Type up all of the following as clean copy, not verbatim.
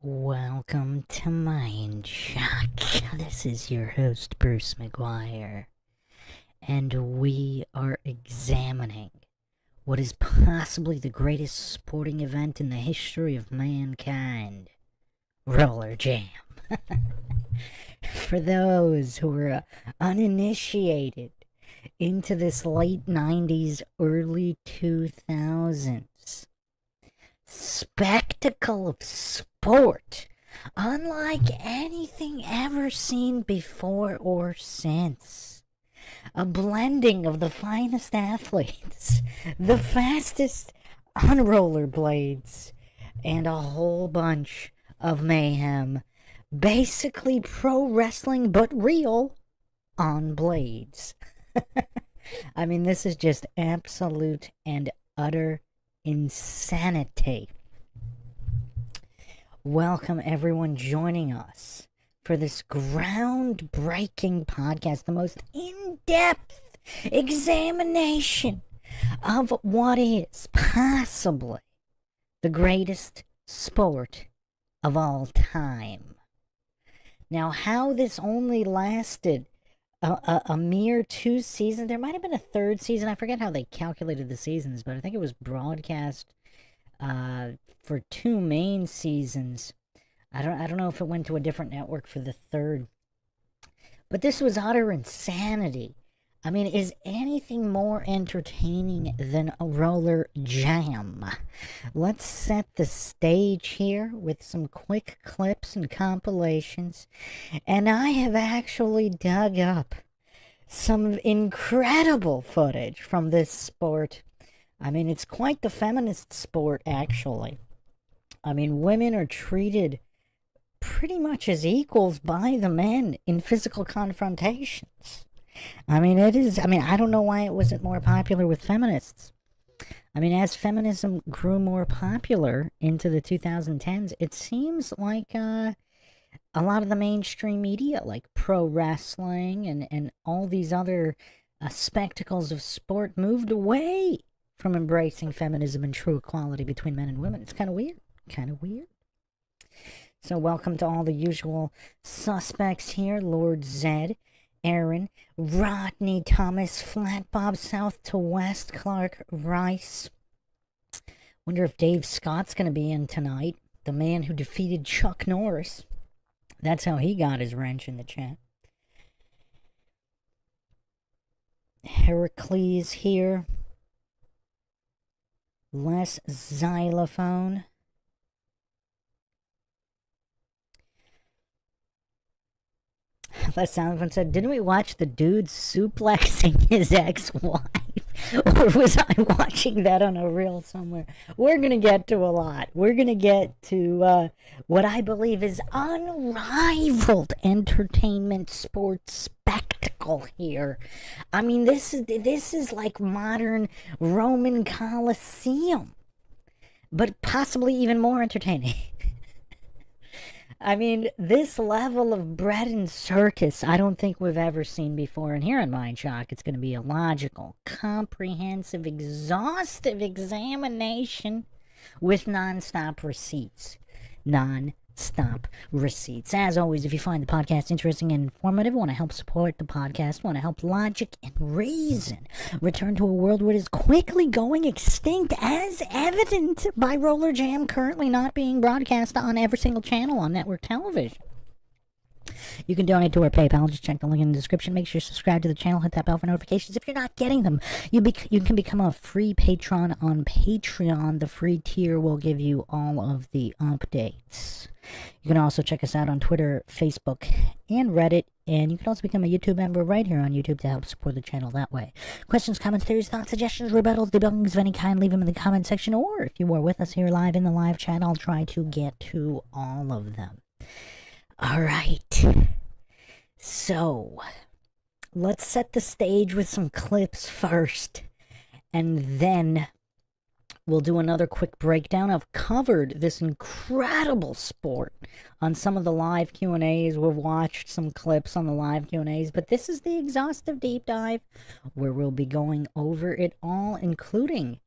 Welcome to MINDSHOCK. This is your host, Bruce McGuire, and we are examining what is possibly the greatest sporting event in the history of mankind, Rollerjam. For those who are uninitiated into this late 90s, early 2000s, spectacle of sport unlike anything ever seen before or since. A blending of the finest athletes, the fastest on rollerblades, and a whole bunch of mayhem. Basically pro wrestling, but real on blades. I mean, this is just absolute and utter insanity. Welcome everyone joining us for this groundbreaking podcast, the most in-depth examination of what is possibly the greatest sport of all time. Now, how this only lasted a mere 2 seasons. There might have been a third season. I forget how they calculated the seasons, but I think it was broadcast for 2 main seasons. I don't know if it went to a different network for the third. But this was utter insanity. I mean, is anything more entertaining than a Rollerjam? Let's set the stage here with some quick clips and compilations. And I have actually dug up some incredible footage from this sport. I mean, it's quite the feminist sport, actually. I mean, women are treated pretty much as equals by the men in physical confrontations. I mean, I don't know why it wasn't more popular with feminists. I mean, as feminism grew more popular into the 2010s, it seems like a lot of the mainstream media, like pro wrestling and all these other spectacles of sport, moved away from embracing feminism and true equality between men and women. It's kind of weird. So welcome to all the usual suspects here. Lord Zed, Aaron, Rodney Thomas, Flat Bob, South to West, Clark Rice. Wonder if Dave Scott's going to be in tonight. The man who defeated Chuck Norris. That's how he got his wrench in the chat. Heracles here. Les Xylophone. Les Xylophone said, didn't we watch the dude suplexing his ex-wife? Or was I watching that on a reel somewhere? We're going to get to a lot. We're going to get to what I believe is unrivaled entertainment sports spectacle here. I mean, this is like modern Roman Colosseum, but possibly even more entertaining. I mean, this level of bread and circus, I don't think we've ever seen before. And here on MINDSHOCK, it's going to be a logical, comprehensive, exhaustive examination with non-stop receipts. Non-stop receipts. As always, if you find the podcast interesting and informative, want to help support the podcast, want to help logic and reason return to a world where it is quickly going extinct, as evident by Rollerjam currently not being broadcast on every single channel on network television. You can donate to our PayPal. Just check the link in the description. Make sure you subscribe to the channel. Hit that bell for notifications. If you're not getting them, you can become a free patron on Patreon. The free tier will give you all of the updates. You can also check us out on Twitter, Facebook, and Reddit. And you can also become a YouTube member right here on YouTube to help support the channel that way. Questions, comments, theories, thoughts, suggestions, rebuttals, debunkings of any kind, leave them in the comment section. Or if you are with us here live in the live chat, I'll try to get to all of them. All right, so let's set the stage with some clips first, and then we'll do another quick breakdown. I've covered this incredible sport on some of the live Q&As. We've watched some clips on the live Q&As, but this is the exhaustive deep dive where we'll be going over it all, including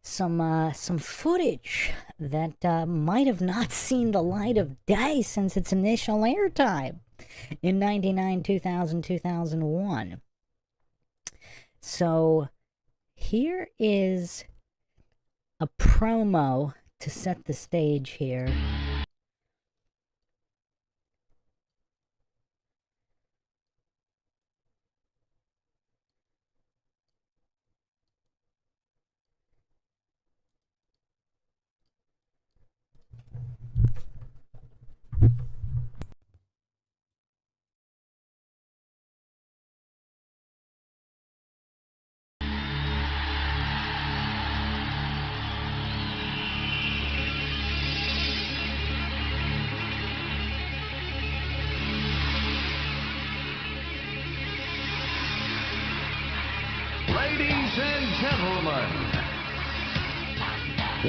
some footage that might have not seen the light of day since its initial airtime in 99, 2000, 2001. So here is a promo to set the stage here. Ladies and gentlemen,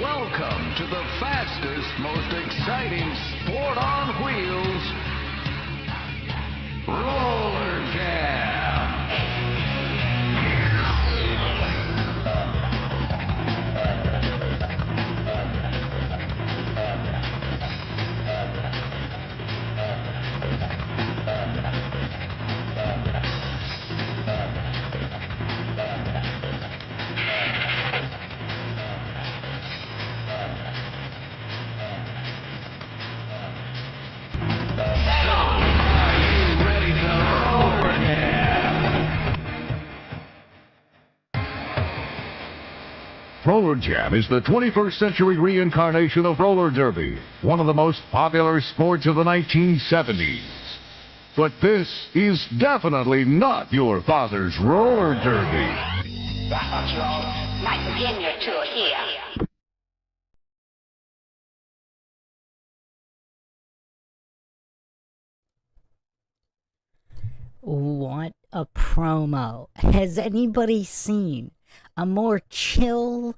welcome to the fastest, most exciting sport on wheels, Rollerjam. Rollerjam is the 21st century reincarnation of roller derby, one of the most popular sports of the 1970s. But this is definitely not your father's roller derby. That's you all might begin your tour here. What a promo. Has anybody seen a more chill,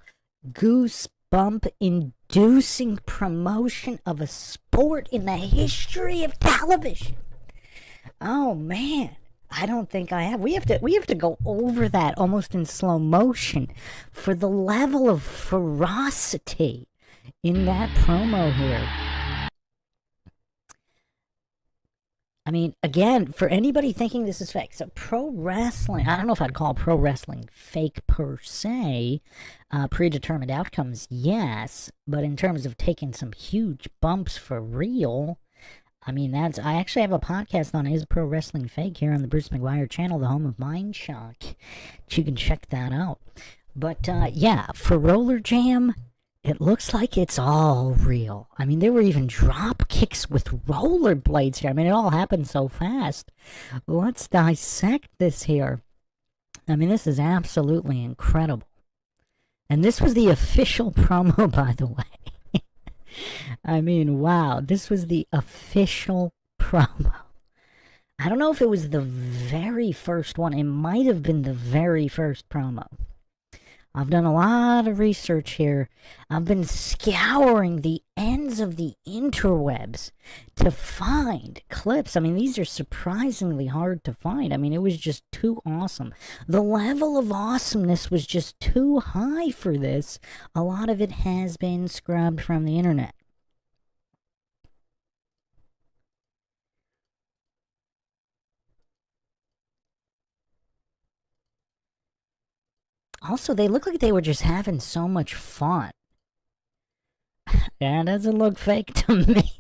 goosebump inducing promotion of a sport in the history of television? Oh man, I don't think I have. We have to go over that almost in slow motion for the level of ferocity in that promo here. I mean, again, for anybody thinking this is fake, so pro wrestling, I don't know if I'd call pro wrestling fake per se. Predetermined outcomes, yes, but in terms of taking some huge bumps for real, I mean, I actually have a podcast on Is Pro Wrestling Fake here on the Bruce McGuire channel, the home of MINDSHOCK. You can check that out. But, yeah, for Rollerjam, it looks like it's all real. I mean, there were even drop kicks with rollerblades here. I mean, it all happened so fast. Let's dissect this here. I mean, this is absolutely incredible. And this was the official promo, by the way. I mean, wow. This was the official promo. I don't know if it was the very first one. It might have been the very first promo. I've done a lot of research here. I've been scouring the ends of the interwebs to find clips. I mean, these are surprisingly hard to find. I mean, it was just too awesome. The level of awesomeness was just too high for this. A lot of it has been scrubbed from the internet. Also, they look like they were just having so much fun. Yeah, it doesn't look fake to me.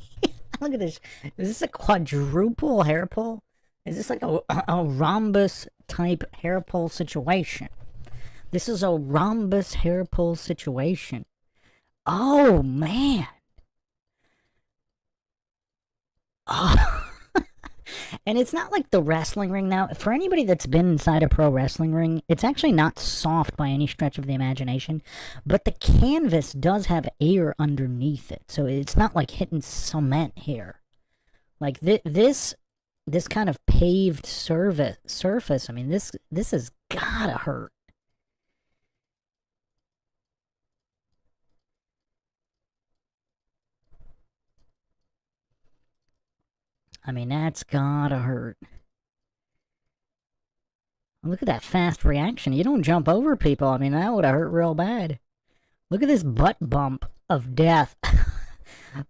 Look at this. Is this a quadruple hair pull? Is this like a rhombus type hair pull situation? This is a rhombus hair pull situation. Oh, man. Oh. And it's not like the wrestling ring now. For anybody that's been inside a pro wrestling ring, it's actually not soft by any stretch of the imagination. But the canvas does have air underneath it. So it's not like hitting cement here. Like this kind of paved surface, I mean, this has gotta hurt. I mean, that's gotta hurt. Look at that fast reaction. You don't jump over people. I mean, that would have hurt real bad. Look at this butt bump of death.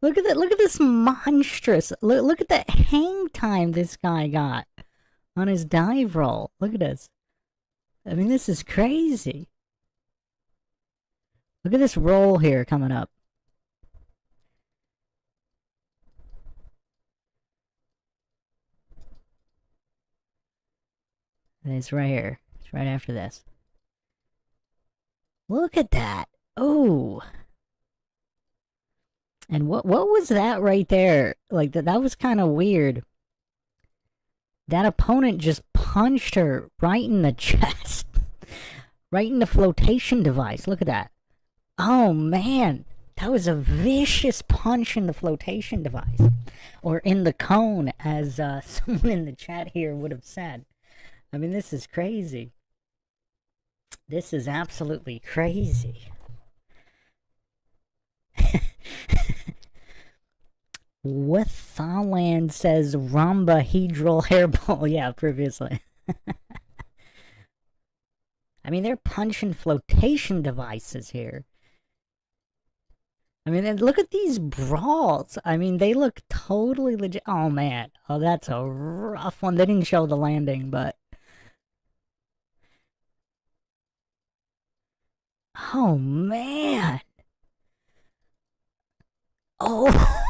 Look at that. Look at this monstrous. Look at the hang time this guy got on his dive roll. Look at this. I mean, this is crazy. Look at this roll here coming up. It's right here. It's right after this. Look at that. Oh. And what was that right there? Like, that was kind of weird. That opponent just punched her right in the chest. Right in the flotation device. Look at that. Oh, man. That was a vicious punch in the flotation device. Or in the cone, as someone in the chat here would have said. I mean, this is crazy. This is absolutely crazy. Wethaland says rhombohedral hairball. Yeah, previously. I mean, they're punching flotation devices here. I mean, look at these brawls. I mean, they look totally legit. Oh, man. Oh, that's a rough one. They didn't show the landing, but... Oh, man. Oh.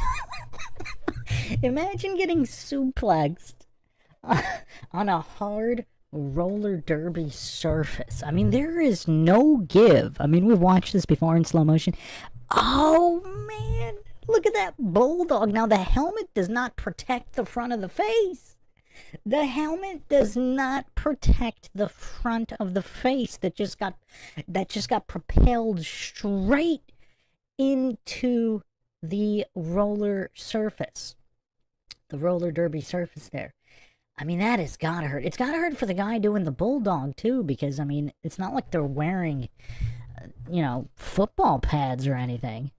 Imagine getting suplexed on a hard roller derby surface. I mean, there is no give. I mean, we've watched this before in slow motion. Oh, man. Look at that bulldog. Now, the helmet does not protect the front of the face. The helmet does not protect the front of the face that just got propelled straight into the roller surface. The roller derby surface there. I mean, that has gotta hurt. It's gotta hurt for the guy doing the bulldog, too, because, I mean, it's not like they're wearing, you know, football pads or anything.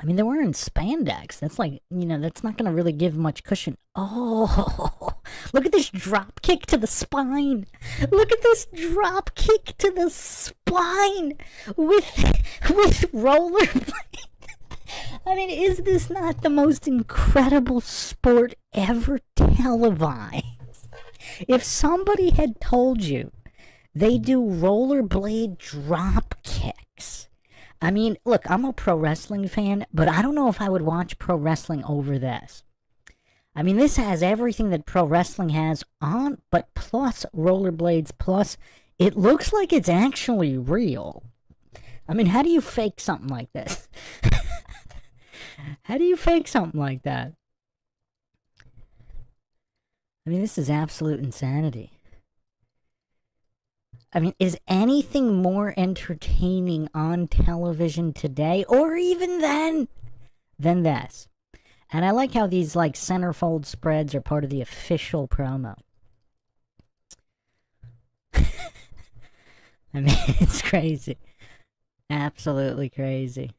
I mean, they're wearing spandex. That's like, you know, that's not gonna really give much cushion. Oh, look at this drop kick to the spine. Look at this drop kick to the spine with rollerblades. I mean, is this not the most incredible sport ever televised? If somebody had told you they do rollerblade drop kicks, I mean, look, I'm a pro wrestling fan, but I don't know if I would watch pro wrestling over this. I mean, this has everything that pro wrestling has on, but plus rollerblades, plus it looks like it's actually real. I mean, how do you fake something like this? How do you fake something like that? I mean, this is absolute insanity. I mean, is anything more entertaining on television today, or even then, than this? And I like how these, like, centerfold spreads are part of the official promo. I mean, it's crazy. Absolutely crazy.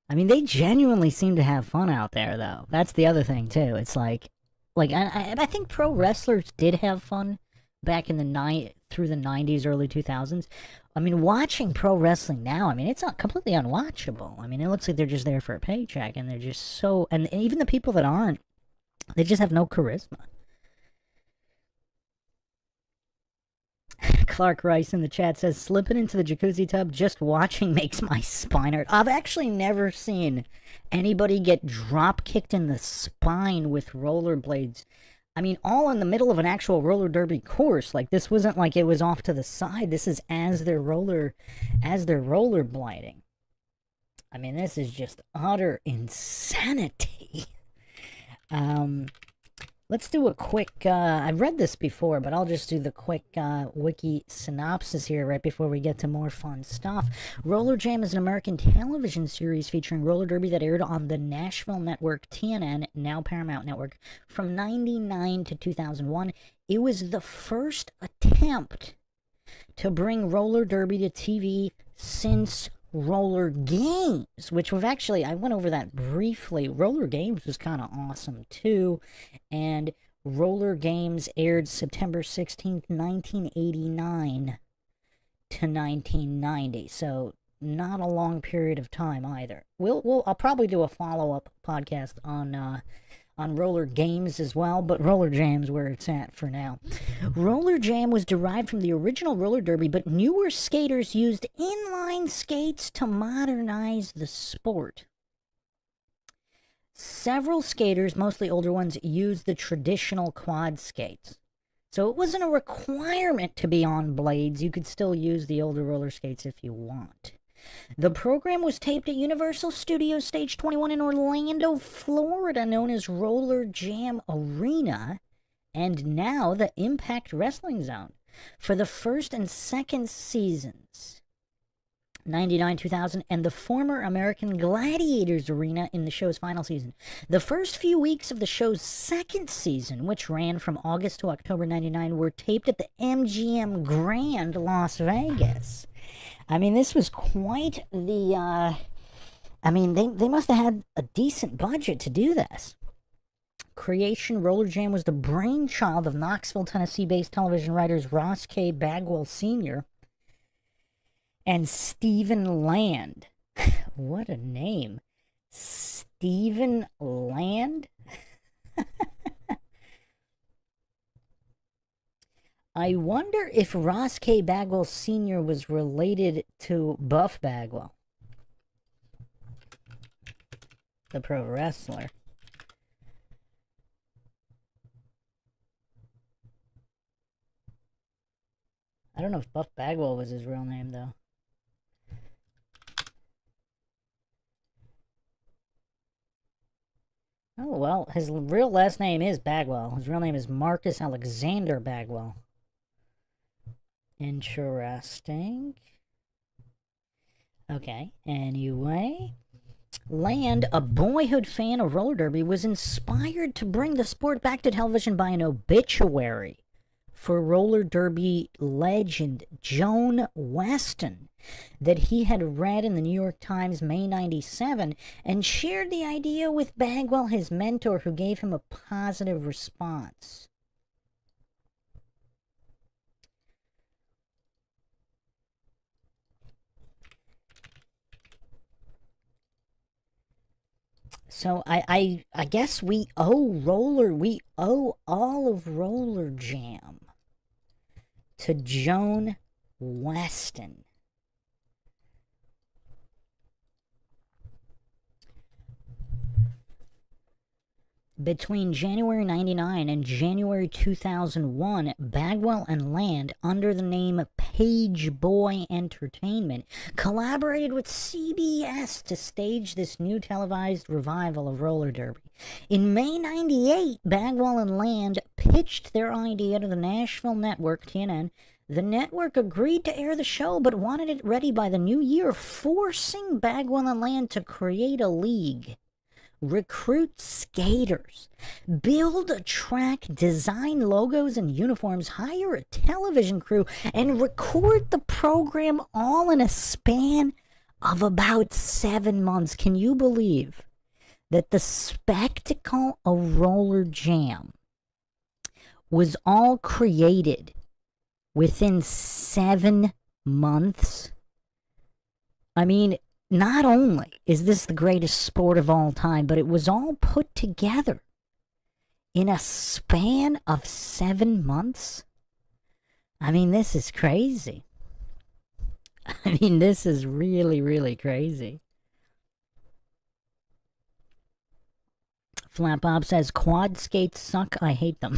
I mean, they genuinely seem to have fun out there, though. That's the other thing, too. It's like I think pro wrestlers did have fun back in through the 90s, early 2000s. I mean, watching pro wrestling now, I mean, it's not completely unwatchable. I mean, it looks like they're just there for a paycheck, and they're just so... And even the people that aren't, they just have no charisma. Clark Rice in the chat says, slipping into the jacuzzi tub, just watching makes my spine hurt. I've actually never seen anybody get drop kicked in the spine with rollerblades. I mean, all in the middle of an actual roller derby course. Like, this wasn't like it was off to the side. This is as they're rollerblading. I mean, this is just utter insanity. Let's do a quick, I've read this before, but I'll just do the quick wiki synopsis here right before we get to more fun stuff. Rollerjam is an American television series featuring roller derby that aired on the Nashville network TNN, now Paramount Network, from 1999 to 2001. It was the first attempt to bring roller derby to TV since Roller Games, which we've actually, I went over that briefly. Roller Games was kind of awesome too, and Roller Games aired September 16th, 1989 to 1990, so not a long period of time either. I'll probably do a follow-up podcast on roller games as well, but Rollerjam's where it's at for now. Rollerjam was derived from the original roller derby, but newer skaters used inline skates to modernize the sport. Several skaters, mostly older ones, used the traditional quad skates. So it wasn't a requirement to be on blades. You could still use the older roller skates if you want. The program was taped at Universal Studios Stage 21 in Orlando, Florida, known as Rollerjam Arena, and now the Impact Wrestling Zone. For the first and second seasons, 99-2000, and the former American Gladiators Arena in the show's final season. The first few weeks of the show's second season, which ran from August to October 99, were taped at the MGM Grand, Las Vegas. I mean, this was quite the, they must have had a decent budget to do this. Creation Rollerjam was the brainchild of Knoxville, Tennessee-based television writers Ross K. Bagwell Sr., and Stephen Land. What a name. Stephen Land? I wonder if Ross K. Bagwell Sr. was related to Buff Bagwell, the pro wrestler. I don't know if Buff Bagwell was his real name, though. Oh, well, his real last name is Bagwell. His real name is Marcus Alexander Bagwell. Interesting. Okay, anyway. Land, a boyhood fan of roller derby, was inspired to bring the sport back to television by an obituary for roller derby legend Joan Weston that he had read in the New York Times May 97, and shared the idea with Bagwell, his mentor, who gave him a positive response. So I guess we owe all of Rollerjam to Joan Weston. Between January 99 and January 2001, Bagwell and Land, under the name Page Boy Entertainment, collaborated with CBS to stage this new televised revival of roller derby. In May 98, Bagwell and Land pitched their idea to the Nashville network, TNN. The network agreed to air the show, but wanted it ready by the new year, forcing Bagwell and Land to create a league, recruit skaters, build a track, design logos and uniforms, hire a television crew, and record the program all in a span of about 7 months. Can you believe that the spectacle of Rollerjam was all created within 7 months? I mean, not only is this the greatest sport of all time, but it was all put together in a span of 7 months. I mean, this is crazy. I mean, this is really, really crazy. Flat Bob says, quad skates suck. I hate them.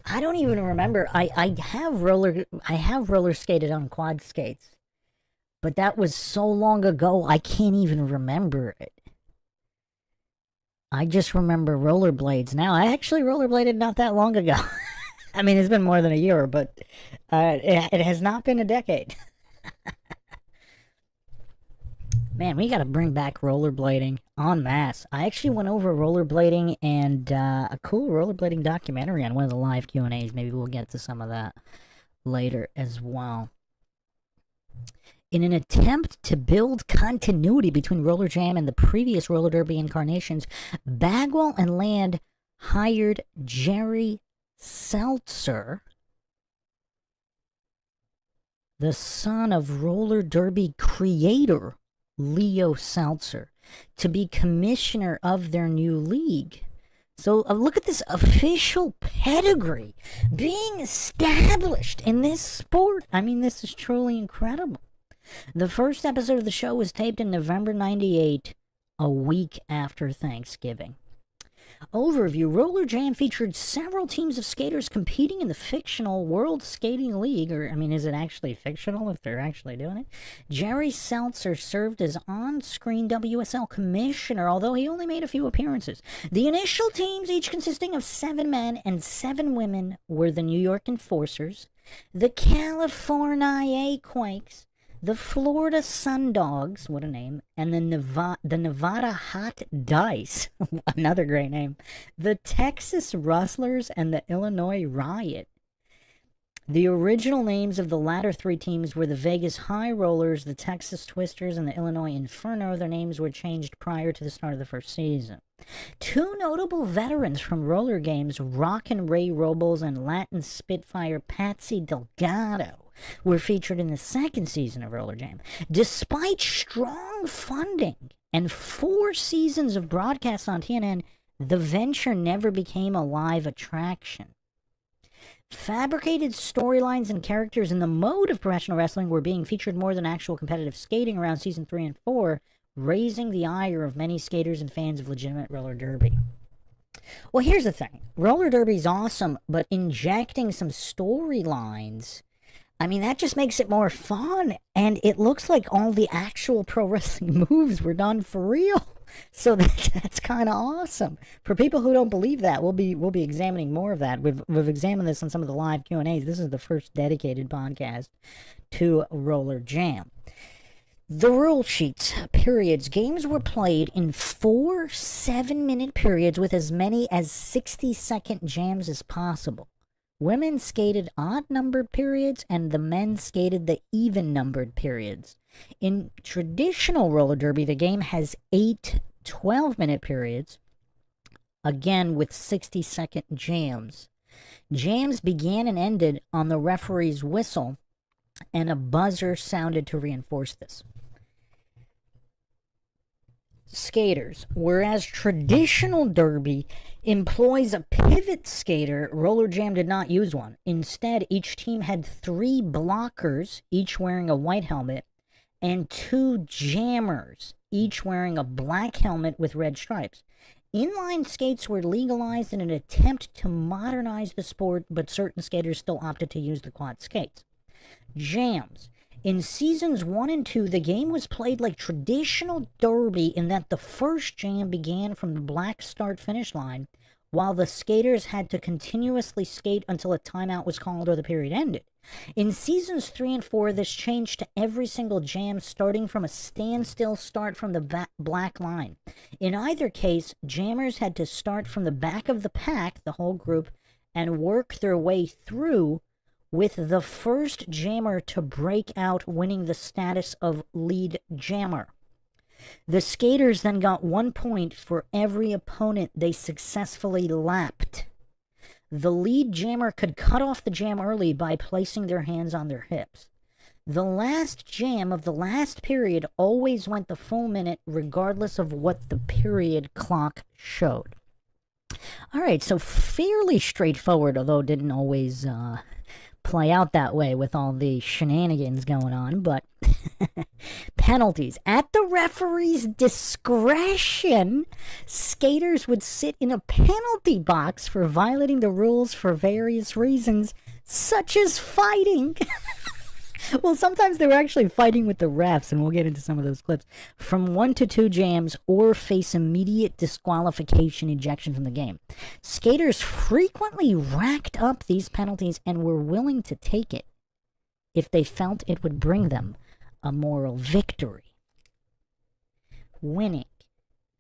I don't even remember. I have roller skated on quad skates, but that was so long ago, I can't even remember it. I just remember rollerblades now. I actually rollerbladed not that long ago. I mean, it's been more than a year, but it has not been a decade. Man, we got to bring back rollerblading en masse. I actually went over rollerblading and a cool rollerblading documentary on one of the live Q&As. Maybe we'll get to some of that later as well. In an attempt to build continuity between Rollerjam and the previous roller derby incarnations, Bagwell and Land hired Jerry Seltzer, the son of roller derby creator Leo Salzer, to be commissioner of their new league. So look at this official pedigree being established in this sport. I mean, this is truly incredible. The first episode of the show was taped in November 98, a week after Thanksgiving. Overview: Rollerjam featured several teams of skaters competing in the fictional World Skating League, or, I mean, is it actually fictional if they're actually doing it? Jerry Seltzer served as on-screen WSL commissioner, although he only made a few appearances. The initial teams, each consisting of 7 men and 7 women, were the New York Enforcers, the California Quakes, the Florida Sundogs, what a name, and the Nevada Hot Dice, another great name, the Texas Rustlers, and the Illinois Riot. The original names of the latter 3 teams were the Vegas High Rollers, the Texas Twisters, and the Illinois Inferno. Their names were changed prior to the start of the first season. 2 notable veterans from roller games, Rockin' Ray Robles and Latin Spitfire Patsy Delgado, were featured in the second season of Rollerjam. Despite strong funding and 4 seasons of broadcasts on TNN, the venture never became a live attraction. Fabricated storylines and characters in the mode of professional wrestling were being featured more than actual competitive skating around season 3 and 4, raising the ire of many skaters and fans of legitimate roller derby. Well, here's the thing. Roller derby's awesome, but injecting some storylines, I mean, that just makes it more fun, and it looks like all the actual pro wrestling moves were done for real. So that's kind of awesome. For people who don't believe that, we'll be examining more of that. We've examined this on some of the live Q&As. This is the first dedicated podcast to Rollerjam. The rule sheets, periods. Games were played in 4 7-minute periods with as many as 60-second jams as possible. Women skated odd-numbered periods, and the men skated the even-numbered periods. In traditional roller derby, the game has 8 12-minute periods, again with 60-second jams. Jams began and ended on the referee's whistle, and a buzzer sounded to reinforce this. Skaters. Whereas traditional derby employs a pivot skater, Rollerjam did not use one. Instead, each team had 3 blockers, each wearing a white helmet, and 2 jammers, each wearing a black helmet with red stripes. Inline skates were legalized in an attempt to modernize the sport, but certain skaters still opted to use the quad skates. Jams. In seasons 1 and 2, the game was played like traditional derby in that the first jam began from the black start-finish line, while the skaters had to continuously skate until a timeout was called or the period ended. In seasons 3 and 4, this changed to every single jam starting from a standstill start from the black line. In either case, jammers had to start from the back of the pack, the whole group, and work their way through, with the first jammer to break out winning the status of lead jammer. The skaters then got 1 point for every opponent they successfully lapped. The lead jammer could cut off the jam early by placing their hands on their hips. The last jam of the last period always went the full minute, regardless of what the period clock showed. All right, so fairly straightforward, although it didn't always play out that way with all the shenanigans going on, but penalties. At the referee's discretion, skaters would sit in a penalty box for violating the rules for various reasons, such as fighting. Well, sometimes they were actually fighting with the refs, and we'll get into some of those clips, from 1 to 2 jams, or face immediate disqualification, ejection from the game. Skaters frequently racked up these penalties and were willing to take it if they felt it would bring them a moral victory. Winning.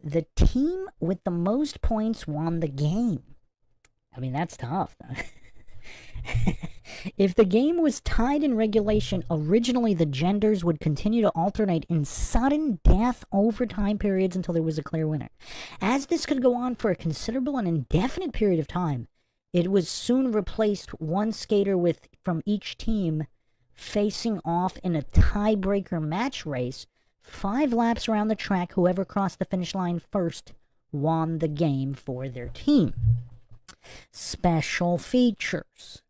The team with the most points won the game. I mean, that's tough. If the game was tied in regulation, originally the genders would continue to alternate in sudden death overtime periods until there was a clear winner. As this could go on for a considerable and indefinite period of time, it was soon replaced one skater from each team facing off in a tiebreaker match race. 5 laps around the track, whoever crossed the finish line first won the game for their team. Special features.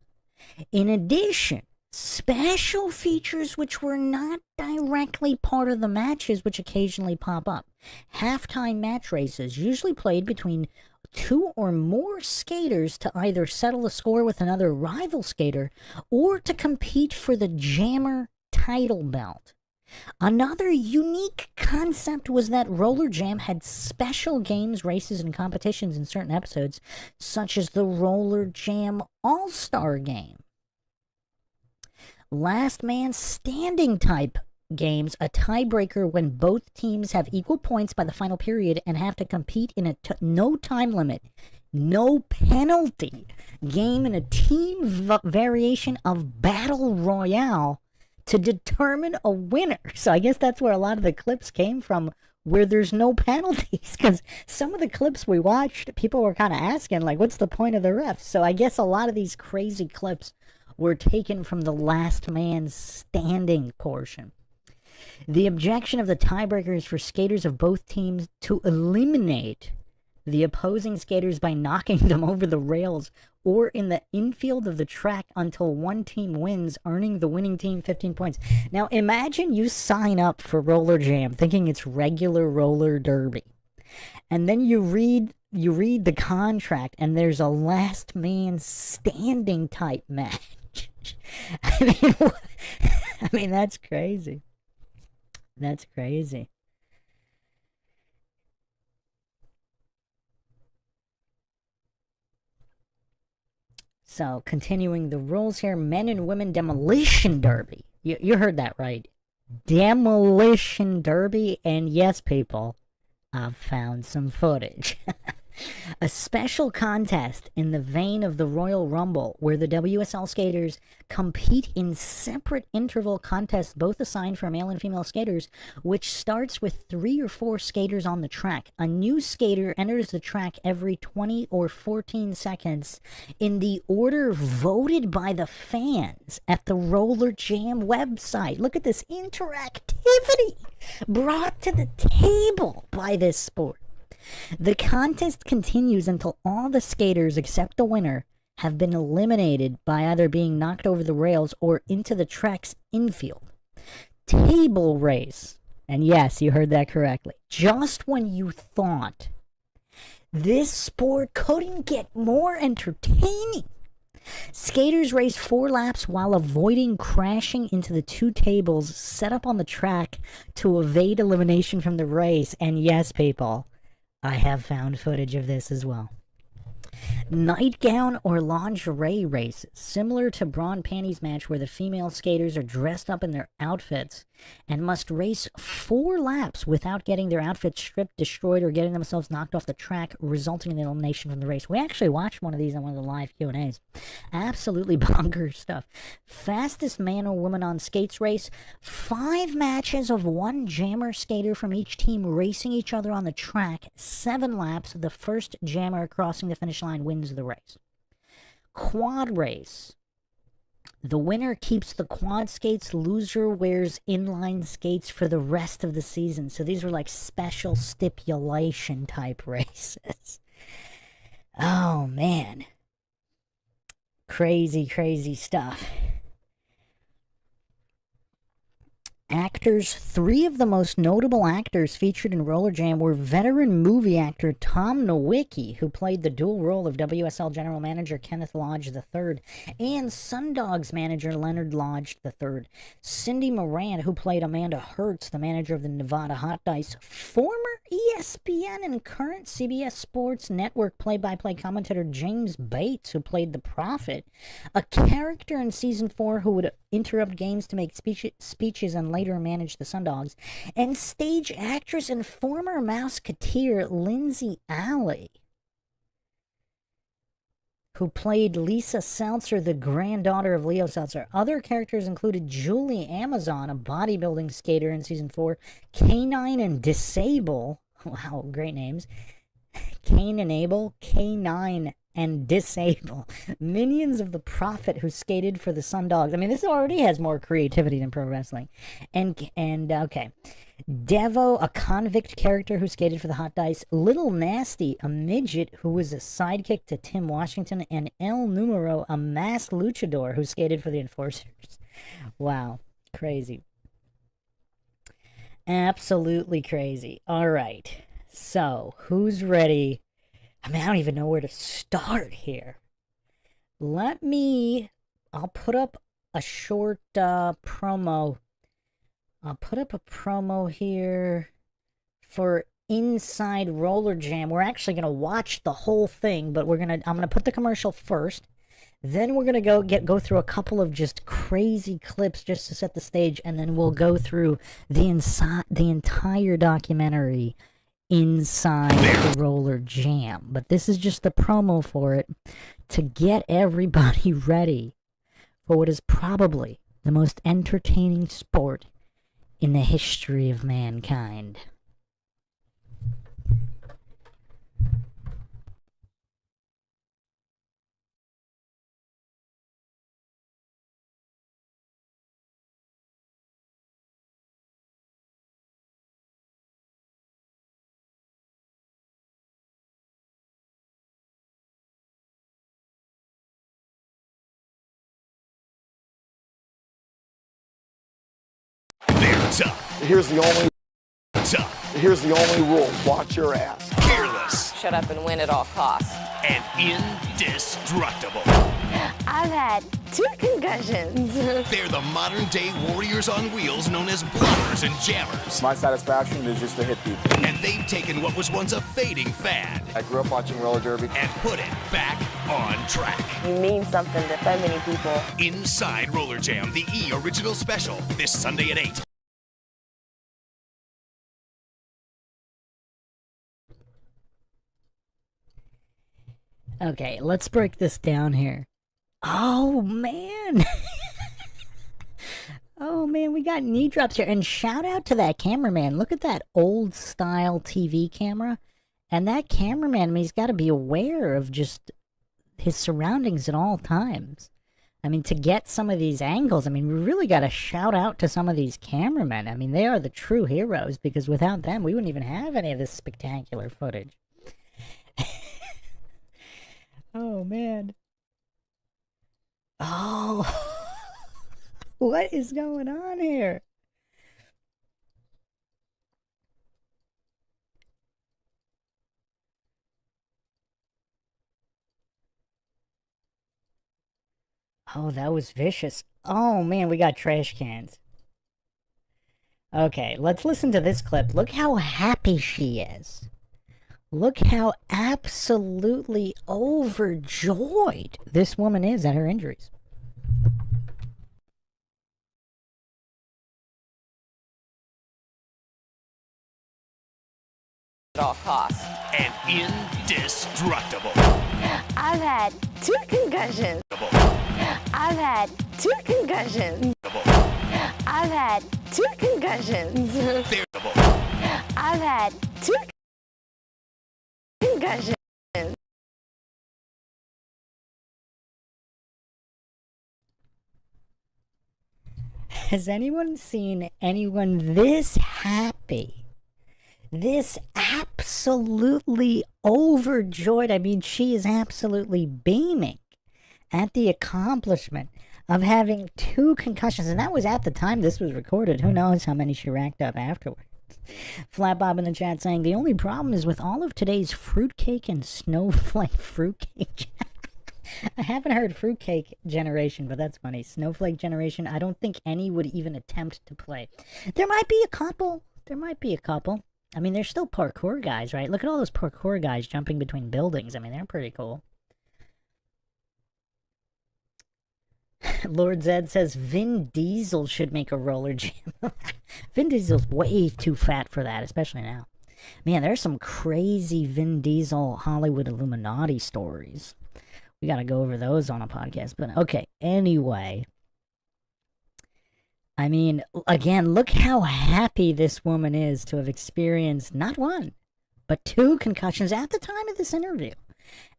In addition, special features which were not directly part of the matches which occasionally pop up. Halftime match races, usually played between 2 or more skaters to either settle the score with another rival skater or to compete for the Jammer title belt. Another unique concept was that Rollerjam had special games, races, and competitions in certain episodes, such as the Rollerjam All-Star Game. Last man standing type games, a tiebreaker when both teams have equal points by the final period and have to compete in a no time limit, no penalty game in a team variation of Battle Royale to determine a winner. So I guess that's where a lot of the clips came from, where there's no penalties, because some of the clips we watched, people were kind of asking, like, what's the point of the refs? So I guess a lot of these crazy clips were taken from the last man standing portion. The objection of the tiebreaker is for skaters of both teams to eliminate the opposing skaters by knocking them over the rails or in the infield of the track until one team wins, earning the winning team 15 points. Now imagine you sign up for Rollerjam thinking it's regular roller derby, and then you read the contract and there's a last man standing type match. I mean that's crazy. That's crazy. So, continuing the rules here, men and women demolition derby. You heard that right. Demolition derby, and yes, people, I've found some footage. A special contest in the vein of the Royal Rumble, where the WSL skaters compete in separate interval contests, both assigned for male and female skaters, which starts with 3 or 4 skaters on the track. A new skater enters the track every 20 or 14 seconds in the order voted by the fans at the Rollerjam website. Look at this interactivity brought to the table by this sport. The contest continues until all the skaters except the winner have been eliminated by either being knocked over the rails or into the track's infield. Table race. And yes, you heard that correctly. Just when you thought this sport couldn't get more entertaining, skaters race 4 laps while avoiding crashing into the 2 tables set up on the track to evade elimination from the race. And yes, people, I have found footage of this as well. Nightgown or lingerie races, similar to bra and panties match, where the female skaters are dressed up in their outfits and must race 4 laps without getting their outfits stripped, destroyed, or getting themselves knocked off the track, resulting in elimination from the race. We actually watched one of these on one of the live Q&As. Absolutely bonkers stuff. Fastest man or woman on skates race, 5 matches of 1 jammer skater from each team racing each other on the track, 7 laps. The first jammer crossing the finish line wins the race. Quad race. The winner keeps the quad skates. Loser wears inline skates for the rest of the season. So these were like special stipulation type races. Oh, man. Crazy, crazy stuff. Actors. 3 of the most notable actors featured in Rollerjam were veteran movie actor Tom Nowicki, who played the dual role of WSL General Manager Kenneth Lodge III, and Sundogs manager Leonard Lodge III. Cindy Moran, who played Amanda Hertz, the manager of the Nevada Hot Dice. Former ESPN and current CBS Sports Network play-by-play commentator James Bates, who played the Prophet. A character in Season 4 who would interrupt games to make speeches and later manage the Sundogs, and stage actress and former Mouseketeer Lindsay Alley, who played Lisa Seltzer, the granddaughter of Leo Seltzer. Other characters included Julie Amazon, a bodybuilding skater in Season 4, Canine and Disable, wow, great names, Cain and Abel, K9, and Disable. Minions of the Prophet who skated for the Sundogs. I mean, this already has more creativity than pro wrestling. And okay. Devo, a convict character who skated for the Hot Dice. Little Nasty, a midget who was a sidekick to Tim Washington. And El Numero, a masked luchador who skated for the Enforcers. Wow. Crazy. Absolutely crazy. All right. So, who's ready? I mean, I don't even know where to start here. I'll put up a short promo. I'll put up a promo here for Inside Rollerjam. We're actually going to watch the whole thing, but I'm going to put the commercial first. Then we're going to go through a couple of just crazy clips just to set the stage, and then we'll go through the entire documentary Inside the Rollerjam. But this is just the promo for it to get everybody ready for what is probably the most entertaining sport in the history of mankind. They're tough. Here's the only rule. Watch your ass. Fearless. Shut up and win at all costs. And indestructible. I've had 2 concussions. They're the modern-day warriors on wheels known as blockers and jammers. My satisfaction is just to hit people. And they've taken what was once a fading fad I grew up watching roller derby. and put it back on track. You mean something to so many people. Inside Rollerjam, the E! Original Special, this Sunday at 8. Okay, let's break this down here. Oh, man. Oh, man, we got knee drops here. And shout out to that cameraman. Look at that old-style TV camera. And that cameraman, I mean, he's got to be aware of just his surroundings at all times. I mean, to get some of these angles, I mean, we really got to shout out to some of these cameramen. I mean, they are the true heroes, because without them, we wouldn't even have any of this spectacular footage. Oh, man. Oh. What is going on here? Oh, that was vicious. Oh, man, we got trash cans. Okay, let's listen to this clip. Look how happy she is. Look how absolutely overjoyed this woman is at her injuries. At all costs. And indestructible. I've had 2 concussions. I've had 2 concussions. I've had 2 concussions. They're I've had 2 concussions. Has anyone seen anyone this happy? This absolutely overjoyed. I mean, she is absolutely beaming at the accomplishment of having 2 concussions. And that was at the time this was recorded. Who knows how many she racked up afterwards. Flat Bob in the chat saying, the only problem is with all of today's fruitcake and snowflake fruitcake. I haven't heard fruitcake generation, but that's funny. Snowflake generation, I don't think any would even attempt to play. There might be a couple. I mean, they're still parkour guys, right? Look at all those parkour guys jumping between buildings. I mean, they're pretty cool. Lord Zed says Vin Diesel should make a roller jam. Vin Diesel's way too fat for that, especially now. Man, there's some crazy Vin Diesel Hollywood Illuminati stories. We gotta go over those on a podcast. But okay, anyway. I mean, again, look how happy this woman is to have experienced not 1, but 2 concussions at the time of this interview.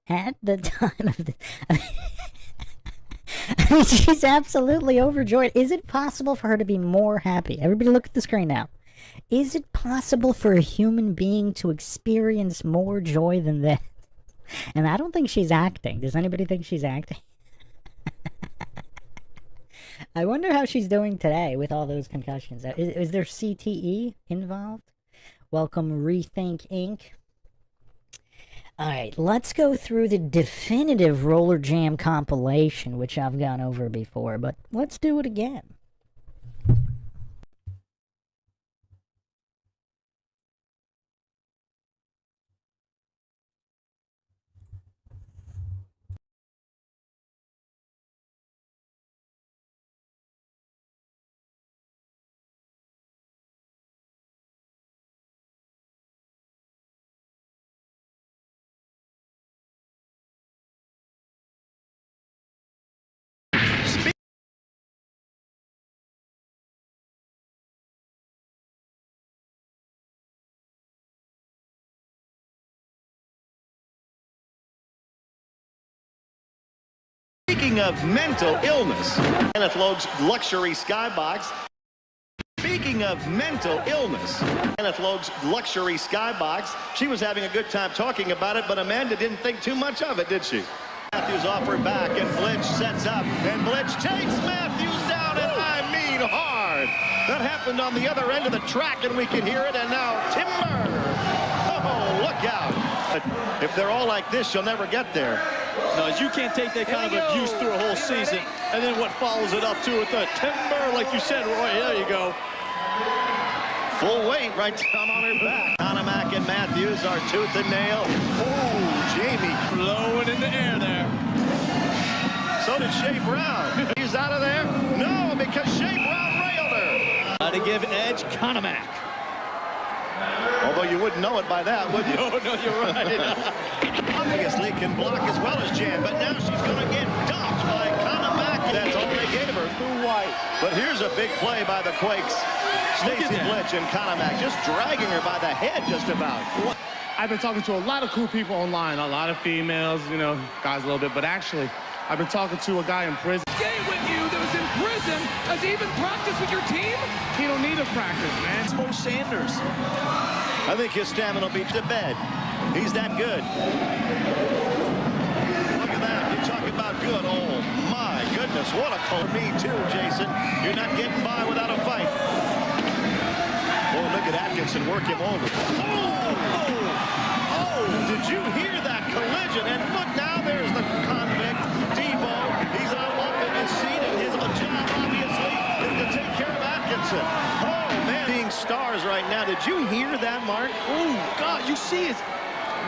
At the time of the... I mean, she's absolutely overjoyed. Is it possible for her to be more happy? Everybody look at the screen now. Is it possible for a human being to experience more joy than that? And I don't think she's acting. Does anybody think she's acting? I wonder how she's doing today with all those concussions. Is there CTE involved? Welcome, Rethink Inc. Alright, let's go through the definitive Rollerjam compilation, which I've gone over before, but let's do it again. Speaking of mental illness, Kenneth Loeb's luxury skybox. Speaking of mental illness, Kenneth Loeb's luxury skybox. She was having a good time talking about it, but Amanda didn't think too much of it, did she? Matthews offered back, and Blitch sets up, and Blitch takes Matthews down, and I mean hard. That happened on the other end of the track, and we can hear it, and now Timber. Oh, look out. If they're all like this, you'll never get there. No, you can't take that kind of abuse through a whole season, and then what follows it up to with the Timber, like you said, Roy. There you go. Full weight right down on her back. Conomac and Matthews are tooth and nail. Oh, Jamie Blowing in the air there. So did Shea Brown. He's out of there? No, because Shea Brown railed her. To give edge, Conomac. Although you wouldn't know it by that, would you? No, you're right. Obviously can block as well as Jan, but now she's going to get dumped by Conomac. That's all they gave her. But here's a big play by the Quakes. Stacy Blitch and Conomac just dragging her by the head just about. I've been talking to a lot of cool people online, a lot of females, you know, guys a little bit, but actually, I've been talking to a guy in prison. Game with you that was in prison. Does he even practice with your team? He don't need to practice, man. It's Mo Sanders. I think his stamina will be to bed. He's that good. Look at that. You talk about good. Oh, my goodness. What a call. Me, too, Jason. You're not getting by without a fight. Oh, look at Atkinson work him over. Oh, did you hear that collision? And look, now there's the convict, Debo. He's all up in his seat, and his job, obviously, is to take care of Atkinson. Oh, man. Being stars right now. Did you hear that, Mark? Oh, God, you see it.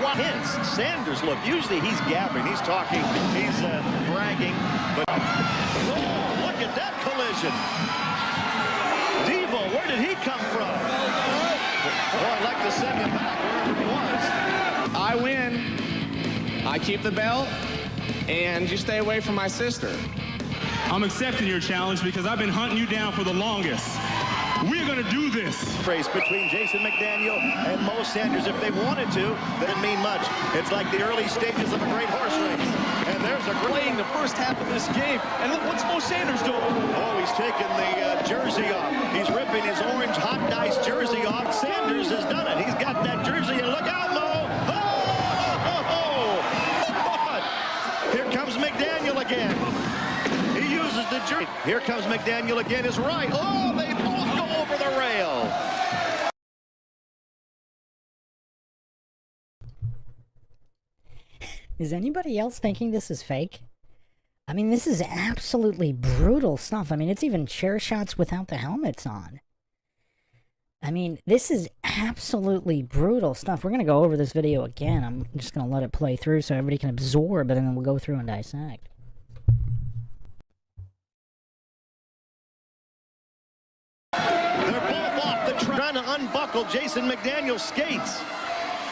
What hints? Sanders, look, usually he's gabbing, he's talking, he's bragging, but oh, look at that collision. Devo, where did he come from? Well, I'd like to send him back wherever he was. I win. I keep the belt, and you stay away from my sister. I'm accepting your challenge because I've been hunting you down for the longest. We're going to do this. Race between Jason McDaniel and Mo Sanders. If they wanted to, that didn't mean much. It's like the early stages of a great horse race. And there's a playing the first half of this game. And look, what's Mo Sanders doing? Oh, he's taking the jersey off. He's ripping his orange hot dice jersey off. Sanders has done it. He's got that jersey, and look out, Mo. Oh! Here comes McDaniel again. He uses the jersey. Here comes McDaniel again. Is right. Oh, they both go over the rail. Is anybody else thinking this is fake? I mean, this is absolutely brutal stuff. I mean, it's even chair shots without the helmets on. I mean, this is absolutely brutal stuff. We're going to go over this video again. I'm just going to let it play through so everybody can absorb it, and then we'll go through and dissect. They're both off the track, trying to unbuckle Jason McDaniel's skates.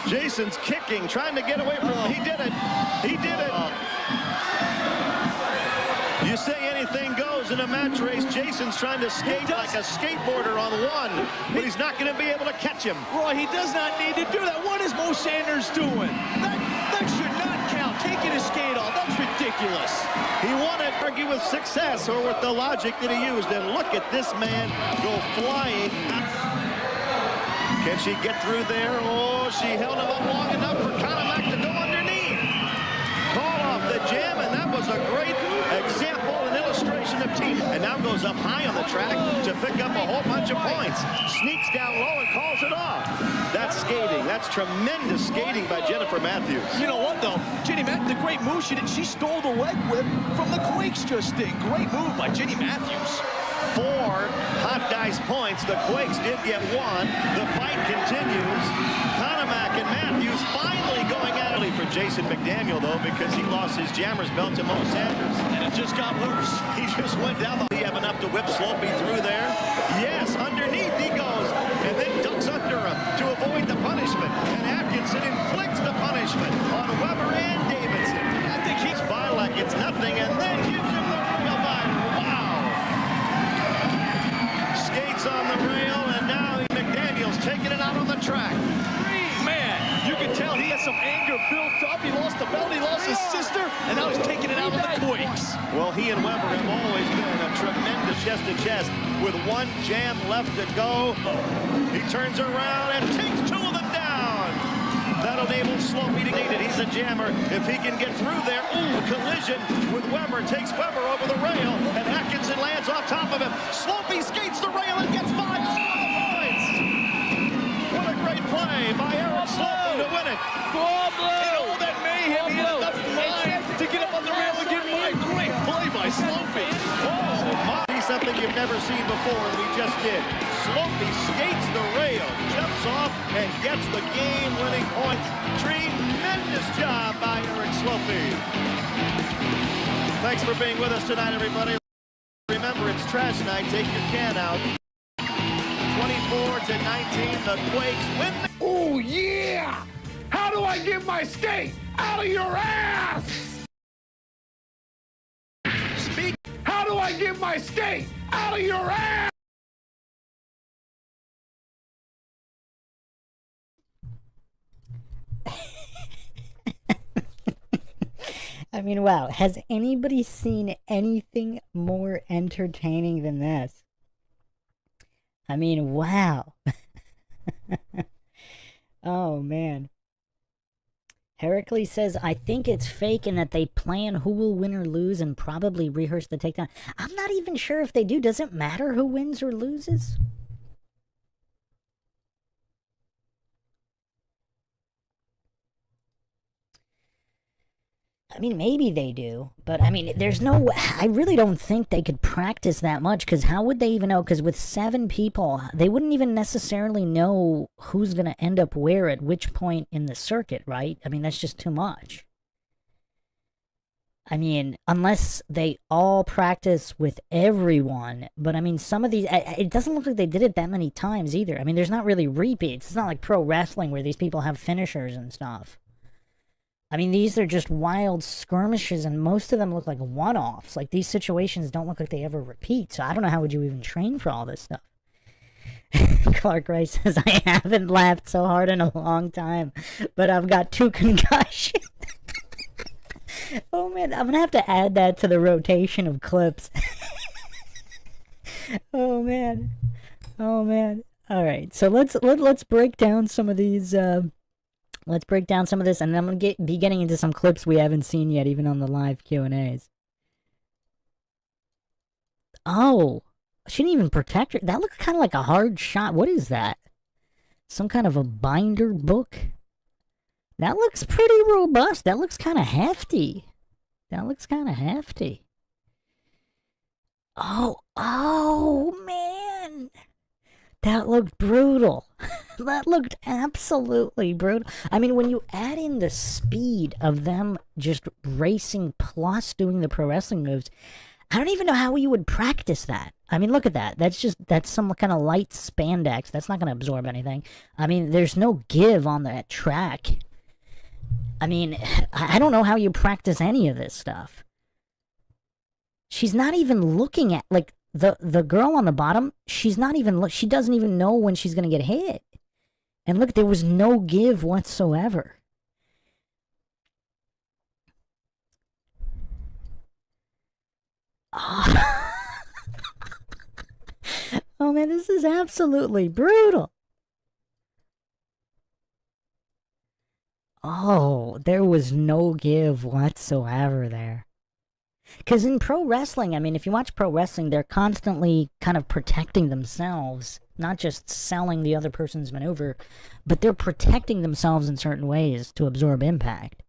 Jason's kicking, trying to get away from him. He did it. He did it. You say anything goes in a match race. Jason's trying to skate like a skateboarder on one, but he's not going to be able to catch him. Roy, he does not need to do that. What is Mo Sanders doing? That should not count. Taking his skate off. That's ridiculous. He wanted to argue with success or with the logic that he used. And look at this man go flying. Can she get through there? Oh, she held him up long enough for Kanemak to go underneath. Call off the jam, and that was a great example, an illustration of team. And now goes up high on the track to pick up a whole bunch of points. Sneaks down low and calls it off. That's skating. That's tremendous skating by Jennifer Matthews. You know what, though? Jenny Matthews, the great move she did. She stole the leg whip from the Quakes just then. Great move by Jenny Matthews. 4 hot dice points. The Quakes did get 1. The fight continues. Kanemak and Matthews finally going at it for Jason McDaniel, though, because he lost his Jammer's belt to Mo Sanders. And it just got worse. He just went down. He have enough to whip Slopey through there. Yes, underneath he goes, and then ducks under him to avoid the punishment. And Atkinson inflicts the punishment on Weber and Davidson. I think he's by like it's nothing, and then gives him the real biter. Wow. Skates on the rail, and now McDaniel's taking it out on the track. Man, you can tell he has some anger built up. He lost the belt, he lost his sister, and now he's taking it out on the Quakes. Well, he and Weber have always been a tremendous chest-to-chest. With 1 jam left to go, he turns around and takes 2 of them down. That'll enable Slopey to need it. He's a jammer. If he can get through there, ooh, collision with Weber. Takes Weber over the rail, and Atkinson lands on top of him. Slopey skates the rail and gets 5 points. What a great play by Eric Slopey to win it. In all that mayhem, he had enough mind to get up on the rail and get 5. Great play by Slopey. Oh, my. Something you've never seen before, and we just did. Slopey skates the rail, jumps off, and gets the game-winning points. Tremendous job by Eric Slopey. Thanks for being with us tonight, everybody. Remember, it's trash night. Take your can out. 24-19, the Quakes win. Oh, yeah! How do I get my skate out of your ass? How do I get my skate out of your ass? I mean, wow. Has anybody seen anything more entertaining than this? I mean, wow. Oh, man. Heracles says, I think it's fake and that they plan who will win or lose and probably rehearse the takedown. I'm not even sure if they do. Does it matter who wins or loses? I mean, maybe they do, but I mean, there's no, I really don't think they could practice that much, because how would they even know? Because with 7 people, they wouldn't even necessarily know who's going to end up where at which point in the circuit, right? I mean, that's just too much. I mean, unless they all practice with everyone, but I mean, some of these, it doesn't look like they did it that many times either. I mean, there's not really repeats. It's not like pro wrestling where these people have finishers and stuff. I mean, these are just wild skirmishes, and most of them look like one-offs. Like, these situations don't look like they ever repeat, so I don't know how would you even train for all this stuff. Clark Rice says, I haven't laughed so hard in a long time, but I've got 2 concussions. Oh, man, I'm going to have to add that to the rotation of clips. Oh, man. Oh, man. All right, so let's break down some of these... Let's break down some of this, and then I'm going to be getting into some clips we haven't seen yet, even on the live Q&As. Oh, she didn't even protect her. That looked kind of like a hard shot. What is that? Some kind of a binder book? That looks pretty robust. That looks kind of hefty. That looks kind of hefty. Oh, man. That looked brutal. That looked absolutely brutal. I mean, when you add in the speed of them just racing plus doing the pro wrestling moves, I don't even know how you would practice that. I mean, look at that. That's some kind of light spandex. That's not going to absorb anything. I mean, there's no give on that track. I mean, I don't know how you practice any of this stuff. She's not even looking at, like, the girl on the bottom, she's not even, she doesn't even know when she's going to get hit. And look, there was no give whatsoever. Oh. Oh man, this is absolutely brutal. Oh, there was no give whatsoever there. Because in pro wrestling, I mean, if you watch pro wrestling, they're constantly kind of protecting themselves, not just selling the other person's maneuver, but they're protecting themselves in certain ways to absorb impact.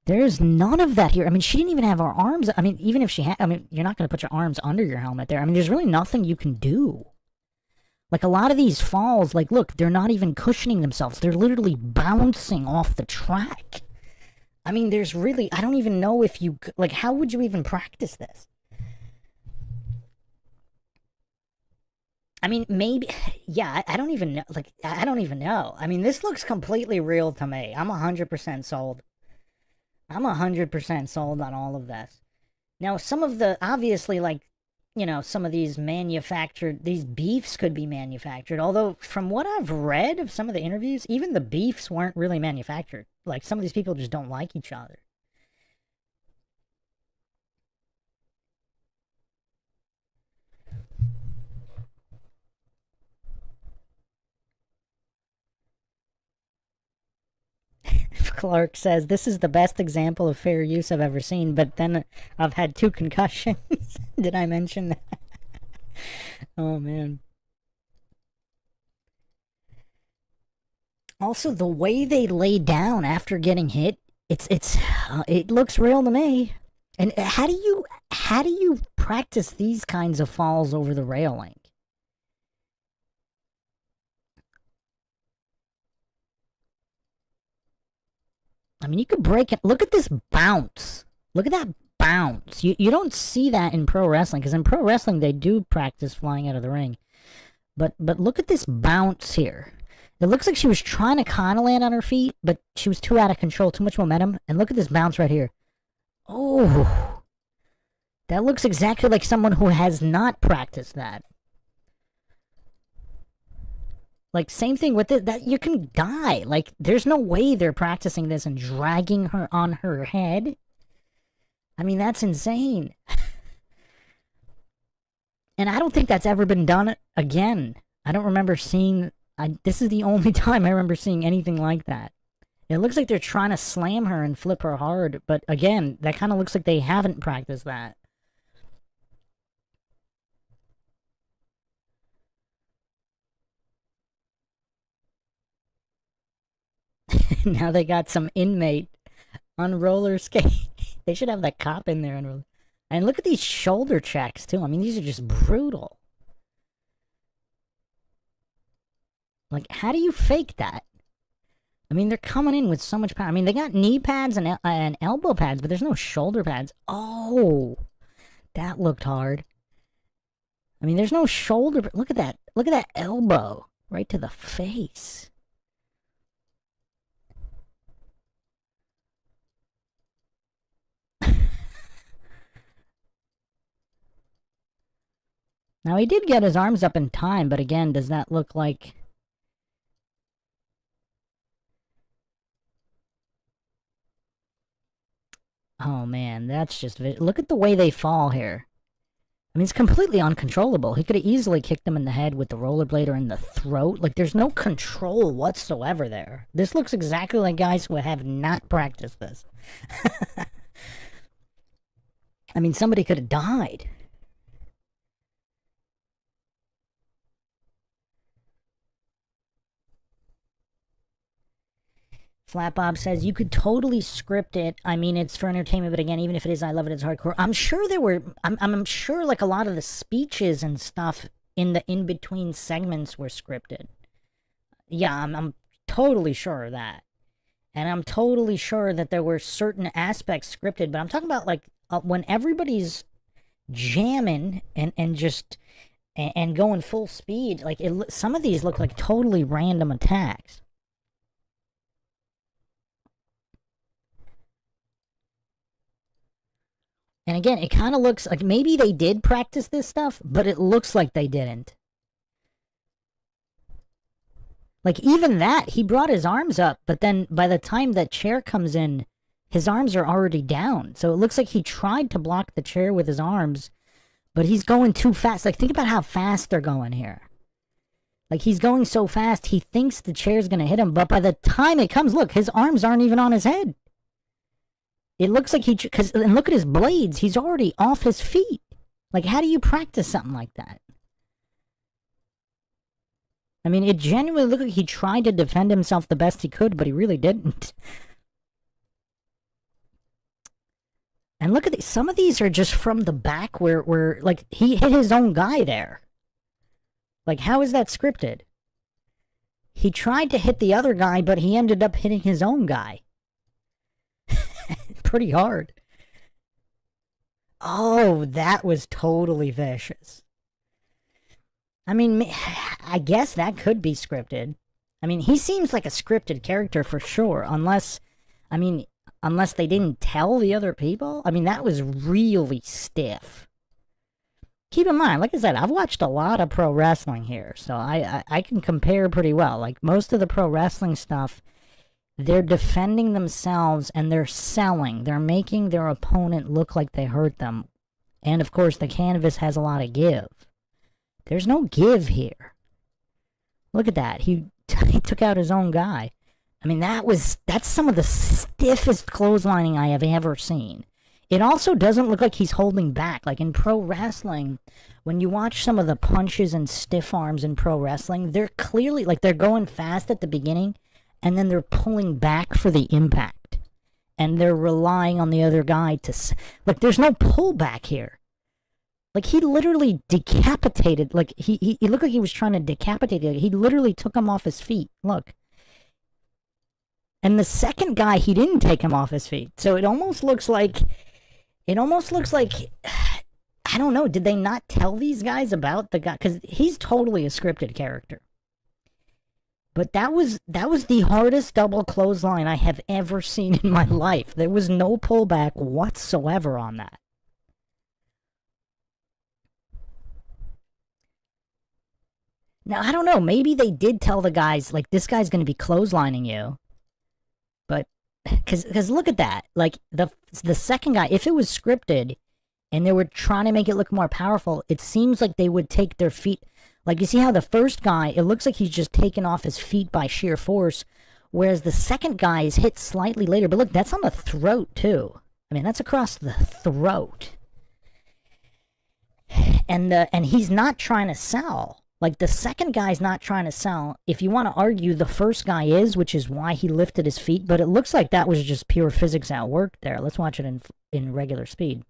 There's none of that here. I mean, she didn't even have her arms. I mean, even if she had, I mean, you're not going to put your arms under your helmet there. I mean, there's really nothing you can do. Like, a lot of these falls, like, look, they're not even cushioning themselves. They're literally bouncing off the track. I mean, there's really, I don't even know if you, like, how would you even practice this? I mean, maybe, yeah, I don't even know, like, I don't even know. I mean, this looks completely real to me. I'm 100% sold. I'm 100% sold on all of this. Now, some of the, obviously, like, you know, some of these manufactured, these beefs could be manufactured. Although, from what I've read of some of the interviews, even the beefs weren't really manufactured. Like, some of these people just don't like each other. Clark says, this is the best example of fair use I've ever seen, but then I've had 2 concussions. Did I mention that? Oh, man. Also, the way they lay down after getting hit, it looks real to me. And how do you practice these kinds of falls over the railing? I mean, you could break it. Look at this bounce. Look at that bounce. You don't see that in pro wrestling, because in pro wrestling they do practice flying out of the ring. But look at this bounce here. It looks like she was trying to kind of land on her feet, but she was too out of control, too much momentum. And look at this bounce right here. Oh, that looks exactly like someone who has not practiced that. Like, same thing with it, that you can die. Like, there's no way they're practicing this and dragging her on her head. I mean, that's insane. And I don't think that's ever been done again. I don't remember seeing, this is the only time I remember seeing anything like that. It looks like they're trying to slam her and flip her hard, but again, that kind of looks like they haven't practiced that. Now they got some inmate on roller skate. They should have that cop in there. And look at these shoulder checks, too. I mean, these are just brutal. Like, how do you fake that? I mean, they're coming in with so much power. I mean, they got knee pads and elbow pads, but there's no shoulder pads. Oh, that looked hard. I mean, there's no shoulder. Look at that. Look at that elbow right to the face. Now, he did get his arms up in time, but again, does that look like... Oh, man, that's just... Look at the way they fall here. I mean, it's completely uncontrollable. He could have easily kicked them in the head with the rollerblade or in the throat. Like, there's no control whatsoever there. This looks exactly like guys who have not practiced this. I mean, somebody could have died. Flat Bob says, you could totally script it. I mean, it's for entertainment, but again, even if it is, I love it, it's hardcore. I'm sure there were, I'm sure like a lot of the speeches and stuff in the in-between segments were scripted. Yeah, I'm totally sure of that. And I'm totally sure that there were certain aspects scripted, but I'm talking about like when everybody's jamming and just, and going full speed, like some of these look like totally random attacks. And again, it kind of looks like maybe they did practice this stuff, but it looks like they didn't. Like, even that, he brought his arms up, but then by the time that chair comes in, his arms are already down. So it looks like he tried to block the chair with his arms, but he's going too fast. Like, think about how fast they're going here. Like, he's going so fast, he thinks the chair's going to hit him, but by the time it comes, look, his arms aren't even on his head. It looks like and look at his blades, he's already off his feet. Like, how do you practice something like that? I mean, it genuinely looked like he tried to defend himself the best he could, but he really didn't. And look at these. Some of these are just from the back where like, he hit his own guy there. Like, how is that scripted? He tried to hit the other guy, but he ended up hitting his own guy. Pretty hard. Oh, that was totally vicious. I mean, I guess that could be scripted. I mean, he seems like a scripted character for sure, unless they didn't tell the other people. I mean, that was really stiff. Keep in mind, like I said, I've watched a lot of pro wrestling here, so I can compare pretty well. Like, most of the pro wrestling stuff, they're defending themselves and they're selling. They're making their opponent look like they hurt them. And, of course, the canvas has a lot of give. There's no give here. Look at that. He took out his own guy. I mean, that's some of the stiffest clotheslining I have ever seen. It also doesn't look like he's holding back. Like, in pro wrestling, when you watch some of the punches and stiff arms in pro wrestling, they're clearly, like, they're going fast at the beginning, and then they're pulling back for the impact. And they're relying on the other guy to... Like, there's no pullback here. Like, he literally decapitated... Like, he looked like he was trying to decapitate him. He literally took him off his feet. Look. And the second guy, he didn't take him off his feet. So it almost looks like... I don't know, did they not tell these guys about the guy? Because he's totally a scripted character. But that was the hardest double clothesline I have ever seen in my life. There was no pullback whatsoever on that. Now, I don't know, maybe they did tell the guys, like, this guy's going to be clotheslining you. But, because look at that. Like, the second guy, if it was scripted and they were trying to make it look more powerful, it seems like they would take their feet. Like, you see how the first guy, it looks like he's just taken off his feet by sheer force, whereas the second guy is hit slightly later. But look, that's on the throat, too. I mean, that's across the throat. And he's not trying to sell. Like, the second guy's not trying to sell. If you want to argue, the first guy is, which is why he lifted his feet. But it looks like that was just pure physics at work there. Let's watch it in regular speed.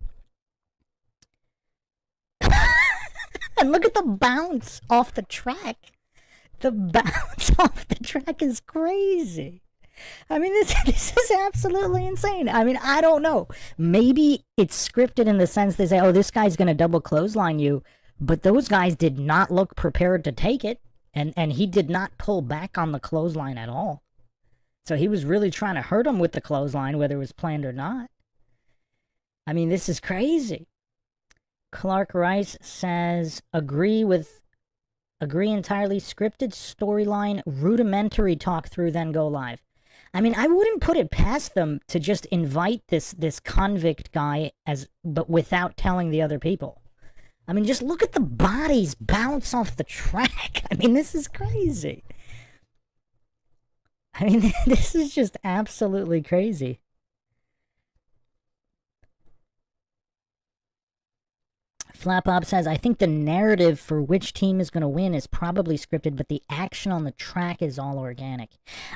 And look at the bounce off the track. The bounce off the track is crazy. I mean, this is absolutely insane. I mean, I don't know. Maybe it's scripted in the sense they say, oh, this guy's going to double clothesline you. But those guys did not look prepared to take it. And he did not pull back on the clothesline at all. So he was really trying to hurt him with the clothesline, whether it was planned or not. I mean, this is crazy. Clark Rice says, agree entirely. Scripted storyline, rudimentary talk through, then go live. I mean, I wouldn't put it past them to just invite this convict guy but without telling the other people. I mean, just look at the bodies bounce off the track. I mean, this is crazy. I mean, this is just absolutely crazy. Flapop says, I think the narrative for which team is going to win is probably scripted, but the action on the track is all organic.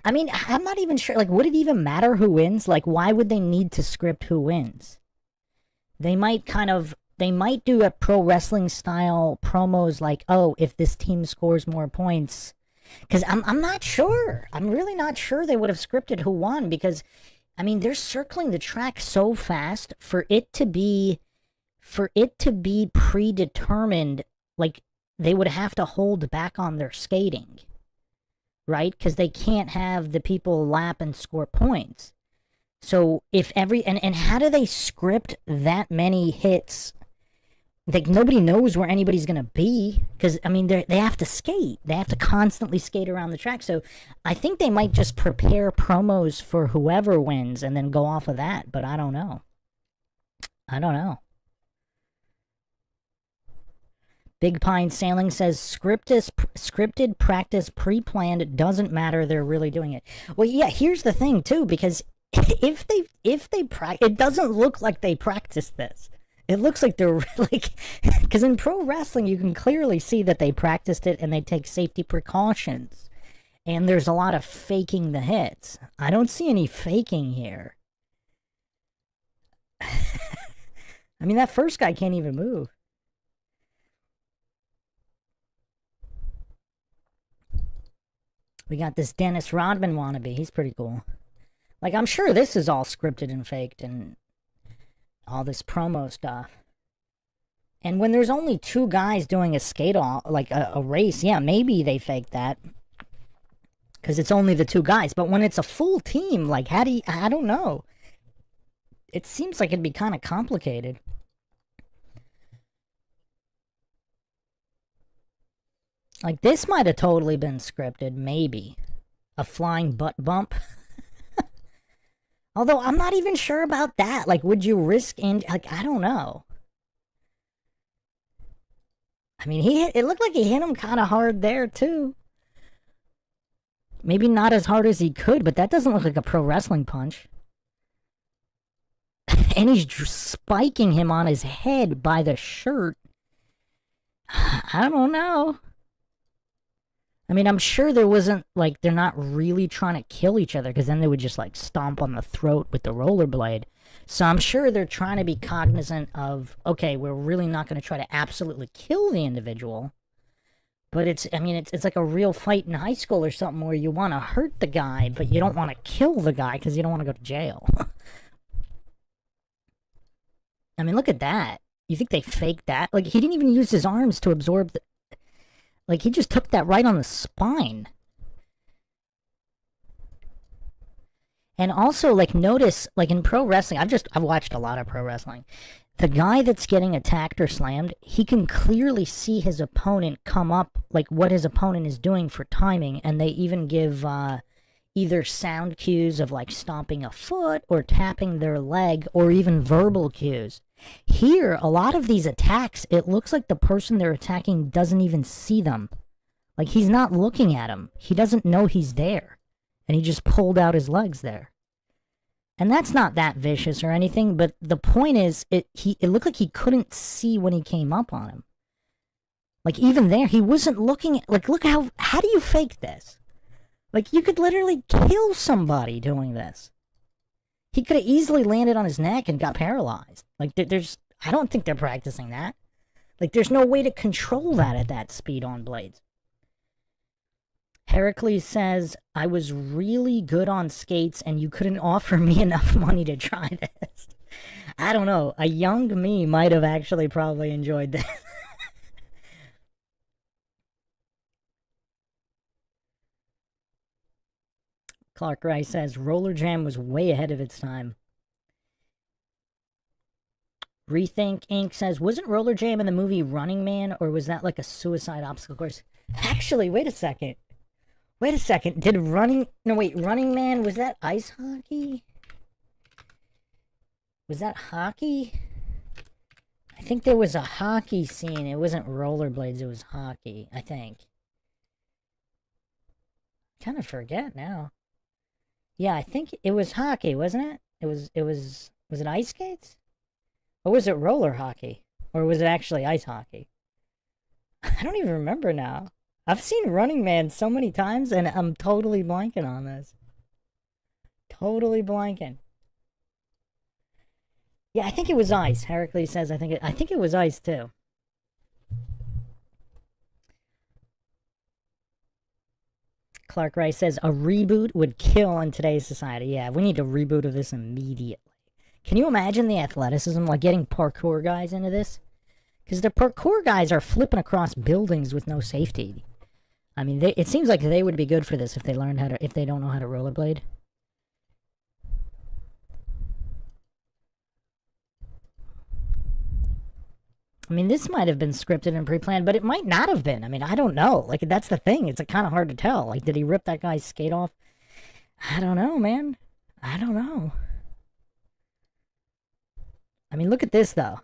I mean, I'm not even sure, like, would it even matter who wins? Like, why would they need to script who wins? They might do a pro wrestling style promos like, oh, if this team scores more points. Because I'm not sure. I'm really not sure they would have scripted who won, because, I mean, they're circling the track so fast for it to be predetermined. Like, they would have to hold back on their skating, right? Because they can't have the people lap and score points. So if and how do they script that many hits? Like, nobody knows where anybody's gonna be, because I mean they have to skate. They have to constantly skate around the track. So I think they might just prepare promos for whoever wins and then go off of that. But I don't know. I don't know. Big Pine Sailing says scripted practice, pre-planned, doesn't matter. They're really doing it. Well, yeah. Here's the thing too, because if they it doesn't look like they practiced this. It looks like they're like, because in pro wrestling you can clearly see that they practiced it and they take safety precautions, and there's a lot of faking the hits. I don't see any faking here. I mean, that first guy can't even move. We got this Dennis Rodman wannabe. He's pretty cool. Like, I'm sure this is all scripted and faked and all this promo stuff. And when there's only two guys doing a skate-off, like a race, yeah, maybe they fake that. Because it's only the two guys. But when it's a full team, like, how do you... I don't know. It seems like it'd be kind of complicated. Like, this might have totally been scripted, maybe. A flying butt bump. Although, I'm not even sure about that. Like, would you risk... like, I don't know. I mean, it looked like he hit him kind of hard there, too. Maybe not as hard as he could, but that doesn't look like a pro wrestling punch. And he's spiking him on his head by the shirt. I don't know. I mean, I'm sure there wasn't, like, they're not really trying to kill each other, because then they would just, like, stomp on the throat with the rollerblade. So I'm sure they're trying to be cognizant of, okay, we're really not going to try to absolutely kill the individual. But it's like a real fight in high school or something where you want to hurt the guy, but you don't want to kill the guy because you don't want to go to jail. I mean, look at that. You think they faked that? Like, he didn't even use his arms to absorb the... Like, he just took that right on the spine. And also, like, notice, like, in pro wrestling, I've watched a lot of pro wrestling. The guy that's getting attacked or slammed, he can clearly see his opponent come up, like, what his opponent is doing for timing, and they even give, either sound cues of, like, stomping a foot, or tapping their leg, or even verbal cues. Here, a lot of these attacks, it looks like the person they're attacking doesn't even see them. Like, he's not looking at him. He doesn't know he's there. And he just pulled out his legs there. And that's not that vicious or anything, but the point is, it looked like he couldn't see when he came up on him. Like, even there, he wasn't looking at, like, look how do you fake this? Like, you could literally kill somebody doing this. He could have easily landed on his neck and got paralyzed. Like, I don't think they're practicing that. Like, there's no way to control that at that speed on blades. Heracles says, I was really good on skates and you couldn't offer me enough money to try this. I don't know. A young me might have actually probably enjoyed this. Clark Rice says, Rollerjam was way ahead of its time. Rethink Inc. says, wasn't Rollerjam in the movie Running Man, or was that like a suicide obstacle course? Actually, wait a second. Running Man, was that ice hockey? Was that hockey? I think there was a hockey scene. It wasn't rollerblades, it was hockey, I think. Kind of forget now. Yeah, I think it was hockey, wasn't it? Was it ice skates? Or was it roller hockey? Or was it actually ice hockey? I don't even remember now. I've seen Running Man so many times, and I'm totally blanking on this. Totally blanking. Yeah, I think it was ice. Heracles says, I think it was ice, too. Clark Rice says, a reboot would kill in today's society. Yeah, we need a reboot of this immediately. Can you imagine the athleticism, like getting parkour guys into this? Because the parkour guys are flipping across buildings with no safety. I mean, it seems like they would be good for this if they learned how to, if they don't know how to rollerblade. I mean, this might have been scripted and pre-planned, but it might not have been. I mean, I don't know. Like, that's the thing. It's kind of hard to tell. Like, did he rip that guy's skate off? I don't know, man. I don't know. I mean, look at this, though.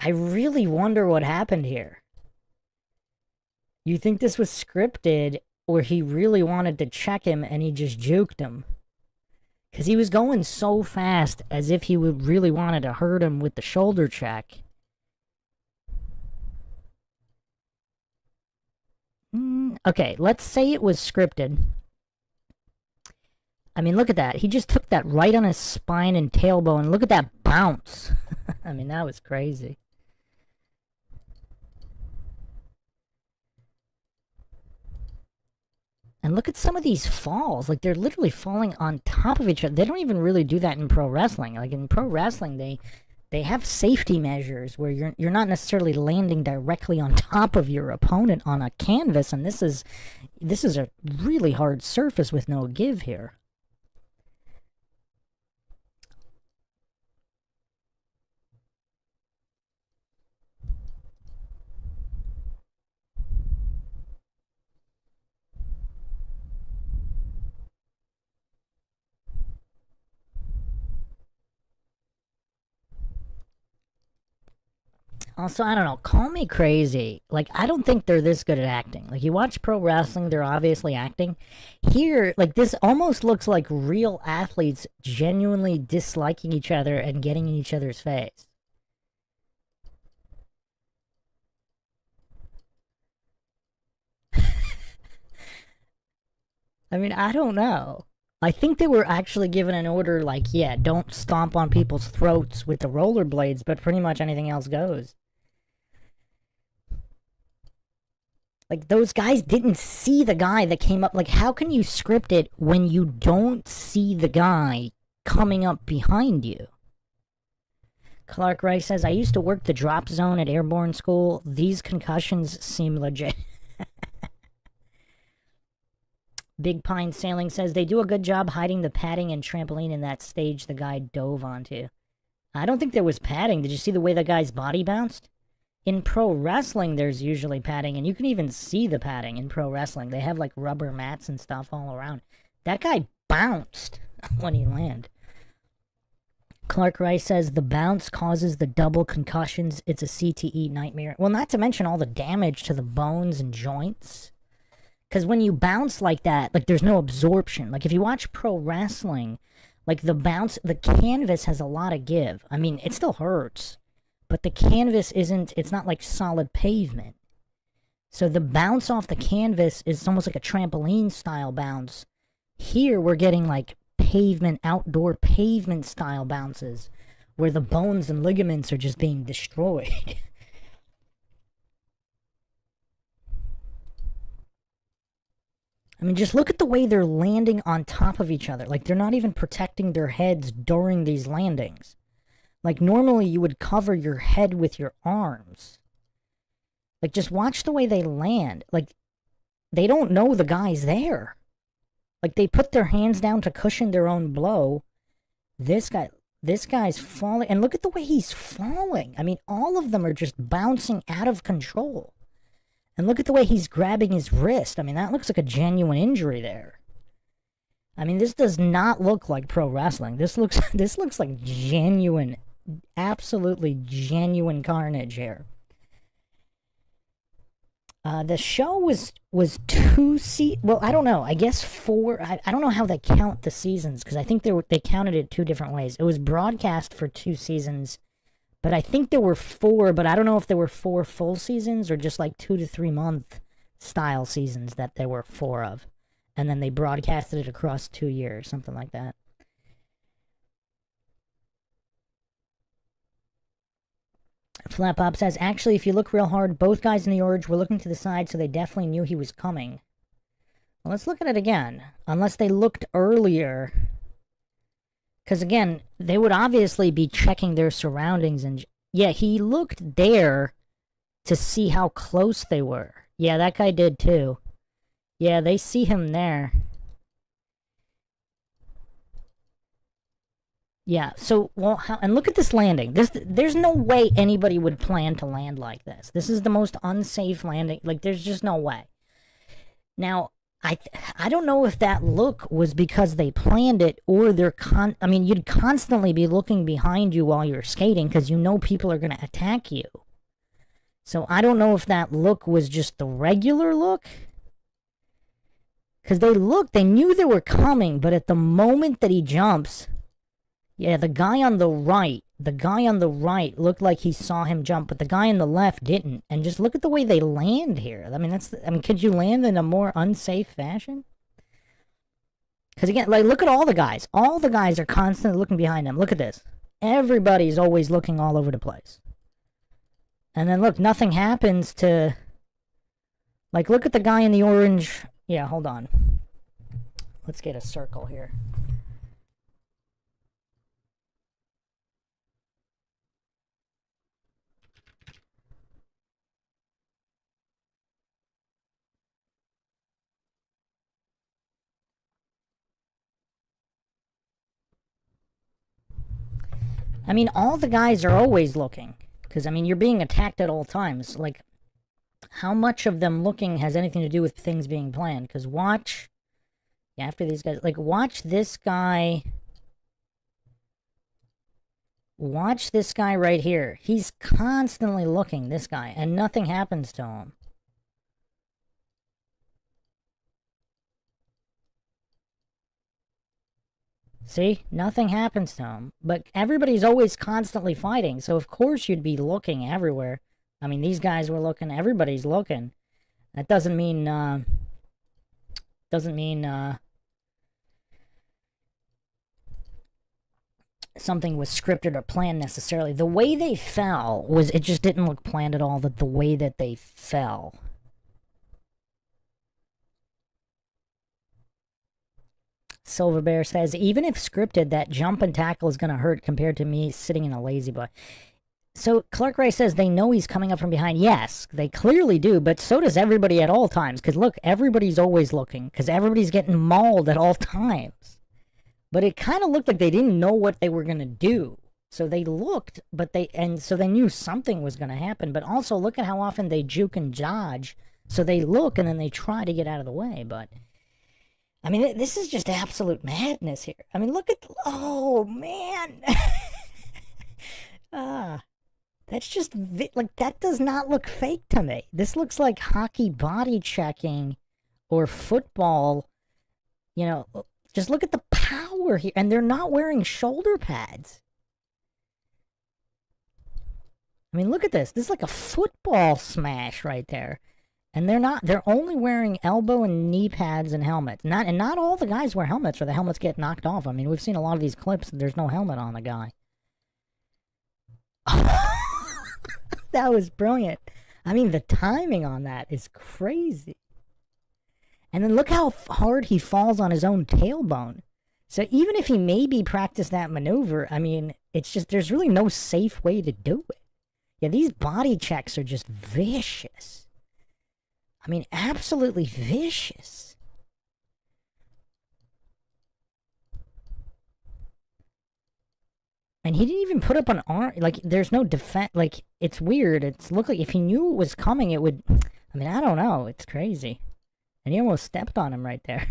I really wonder what happened here. You think this was scripted, or he really wanted to check him and he just juked him? Because he was going so fast as if he would really wanted to hurt him with the shoulder check. Okay, let's say it was scripted. I mean, look at that. He just took that right on his spine and tailbone. Look at that bounce. I mean, that was crazy. And look at some of these falls. Like, they're literally falling on top of each other. They don't even really do that in pro wrestling. Like, in pro wrestling, they have safety measures where you're not necessarily landing directly on top of your opponent on a canvas. And this is a really hard surface with no give here. Also, I don't know, call me crazy. Like, I don't think they're this good at acting. Like, you watch pro wrestling, they're obviously acting. Here, like, this almost looks like real athletes genuinely disliking each other and getting in each other's face. I mean, I don't know. I think they were actually given an order like, yeah, don't stomp on people's throats with the rollerblades, but pretty much anything else goes. Like, those guys didn't see the guy that came up. Like, how can you script it when you don't see the guy coming up behind you? Clark Rice says, I used to work the drop zone at airborne school. These concussions seem legit. Big Pine Sailing says, they do a good job hiding the padding and trampoline in that stage the guy dove onto. I don't think there was padding. Did you see the way the guy's body bounced? In pro wrestling, there's usually padding, and you can even see the padding in pro wrestling. They have, like, rubber mats and stuff all around. That guy bounced when he landed. Clark Rice says, the bounce causes the double concussions. It's a CTE nightmare. Well, not to mention all the damage to the bones and joints. Because when you bounce like that, like, there's no absorption. Like, if you watch pro wrestling, like, the canvas has a lot of give. I mean, it still hurts. But the canvas it's not like solid pavement. So the bounce off the canvas is almost like a trampoline style bounce. Here we're getting like outdoor pavement style bounces where the bones and ligaments are just being destroyed. I mean, just look at the way they're landing on top of each other. Like, they're not even protecting their heads during these landings. Like, normally you would cover your head with your arms. Like, just watch the way they land. Like, they don't know the guy's there. Like, they put their hands down to cushion their own blow. This guy's falling. And look at the way he's falling. I mean, all of them are just bouncing out of control. And look at the way he's grabbing his wrist. I mean, that looks like a genuine injury there. I mean, this does not look like pro wrestling. This looks like genuine, absolutely genuine carnage here. The show was well, I don't know. I guess 4. I don't know how they count the seasons, because I think they counted it 2 different ways. It was broadcast for 2 seasons, but I think there were 4. But I don't know if there were 4 full seasons or just like 2 to 3 month style seasons that there were 4 of, and then they broadcasted it across 2 years, something like that. Flat Pop says, actually, if you look real hard, both guys in the orange were looking to the side, so they definitely knew he was coming. Well, let's look at it again. Unless they looked earlier. Because, again, they would obviously be checking their surroundings. And yeah, he looked there to see how close they were. Yeah, that guy did too. Yeah, they see him there. Yeah, so, well, and look at this landing. There's no way anybody would plan to land like this. This is the most unsafe landing. Like, there's just no way. Now, I don't know if that look was because they planned it or I mean, you'd constantly be looking behind you while you're skating because you know people are going to attack you. So I don't know if that look was just the regular look. Because they knew they were coming, but at the moment that he jumps, yeah, the guy on the right looked like he saw him jump, but the guy on the left didn't. And just look at the way they land here. I mean, could you land in a more unsafe fashion? Because again, like, look at all the guys. All the guys are constantly looking behind them. Look at this. Everybody's always looking all over the place. And then look, nothing happens to... Like, look at the guy in the orange... Yeah, hold on. Let's get a circle here. I mean, all the guys are always looking. Because, I mean, you're being attacked at all times. Like, how much of them looking has anything to do with things being planned? Because watch... Yeah, after these guys... Like, watch this guy... Watch this guy right here. He's constantly looking, this guy, and nothing happens to him. See? Nothing happens to him. But everybody's always constantly fighting, so of course you'd be looking everywhere. I mean, these guys were looking, everybody's looking. That doesn't mean, something was scripted or planned necessarily. The way they fell was, it just didn't look planned at all, that the way that they fell. Silver Bear says, even if scripted, that jump and tackle is going to hurt compared to me sitting in a lazy boy. So Clark Ray says they know he's coming up from behind. Yes, they clearly do, but so does everybody at all times. Because look, everybody's always looking, because everybody's getting mauled at all times. But it kind of looked like they didn't know what they were going to do. So they looked, so they knew something was going to happen. But also look at how often they juke and dodge. So they look and then they try to get out of the way. But, I mean, this is just absolute madness here. I mean, look at, oh, man. That's just, like, that does not look fake to me. This looks like hockey body checking or football, you know. Just look at the power here. And they're not wearing shoulder pads. I mean, look at this. This is like a football smash right there. And they're only wearing elbow and knee pads and helmets. Not all the guys wear helmets or the helmets get knocked off. I mean, we've seen a lot of these clips. There's no helmet on the guy. That was brilliant. I mean, the timing on that is crazy. And then look how hard he falls on his own tailbone. So even if he maybe practiced that maneuver, I mean, it's just, there's really no safe way to do it. Yeah, these body checks are just vicious. I mean, absolutely vicious. And he didn't even put up an arm. Like, there's no defense. Like, it's weird. It's looked like if he knew it was coming, it would... I mean, I don't know. It's crazy. And he almost stepped on him right there.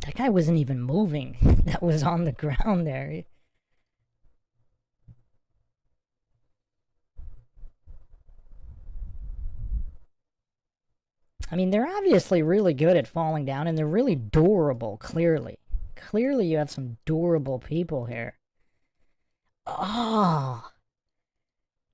That guy wasn't even moving. That was on the ground there. I mean, they're obviously really good at falling down, and they're really durable, clearly. Clearly you have some durable people here. Oh...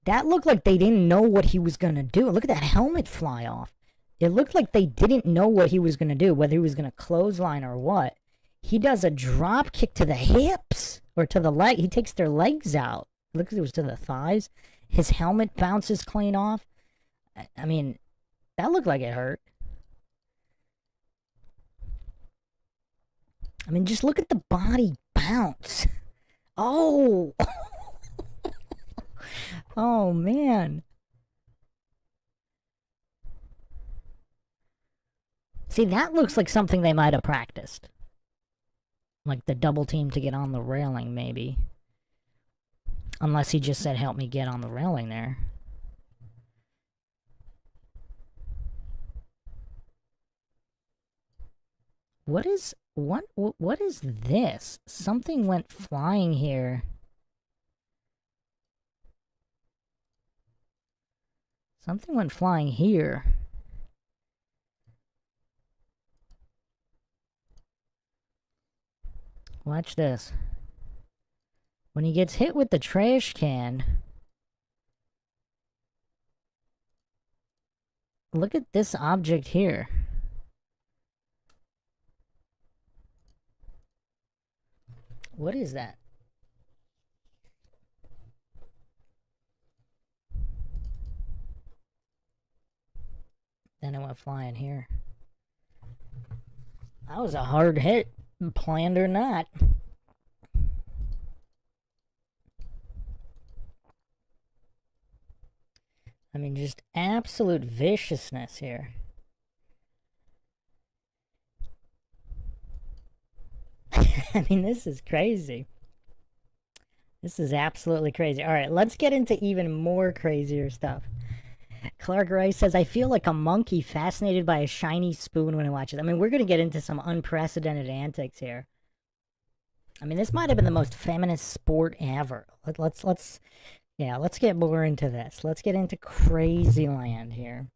That looked like they didn't know what he was going to do. Look at that helmet fly off. It looked like they didn't know what he was going to do, whether he was going to clothesline or what. He does a drop kick to the hips or to the leg. He takes their legs out. Look, it was to the thighs. His helmet bounces clean off. I mean, that looked like it hurt. I mean, just look at the body bounce. Oh! Oh, man. See, that looks like something they might have practiced. Like the double team to get on the railing, maybe. Unless he just said, help me get on the railing there. What is this? Something went flying here. Something went flying here. Watch this. When he gets hit with the trash can, look at this object here. What is that? Then it went flying here. That was a hard hit, planned or not. I mean, just absolute viciousness here. I mean, this is crazy. This is absolutely crazy. All right, let's get into even more crazier stuff. Clark Rice says, I feel like a monkey fascinated by a shiny spoon when I watch it. I mean, we're going to get into some unprecedented antics here. I mean, this might have been the most feminist sport ever. Let's get more into this. Let's get into crazy land here.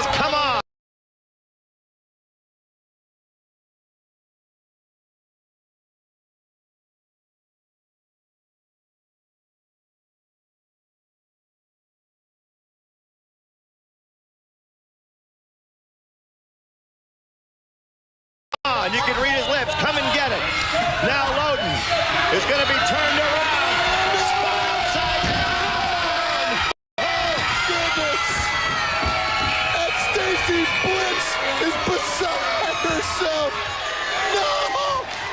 Come on! You can read his lips. Come and get it. Now Loden is going to be turned around. Spun upside down. Oh, goodness. And Stacy Blitz is beside herself. No!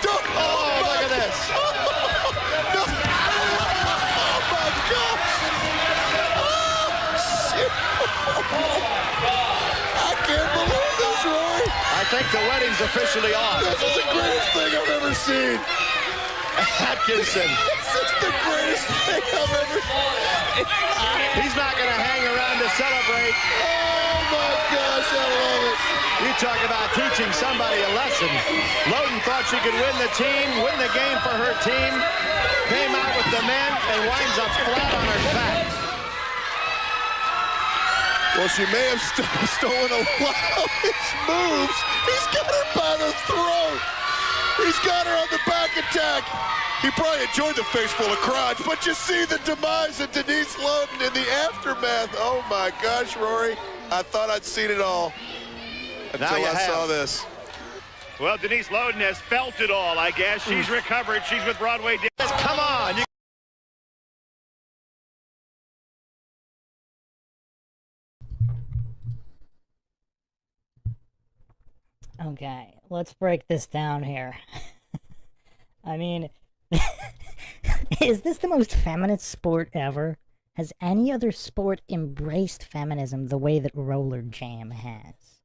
Don't. Oh, look at this. No. Oh, my gosh. Oh, shit. I can't believe this, Roy. I think the wedding's officially on. This is the greatest thing I've ever seen. Atkinson. This is the greatest thing I've ever seen. He's not going to hang around to celebrate. Oh, my gosh, I love it. You talk about teaching somebody a lesson. Loden thought she could win the team, win the game for her team. Came out with the men and winds up flat on her back. Well, she may have stolen a lot of his moves. He's got her by the throat. He's got her on the back attack. He probably enjoyed the face full of crotch, but you see the demise of Denise Loden in the aftermath. Oh, my gosh, Rory. I thought I'd seen it all until I saw this. Well, Denise Loden has felt it all, I guess. She's recovered. She's with Broadway. Come on. Okay, let's break this down here. I mean, is this the most feminist sport ever? Has any other sport embraced feminism the way that Rollerjam has?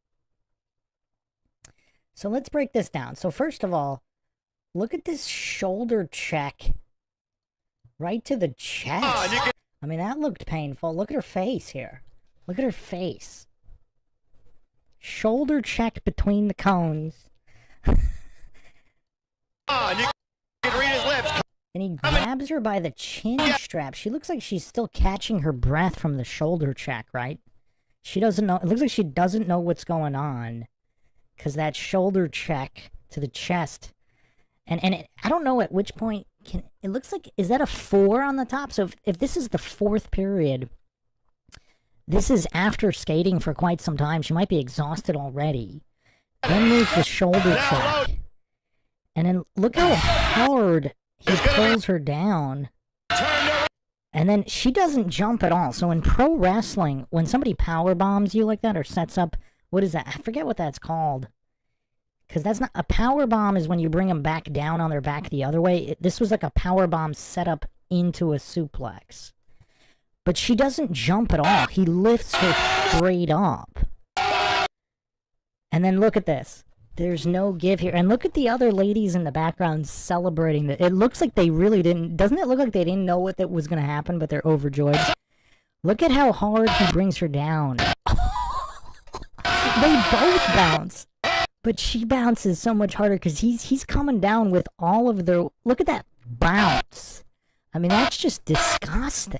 So let's break this down. So first of all, look at this shoulder check right to the chest. I mean, that looked painful. Look at her face here. Look at her face. Shoulder check between the cones. You can read his lips. And he grabs her by the chin strap. She looks like she's still catching her breath from the shoulder check, right? She doesn't know. It looks like she doesn't know what's going on. Because that shoulder check to the chest. And I don't know at which point. It looks like, is that a 4 on the top? So if this is the 4th period, this is after skating for quite some time. She might be exhausted already. Then moves the shoulder check. And then look how hard he pulls her down. And then she doesn't jump at all. So in pro wrestling, when somebody power bombs you like that or sets up, what is that? I forget what that's called. Because that's not a power bomb is when you bring them back down on their back the other way. This was like a power bomb set up into a suplex. But she doesn't jump at all. He lifts her straight up. And then look at this. There's no give here. And look at the other ladies in the background celebrating. It looks like they really didn't... Doesn't it look like they didn't know what that was going to happen, but they're overjoyed? Look at how hard he brings her down. They both bounce. But she bounces so much harder because he's coming down with all of their... Look at that bounce. I mean, that's just disgusting.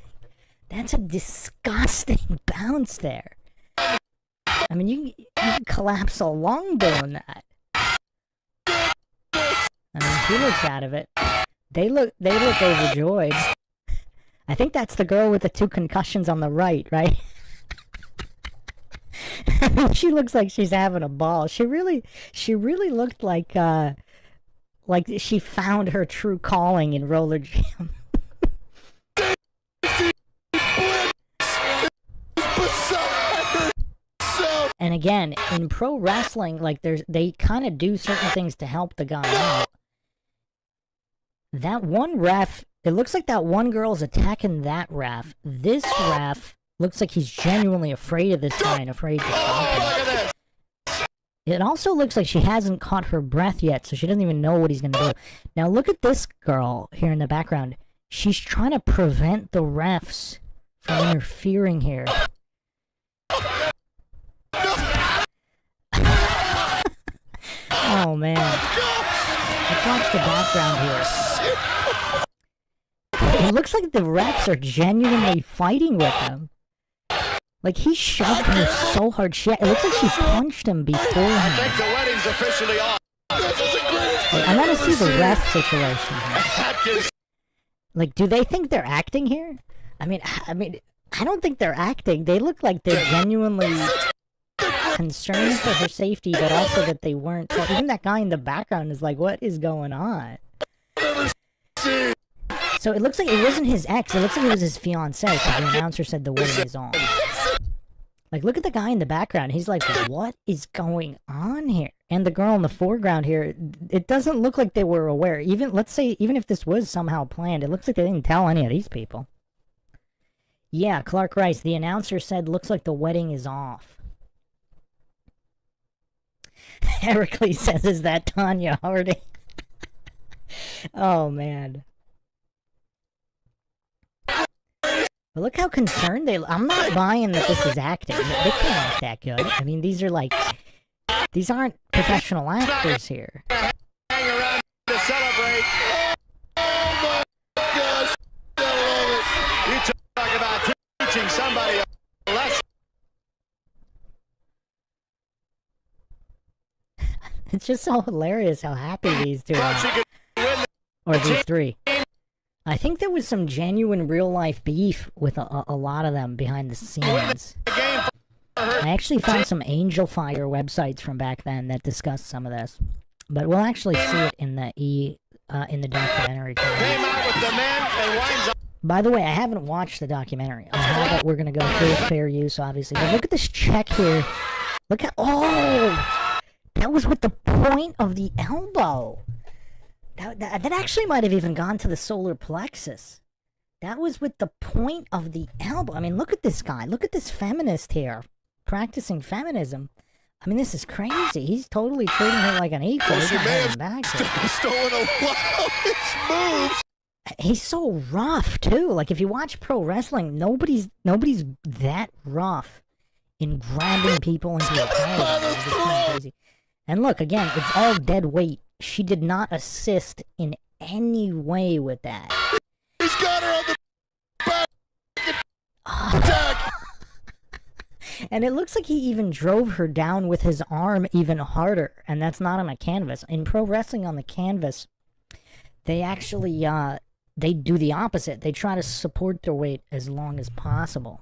That's a disgusting bounce there. I mean, you can collapse a lung doing that. I mean, she looks out of it. They look overjoyed. I think that's the girl with the 2 concussions on the right? She looks like she's having a ball. She really looked like she found her true calling in Rollerjam. And again, in pro wrestling, like they kind of do certain things to help the guy out. That one ref, it looks like that one girl's attacking that ref. This ref looks like he's genuinely afraid of this guy and afraid to stop him. It also looks like she hasn't caught her breath yet, so she doesn't even know what he's going to do. Now look at this girl here in the background. She's trying to prevent the refs from interfering here. Oh man. Let's watch the background here. It looks like the refs are genuinely fighting with him. Like he shoved her so hard. It looks like she punched him beforehand. I think the wedding's officially on. I want to see the ref situation here. Like, do they think they're acting here? I mean, I don't think they're acting. They look like they're genuinely concerned for her safety, but also that they weren't. Even that guy in the background is like, what is going on? So it looks like it wasn't his ex. It looks like it was his fiancée, because the announcer said the wedding is on. Like, look at the guy in the background. He's like, what is going on here? And the girl in the foreground here, it doesn't look like they were aware. Even, let's say, even if this was somehow planned, it looks like they didn't tell any of these people. Yeah, Clark Rice, the announcer said, looks like the wedding is off. Heracles says, is that Tanya Harding? Oh, man. But look how concerned they... I'm not buying that this is acting. They can't act that good. I mean, these are like... These aren't professional actors here. Hang around to celebrate. Oh my gosh. I love it. You talk about teaching somebody a lesson. It's just so hilarious how happy these two are. Or these three. I think there was some genuine real-life beef with a lot of them behind the scenes. I actually found some Angel Fire websites from back then that discussed some of this. But we'll actually see it in the documentary. By the way, I haven't watched the documentary. I have it. We're going to go through it, fair use, obviously. But look at this check here. Look at... Oh! That was with the point of the elbow. That actually might have even gone to the solar plexus. That was with the point of the elbow. I mean, look at this guy. Look at this feminist here. Practicing feminism. I mean, this is crazy. He's totally treating her like an equal. She may have stolen a lot of his moves. He's so rough, too. Like, if you watch pro wrestling, nobody's that rough in grabbing people into a power. It's kind of crazy. And look, again, it's all dead weight. She did not assist in any way with that. He's got her on the back attack. And it looks like he even drove her down with his arm even harder. And that's not on a canvas. In pro wrestling on the canvas, they actually, they do the opposite. They try to support their weight as long as possible.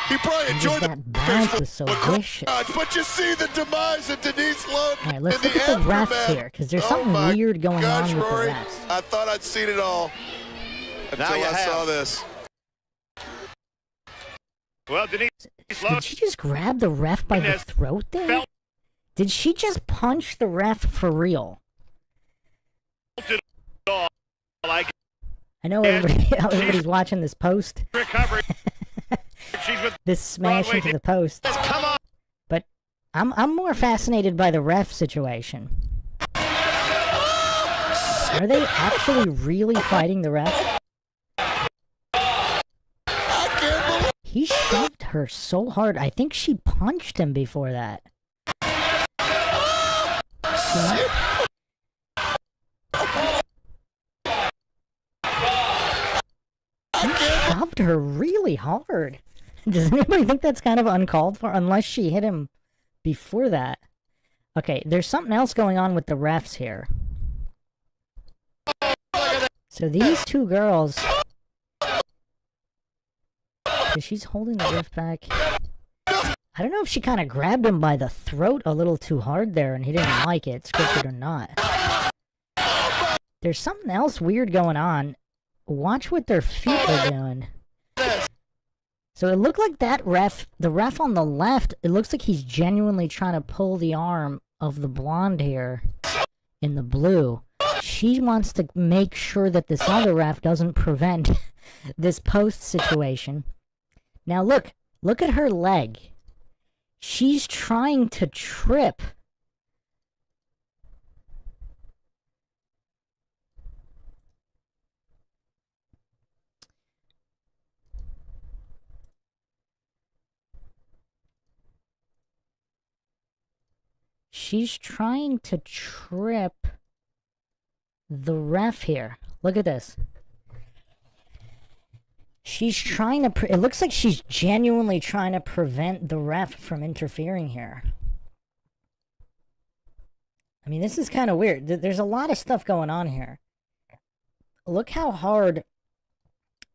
He probably enjoyed that bounce was so vicious. But you see the demise of Denise Lund. All right, let's in look the at the aftermath. refs here, because there's Oh something my weird going gosh, on with Rory, the refs. I thought I'd seen it all until I saw this. Well, Denise Did she just grab the ref by the throat there? Did she just punch the ref for real? I know everybody's watching this post. recovery. This smash into the post. Come on. But I'm more fascinated by the ref situation. Are they actually really fighting the ref? He shoved her so hard. I think she punched him before that. He shoved her really hard. Does anybody think that's kind of uncalled for? Unless she hit him before that. Okay, there's something else going on with the refs here. So these two girls... So she's holding the ref back. I don't know if she kind of grabbed him by the throat a little too hard there and he didn't like it, scripted or not. There's something else weird going on. Watch what their feet are doing. So it looked like that ref, the ref on the left, it looks like he's genuinely trying to pull the arm of the blonde here in the blue. She wants to make sure that this other ref doesn't prevent this post situation. Now look at her leg. She's trying to trip. She's trying to trip the ref here. Look at this. She's trying to... it looks like she's genuinely trying to prevent the ref from interfering here. I mean, this is kind of weird. There's a lot of stuff going on here. Look how hard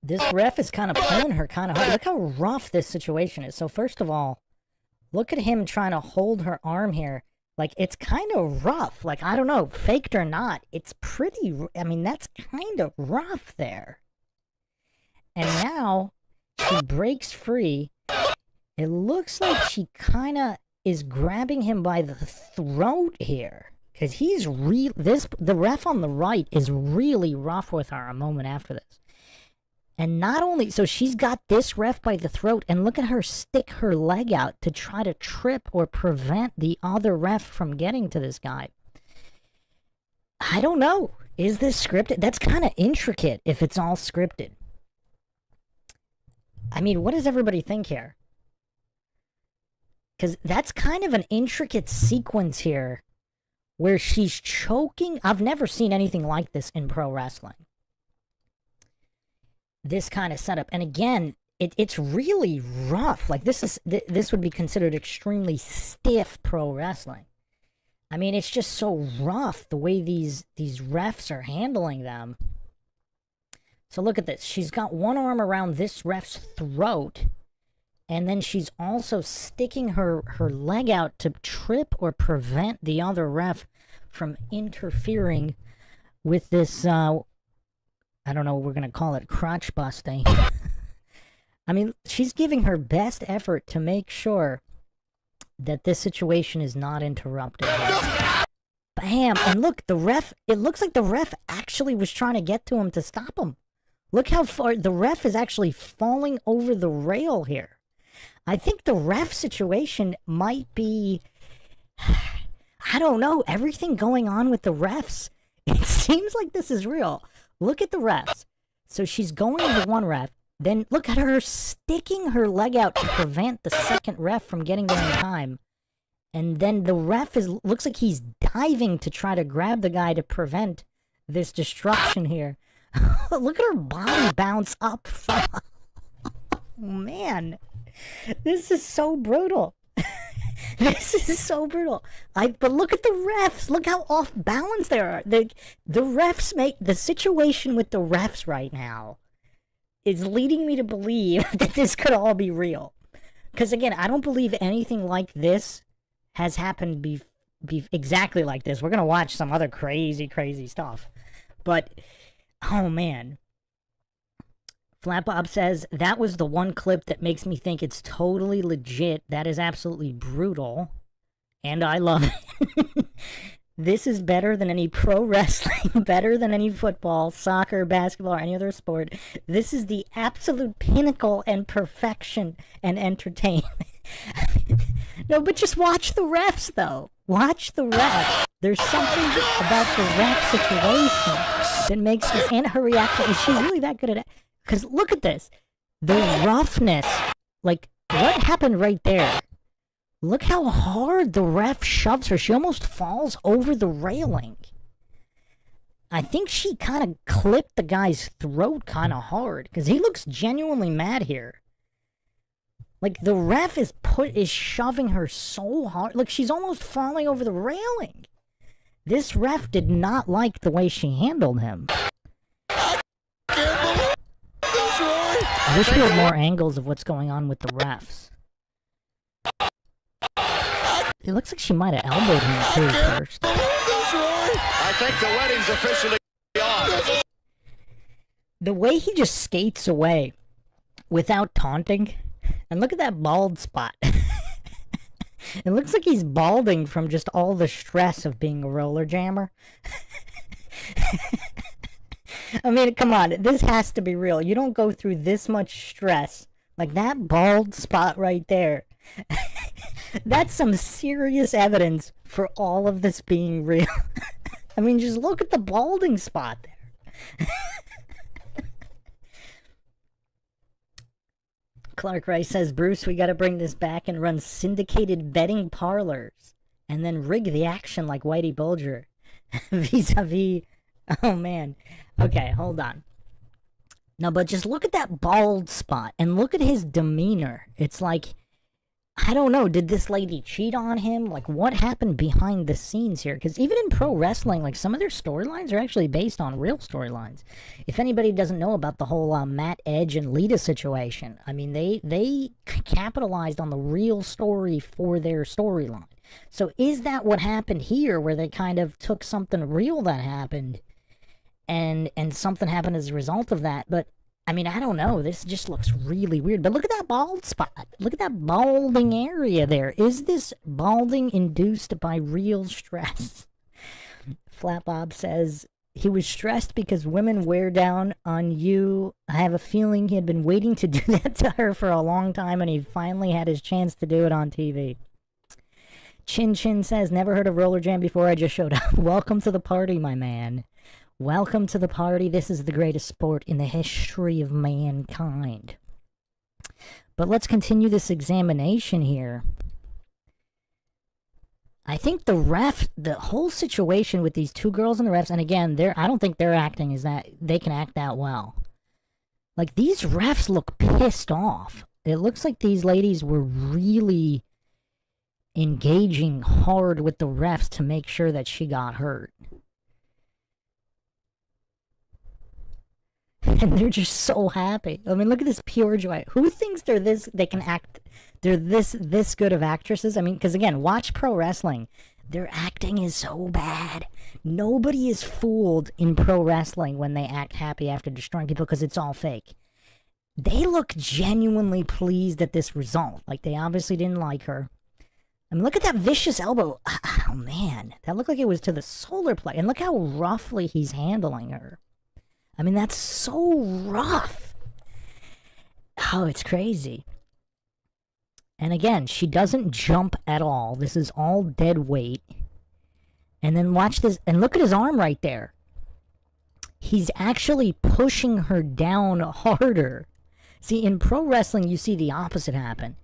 this ref is kind of pulling her kind of hard. Look how rough this situation is. So first of all, look at him trying to hold her arm here. Like, it's kind of rough. Like, I don't know, faked or not. It's pretty... I mean, that's kind of rough there. And now, she breaks free. It looks like she kind of is grabbing him by the throat here. Because he's the ref on the right is really rough with her a moment after this. And not only, so she's got this ref by the throat, and look at her stick her leg out to try to trip or prevent the other ref from getting to this guy. I don't know. Is this scripted? That's kind of intricate if it's all scripted. I mean, what does everybody think here? Because that's kind of an intricate sequence here where she's choking. I've never seen anything like this in pro wrestling. This kind of setup. And again, it's really rough. Like, this would be considered extremely stiff pro wrestling. I mean, it's just so rough the way these refs are handling them. So look at this. She's got one arm around this ref's throat, and then she's also sticking her leg out to trip or prevent the other ref from interfering with this, I don't know what we're going to call it, crotch busting. I mean, she's giving her best effort to make sure that this situation is not interrupted. Bam! And look, the ref, it looks like the ref actually was trying to get to him to stop him. Look how far, the ref is actually falling over the rail here. I think the ref situation might be, I don't know, everything going on with the refs. It seems like this is real. Look at the refs. So she's going to one ref, then look at her sticking her leg out to prevent the second ref from getting there in time. And then the ref looks like he's diving to try to grab the guy to prevent this destruction here. Look at her body bounce up. Man, this is so brutal. This is so brutal. But look at the refs. Look how off balance they are. The refs make the situation with the refs right now is leading me to believe that this could all be real. Because again, I don't believe anything like this has happened exactly like this. We're gonna watch some other crazy stuff, but oh man. Flat Bob says, that was the one clip that makes me think it's totally legit. That is absolutely brutal. And I love it. This is better than any pro wrestling, better than any football, soccer, basketball, or any other sport. This is the absolute pinnacle and perfection and entertainment. No, but just watch the refs, though. Watch the refs. There's something about the ref situation that makes this, and her reaction. Is she really that good at it? Because look at this. The roughness. Like, what happened right there? Look how hard the ref shoves her. She almost falls over the railing. I think she kind of clipped the guy's throat kind of hard. Because he looks genuinely mad here. Like, the ref is shoving her so hard. Look, she's almost falling over the railing. This ref did not like the way she handled him. I wish we had more angles of what's going on with the refs. It looks like she might have elbowed him too first. I think the wedding's officially on. The way he just skates away without taunting, and look at that bald spot. It looks like he's balding from just all the stress of being a roller jammer. I mean, come on, this has to be real. You don't go through this much stress. Like that bald spot right there. That's some serious evidence for all of this being real. I mean, just look at the balding spot there. Clark Rice says, Bruce, we gotta bring this back and run syndicated betting parlors. And then rig the action like Whitey Bulger. Vis-a-vis. Oh, man. Okay, hold on. No, but just look at that bald spot. And look at his demeanor. It's like, I don't know, did this lady cheat on him? Like, what happened behind the scenes here? Because even in pro wrestling, like, some of their storylines are actually based on real storylines. If anybody doesn't know about the whole Matt Edge and Lita situation, I mean, they capitalized on the real story for their storyline. So is that what happened here, where they kind of took something real that happened, and something happened as a result of that? But I mean, I don't know. This just looks really weird. But look at that bald spot. Look at that balding area there. Is this balding induced by real stress? Flat Bob says, he was stressed because women wear down on you. I have a feeling he had been waiting to do that to her for a long time, and he finally had his chance to do it on TV. Chin Chin says, never heard of Rollerjam before. I just showed up. Welcome to the party, my man. Welcome to the party. This is the greatest sport in the history of mankind. But let's continue this examination here. I think the whole situation with these two girls and the refs, and again, I don't think their acting is that they can act that well. Like, these refs look pissed off. It looks like these ladies were really engaging hard with the refs to make sure that she got hurt. And they're just so happy. I mean, look at this pure joy. Who thinks they're this good of actresses? I mean, because again, watch pro wrestling. Their acting is so bad. Nobody is fooled in pro wrestling when they act happy after destroying people, because it's all fake. They look genuinely pleased at this result. Like, they obviously didn't like her. I mean, look at that vicious elbow. Oh, man. That looked like it was to the solar plexus. And look how roughly he's handling her. I mean, that's so rough. Oh, it's crazy. And again, she doesn't jump at all. This is all dead weight. And then watch this. And look at his arm right there. He's actually pushing her down harder. See, in pro wrestling, you see the opposite happen.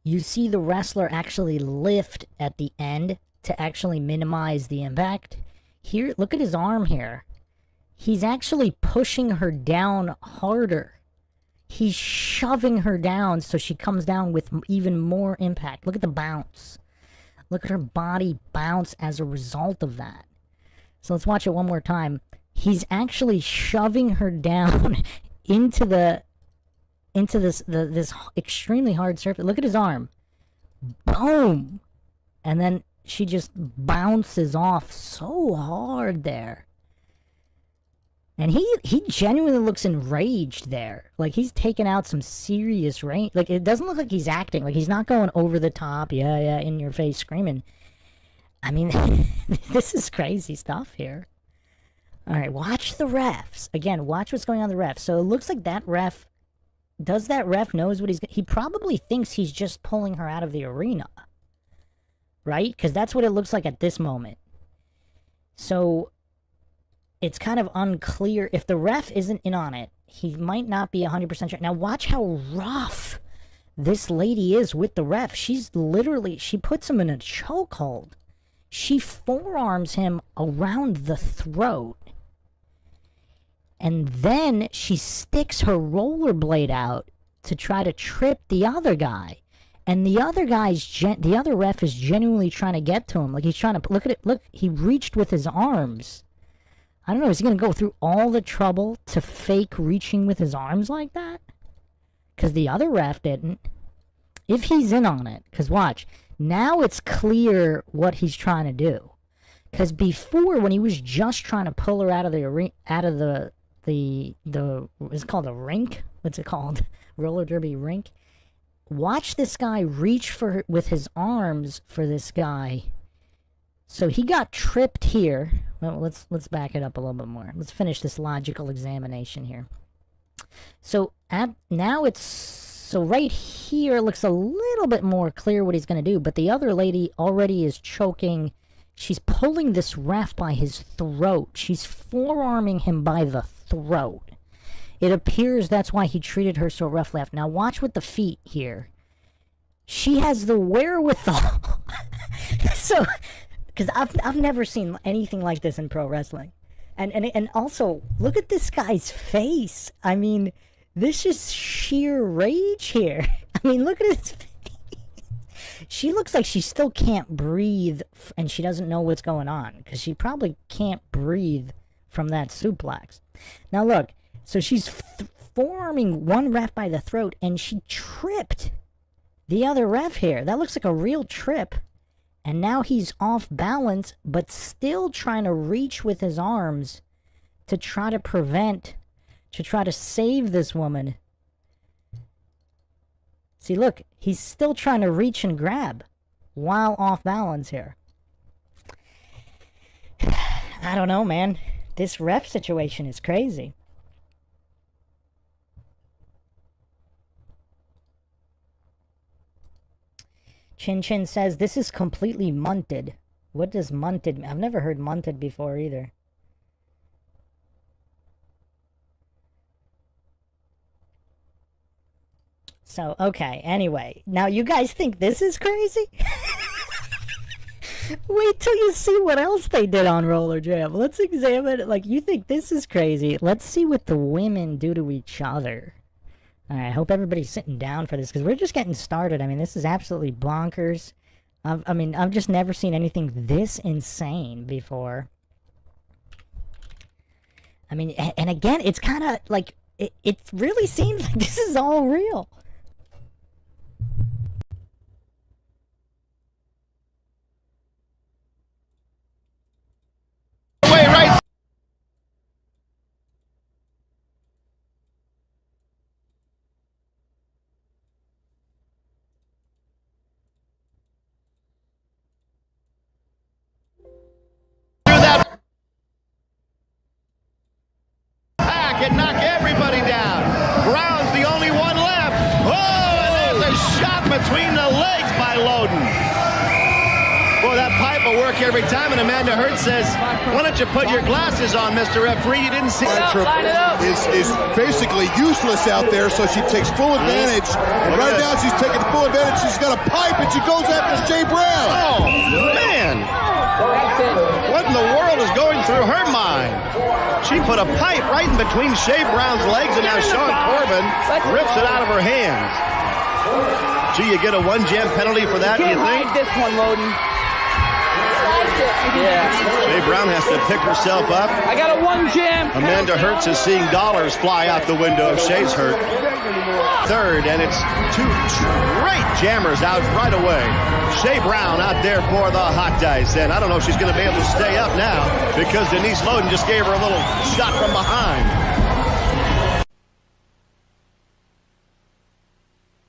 You see the wrestler actually lift at the end to actually minimize the impact. Here, look at his arm here. He's actually pushing her down harder. He's shoving her down so she comes down with even more impact. Look at the bounce. Look at her body bounce as a result of that. So let's watch it one more time. He's actually shoving her down into the into this extremely hard surface. Look at his arm. Boom! And then she just bounces off so hard there. And he genuinely looks enraged there. Like, he's taken out some serious range. Like, it doesn't look like he's acting. Like, he's not going over the top, yeah, in your face screaming. I mean, this is crazy stuff here. All right, watch the refs. Again, watch what's going on with the refs. So it looks like that ref, does that ref knows what he probably thinks he's just pulling her out of the arena. Right? Because that's what it looks like at this moment. So it's kind of unclear. If the ref isn't in on it, he might not be 100% sure. Now watch how rough this lady is with the ref. She's literally, she puts him in a chokehold. She forearms him around the throat. And then she sticks her rollerblade out to try to trip the other guy. And the other the other ref is genuinely trying to get to him. Like, he's trying to, look at it, look, he reached with his arms. I don't know, is he going to go through all the trouble to fake reaching with his arms like that? Because the other ref didn't. If he's in on it, because watch, now it's clear what he's trying to do. Because before, when he was just trying to pull her out of the what's it called, a rink? What's it called? Roller derby rink? Watch this guy reach for her with his arms for this guy. So he got tripped here. Well, let's back it up a little bit more. Let's finish this logical examination here. So right here it looks a little bit more clear what he's going to do, but the other lady already is choking. She's pulling this ref by his throat. She's forearming him by the throat. It appears that's why he treated her so rough left. Now watch with the feet here. She has the wherewithal. So, because I've never seen anything like this in pro wrestling. And also, look at this guy's face. I mean, this is sheer rage here. I mean, look at his face. She looks like she still can't breathe, and she doesn't know what's going on, because she probably can't breathe from that suplex. Now look, so she's forearming one ref by the throat, and she tripped the other ref here. That looks like a real trip. And now he's off balance, but still trying to reach with his arms to try to save this woman. See, look, he's still trying to reach and grab while off balance here. I don't know, man. This ref situation is crazy. Chin Chin says, this is completely munted. What does munted mean? I've never heard munted before either. So, okay, anyway. Now, you guys think this is crazy? Wait till you see what else they did on Rollerjam. Let's examine it. Like, you think this is crazy. Let's see what the women do to each other. Alright, I hope everybody's sitting down for this, because we're just getting started. I mean, this is absolutely bonkers. I've just never seen anything this insane before. I mean, and again, it's kind of like, it really seems like this is all real. And knock everybody down. Brown's the only one left. Oh, and there's a shot between the legs by Loden. Boy, that pipe will work every time. And Amanda Hurt says, why don't you put your glasses on, Mr. Referee? You didn't see it. Is basically useless out there, so she takes full advantage. And right now she's taking full advantage. She's got a pipe, and she goes after Jay Brown. Oh, man. What in the world is going through her mind? She put a pipe right in between Shea Brown's legs, and now Sean Corbin rips it out of her hands. Gee, you get a one-jam penalty for that, do you think? This one, Loden. Shea Brown has to pick herself up. I got a 1 jam. Amanda Hertz is seeing dollars fly out the window. Shea's hurt. Third, and it's 2 straight jammers out right away. Shea Brown out there for the hot dice, and I don't know if she's going to be able to stay up now because Denise Loden just gave her a little shot from behind.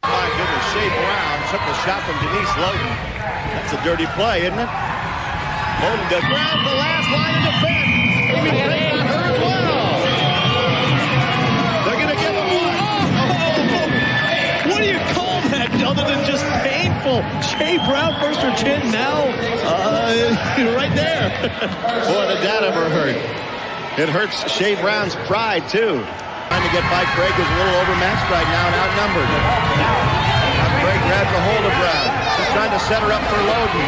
My goodness, Shea Brown took the shot from Denise Loden. That's a dirty play, isn't it? Loden to grab the last line of defense. Maybe Craig got her as well. They're going to give him one. What do you call that other than just painful? Shea Brown first her chin, now right there. Boy, the Danimer hurt. It hurts Shea Brown's pride, too. Trying to get by Craig, who's a little overmatched right now and outnumbered. Now Craig grabs a hold of Brown. She's trying to set her up for Loden.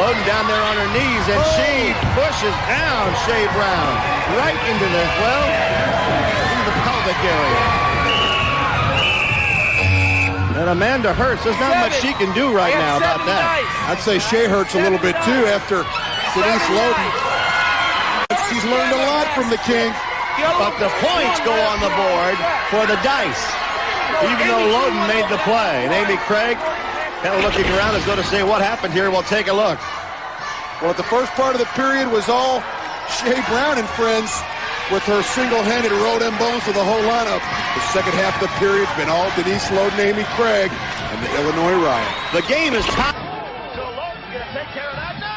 Loden down there on her knees, and she pushes down Shea Brown right into the pelvic area. And Amanda Hertz, there's not much she can do right now about that. I'd say Shea hurts a little bit too after Denise Loden. She's learned a lot from the King. But the points go on the board for the dice, even though Loden made the play. And Amy Craig kind of looking around as though to say, what happened here? We'll take a look. Well, the first part of the period was all Shea Brown and friends with her single-handed row them bones for the whole lineup. The second half of the period's been all Denise Loden, Amy Craig, and the Illinois Riot. The game is tied. So Loden's going to take care of that now.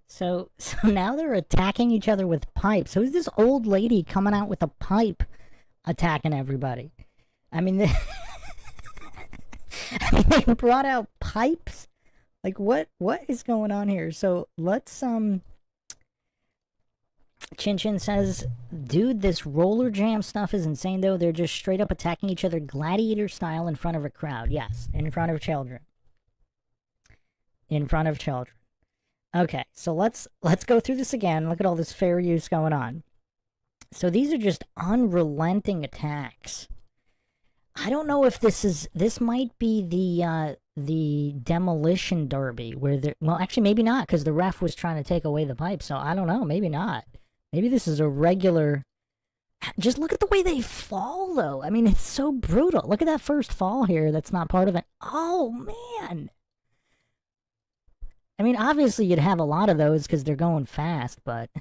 So now they're attacking each other with pipes. Who's this old lady coming out with a pipe attacking everybody? I mean, they brought out pipes? Like, what is going on here? So let's, Chin Chin says, dude, this Rollerjam stuff is insane, though. They're just straight up attacking each other gladiator style in front of a crowd. Yes, in front of children. In front of children. Okay, so let's go through this again. Look at all this fair use going on. So these are just unrelenting attacks. I don't know if this might be the demolition derby where well, actually maybe not, because the ref was trying to take away the pipe. So I don't know, maybe not. Maybe this is a regular. Just look at the way they fall, though. I mean, it's so brutal. Look at that first fall here. That's not part of it. Oh man. I mean, obviously you'd have a lot of those because they're going fast, but...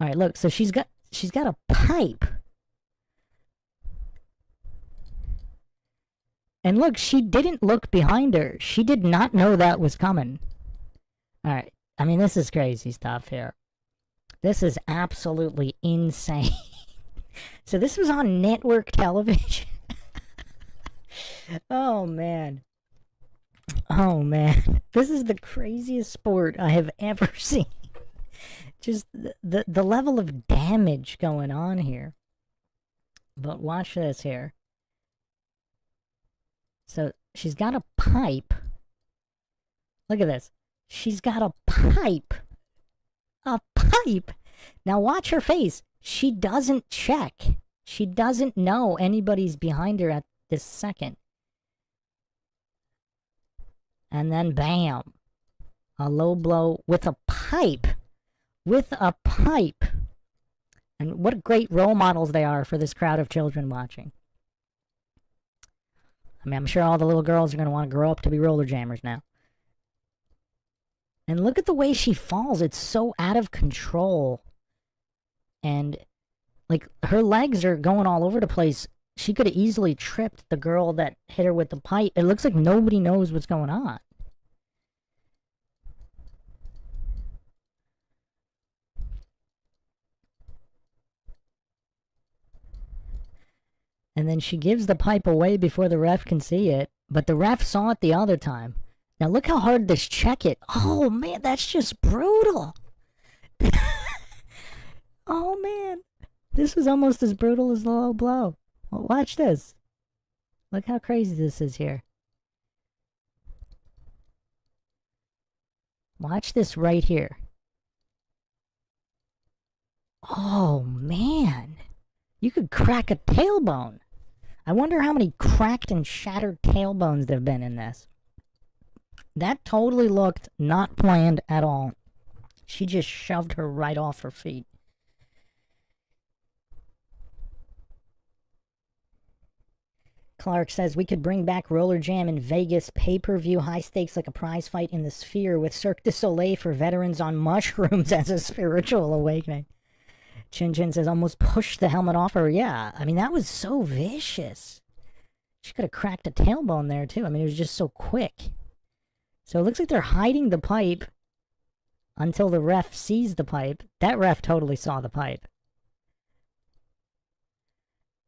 Alright, look, so she's got a pipe. And look, she didn't look behind her. She did not know that was coming. Alright, I mean, this is crazy stuff here. This is absolutely insane. So this was on network television. Oh, man. Oh man, this is the craziest sport I have ever seen. Just the level of damage going on here. But watch this here. So she's got a pipe. Look at this. She's got a pipe. A pipe. Now watch her face. She doesn't check. She doesn't know anybody's behind her at this second. And then bam, a low blow with a pipe. With a pipe. And what great role models they are for this crowd of children watching. I mean, I'm sure all the little girls are going to want to grow up to be roller jammers now. And look at the way she falls. It's so out of control. And, like, her legs are going all over the place. She could have easily tripped the girl that hit her with the pipe. It looks like nobody knows what's going on. And then she gives the pipe away before the ref can see it. But the ref saw it the other time. Now look how hard this check it. Oh man, that's just brutal. Oh man. This was almost as brutal as the low blow. Well, watch this. Look how crazy this is here. Watch this right here. Oh, man. You could crack a tailbone. I wonder how many cracked and shattered tailbones there have been in this. That totally looked not planned at all. She just shoved her right off her feet. Clark says we could bring back Rollerjam in Vegas, pay-per-view, high stakes like a prize fight in the Sphere with Cirque du Soleil for veterans on mushrooms as a spiritual awakening. Chin Chin says almost pushed the helmet off her. Yeah, I mean, that was so vicious. She could have cracked a tailbone there, too. I mean, it was just so quick. So it looks like they're hiding the pipe until the ref sees the pipe. That ref totally saw the pipe.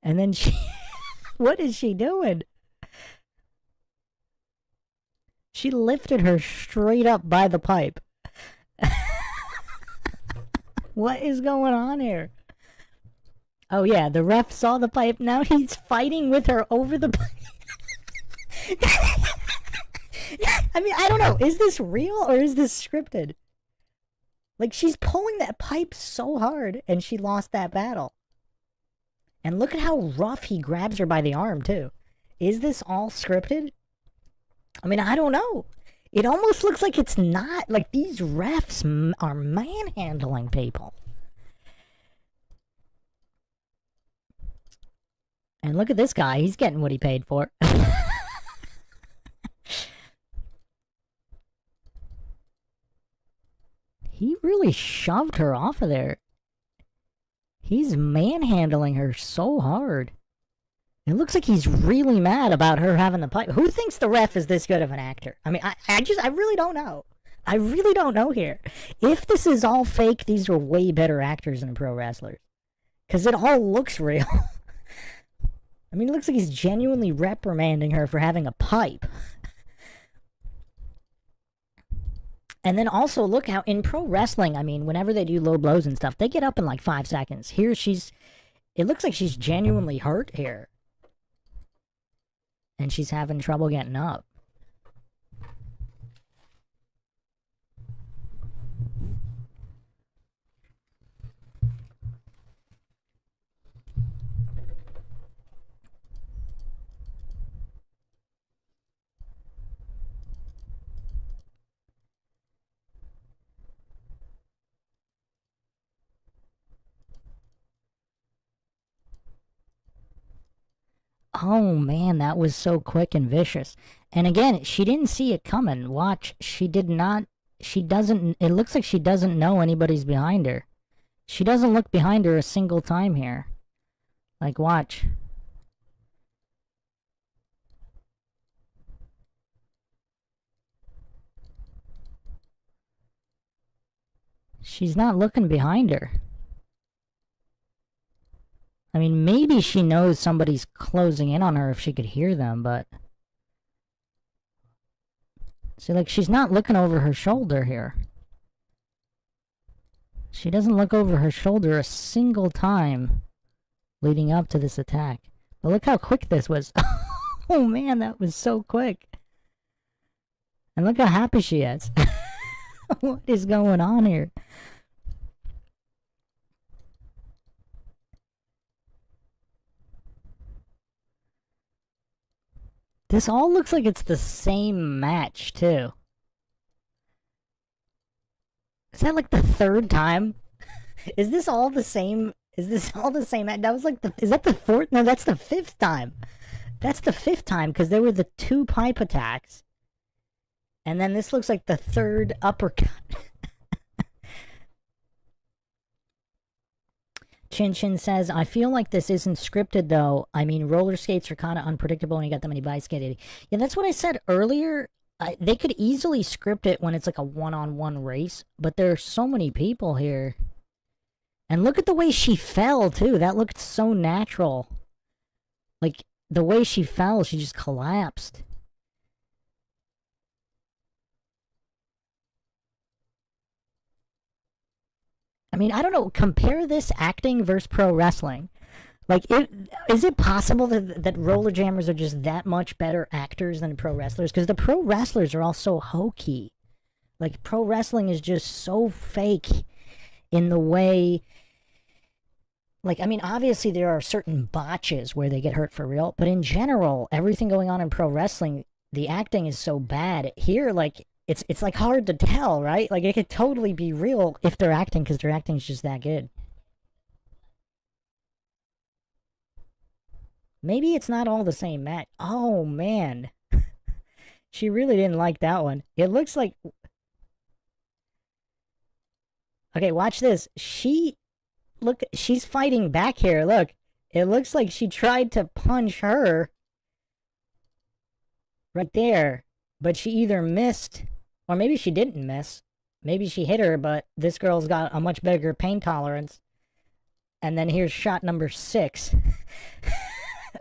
And then she... What is she doing? She lifted her straight up by the pipe. What is going on here? Oh yeah, the ref saw the pipe. Now he's fighting with her over the pipe. I mean, I don't know. Is this real or is this scripted? Like, she's pulling that pipe so hard and she lost that battle. And look at how rough he grabs her by the arm, too. Is this all scripted? I mean, I don't know. It almost looks like it's not. Like, these refs are manhandling people. And look at this guy. He's getting what he paid for. He really shoved her off of there. He's manhandling her so hard. It looks like he's really mad about her having the pipe. Who thinks the ref is this good of an actor? I mean, I really don't know. I really don't know here. If this is all fake, these are way better actors than pro wrestlers. Because it all looks real. I mean, it looks like he's genuinely reprimanding her for having a pipe. And then also look how in pro wrestling, I mean, whenever they do low blows and stuff, they get up in like 5 seconds. Here it looks like she's genuinely hurt here. And she's having trouble getting up. Oh man, that was so quick and vicious. And again, she didn't see it coming. Watch, it looks like she doesn't know anybody's behind her. She doesn't look behind her a single time here. Like, watch. She's not looking behind her. I mean, maybe she knows somebody's closing in on her if she could hear them, but... See, like, she's not looking over her shoulder here. She doesn't look over her shoulder a single time leading up to this attack. But look how quick this was. Oh man, that was so quick. And look how happy she is. What is going on here? This all looks like it's the same match, too. Is that like the third time? Is this all the same? Is this all the same match? That was like is that the fourth? No, that's the fifth time. That's the fifth time, because there were the 2 pipe attacks. And then this looks like the third uppercut. Chin Chin says, I feel like this isn't scripted, though. I mean, roller skates are kind of unpredictable when you got that many bike skating. Yeah, that's what I said earlier. They could easily script it when it's like a one-on-one race, but there are so many people here. And look at the way she fell, too. That looked so natural. Like, the way she fell, she just collapsed. I mean, I don't know. Compare this acting versus pro wrestling. Like, is it possible that roller jammers are just that much better actors than pro wrestlers? Because the pro wrestlers are all so hokey. Like, pro wrestling is just so fake in the way. Like, I mean, obviously there are certain botches where they get hurt for real, but in general, everything going on in pro wrestling, the acting is so bad. Here, like, it's like hard to tell, right? Like, it could totally be real if they're acting, because their acting is just that good. Maybe it's not all the same match. Oh, man. She really didn't like that one. It looks like... Okay, watch this. Look, she's fighting back here. Look, it looks like she tried to punch her right there, but she either missed, or maybe she didn't miss. Maybe she hit her, but this girl's got a much bigger pain tolerance. And then here's shot number 6.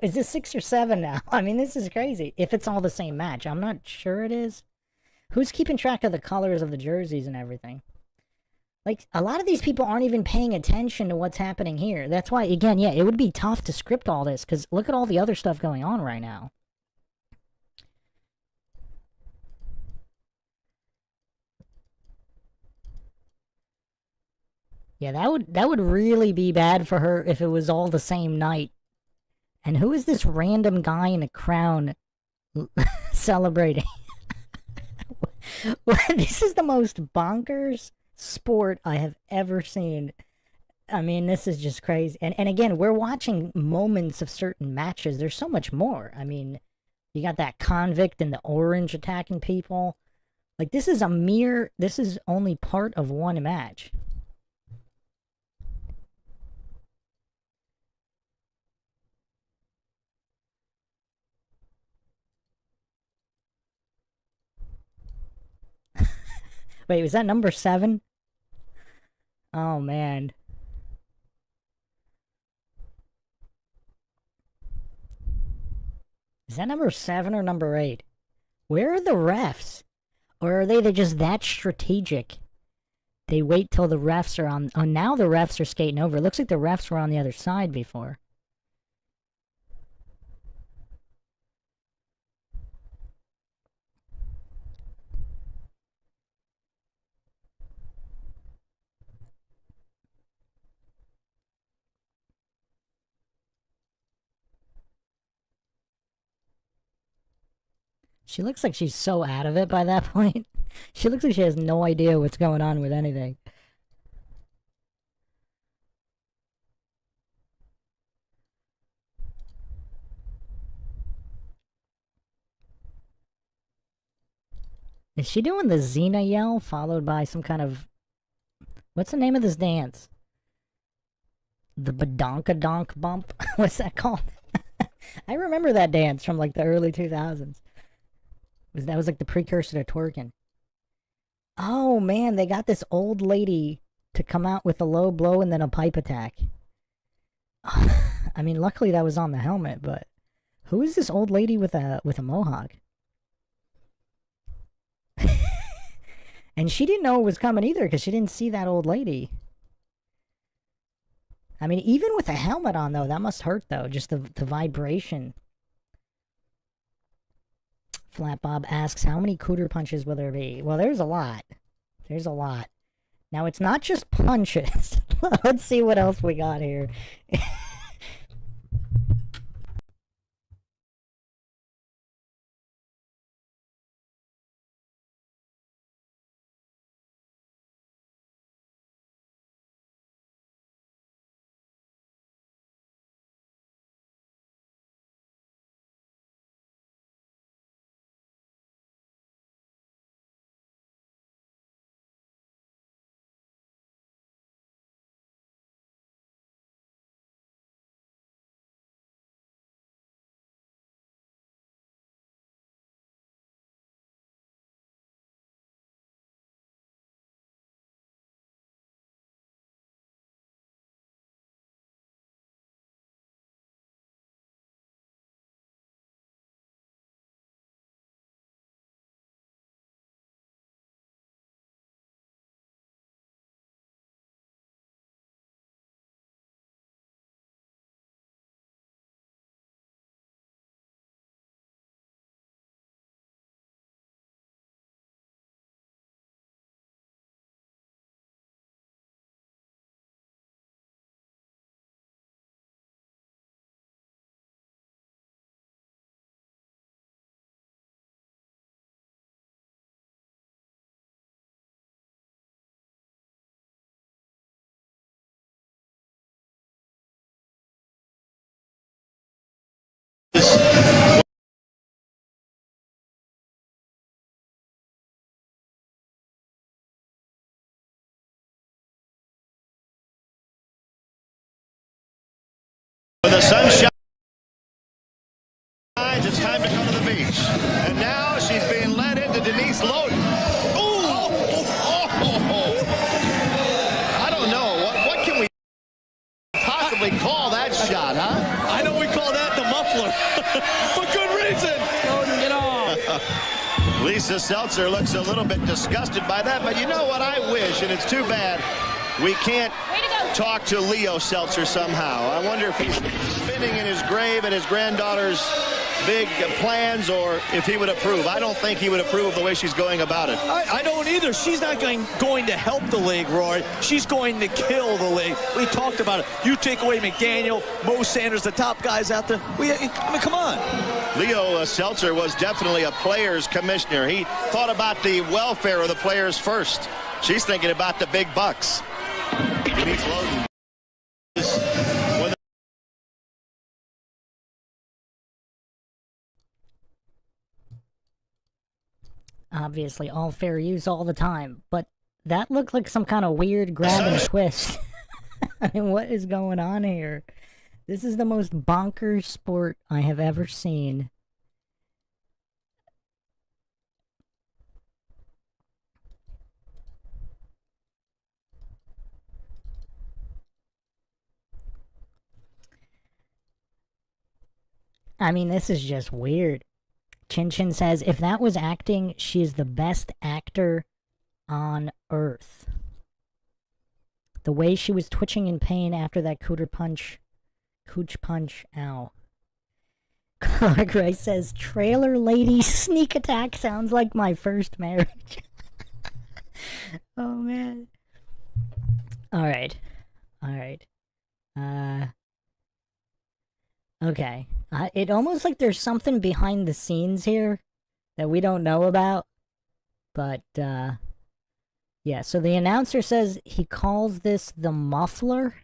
Is this 6 or 7 now? I mean, this is crazy. If it's all the same match, I'm not sure it is. Who's keeping track of the colors of the jerseys and everything? Like, a lot of these people aren't even paying attention to what's happening here. That's why, again, yeah, it would be tough to script all this, because look at all the other stuff going on right now. Yeah, that would really be bad for her if it was all the same night. And who is this random guy in a crown celebrating? This is the most bonkers sport I have ever seen. I mean, this is just crazy. And again, we're watching moments of certain matches. There's so much more. I mean, you got that convict in the orange attacking people. Like, this is only part of one match. Wait, was that number 7? Oh, man. Is that number 7 or number 8? Where are the refs? Or are they just that strategic? They wait till the refs are on... Oh, now the refs are skating over. It looks like the refs were on the other side before. She looks like she's so out of it by that point. She looks like she has no idea what's going on with anything. Is she doing the Xena yell followed by some kind of... What's the name of this dance? The badonkadonk bump? What's that called? I remember that dance from like the early 2000s. That was like the precursor to twerking. Oh man, they got this old lady to come out with a low blow and then a pipe attack. I mean, luckily that was on the helmet, but who is this old lady with a mohawk? And she didn't know it was coming either because she didn't see that old lady. I mean, even with a helmet on though, that must hurt though, just the vibration. Flat Bob asks, how many cooter punches will there be? Well, there's a lot. There's a lot. Now, it's not just punches. Let's see what else we got here. time to go to the beach. And now she's being led into Denise Loden. I don't know. What can we possibly call that shot, huh? I know we call that the muffler. For good reason. Loden, get off. Lisa Seltzer looks a little bit disgusted by that, but you know what? I wish, and it's too bad, we can't talk to Leo Seltzer somehow. I wonder if he's spinning in his grave at his granddaughter's big plans, or if he would approve. I don't think he would approve of the way she's going about it. I don't either. She's not going to help the league, Roy. She's going to kill the league. We talked about it. You take away McDaniel, Mo Sanders, the top guys out there. I mean, come on. Leo Seltzer was definitely a players commissioner. He thought about the welfare of the players first. She's thinking about the big bucks. Denise Loden is obviously all fair use all the time, but that looked like some kind of weird grab and twist. I mean, what is going on here? This is the most bonkers sport I have ever seen. I mean, this is just weird. Chin Chin says, if that was acting, she is the best actor on earth. The way she was twitching in pain after that cooch punch, ow. Clark Rice says, trailer lady sneak attack sounds like my first marriage. Oh, man. Alright. Okay. It almost like there's something behind the scenes here that we don't know about. But, yeah, so the announcer says he calls this the muffler.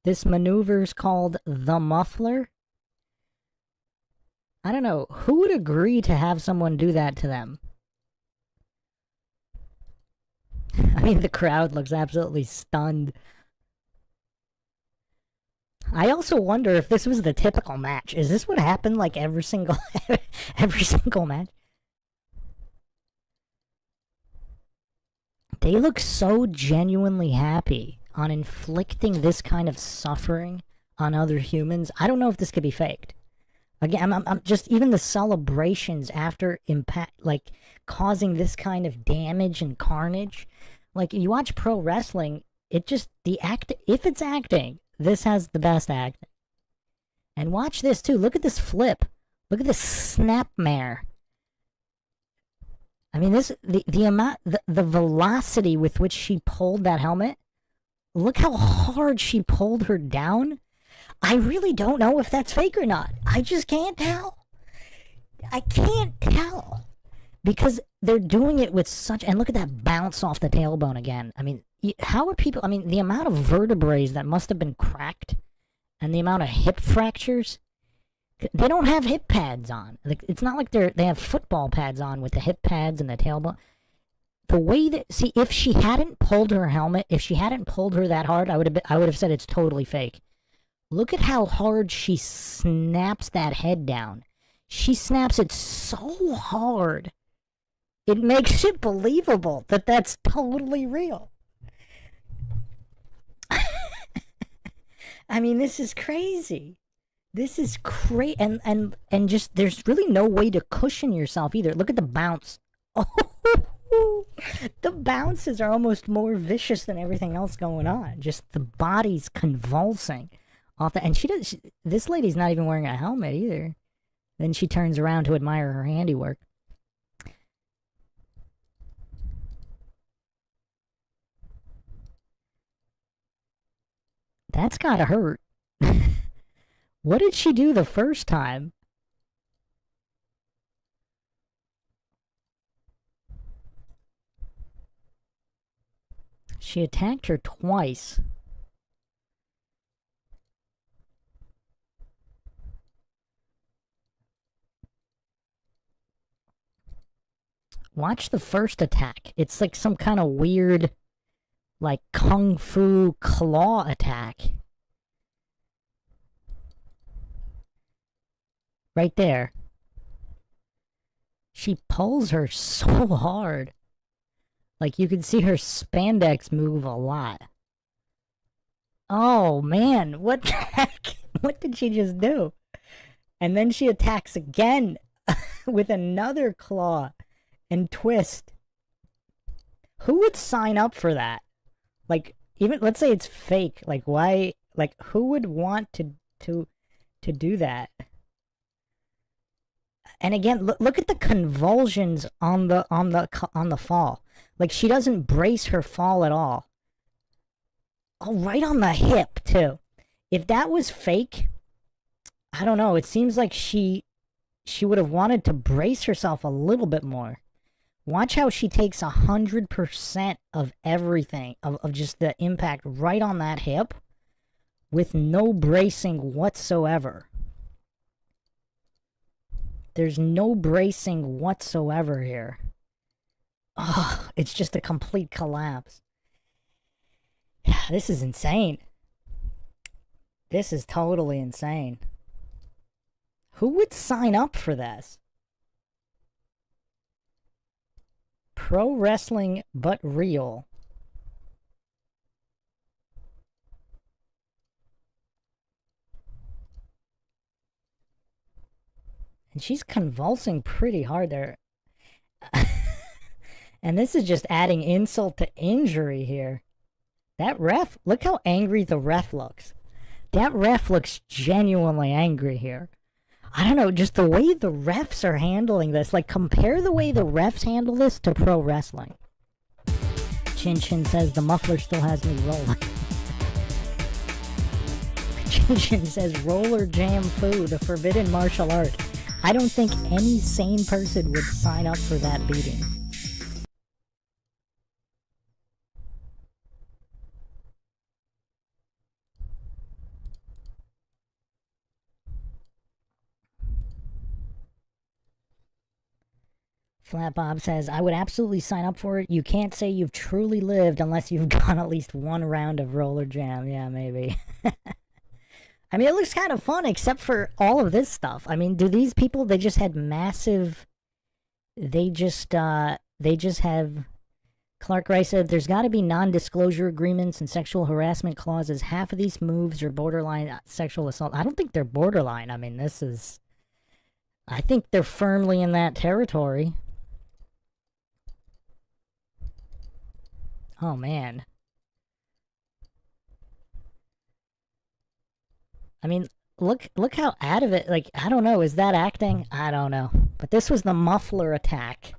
This maneuver's called the muffler. I don't know. Who would agree to have someone do that to them? I mean, the crowd looks absolutely stunned. I also wonder if this was the typical match. Is this what happened like every single match? They look so genuinely happy on inflicting this kind of suffering on other humans. I don't know if this could be faked. Again, I'm just, even the celebrations after impact, like causing this kind of damage and carnage. Like, you watch pro wrestling, it just, if it's acting, this has the best acting. And watch this too. Look at this flip. Look at this snapmare. I mean, the amount, the velocity with which she pulled that helmet. Look how hard she pulled her down. I really don't know if that's fake or not. I just can't tell. I can't tell. Because they're doing it with such, and look at that bounce off the tailbone again. I mean, how are people, I mean, the amount of vertebrae that must have been cracked and the amount of hip fractures. They don't have hip pads on. Like, it's not like they have football pads on with the hip pads and the tailbone. The way that, see, if she hadn't pulled her helmet, if she hadn't pulled her that hard, I would have said it's totally fake. Look at how hard she snaps that head down. She snaps it so hard. It makes it believable that that's totally real. I mean, this is crazy. This is crazy. And just, there's really no way to cushion yourself either. Look at the bounce. Oh, the bounces are almost more vicious than everything else going on. Just the body's convulsing off the, and this lady's not even wearing a helmet either. Then she turns around to admire her handiwork. That's gotta hurt. What did she do the first time? She attacked her twice. Watch the first attack. It's like some kind of weird, like, kung fu claw attack. Right there. She pulls her so hard. Like, you can see her spandex move a lot. Oh, man. What the heck? What did she just do? And then she attacks again with another claw and twist. Who would sign up for that? Like, even, let's say it's fake. Like, why? Like, who would want to do that? And again, look at the convulsions on the fall. Like, she doesn't brace her fall at all. Oh, right on the hip too. If that was fake, I don't know. It seems like she would have wanted to brace herself a little bit more. Watch how she takes 100% of everything, of just the impact right on that hip, with no bracing whatsoever. There's no bracing whatsoever here. Oh, it's just a complete collapse. This is insane. This is totally insane. Who would sign up for this? Pro wrestling, but real. And she's convulsing pretty hard there. And this is just adding insult to injury here. That ref, look how angry the ref looks. That ref looks genuinely angry here. I don't know, just the way the refs are handling this. Like, compare the way the refs handle this to pro wrestling. Chin Chin says the muffler still has me rolling. Chin Chin says Rollerjam food, a forbidden martial art. I don't think any sane person would sign up for that beating. Flat Bob says, I would absolutely sign up for it. You can't say you've truly lived unless you've gone at least one round of Rollerjam. Yeah, maybe. I mean, it looks kind of fun, except for all of this stuff. I mean, do these people, they just had massive... They just have... Clark Rice said, there's got to be non-disclosure agreements and sexual harassment clauses. Half of these moves are borderline sexual assault. I don't think they're borderline. I mean, this is... I think they're firmly in that territory. Oh, man. I mean, look how out of it, like, I don't know, is that acting? I don't know. But this was the muffler attack.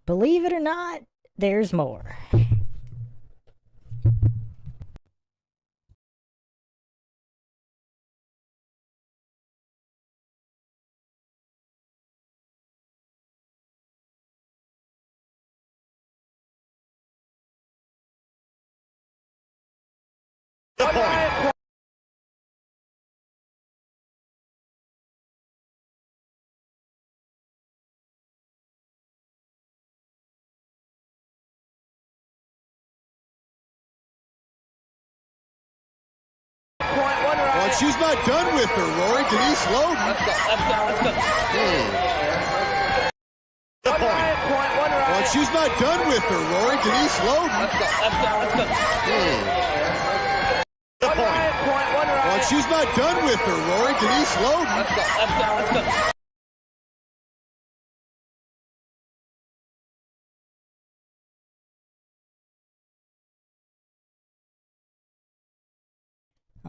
Believe it or not, there's more. Well, she's not done with her, Rory. Denise Loden. Let's go. Well, she's not done with her, Rory. Denise Loden. Let's go. Well, she's not done with her, Rory. Denise Loden. Let's go.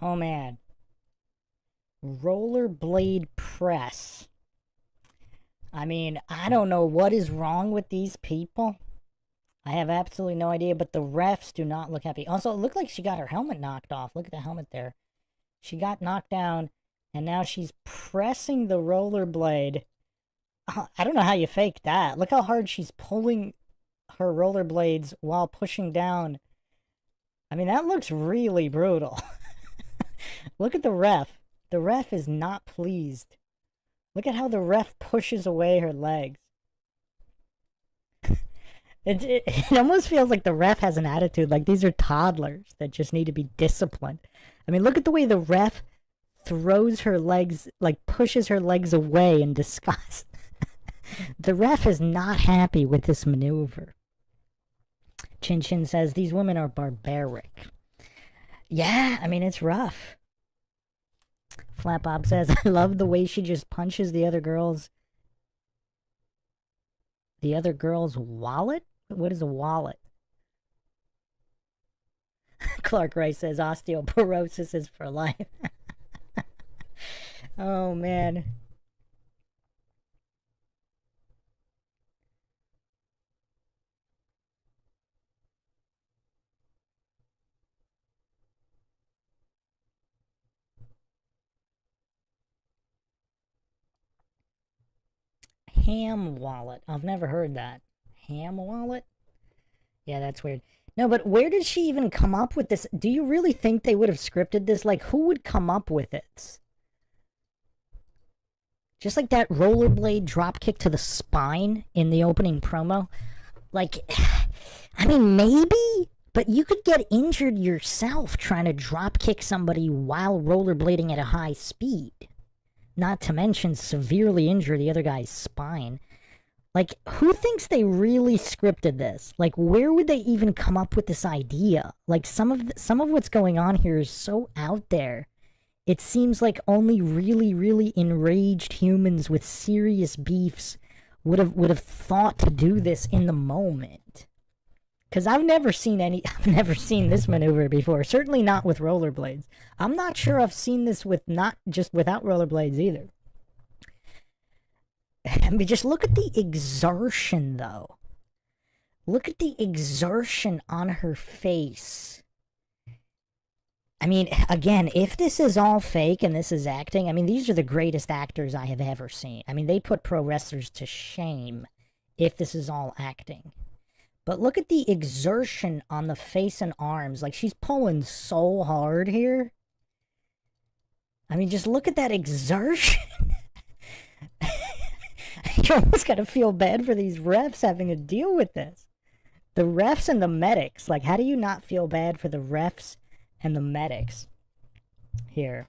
Oh, man. Rollerblade press. I mean, I don't know what is wrong with these people. I have absolutely no idea, but the refs do not look happy. Also, it looked like she got her helmet knocked off. Look at the helmet there. She got knocked down, and now she's pressing the rollerblade. I don't know how you fake that. Look how hard she's pulling her rollerblades while pushing down. I mean, that looks really brutal. Look at the ref. The ref is not pleased. Look at how the ref pushes away her legs. It almost feels like the ref has an attitude like these are toddlers that just need to be disciplined. I mean, look at the way the ref throws her legs, like pushes her legs away in disgust. The ref is not happy with this maneuver. Chin Chin says, these women are barbaric. Yeah, I mean, it's rough. Flat Bob says, I love the way she just punches the other girl's wallet? What is a wallet? Clark Rice says, osteoporosis is for life. Oh, man. Ham wallet. I've never heard that. Ham wallet? Yeah, that's weird. No, but where did she even come up with this? Do you really think they would have scripted this? Like, who would come up with it? Just like that rollerblade dropkick to the spine in the opening promo. Like, I mean, maybe, but you could get injured yourself trying to dropkick somebody while rollerblading at a high speed. Not to mention severely injure the other guy's spine. Like, who thinks they really scripted this? Like, where would they even come up with this idea? Like, some of what's going on here is so out there. It seems like only really, really enraged humans with serious beefs would have thought to do this in the moment. Because I've never seen this maneuver before. Certainly not with rollerblades. I'm not sure I've seen this with not just without rollerblades either. I mean, just look at the exertion, though. Look at the exertion on her face. I mean, again, if this is all fake and this is acting, I mean, these are the greatest actors I have ever seen. I mean, they put pro wrestlers to shame if this is all acting. But look at the exertion on the face and arms. Like, she's pulling so hard here. I mean, just look at that exertion. You almost gotta feel bad for these refs having to deal with this. The refs and the medics. Like, how do you not feel bad for the refs and the medics here?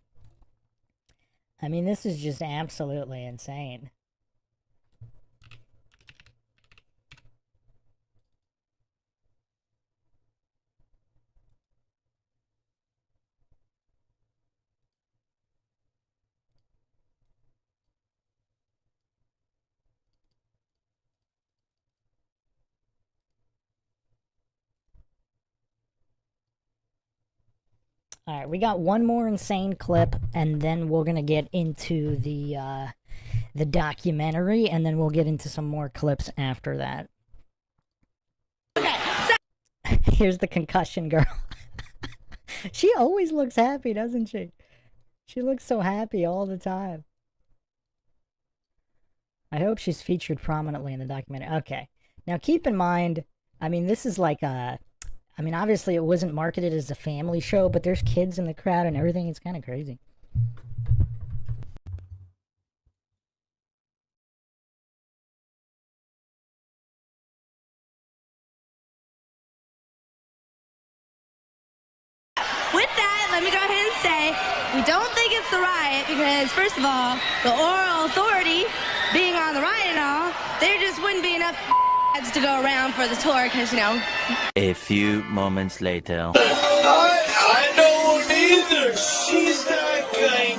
I mean, this is just absolutely insane. All right, we got one more insane clip, and then we're gonna get into the documentary, and then we'll get into some more clips after that. Here's the concussion girl. She always looks happy, doesn't she? She looks so happy all the time. I hope she's featured prominently in the documentary. Okay, now keep in mind, I mean, this is like a... I mean, obviously it wasn't marketed as a family show, but there's kids in the crowd and everything. It's kind of crazy. With that, let me go ahead and say, we don't think it's the riot because, first of all, the oral authority being on the riot and all, there just wouldn't be enough to go around for the tour because, you know. A few moments later. I don't either. She's not going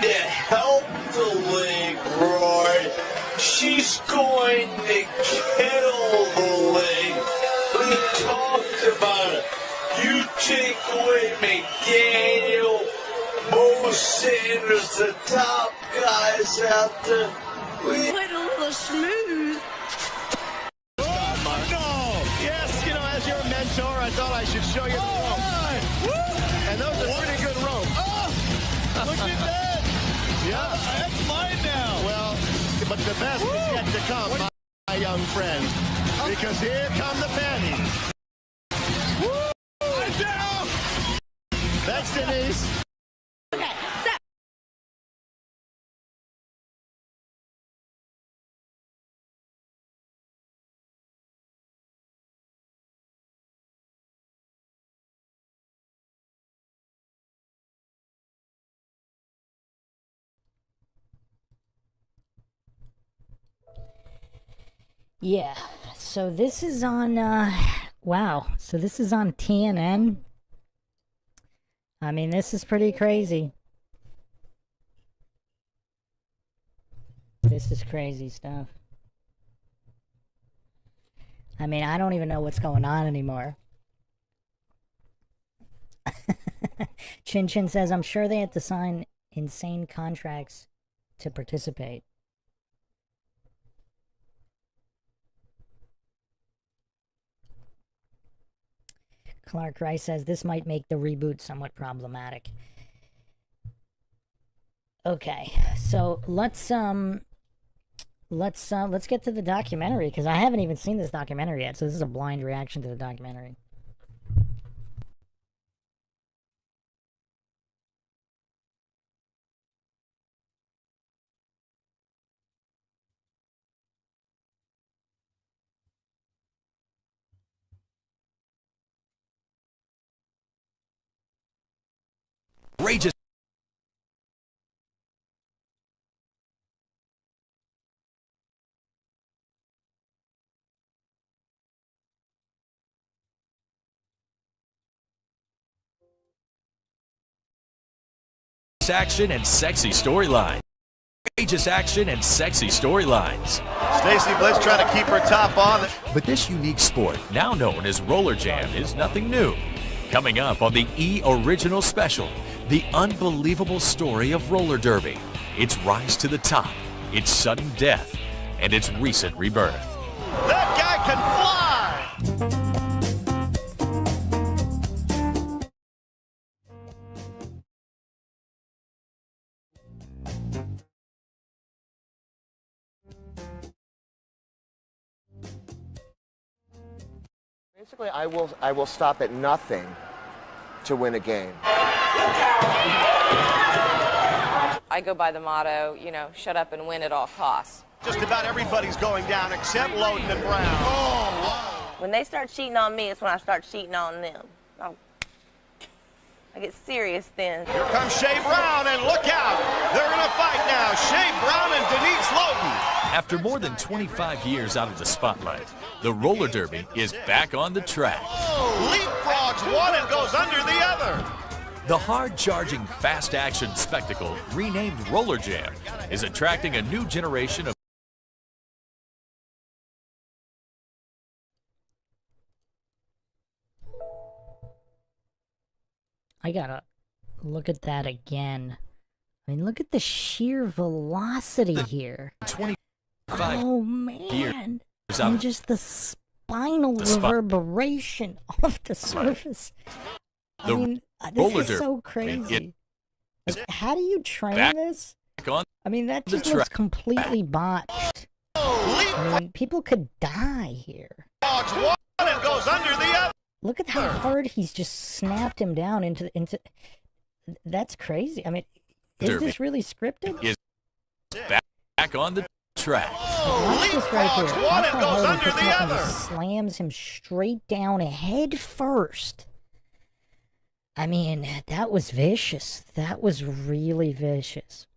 to help the league, Roy. She's going to kill the league. We talked about it. You take away McDaniel, Mo Sanders, the top guys out there. We put a little smooth. As your mentor, I thought I should show you the ropes. And those are pretty good ropes. Look at that. Yeah. That's mine now. Well, but the best is yet to come, my young friend. Because here come the panties. I'm down. That's Denise. Okay, so. Yeah, so this is on, wow, so this is on TNN. I mean, this is pretty crazy. This is crazy stuff. I mean, I don't even know what's going on anymore. Chin Chin says, I'm sure they had to sign insane contracts to participate. Clark Rice says, this might make the reboot somewhat problematic. Okay, so let's get to the documentary, because I haven't even seen this documentary yet, so this is a blind reaction to the documentary. Outrageous. Action and sexy storyline. Outrageous action and sexy storylines. Stacy Blitz trying to keep her top on. But this unique sport, now known as Rollerjam, is nothing new. Coming up on the E! Original Special, the unbelievable story of roller derby, its rise to the top, its sudden death, and its recent rebirth. That guy can fly! Basically, I will stop at nothing to win a game. I go by the motto, you know, shut up and win at all costs. Just about everybody's going down except Loden and Brown. Oh, wow. When they start cheating on me, it's when I start cheating on them. I get serious then. Here comes Shea Brown, and look out! They're in a fight now. Shea Brown and Denise Loden. After more than 25 years out of the spotlight, the roller derby is back on the track. Oh, leapfrogs one and goes under the other. The hard-charging, fast-action spectacle, renamed Rollerjam, is attracting a new generation of I gotta look at that again. I mean, look at the sheer velocity here. 25 oh, man. years And just the spinal reverberation off the surface. I mean, this is so crazy. Like, how do you train this? I mean, that just looks completely botched. I mean, people could die here. One and goes under the other. Look at how hard he's just snapped him down into. That's crazy. I mean, is this really scripted? Is back on the track. Watch this right here. Watch how hard he puts him up and just slams him straight down head first. I mean, that was vicious. That was really vicious.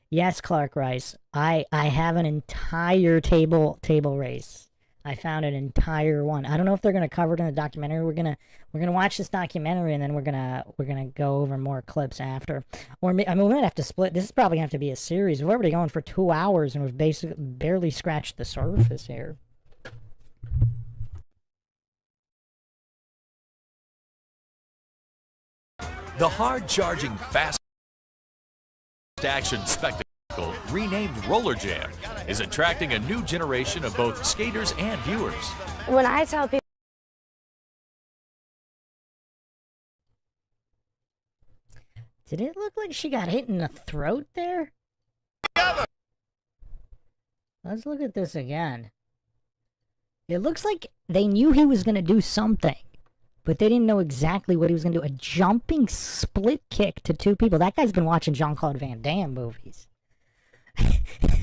Yes, Clark Rice. I have an entire table race. I found an entire one. I don't know if they're gonna cover it in the documentary. We're gonna watch this documentary and then we're gonna go over more clips after. Or I mean, we might have to split. This is probably gonna have to be a series. We're already going for 2 hours and we've basically barely scratched the surface here. The hard-charging, fast-action spectacle, renamed Rollerjam, is attracting a new generation of both skaters and viewers. When I tell people, Did it look like she got hit in the throat there? Let's look at this again. It looks like they knew he was going to do something, but they didn't know exactly what he was going to do. A jumping split kick to 2 people. That guy's been watching Jean-Claude Van Damme movies.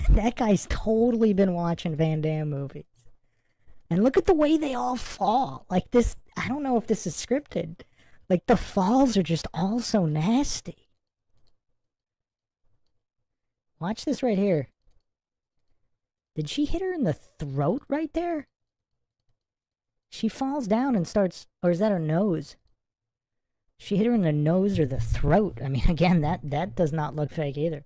That guy's totally been watching Van Damme movies. And look at the way they all fall. Like this, I don't know if this is scripted. Like the falls are just all so nasty. Watch this right here. Did she hit her in the throat right there? She falls down and starts, or is that her nose? She hit her in the nose or the throat. I mean, again, that does not look fake either.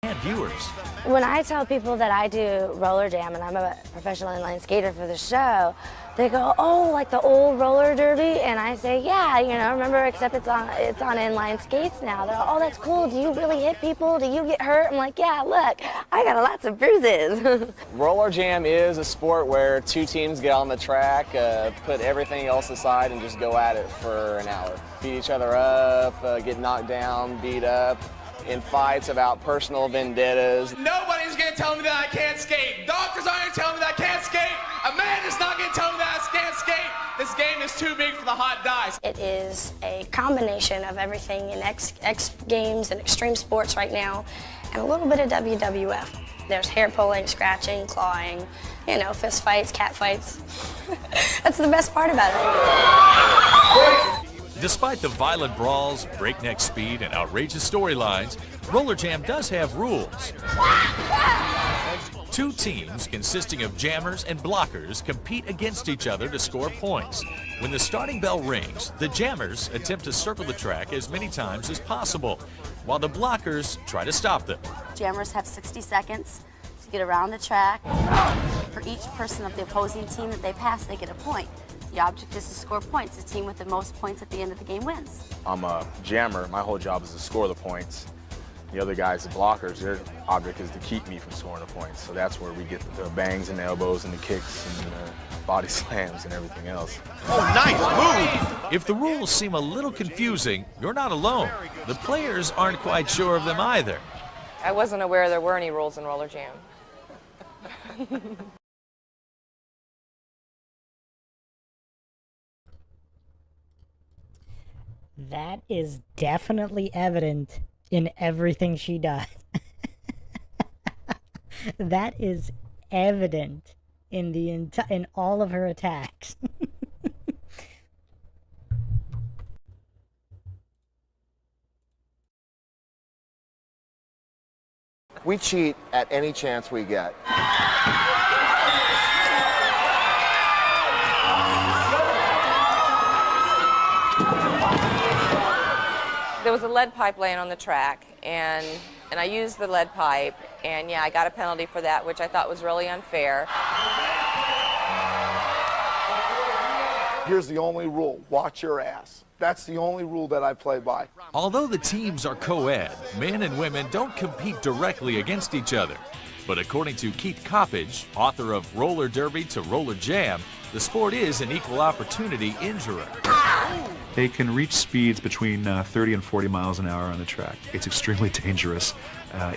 And viewers. When I tell people that I do Rollerjam and I'm a professional inline skater for the show, they go, "Oh, like the old roller derby?" And I say, "Yeah, you know, remember, except it's on inline skates now." They're like, "Oh, that's cool. Do you really hit people? Do you get hurt?" I'm like, "Yeah, look, I got lots of bruises." Rollerjam is a sport where two teams get on the track, put everything else aside, and just go at it for an hour. Beat each other up, get knocked down, beat up. In fights about personal vendettas. Nobody's gonna tell me that I can't skate. Doctors aren't gonna tell me that I can't skate. Amanda's not gonna tell me that I can't skate. This game is too big for the hot dice. It is a combination of everything in X Games and extreme sports right now, and a little bit of WWF. There's hair pulling, scratching, clawing, you know, fist fights, cat fights. That's the best part about it. Despite the violent brawls, breakneck speed, and outrageous storylines, Rollerjam does have rules. Two teams consisting of jammers and blockers compete against each other to score points. When the starting bell rings, the jammers attempt to circle the track as many times as possible, while the blockers try to stop them. Jammers have 60 seconds to get around the track. For each person of the opposing team that they pass, they get a point. The object is to score points. The team with the most points at the end of the game wins. I'm a jammer. My whole job is to score the points. The other guys, the blockers, their object is to keep me from scoring the points. So that's where we get the bangs and the elbows and the kicks and the body slams and everything else. Oh, nice move! If the rules seem a little confusing, you're not alone. The players aren't quite sure of them either. I wasn't aware there were any rules in Rollerjam. That is definitely evident in everything she does. That is evident in the in all of her attacks. We cheat at any chance we get. There was a lead pipe laying on the track, and I used the lead pipe, and yeah, I got a penalty for that, which I thought was really unfair. Here's the only rule: watch your ass. That's the only rule that I play by. Although the teams are co-ed, men and women don't compete directly against each other. But according to Keith Coppage, author of Roller Derby to Rollerjam, the sport is an equal opportunity injurer. They can reach speeds between 30 and 40 miles an hour on the track. It's extremely dangerous.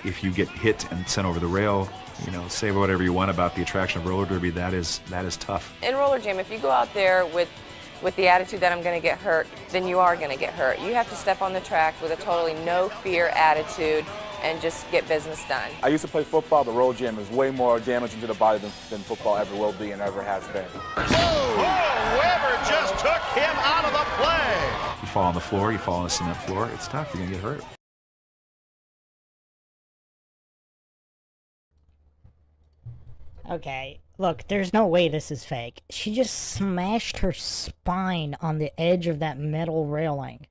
If you get hit and sent over the rail, you know, say whatever you want about the attraction of roller derby, that is tough. In Rollerjam, if you go out there with the attitude that I'm going to get hurt, then you are going to get hurt. You have to step on the track with a totally no fear attitude and just get business done. I used to play football, but Rollerjam is way more damaging to the body than football ever will be and ever has been. Oh, Weber just took him out of the play. You fall on the floor, you fall on the cement floor, it's tough, you're going to get hurt. Okay, look, there's no way this is fake. She just smashed her spine on the edge of that metal railing.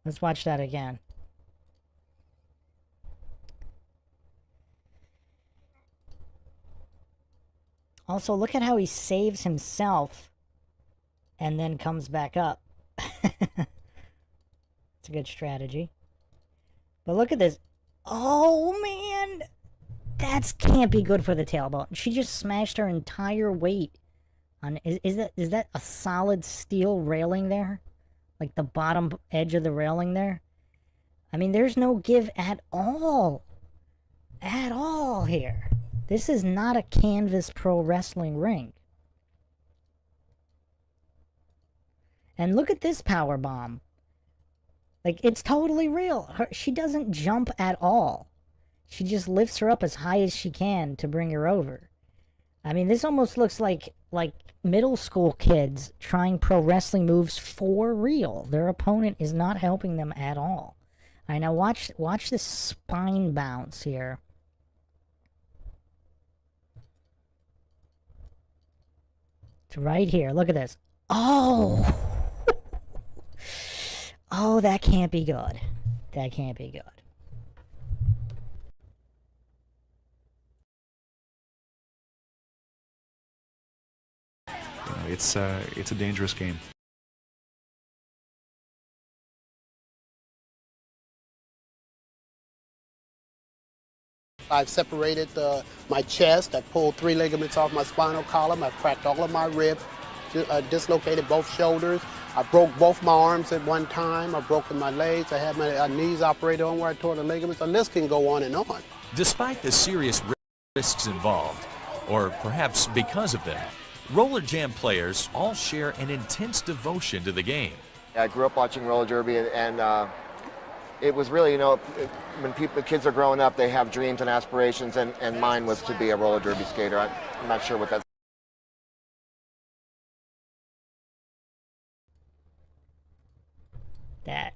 Let's watch that again. Also, look at how he saves himself and then comes back up. It's a good strategy. But look at this. Oh, man! That can't be good for the tailbone. She just smashed her entire weight on. Is that a solid steel railing there? Like the bottom edge of the railing there? I mean, there's no give at all. At all here. This is not a canvas pro wrestling ring. And look at this power bomb. Like, it's totally real. She doesn't jump at all. She just lifts her up as high as she can to bring her over. I mean, this almost looks like middle school kids trying pro wrestling moves for real. Their opponent is not helping them at all. All right, now watch this spine bounce here. It's right here. Look at this. Oh! Oh, that can't be good. That can't be good. It's a dangerous game. I've separated my chest. I pulled 3 ligaments off my spinal column. I've cracked all of my ribs, dislocated both shoulders. I broke both my arms at one time. I've broken my legs. I had my knees operated on where I tore the ligaments. The list can go on and on. Despite the serious risks involved, or perhaps because of them, Rollerjam players all share an intense devotion to the game. I grew up watching roller derby, and it was really, you know, when kids are growing up, they have dreams and aspirations, and mine was to be a roller derby skater. I'm not sure what that's.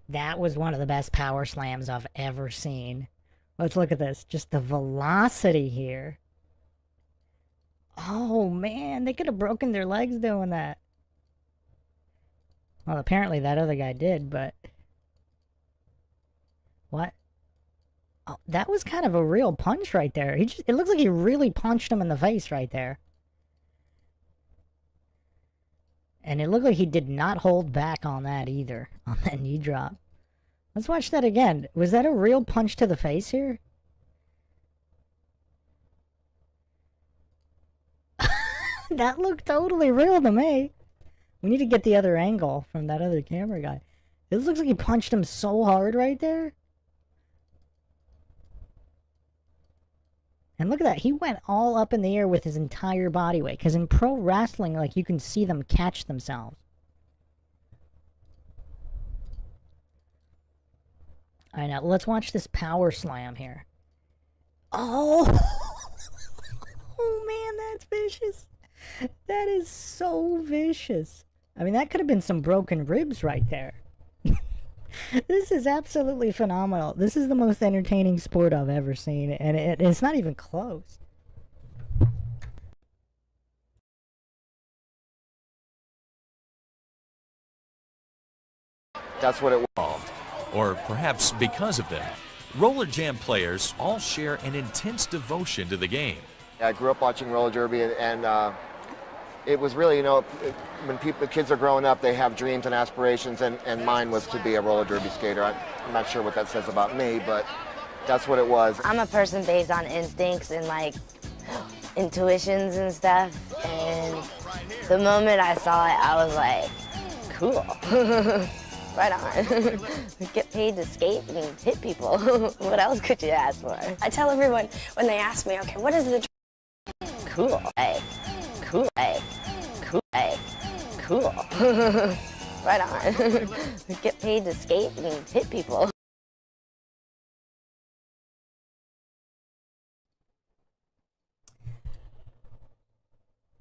That was one of the best power slams I've ever seen. Let's look at this. Just the velocity here. Oh, man. They could have broken their legs doing that. Well, apparently that other guy did, but... What? Oh, that was kind of a real punch right there. It looks like he really punched him in the face right there. And it looked like he did not hold back on that either, on that knee drop. Let's watch that again. Was that a real punch to the face here? That looked totally real to me. We need to get the other angle from that other camera guy. This looks like he punched him so hard right there. And look at that. He went all up in the air with his entire body weight. Because in pro wrestling, like, you can see them catch themselves. Alright, now let's watch this power slam here. Oh! Oh, man, that's vicious. That is so vicious. I mean, that could have been some broken ribs right there. This is absolutely phenomenal. This is the most entertaining sport I've ever seen, and it's not even close. That's what it was. Or perhaps because of them, Rollerjam players all share an intense devotion to the game. I grew up watching roller derby, and it was really, you know, when kids are growing up, they have dreams and aspirations, and mine was to be a roller derby skater. I'm not sure what that says about me, but that's what it was. I'm a person based on instincts and like intuitions and stuff, and the moment I saw it, I was like, cool. Right on. Get paid to skate and hit people. What else could you ask for? I tell everyone when they ask me, okay, what is the cool? Hey, cool. Hey, cool. Hey, cool. Right on. Get paid to skate and hit people.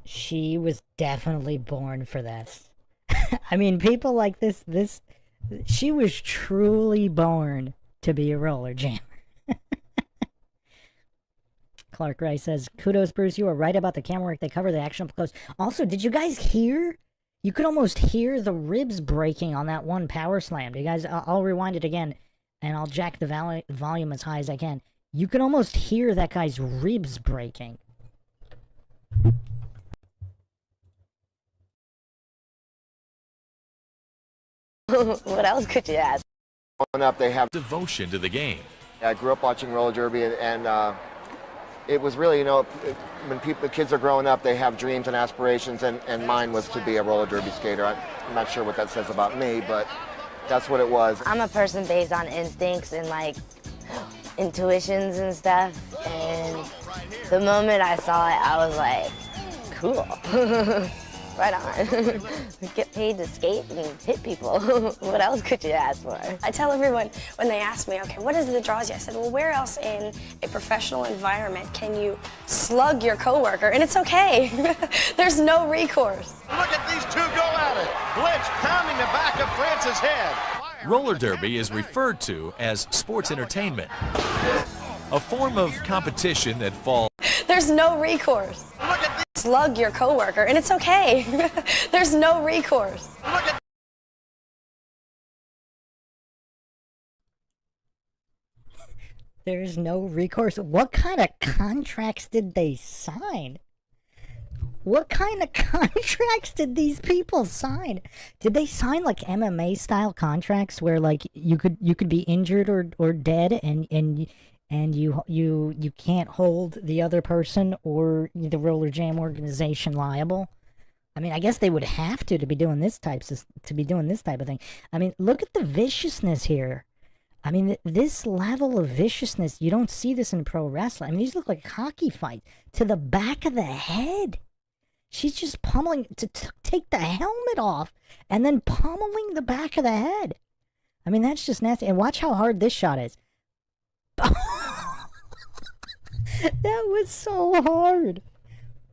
She was definitely born for this. I mean, people like this, she was truly born to be a roller jammer. Clark Rice says, kudos, Bruce. You are right about the camera work. They cover the action up close. Also, did you guys hear? You could almost hear the ribs breaking on that one power slam. You guys, I'll rewind it again, and I'll jack the volume as high as I can. You can almost hear that guy's ribs breaking. What else could you ask? Growing up, they have devotion to the game. I grew up watching roller derby, and it was really, you know, when kids are growing up, they have dreams and aspirations, and mine was to be a roller derby skater. I'm not sure what that says about me, but that's what it was. I'm a person based on instincts and like intuitions and stuff, and the moment I saw it, I was like, cool. Right on. Get paid to skate and hit people. What else could you ask for? I tell everyone when they ask me, okay, what is it that draws you? I said, well, where else in a professional environment can you slug your coworker? And it's okay. There's no recourse. Look at these two go at it. Blitz pounding the back of France's head. Roller derby is referred to as sports entertainment, a form of competition that falls. There's no recourse. Slug your coworker, and it's okay. There's no recourse. There's no recourse. What kind of contracts did they sign? What kind of contracts did these people sign? Did they sign like MMA style contracts where like you could be injured or dead and you can't hold the other person or the Rollerjam organization liable? I mean, I guess they would have to be doing this type of thing. I mean, look at the viciousness here. I mean, this level of viciousness, you don't see this in pro wrestling. I mean, these look like hockey fights to the back of the head. She's just pummeling to take the helmet off and then pummeling the back of the head. I mean, that's just nasty. And watch how hard this shot is. That was so hard.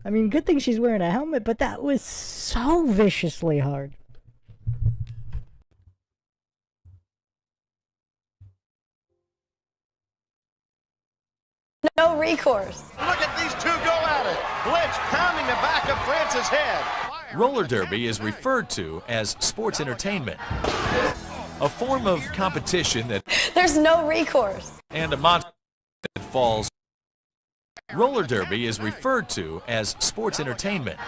I mean, good thing she's wearing a helmet, but that was so viciously hard. No recourse. Look at these two go at it. Blitz pounding the back of France's head. Roller derby is referred to as sports entertainment, a form of competition that. There's no recourse. And a monster that falls. Roller derby is referred to as sports entertainment,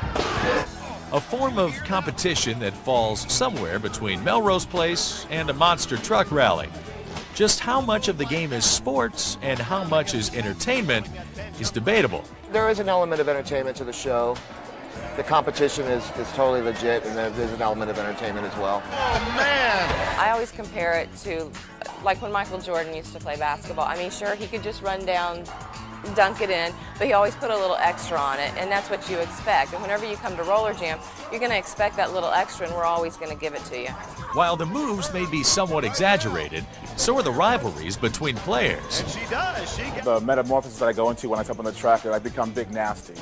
a form of competition that falls somewhere between Melrose Place and a monster truck rally. Just how much of the game is sports and how much is entertainment is debatable. There is an element of entertainment to the show. The competition is totally legit, and there's an element of entertainment as well. Oh, man! I always compare it to, like when Michael Jordan used to play basketball. I mean, sure, he could just run down, dunk it in, but he always put a little extra on it, and that's what you expect. And whenever you come to Rollerjam, you're going to expect that little extra, and we're always going to give it to you. While the moves may be somewhat exaggerated, so are the rivalries between players. And she does. The metamorphosis that I go into when I step on the track, that I become big nasty.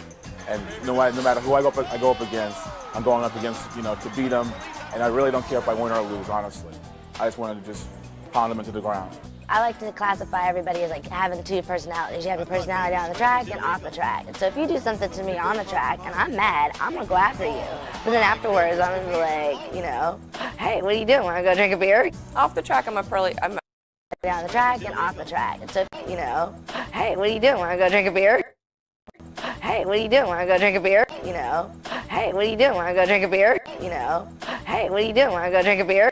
And no matter who I go up against, I'm going up against, to beat them. And I really don't care if I win or lose, honestly. I just want to just pound them into the ground. I like to classify everybody as like having two personalities. You have your personality on the track and off the track. And so if you do something to me on the track and I'm mad, I'm gonna go after you. But then afterwards, I'm gonna be like, hey, what are you doing? Wanna go drink a beer? Off the track, I'm down the track and off the track. And so, hey, what are you doing? Wanna go drink a beer? Hey, what are you doing? Wanna go drink a beer? Hey, what are you doing? Wanna go drink a beer? Hey, what are you doing? Wanna go drink a beer?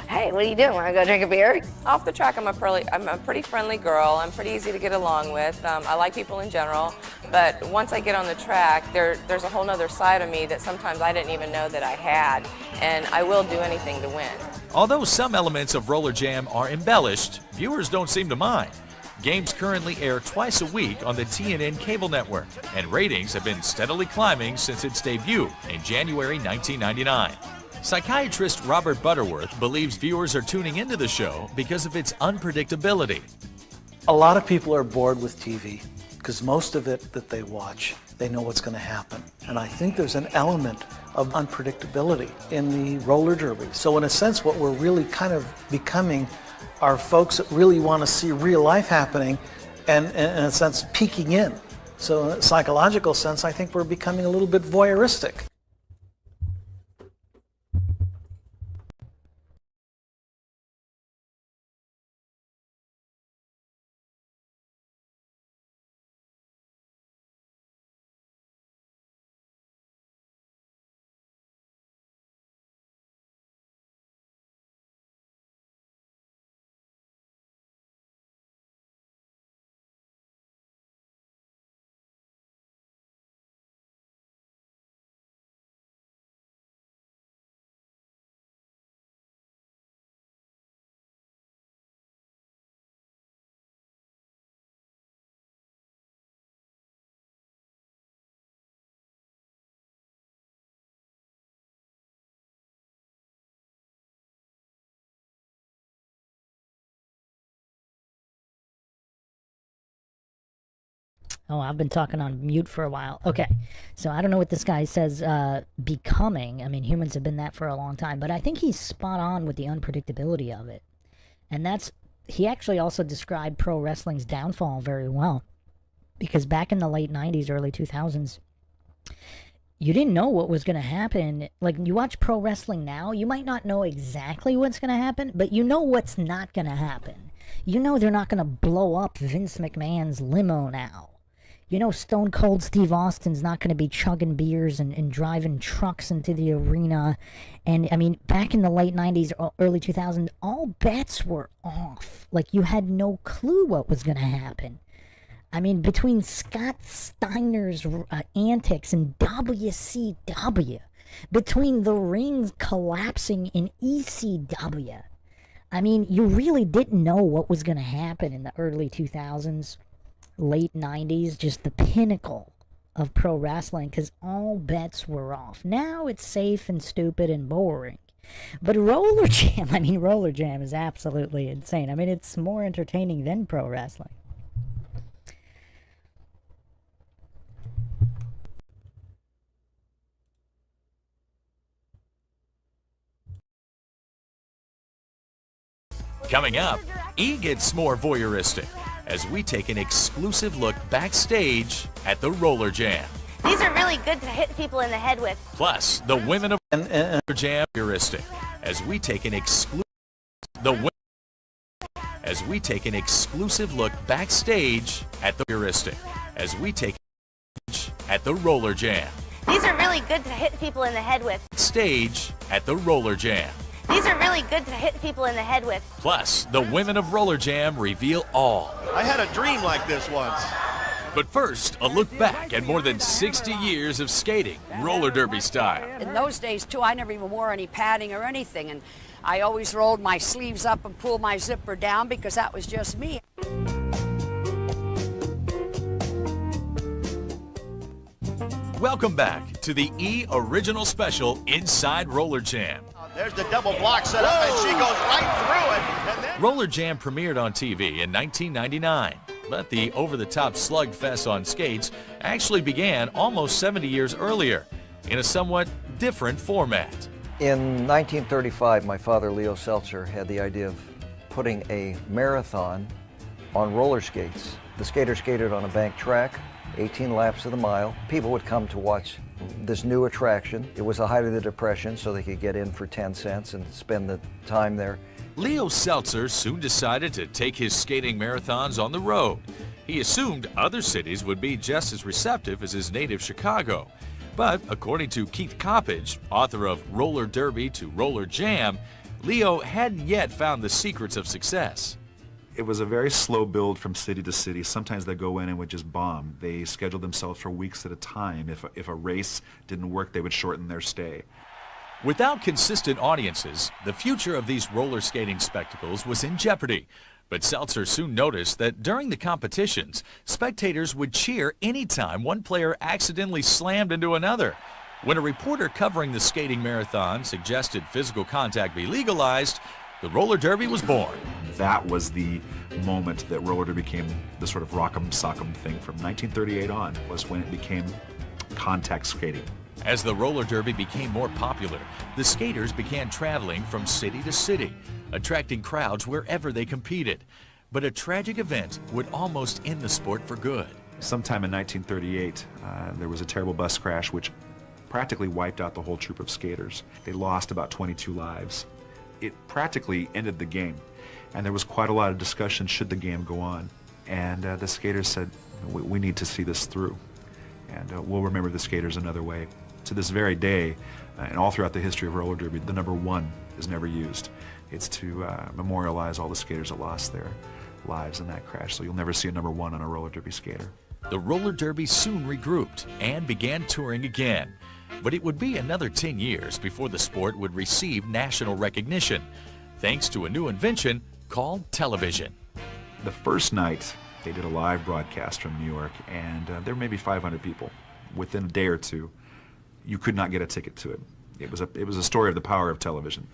Hey, what are you doing? Wanna go drink a beer? Off the track, I'm a pretty friendly girl. I'm pretty easy to get along with. I like people in general, but once I get on the track, there's a whole nother side of me that sometimes I didn't even know that I had, and I will do anything to win. Although some elements of Rollerjam are embellished, viewers don't seem to mind. Games currently air twice a week on the TNN cable network, and ratings have been steadily climbing since its debut in January 1999. Psychiatrist Robert Butterworth believes viewers are tuning into the show because of its unpredictability. A lot of people are bored with TV because most of it that they watch, they know what's going to happen. And I think there's an element of unpredictability in the roller derby. So in a sense, what we're really kind of becoming are folks that really want to see real life happening and in a sense peeking in. So in a psychological sense, I think we're becoming a little bit voyeuristic. Oh, I've been talking on mute for a while. Okay, so I don't know what this guy says becoming. I mean, humans have been that for a long time, but I think he's spot on with the unpredictability of it. And that's, he actually also described pro wrestling's downfall very well. Because back in the late 90s, early 2000s, you didn't know what was going to happen. Like, you watch pro wrestling now, you might not know exactly what's going to happen, but you know what's not going to happen. You know they're not going to blow up Vince McMahon's limo now. You know Stone Cold Steve Austin's not going to be chugging beers and driving trucks into the arena. And, I mean, back in the late 90s, early 2000s, all bets were off. Like, you had no clue what was going to happen. I mean, between Scott Steiner's antics in WCW, between the rings collapsing in ECW, I mean, you really didn't know what was going to happen in the early 2000s, late 90s, just the pinnacle of pro wrestling, because all bets were off. Now it's safe and stupid and boring. But Rollerjam is absolutely insane. I mean, it's more entertaining than pro wrestling. Coming up, E gets more voyeuristic as we take an exclusive look backstage at the Rollerjam. These are really good to hit people in the head with. Plus, the women of Rollerjam voyeuristic as we take an exclusive look backstage at the voyeuristic as we take at the Rollerjam. These are really good to hit people in the head with. Stage at the Rollerjam. These are really good to hit people in the head with. Plus, the women of Rollerjam reveal all. I had a dream like this once. But first, a look back at more than 60 years of skating, roller derby style. In those days, too, I never even wore any padding or anything, and I always rolled my sleeves up and pulled my zipper down because that was just me. Welcome back to the E Original Special Inside Rollerjam. There's the double block set up, and she goes right through it. And then Rollerjam premiered on TV in 1999, but the over-the-top slugfest on skates actually began almost 70 years earlier in a somewhat different format. In 1935, my father, Leo Seltzer, had the idea of putting a marathon on roller skates. The skaters skated on a bank track, 18 laps of the mile. People would come to watch this new attraction. It was the height of the Depression, so they could get in for 10 cents and spend the time there. Leo Seltzer soon decided to take his skating marathons on the road. He assumed other cities would be just as receptive as his native Chicago. But according to Keith Coppage, author of Roller Derby to Rollerjam, Leo hadn't yet found the secrets of success. It was a very slow build from city to city. Sometimes they'd go in and would just bomb. They scheduled themselves for weeks at a time. If a race didn't work, they would shorten their stay. Without consistent audiences, the future of these roller skating spectacles was in jeopardy. But Seltzer soon noticed that during the competitions, spectators would cheer anytime one player accidentally slammed into another. When a reporter covering the skating marathon suggested physical contact be legalized, the roller derby was born. That was the moment that roller derby became the sort of rock'em sock'em thing. From 1938 on was when it became contact skating. As the roller derby became more popular, the skaters began traveling from city to city, attracting crowds wherever they competed. But a tragic event would almost end the sport for good. Sometime in 1938, there was a terrible bus crash which practically wiped out the whole troop of skaters. They lost about 22 lives. It practically ended the game, and there was quite a lot of discussion, should the game go on? And the skaters said, we need to see this through, and we'll remember the skaters another way. To this very day, and all throughout the history of roller derby, the number 1 is never used. It's to memorialize all the skaters that lost their lives in that crash, so you'll never see a number 1 on a roller derby skater. The roller derby soon regrouped and began touring again. But it would be another 10 years before the sport would receive national recognition, thanks to a new invention called television. The first night, they did a live broadcast from New York, and there were maybe 500 people. Within a day or two, you could not get a ticket to it. It was a story of the power of television.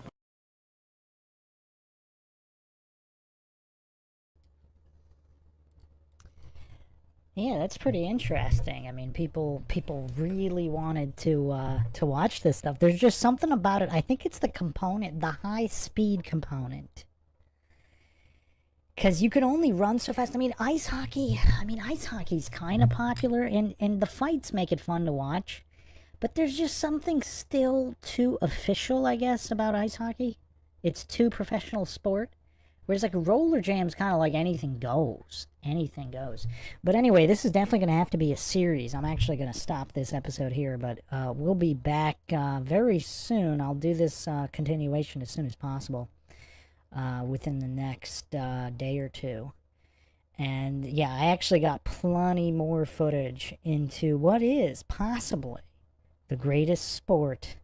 Yeah, that's pretty interesting. I mean, people really wanted to watch this stuff. There's just something about it. I think it's the component, the high speed component. Because you could only run so fast. I mean, ice hockey's kind of popular, and the fights make it fun to watch. But there's just something still too official, I guess, about ice hockey. It's too professional sport. Whereas, like, roller jam's kind of like anything goes. Anything goes. But anyway, this is definitely going to have to be a series. I'm actually going to stop this episode here, but we'll be back very soon. I'll do this continuation as soon as possible. Within the next day or two. And yeah, I actually got plenty more footage into what is possibly the greatest sport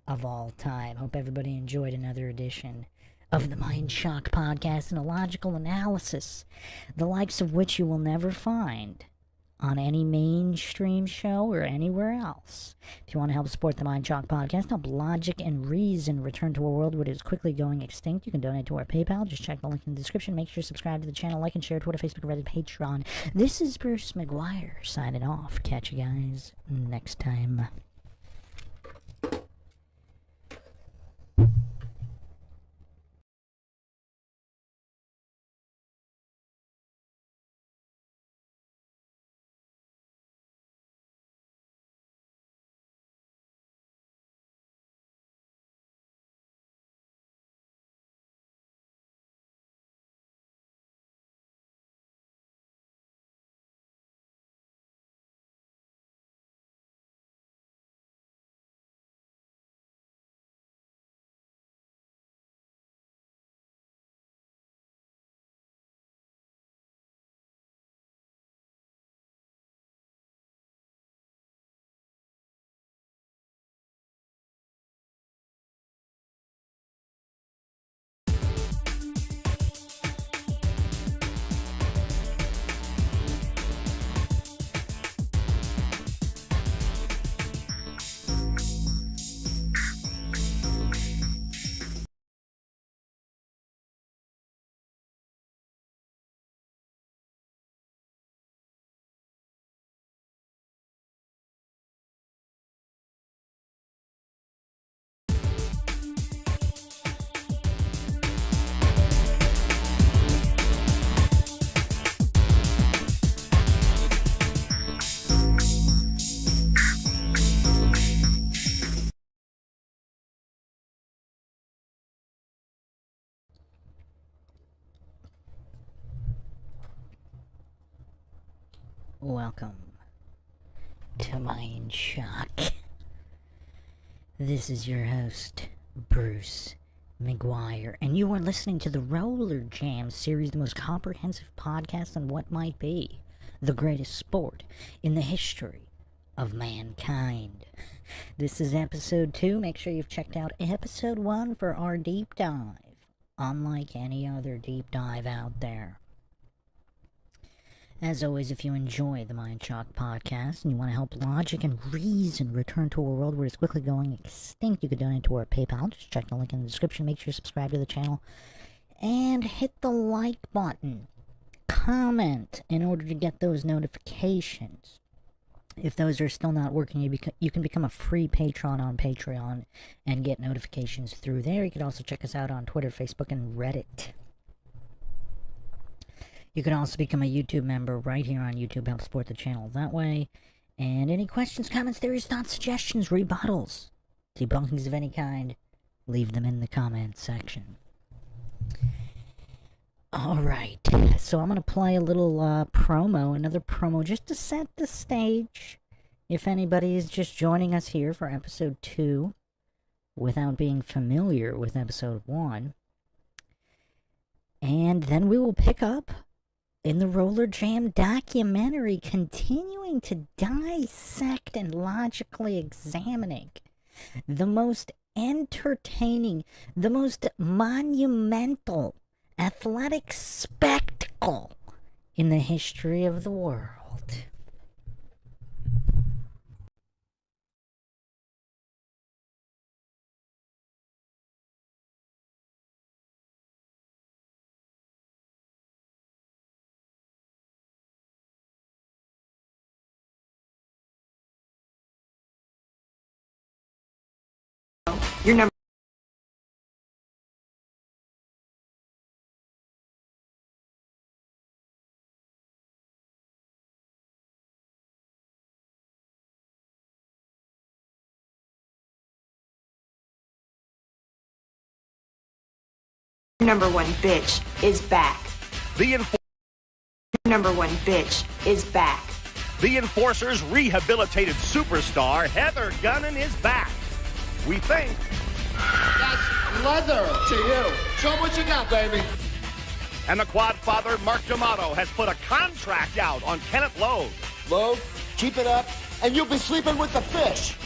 of all time. Hope everybody enjoyed another edition of the Mind Shock podcast and a logical analysis, the likes of which you will never find on any mainstream show or anywhere else. If you want to help support the Mind Shock podcast, help logic and reason return to a world where it is quickly going extinct, you can donate to our PayPal. Just check the link in the description. Make sure to subscribe to the channel, like and share Twitter, Facebook, Reddit, Patreon. This is Bruce McGuire signing off. Catch you guys next time. Welcome to Mind Shock. This is your host, Bruce McGuire, and you are listening to the Rollerjam series, the most comprehensive podcast on what might be the greatest sport in the history of mankind. This is episode 2. Make sure you've checked out episode 1 for our deep dive, unlike any other deep dive out there. As always, if you enjoy the Mind Shock podcast and you want to help logic and reason return to a world where it's quickly going extinct, you can donate to our PayPal. Just check the link in the description. Make sure you subscribe to the channel and hit the like button. Comment in order to get those notifications. If those are still not working, you can become a free patron on Patreon and get notifications through there. You can also check us out on Twitter, Facebook, and Reddit. You can also become a YouTube member right here on YouTube, help support the channel that way. And any questions, comments, theories, thoughts, suggestions, rebuttals, debunkings of any kind, leave them in the comments section. Alright, so I'm going to play a little another promo, just to set the stage. If anybody is just joining us here for episode 2, without being familiar with episode 1. And then we will pick up in the Rollerjam documentary, continuing to dissect and logically examining the most entertaining, the most monumental athletic spectacle in the history of the world. now, your number one bitch is back. The Number one bitch is back. The Enforcer's rehabilitated superstar, Heather Gunnan, is back. We think. That's leather to you. Show 'em what you got, baby. And the quad father, Mark D'Amato, has put a contract out on Kenneth Logue. Logue, keep it up, and you'll be sleeping with the fish.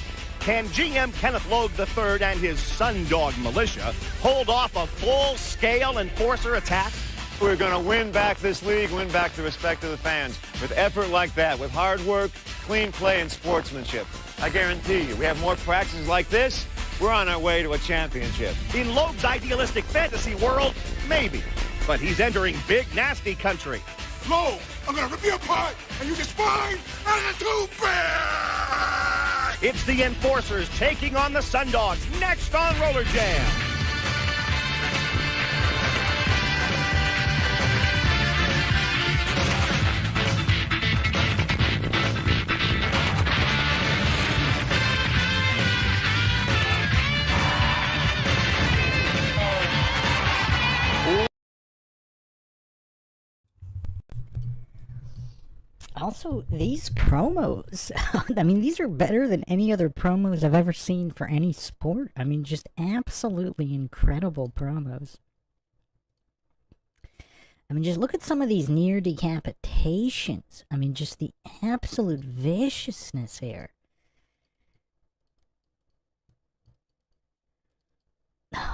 Can GM Kenneth Logue III and his Sundog militia hold off a full-scale Enforcer attack? We're going to win back this league, win back the respect of the fans. With effort like that, with hard work, clean play, and sportsmanship. I guarantee you, we have more practices like this, we're on our way to a championship. In Logue's idealistic fantasy world, maybe. But he's entering big, nasty country. Logue, I'm going to rip you apart, and you just fine as a toothpick! It's the Enforcers taking on the Sundogs next on Rollerjam. Also, these promos, I mean, these are better than any other promos I've ever seen for any sport. I mean, just absolutely incredible promos. I mean, just look at some of these near decapitations. I mean, just the absolute viciousness here.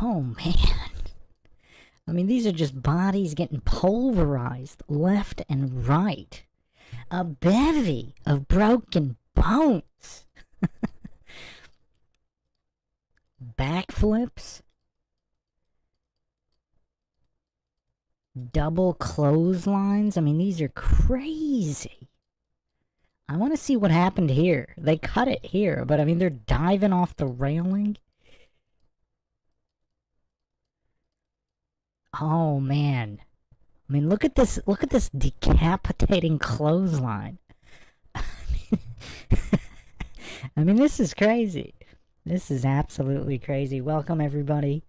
Oh, man. I mean, these are just bodies getting pulverized left and right. A bevy of broken bones. Backflips. Double clotheslines. I mean, these are crazy. I want to see what happened here. They cut it here, but I mean, they're diving off the railing. Oh, man. I mean, look at this decapitating clothesline. I mean, this is crazy. This is absolutely crazy. Welcome, everybody,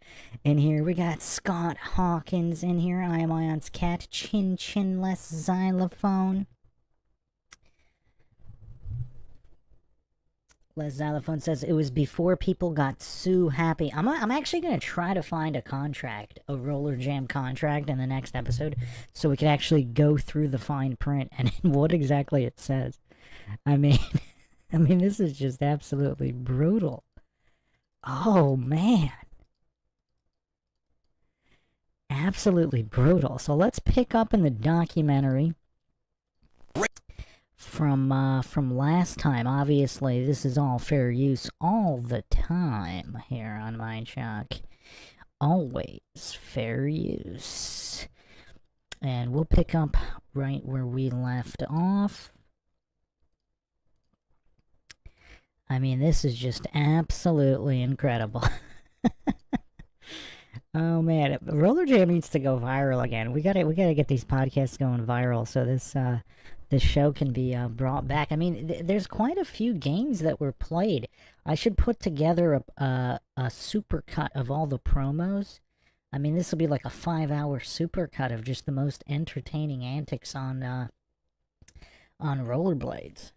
in here. We got Scott Hawkins in here. I am Ion's cat. Chinless Xylophone. Les Xylophone says it was before people got so happy. I'm actually going to try to find a contract, a Rollerjam contract in the next episode, so we can actually go through the fine print and what exactly it says. I mean, this is just absolutely brutal. Oh, man. Absolutely brutal. So let's pick up in the documentary from last time. Obviously, this is all fair use all the time here on MINDSHOCK. Always fair use. And we'll pick up right where we left off. I mean, this is just absolutely incredible. Oh man, Rollerjam needs to go viral again. We gotta get these podcasts going viral so this show can be brought back. I mean, there's quite a few games that were played. I should put together a supercut of all the promos. I mean, this will be like a 5-hour supercut of just the most entertaining antics on rollerblades.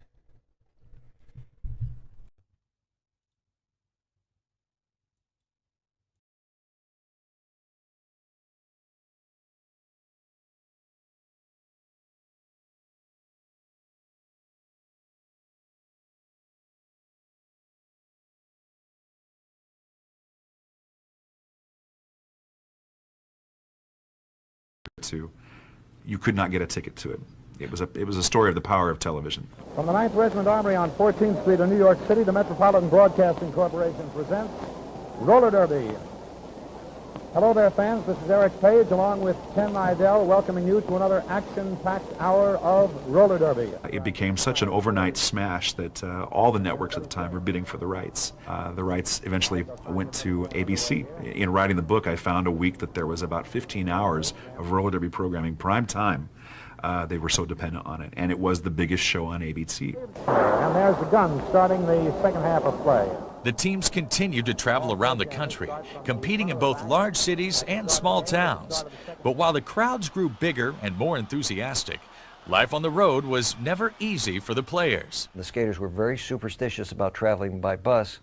You could not get a ticket to it. It was a story of the power of television. From the 9th Regiment Armory on 14th Street in New York City, the Metropolitan Broadcasting Corporation presents Roller Derby. Hello there, fans. This is Eric Page along with Ken Idell welcoming you to another action-packed hour of roller derby. It became such an overnight smash that all the networks at the time were bidding for the rights. The rights eventually went to ABC. In writing the book, I found a week that there was about 15 hours of roller derby programming, prime time. They were so dependent on it, and it was the biggest show on ABC. And there's the gun starting the second half of play. The teams continued to travel around the country, competing in both large cities and small towns. But while the crowds grew bigger and more enthusiastic, life on the road was never easy for the players. The skaters were very superstitious about traveling by bus,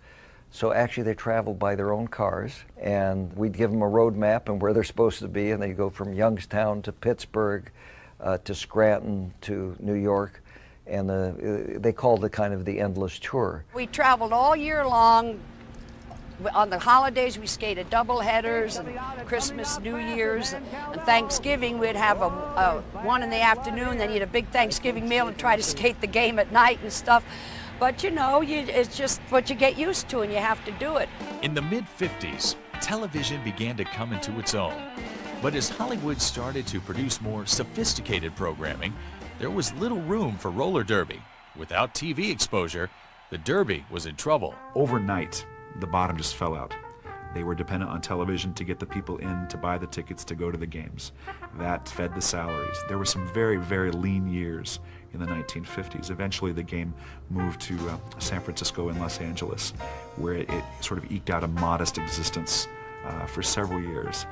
so actually they traveled by their own cars, and we'd give them a road map and where they're supposed to be, and they'd go from Youngstown to Pittsburgh to Scranton to New York. And they called it kind of the endless tour. We traveled all year long. On the holidays, we skated double headers, and Christmas, New Year's, and Thanksgiving. We'd have a one in the afternoon, then you'd have a big Thanksgiving meal and try to skate the game at night and stuff. But you know, it's just what you get used to, and you have to do it. In the mid-50s, television began to come into its own. But as Hollywood started to produce more sophisticated programming, there was little room for roller derby. Without TV exposure, the derby was in trouble. Overnight, the bottom just fell out. They were dependent on television to get the people in to buy the tickets to go to the games. That fed the salaries. There were some very, very lean years in the 1950s. Eventually, the game moved to San Francisco and Los Angeles, where it sort of eked out a modest existence for several years.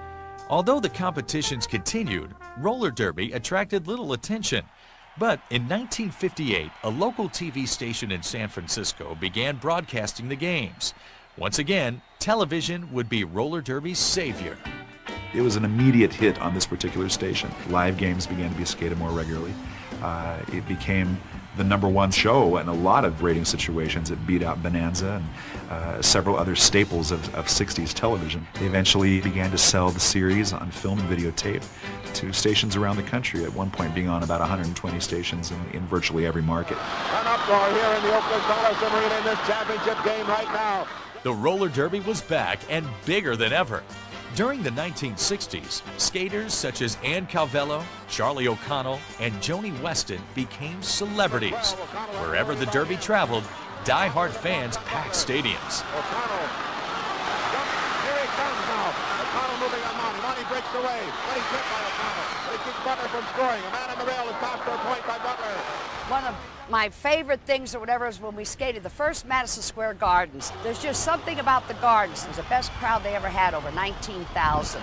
Although the competitions continued, roller derby attracted little attention. But in 1958, a local TV station in San Francisco began broadcasting the games. Once again, television would be roller derby's savior. It was an immediate hit on this particular station. Live games began to be skated more regularly. It became the #1 show in a lot of rating situations. It beat out Bonanza and several other staples of 60s television. They eventually began to sell the series on film and videotape to stations around the country, at one point being on about 120 stations in virtually every market. An uproar here in the Oakland Coliseum Arena in this championship game right now. The roller derby was back and bigger than ever. During the 1960s, skaters such as Ann Calvello, Charlie O'Connell, and Joni Weston became celebrities. Wherever the derby traveled, die-hard fans packed stadiums. O'Connell. Here he comes now. O'Connell moving on Monty. Monty breaks away. But he's hit by O'Connell. But he keeps Butler from scoring. A man on the rail is passed for a point by Butler. One of my favorite things or whatever is when we skated the first Madison Square Gardens. There's just something about the Gardens. It was the best crowd they ever had, over 19,000.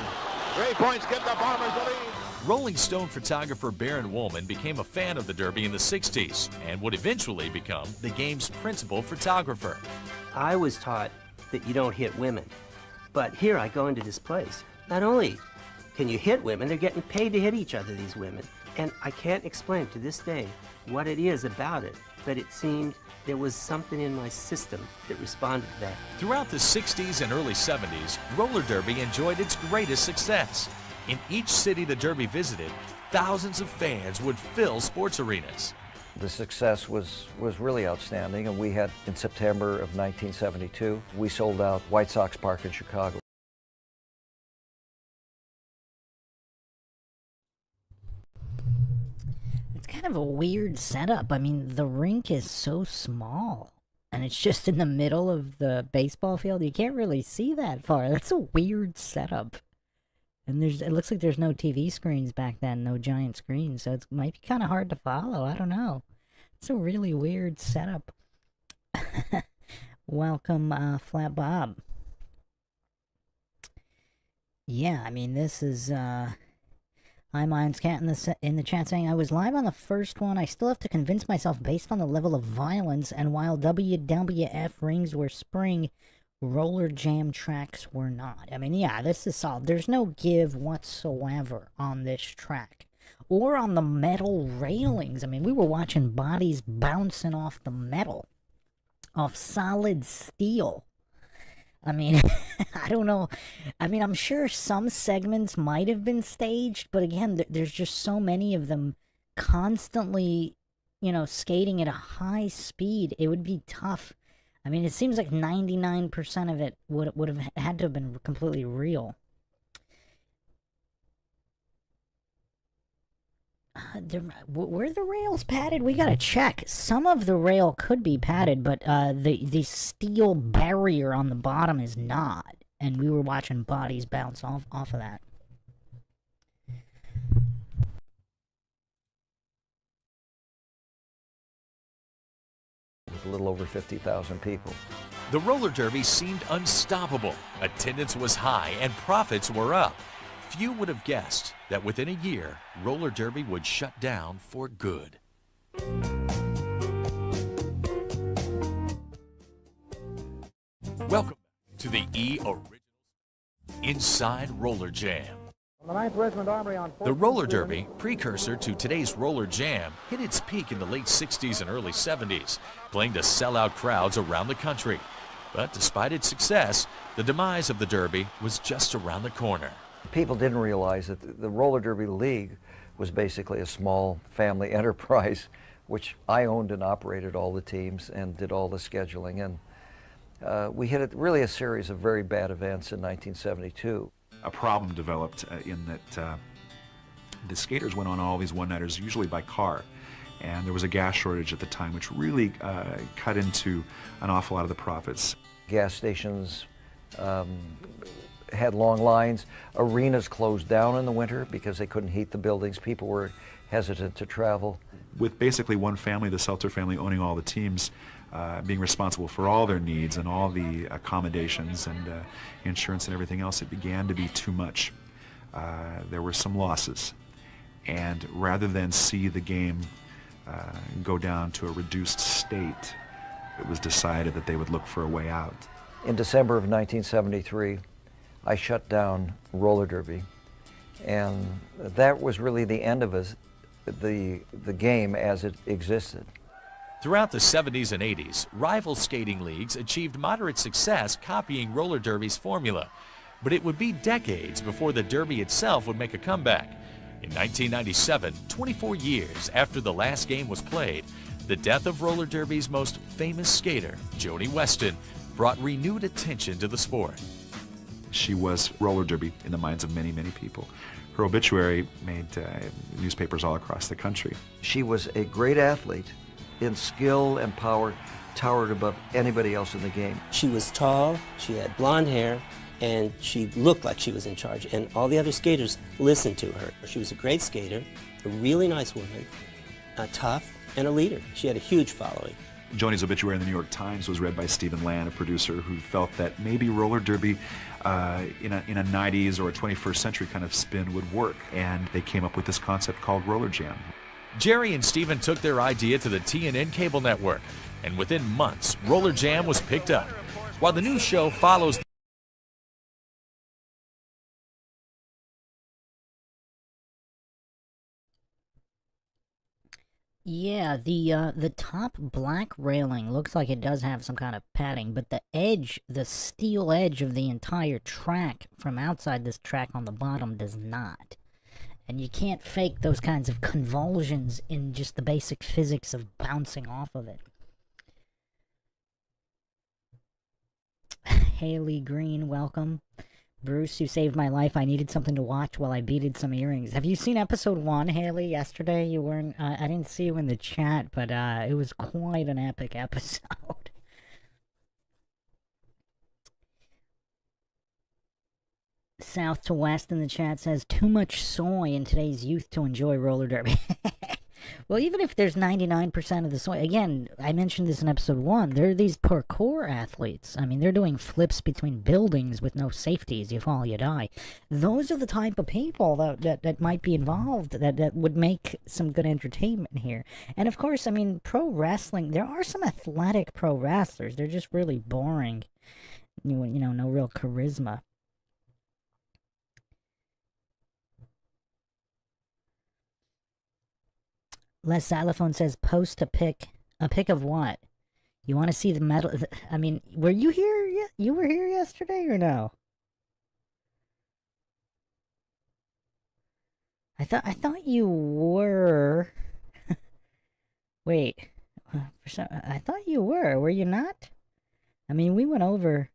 3 points give the Bombers the lead. Rolling Stone photographer Baron Woolman became a fan of the derby in the 60s and would eventually become the game's principal photographer. I was taught that you don't hit women, but here I go into this place. Not only can you hit women, they're getting paid to hit each other, these women. And I can't explain to this day what it is about it, but it seemed there was something in my system that responded to that. Throughout the 60s and early 70s, roller derby enjoyed its greatest success. In each city the derby visited, thousands of fans would fill sports arenas. The success was really outstanding, and we had, in September of 1972, we sold out White Sox Park in Chicago. It's kind of a weird setup. I mean, the rink is so small, and it's just in the middle of the baseball field. You can't really see that far. That's a weird setup. And it looks like there's no TV screens back then, no giant screens, so it might be kind of hard to follow. I don't know. It's a really weird setup. Welcome, Flat Bob. Yeah, I mean, this is, Hi, Mine's Cat in the chat saying, I was live on the first one. I still have to convince myself based on the level of violence, and while WWF rings were spring, Rollerjam tracks were not. I mean, yeah, this is solid. There's no give whatsoever on this track. Or on the metal railings. I mean, we were watching bodies bouncing off the metal. Off solid steel. I mean, I don't know. I mean, I'm sure some segments might have been staged, but again, there's just so many of them constantly, you know, skating at a high speed. It would be tough. I mean, it seems like 99% of it would have had to have been completely real. were the rails padded? We gotta check. Some of the rail could be padded, but the steel barrier on the bottom is not. And we were watching bodies bounce off of that. With a little over 50,000 people. The roller derby seemed unstoppable. Attendance was high and profits were up. Few would have guessed that within a year, roller derby would shut down for good. Welcome to the E Original Inside Rollerjam. The 9th Regiment Armory on The roller derby, precursor to today's roller jam, hit its peak in the late 60s and early 70s, playing to sellout crowds around the country. But despite its success, the demise of the derby was just around the corner. People didn't realize that the Roller Derby League was basically a small family enterprise, which I owned and operated all the teams and did all the scheduling. And we hit really a series of very bad events in 1972. A problem developed in that the skaters went on all these one-nighters, usually by car. And there was a gas shortage at the time, which really cut into an awful lot of the profits. Gas stations had long lines. Arenas closed down in the winter because they couldn't heat the buildings. People were hesitant to travel. With basically one family, the Seltzer family, owning all the teams, being responsible for all their needs and all the accommodations and insurance and everything else, it began to be too much. There were some losses. And rather than see the game go down to a reduced state, it was decided that they would look for a way out. In December of 1973, I shut down roller derby, and that was really the end of the game as it existed. Throughout the 70s and 80s, rival skating leagues achieved moderate success copying roller derby's formula. But it would be decades before the derby itself would make a comeback. In 1997, 24 years after the last game was played, the death of roller derby's most famous skater, Joni Weston, brought renewed attention to the sport. She was roller derby in the minds of many, many people. Her obituary made newspapers all across the country. She was a great athlete in skill and power, towered above anybody else in the game. She was tall, she had blonde hair, and she looked like she was in charge, and all the other skaters listened to her. She was a great skater, a really nice woman, tough, and a leader. She had a huge following. Joni's obituary in the New York Times was read by Stephen Land, a producer who felt that maybe roller derby in a 90s or a 21st century kind of spin would work, and they came up with this concept called Rollerjam. Jerry and Stephen took their idea to the TNN cable network, and within months, Rollerjam was picked up. While the new show follows Yeah, the top black railing looks like it does have some kind of padding, but the edge, the steel edge of the entire track from outside this track on the bottom does not. And you can't fake those kinds of convulsions in just the basic physics of bouncing off of it. Haley Green, welcome. Bruce, you saved my life. I needed something to watch while I beaded some earrings. Have you seen episode 1, Haley? Yesterday, you weren't... I didn't see you in the chat, but it was quite an epic episode. South to West in the chat says, too much soy in today's youth to enjoy roller derby. Well, even if there's 99% of the soy, again, I mentioned this in episode 1, they're these parkour athletes. I mean, they're doing flips between buildings with no safeties. You fall, you die. Those are the type of people that might be involved, that would make some good entertainment here. And of course, I mean, pro wrestling, there are some athletic pro wrestlers. They're just really boring. You know, no real charisma. Les Xylophone says, post a pic. A pic of what? You want to see the medal? I mean, were you here? You were here yesterday or no? I thought you were. Wait. I thought you were. Were you not? I mean, we went over.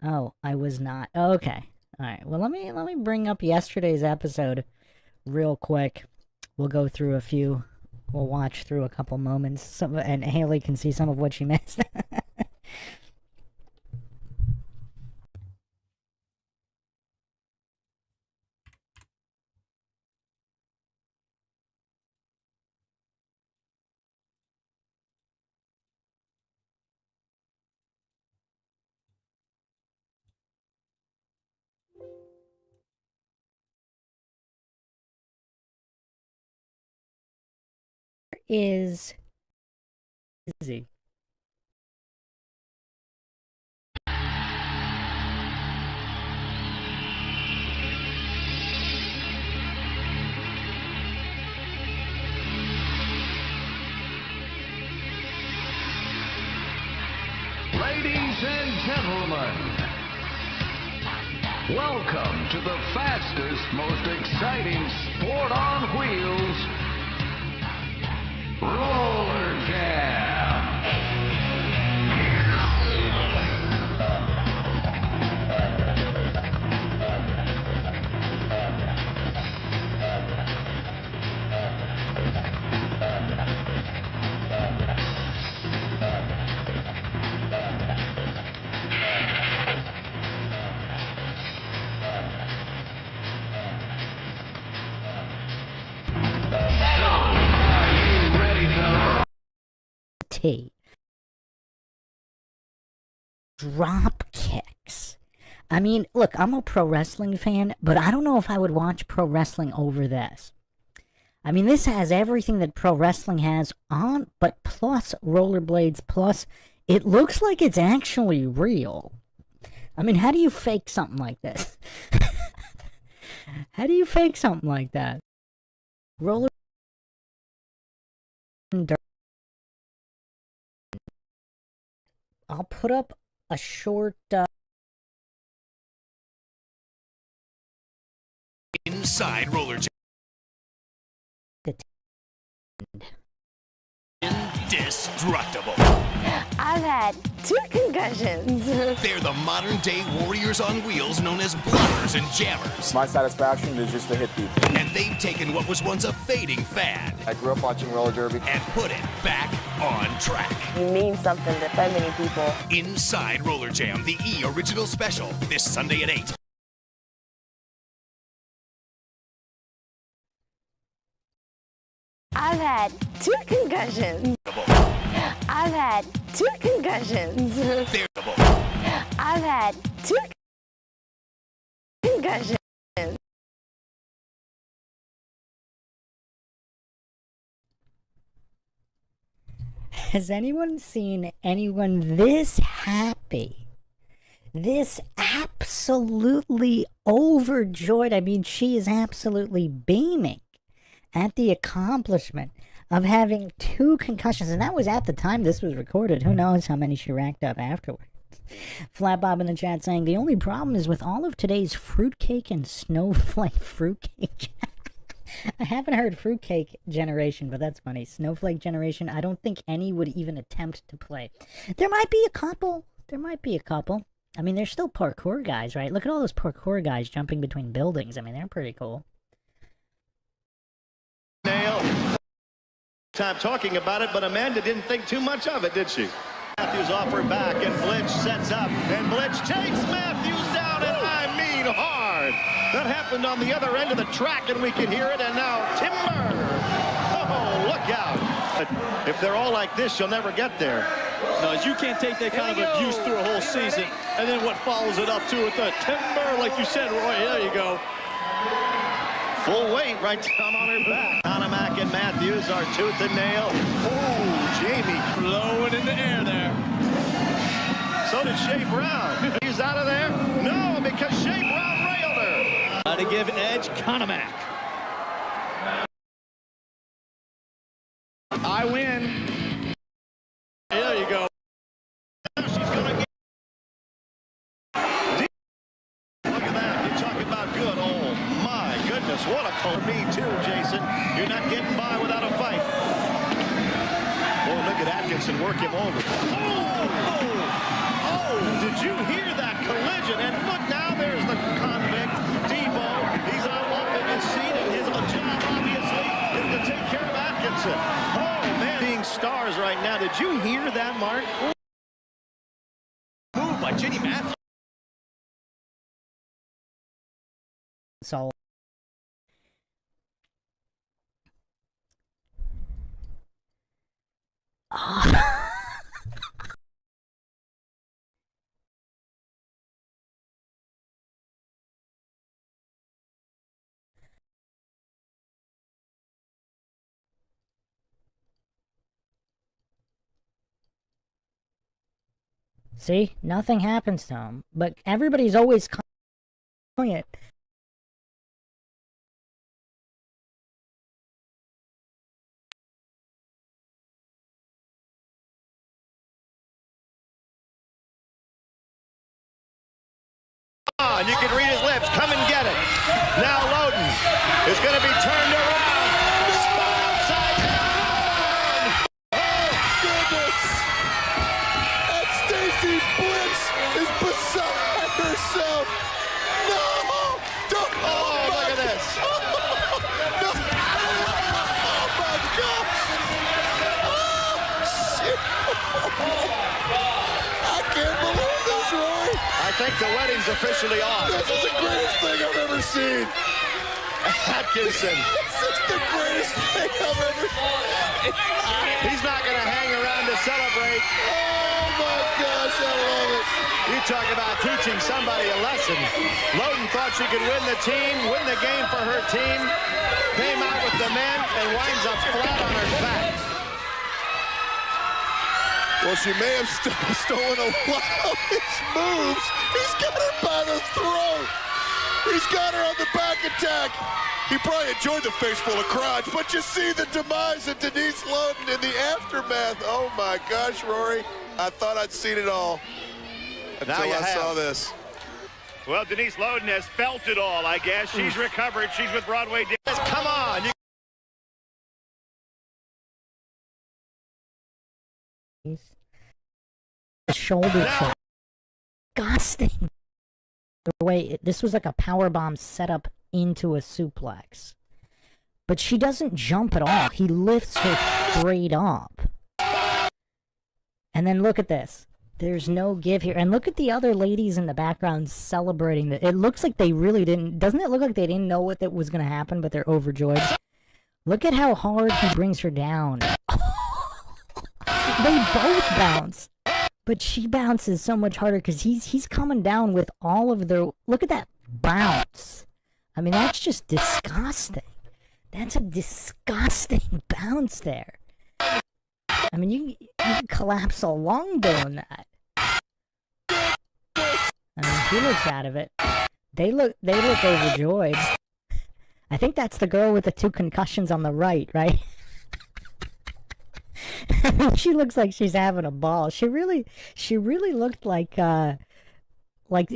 Oh, I was not. Okay. All right. Well, let me bring up yesterday's episode real quick. We'll go through a few. We'll watch through a couple moments, and Haley can see some of what she missed. Is Izzy. Ladies and gentlemen, welcome to the fastest, most exciting sport on wheels, Rollerjam. Drop kicks. I mean, look, I'm a pro wrestling fan, but I don't know if I would watch pro wrestling over this. I mean, this has everything that pro wrestling has on, but plus rollerblades, plus it looks like it's actually real. I mean, how do you fake something like this? How do you fake something like that? Roller. I'll put up a short. Inside Rollerjam. Indestructible. I've had 2 concussions. They're the modern day warriors on wheels known as blockers and jammers. My satisfaction is just to hit people. And they've taken what was once a fading fad I grew up watching roller derby and put it back on track. You mean something to so many people. Inside Rollerjam, the E original special, this Sunday at 8. I've had 2 concussions. I've had 2 concussions. I've had 2 concussions. Has anyone seen anyone this happy? This absolutely overjoyed. I mean, she is absolutely beaming at the accomplishment of having 2 concussions. And that was at the time this was recorded. Who knows how many she racked up afterwards. Flat Bob in the chat saying, the only problem is with all of today's fruitcake and snowflake fruitcake. I haven't heard fruitcake generation, but that's funny. Snowflake generation, I don't think any would even attempt to play. There might be a couple. There might be a couple. I mean, they're still parkour guys, right? Look at all those parkour guys jumping between buildings. I mean, they're pretty cool. Time talking about it, but Amanda didn't think too much of it, did she? Matthews off her back, and Blitch sets up, and Blitch takes Matthews down, and I mean hard. That happened on the other end of the track, and we can hear it, and now Timber. Oh, look out. If they're all like this, you'll never get there. No, you can't take that kind of abuse through a whole season, and then what follows it up to with the Timber, like you said, Roy, there you go. Full weight right down on her back. Conamack and Matthews are tooth and nail. Oh, Jamie blowing in the air there. So did Shea Brown. He's out of there? No, because Shea Brown railed her. Got to give edge Conamack. I win. There you go. She's going to get... Look at that. You talk about good. Oh, my goodness. What a call. Me too, Jason. You're not getting by without a fight. Oh, look at Atkinson work him over. Oh, did you hear that collision? And look, now there's the convict, Debo. He's out off in his seat, and his job, obviously, is Did you hear that, Mark? Move by Ginny Matthews. So see, nothing happens to him, but everybody's always calling it. On, you can read his lips. Come and get it. Now Loden is going to be turned around. Spun upside down. Oh, goodness. And Stacy Blitz is beside herself. No! Don't. Oh, look at this. No. Oh, my gosh. Oh, shit. I can't believe this, Roy. I think the wedding's officially off. This is the greatest thing I've ever seen. Atkinson. This is the greatest thing I've ever seen. He's not going to hang around to celebrate. Oh, my gosh, I love it. You talk about teaching somebody a lesson. Loden thought she could win the team, win the game for her team, came out with the men, and winds up flat on her back. Well, she may have stolen a lot of his moves. He's got her by the throat. He's got her on the back attack. He probably enjoyed the face full of crotch, but you see the demise of Denise Loden in the aftermath. Oh, my gosh, Rory. I thought I'd seen it all until I saw this. Well, Denise Loden has felt it all, I guess. She's recovered. She's with Broadway. Come on. The shoulder check. Disgusting. The way this was like a power bomb set up into a suplex. But she doesn't jump at all. He lifts her straight up. And then look at this. There's no give here. And look at the other ladies in the background celebrating. It looks like they really didn't... Doesn't it look like they didn't know what that was going to happen, but they're overjoyed? Look at how hard he brings her down. They both bounce. But she bounces so much harder because he's coming down with all of their... Look at that bounce. I mean, that's just disgusting. That's a disgusting bounce there. I mean, you can collapse a lung doing that. I mean, she looks out of it. They look overjoyed. I think that's the girl with the 2 concussions on the right? She looks like she's having a ball. She really looked like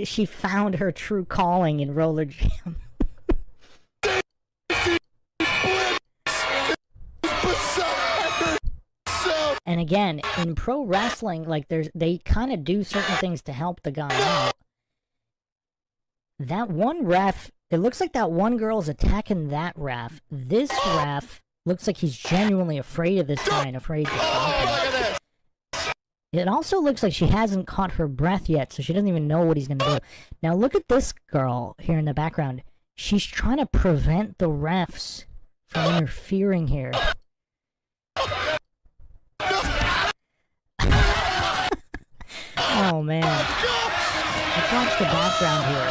she found her true calling in Rollerjam. And again, in pro wrestling, like they kind of do certain things to help the guy out. That one ref, it looks like that one girl's attacking that ref. This ref looks like he's genuinely afraid of this guy and afraid to stop him. It also looks like she hasn't caught her breath yet, so she doesn't even know what he's going to do. Now look at this girl here in the background. She's trying to prevent the refs from interfering here. Oh, man. Let's watch the background here.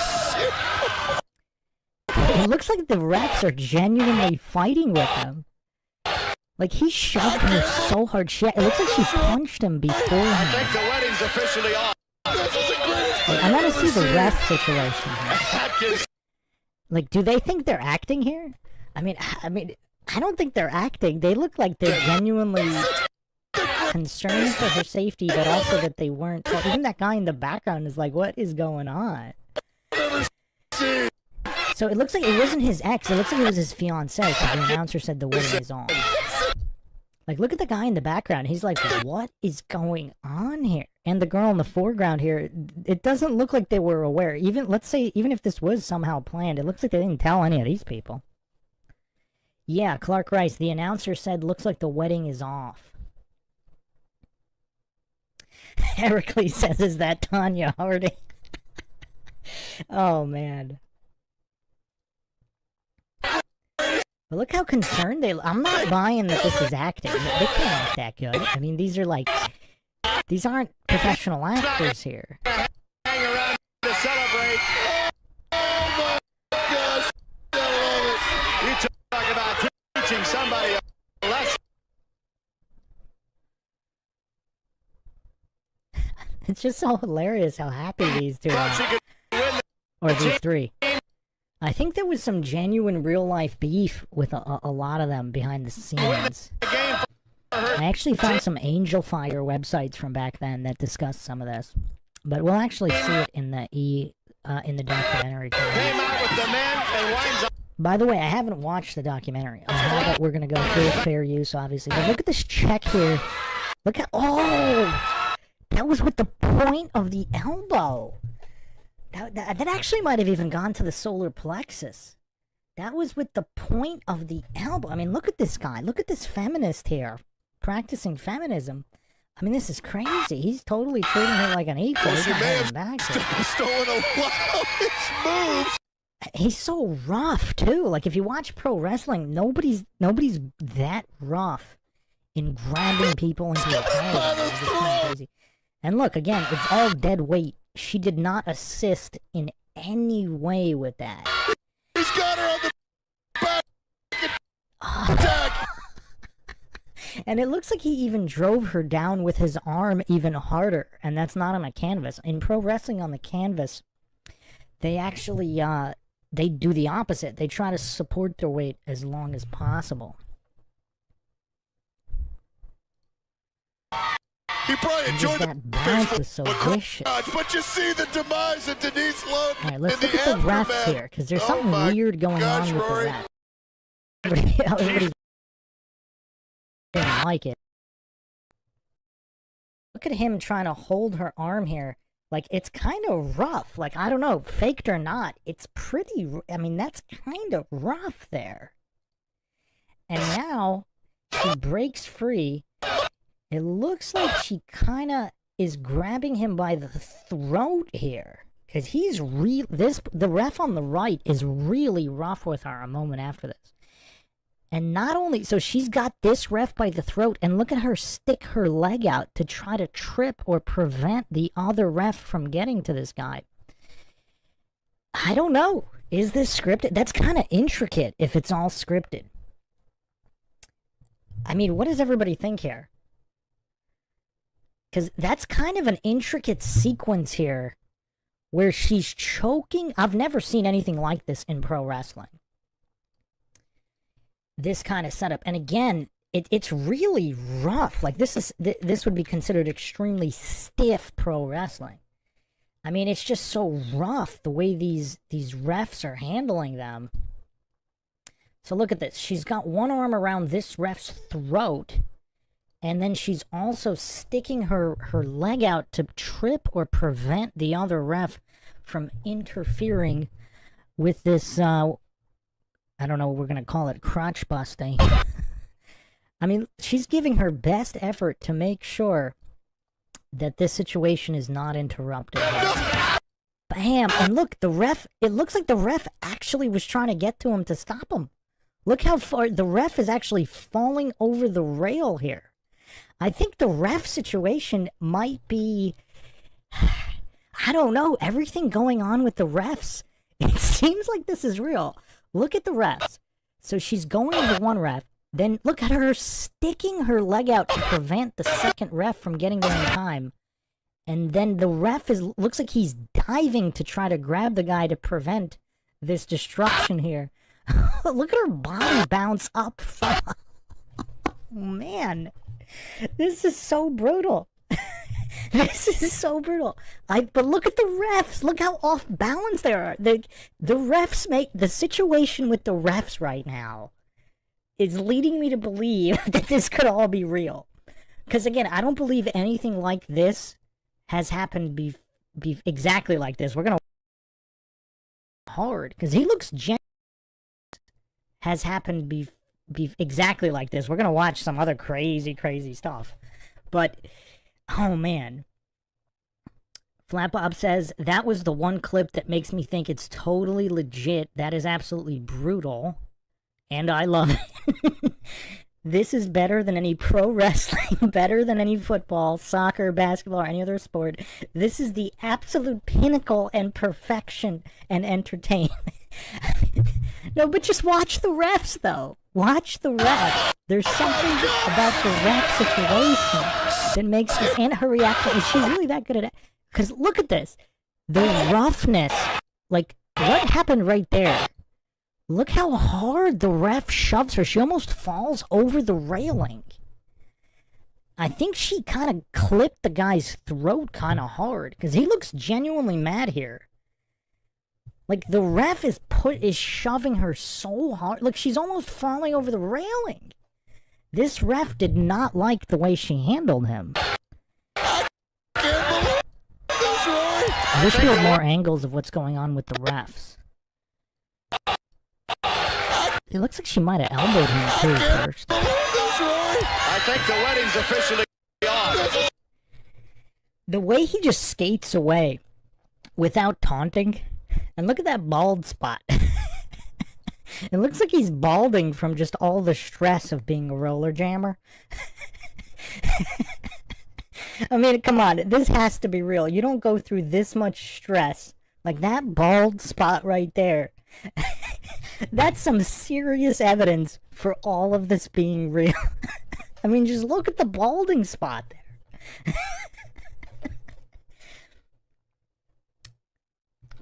It looks like the refs are genuinely fighting with him. Like, he shoved her so hard. It looks like she punched him before him. I think the wedding's officially off. Like, I want to see the ref situation here. Like, do they think they're acting here? I mean, I don't think they're acting. They look like they're genuinely concerned for her safety, but also that they weren't. Even that guy in the background is like, what is going on? So it looks like it wasn't his ex. It looks like it was his fiancée, because the announcer said the wedding is on. Like, look at the guy in the background. He's like, what is going on here? And the girl in the foreground here, it doesn't look like they were aware. Let's say, even if this was somehow planned, it looks like they didn't tell any of these people. Yeah, Clark Rice, the announcer said, looks like the wedding is off. Heracles says, is that Tanya Harding? Oh, man. But look how concerned they... I'm not buying that this is acting. They can't act that good. I mean, these are like... These aren't professional actors here. Hang around to celebrate. Oh my gosh, I love it. You talk about teaching somebody a lesson. It's just so hilarious how happy these two are. Or these three. I think there was some genuine real-life beef with a lot of them behind the scenes. I actually found some Angel Fire websites from back then that discussed some of this. But we'll actually see it in the documentary. Came out with the men and winds up. By the way, I haven't watched the documentary. I have it. We're going to go through fair use, obviously. But look at this check here. Look at... Oh! That was with the point of the elbow. That actually might have even gone to the solar plexus. That was with the point of the elbow. I mean, look at this guy. Look at this feminist here. Practicing feminism. I mean, this is crazy. He's totally treating her like an equal. She may have stolen a lot of his moves. He's so rough, too. Like, if you watch pro wrestling, nobody's that rough in grabbing people into a power. It's just kind of crazy. And look, again, it's all dead weight. She did not assist in any way with that. He's got her on the back attack. And it looks like he even drove her down with his arm even harder. And that's not on a canvas. In pro wrestling on the canvas, they actually, they do the opposite. They try to support their weight as long as possible. He probably enjoyed that bounce was so vicious. But you see the demise of Denise Lund. Alright, let's look at the refs here, because there's something weird going on with the refs. Everybody's didn't like it. Look at him trying to hold her arm here. Like, it's kind of rough. Like, I don't know, faked or not, it's pretty... I mean, that's kind of rough there. And now, she breaks free. It looks like she kind of is grabbing him by the throat here. Because he's the ref on the right is really rough with her a moment after this. And not only, so she's got this ref by the throat, and look at her stick her leg out to try to trip or prevent the other ref from getting to this guy. I don't know. Is this scripted? That's kind of intricate if it's all scripted. I mean, what does everybody think here? Because that's kind of an intricate sequence here where she's choking. I've never seen anything like this in pro wrestling. This kind of setup. And again, it's really rough. Like, this would be considered extremely stiff pro wrestling. I mean, it's just so rough the way these refs are handling them. So look at this. She's got one arm around this ref's throat. And then she's also sticking her leg out to trip or prevent the other ref from interfering with this, I don't know what we're going to call it, crotch busting. I mean, she's giving her best effort to make sure that this situation is not interrupted. Bam! And look, the ref, it looks like the ref actually was trying to get to him to stop him. Look how far, the ref is actually falling over the rail here. I think the ref situation might be, I don't know, everything going on with the refs. It seems like this is real. Look at the refs. So she's going to one ref, then look at her sticking her leg out to prevent the second ref from getting there in time. And then the ref looks like he's diving to try to grab the guy to prevent this destruction here. Look at her body bounce up. Man. This is so brutal. This is so brutal. But look at the refs. Look how off balance they are. The refs make the situation with the refs right now is leading me to believe that this could all be real. Because again, I don't believe anything like this has happened be exactly like this. We're gonna hard because he looks has happened be exactly like this. We're gonna watch some other crazy stuff, but oh man, Flat Bob says, that was the one clip that makes me think it's totally legit. That is absolutely brutal. And I love it. This is better than any pro wrestling, better than any football, soccer, basketball, or any other sport. This is the absolute pinnacle and perfection and entertainment. No, but just watch the refs, though. Watch the refs. There's something about the ref situation that makes this, and her reaction. Is she really that good at it? Because look at this. The roughness. Like, what happened right there? Look how hard the ref shoves her. She almost falls over the railing. I think she kind of clipped the guy's throat kind of hard, because he looks genuinely mad here. Like, the ref is shoving her so hard. Look, she's almost falling over the railing. This ref did not like the way she handled him. I wish we had more angles of what's going on with the refs. It looks like she might have elbowed him too first. I think the wedding's officially on. The way he just skates away without taunting, and look at that bald spot. It looks like he's balding from just all the stress of being a roller jammer. I mean, come on, this has to be real. You don't go through this much stress. Like that bald spot right there. That's some serious evidence for all of this being real. I mean, just look at the balding spot there.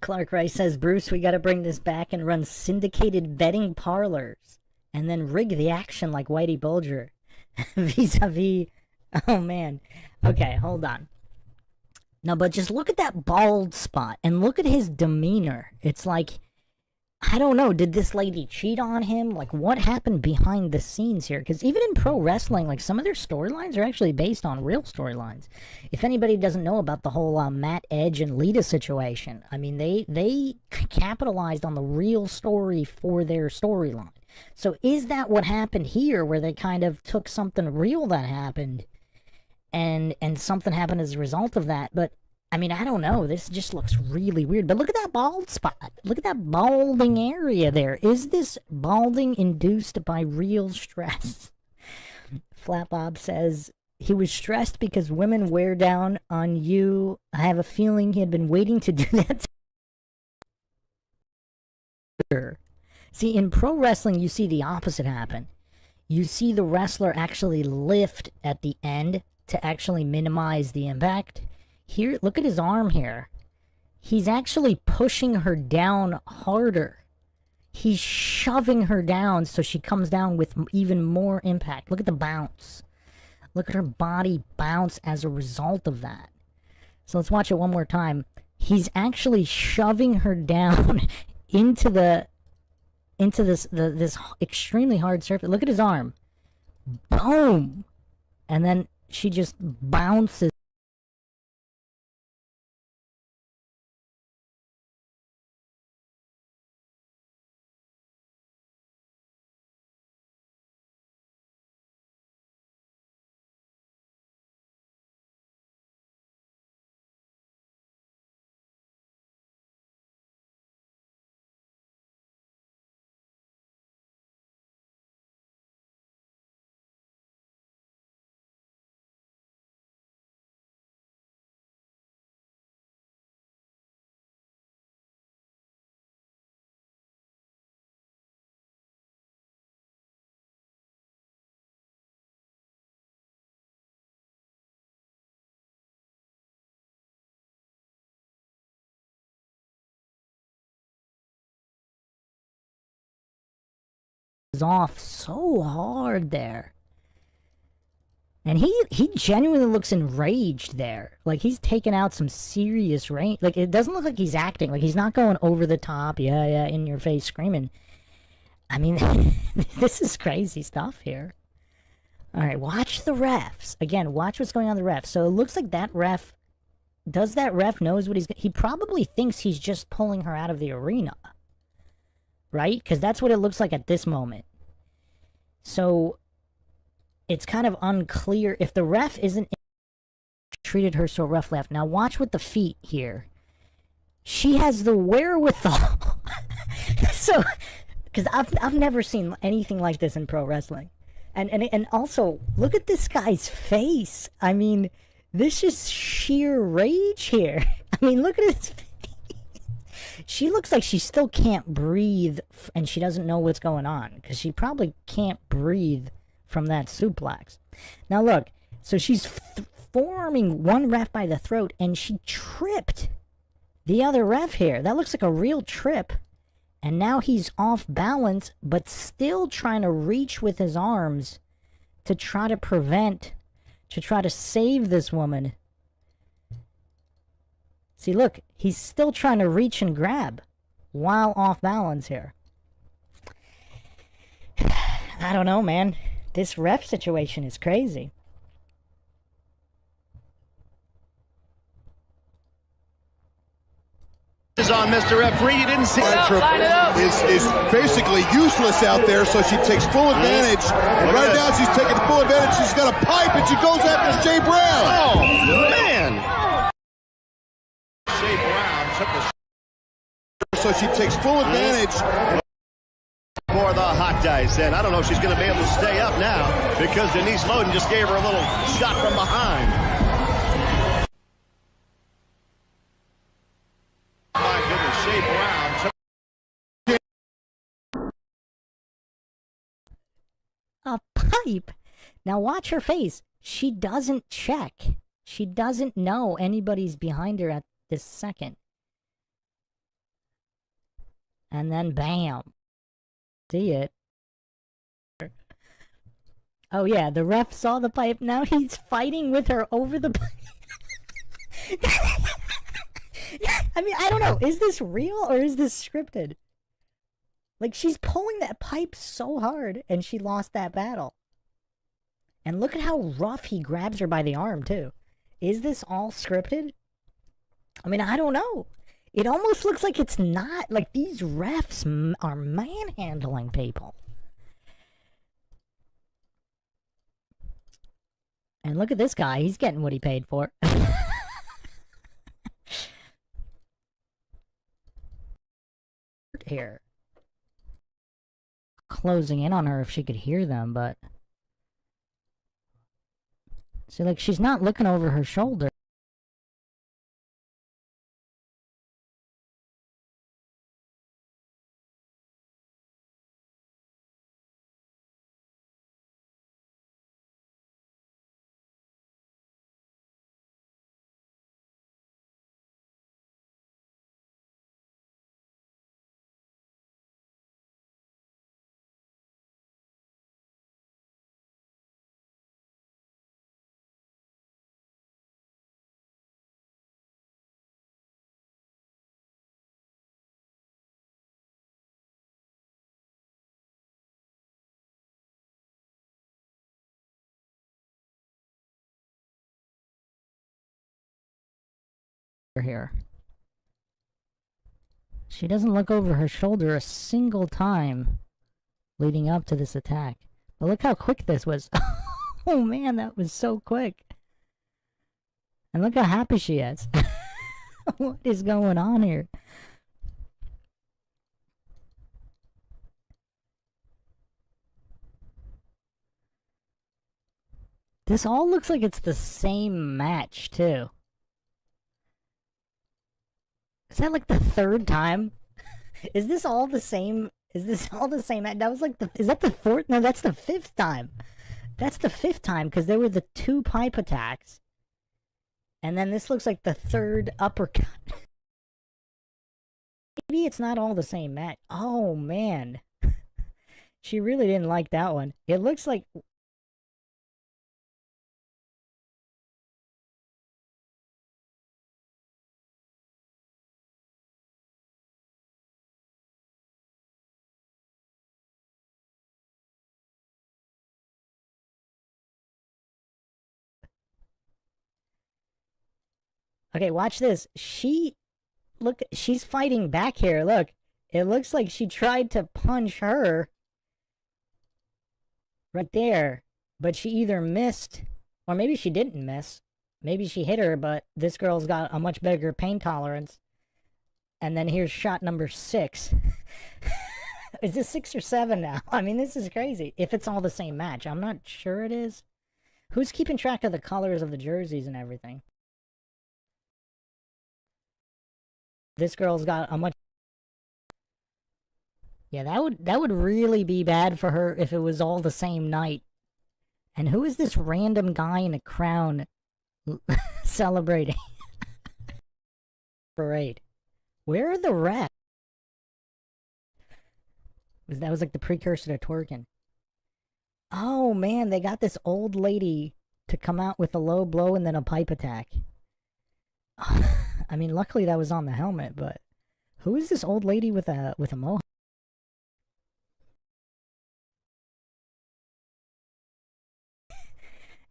Clark Rice says, Bruce, we gotta bring this back and run syndicated betting parlors and then rig the action like Whitey Bulger. Vis-a-vis. Oh, man. Okay, hold on. No, but just look at that bald spot and look at his demeanor. It's like, I don't know, did this lady cheat on him? Like, what happened behind the scenes here? Because even in pro wrestling, like, some of their storylines are actually based on real storylines. If anybody doesn't know about the whole Matt Edge and Lita situation, I mean, they capitalized on the real story for their storyline. So is that what happened here, where they kind of took something real that happened and something happened as a result of that? But I mean, I don't know. This just looks really weird. But look at that bald spot. Look at that balding area there. Is this balding induced by real stress? Flat Bob says, he was stressed because women wear down on you. I have a feeling he had been waiting to do that. See, in pro wrestling, you see the opposite happen. You see the wrestler actually lift at the end to actually minimize the impact. Here, look at his arm here. He's actually pushing her down harder. He's shoving her down so she comes down with even more impact. Look at the bounce. Look at her body bounce as a result of that. So let's watch it one more time. He's actually shoving her down into this extremely hard surface. Look at his arm. Boom! And then she just bounces. Off so hard there, and he genuinely looks enraged there. Like he's taken out some serious range. Like it doesn't look like he's acting. Like he's not going over the top, yeah, in your face screaming. I mean, this is crazy stuff here. All right, watch the refs again. Watch what's going on with the refs. So it looks like that ref knows what he probably thinks he's just pulling her out of the arena. Right? Because that's what it looks like at this moment. So, it's kind of unclear. If the ref isn't treated her so rough left. Now watch with the feet here. She has the wherewithal. So, because I've never seen anything like this in pro wrestling. And also, look at this guy's face. I mean, this is sheer rage here. I mean, look at his face. She looks like she still can't breathe, and she doesn't know what's going on, because she probably can't breathe from that suplex. Now look, so she's forming one ref by the throat, and she tripped the other ref here. That looks like a real trip. And now he's off balance, but still trying to reach with his arms to try to prevent, to try to save this woman. See, look, he's still trying to reach and grab while off balance here. I don't know, man. This ref situation is crazy. Is on Mr. Referee. You didn't see is basically useless out there, so she takes full advantage. And right now she's taking full advantage. She's got a pipe and she goes after Jay Brown. Oh, man. Jay Brown took the... So she takes full advantage. For the hot dice, and I don't know if she's going to be able to stay up now because Denise Loden just gave her a little shot from behind. My goodness, Shea Brown took a pipe. Now watch her face. She doesn't check. She doesn't know anybody's behind her at this second. And then bam. See it. Oh yeah, the ref saw the pipe. Now he's fighting with her over the pipe. I mean, I don't know. Is this real or is this scripted? Like, she's pulling that pipe so hard and she lost that battle. And look at how rough he grabs her by the arm, too. Is this all scripted? I mean, I don't know. It almost looks like it's not. Like, these refs are manhandling people. And look at this guy. He's getting what he paid for. Here. Closing in on her if she could hear them, but... See, like, she's not looking over her shoulder. Here. She doesn't look over her shoulder a single time leading up to this attack. But look how quick this was. Oh man, that was so quick. And look how happy she is. What is going on here? This all looks like it's the same match, too. Is that like the third time? Is this all the same? Is this all the same? That was like is that the fourth? No, that's the fifth time. That's the fifth time because there were the two pipe attacks. And then this looks like the third uppercut. Maybe it's not all the same match. Oh, man. She really didn't like that one. It looks like... Okay, watch this. Look, she's fighting back here. Look, it looks like she tried to punch her right there, but she either missed, or maybe she didn't miss. Maybe she hit her, but this girl's got a much bigger pain tolerance. And then here's shot number 6. Is this 6 or 7 now? I mean, this is crazy. If it's all the same match. I'm not sure it is. Who's keeping track of the colors of the jerseys and everything? This girl's got a much... Yeah, that would really be bad for her if it was all the same night. And who is this random guy in a crown celebrating? Parade. Where are the refs? That was like the precursor to twerking. Oh man, they got this old lady to come out with a low blow and then a pipe attack. I mean, luckily that was on the helmet, but who is this old lady with a mohawk?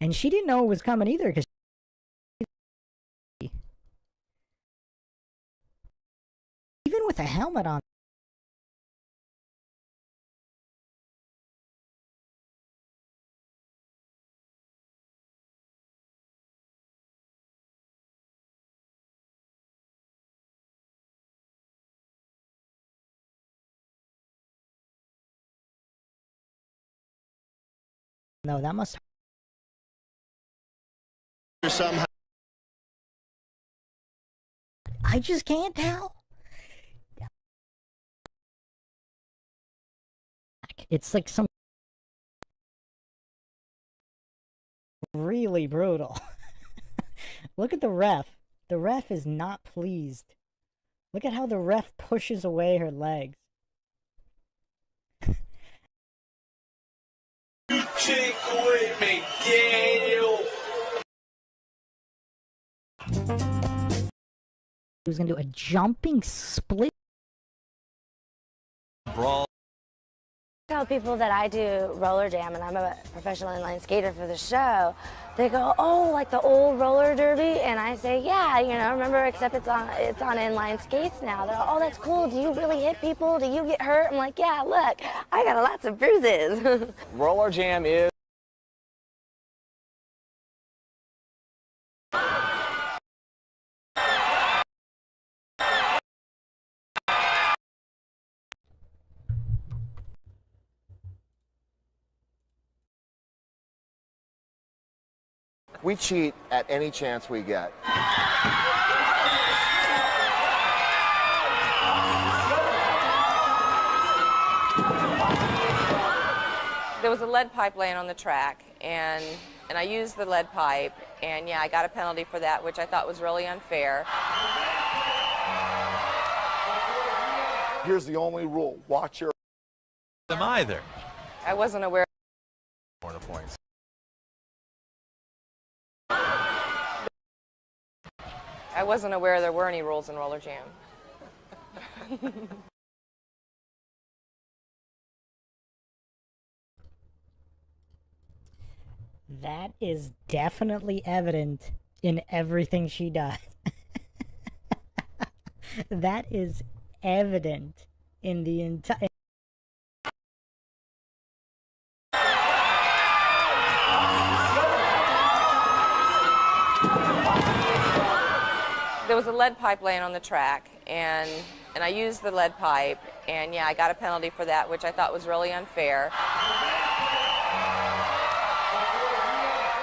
And she didn't know it was coming either, because even with a helmet on. No, that must... Somehow. I just can't tell. It's like some... really brutal. Look at the ref. The ref is not pleased. Look at how the ref pushes away her legs. Chick with McDaniel. He was gonna do a jumping split. Brawl. Tell people that I do roller jam and I'm a professional inline skater for the show. They go, oh, like the old roller derby, and I say, yeah, you know, remember, except it's on inline skates now. They're like, oh, that's cool. Do you really hit people? Do you get hurt? I'm like, yeah, look, I got lots of bruises. Roller jam is We cheat at any chance we get. There was a lead pipe laying on the track, and I used the lead pipe, and yeah, I got a penalty for that, which I thought was really unfair. Here's the only rule. Watch your... Them either. I wasn't aware. Corner points. I wasn't aware there were any rules in roller jam. That is definitely evident in everything she does. That is evident in the entire... There was a lead pipe laying on the track, and I used the lead pipe, and yeah, I got a penalty for that, which I thought was really unfair.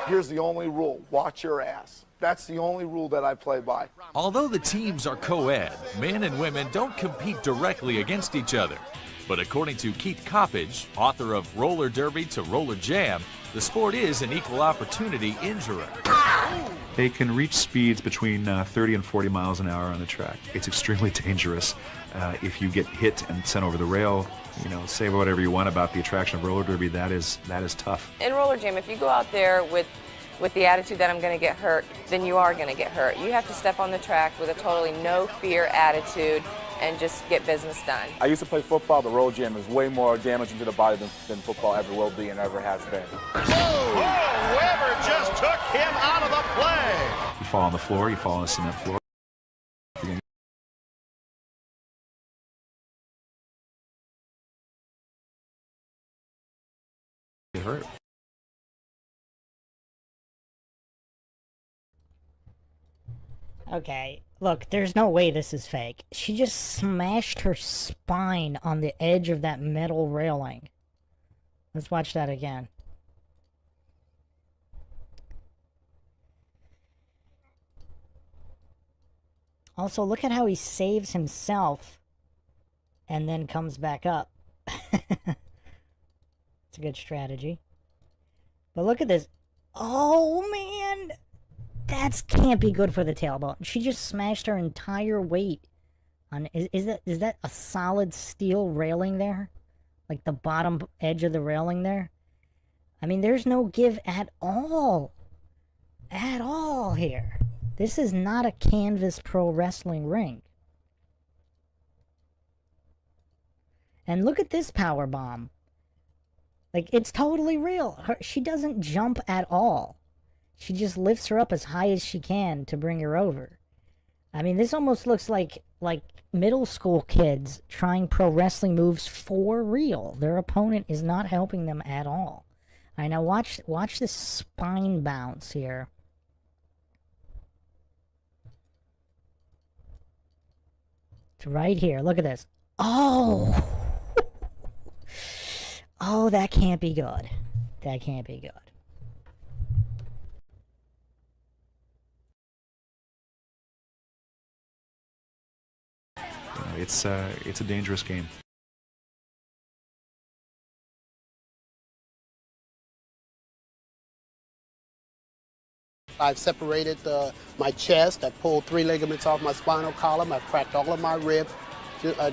Here's the only rule. Watch your ass. That's the only rule that I play by. Although the teams are co-ed, men and women don't compete directly against each other. But according to Keith Coppage, author of Roller Derby to Roller Jam, the sport is an equal opportunity injury. They can reach speeds between 30 and 40 miles an hour on the track. It's extremely dangerous. If you get hit and sent over the rail, you know, say whatever you want about the attraction of roller derby, that is tough. In roller jam, if you go out there with the attitude that I'm going to get hurt, then you are going to get hurt. You have to step on the track with a totally no fear attitude and just get business done. I used to play football. The roller jam is way more damaging to the body than football ever will be and ever has been. Oh, Weber just took him out of the play. You fall on the floor, you fall on the cement floor. Get hurt. Okay, look, there's no way this is fake. She just smashed her spine on the edge of that metal railing. Let's watch that again. Also, look at how he saves himself and then comes back up. It's a good strategy. But look at this. Oh, man! That can't be good for the tailbone. She just smashed her entire weight on. Is that a solid steel railing there? Like the bottom edge of the railing there? I mean, there's no give at all. At all here. This is not a canvas pro wrestling ring. And look at this power bomb. Like, it's totally real. She doesn't jump at all. She just lifts her up as high as she can to bring her over. I mean, this almost looks like middle school kids trying pro wrestling moves for real. Their opponent is not helping them at all. All right, now watch this spine bounce here. It's right here. Look at this. Oh! Oh, that can't be good. That can't be good. It's a dangerous game. I've separated my chest. I pulled 3 ligaments off my spinal column. I've cracked all of my ribs,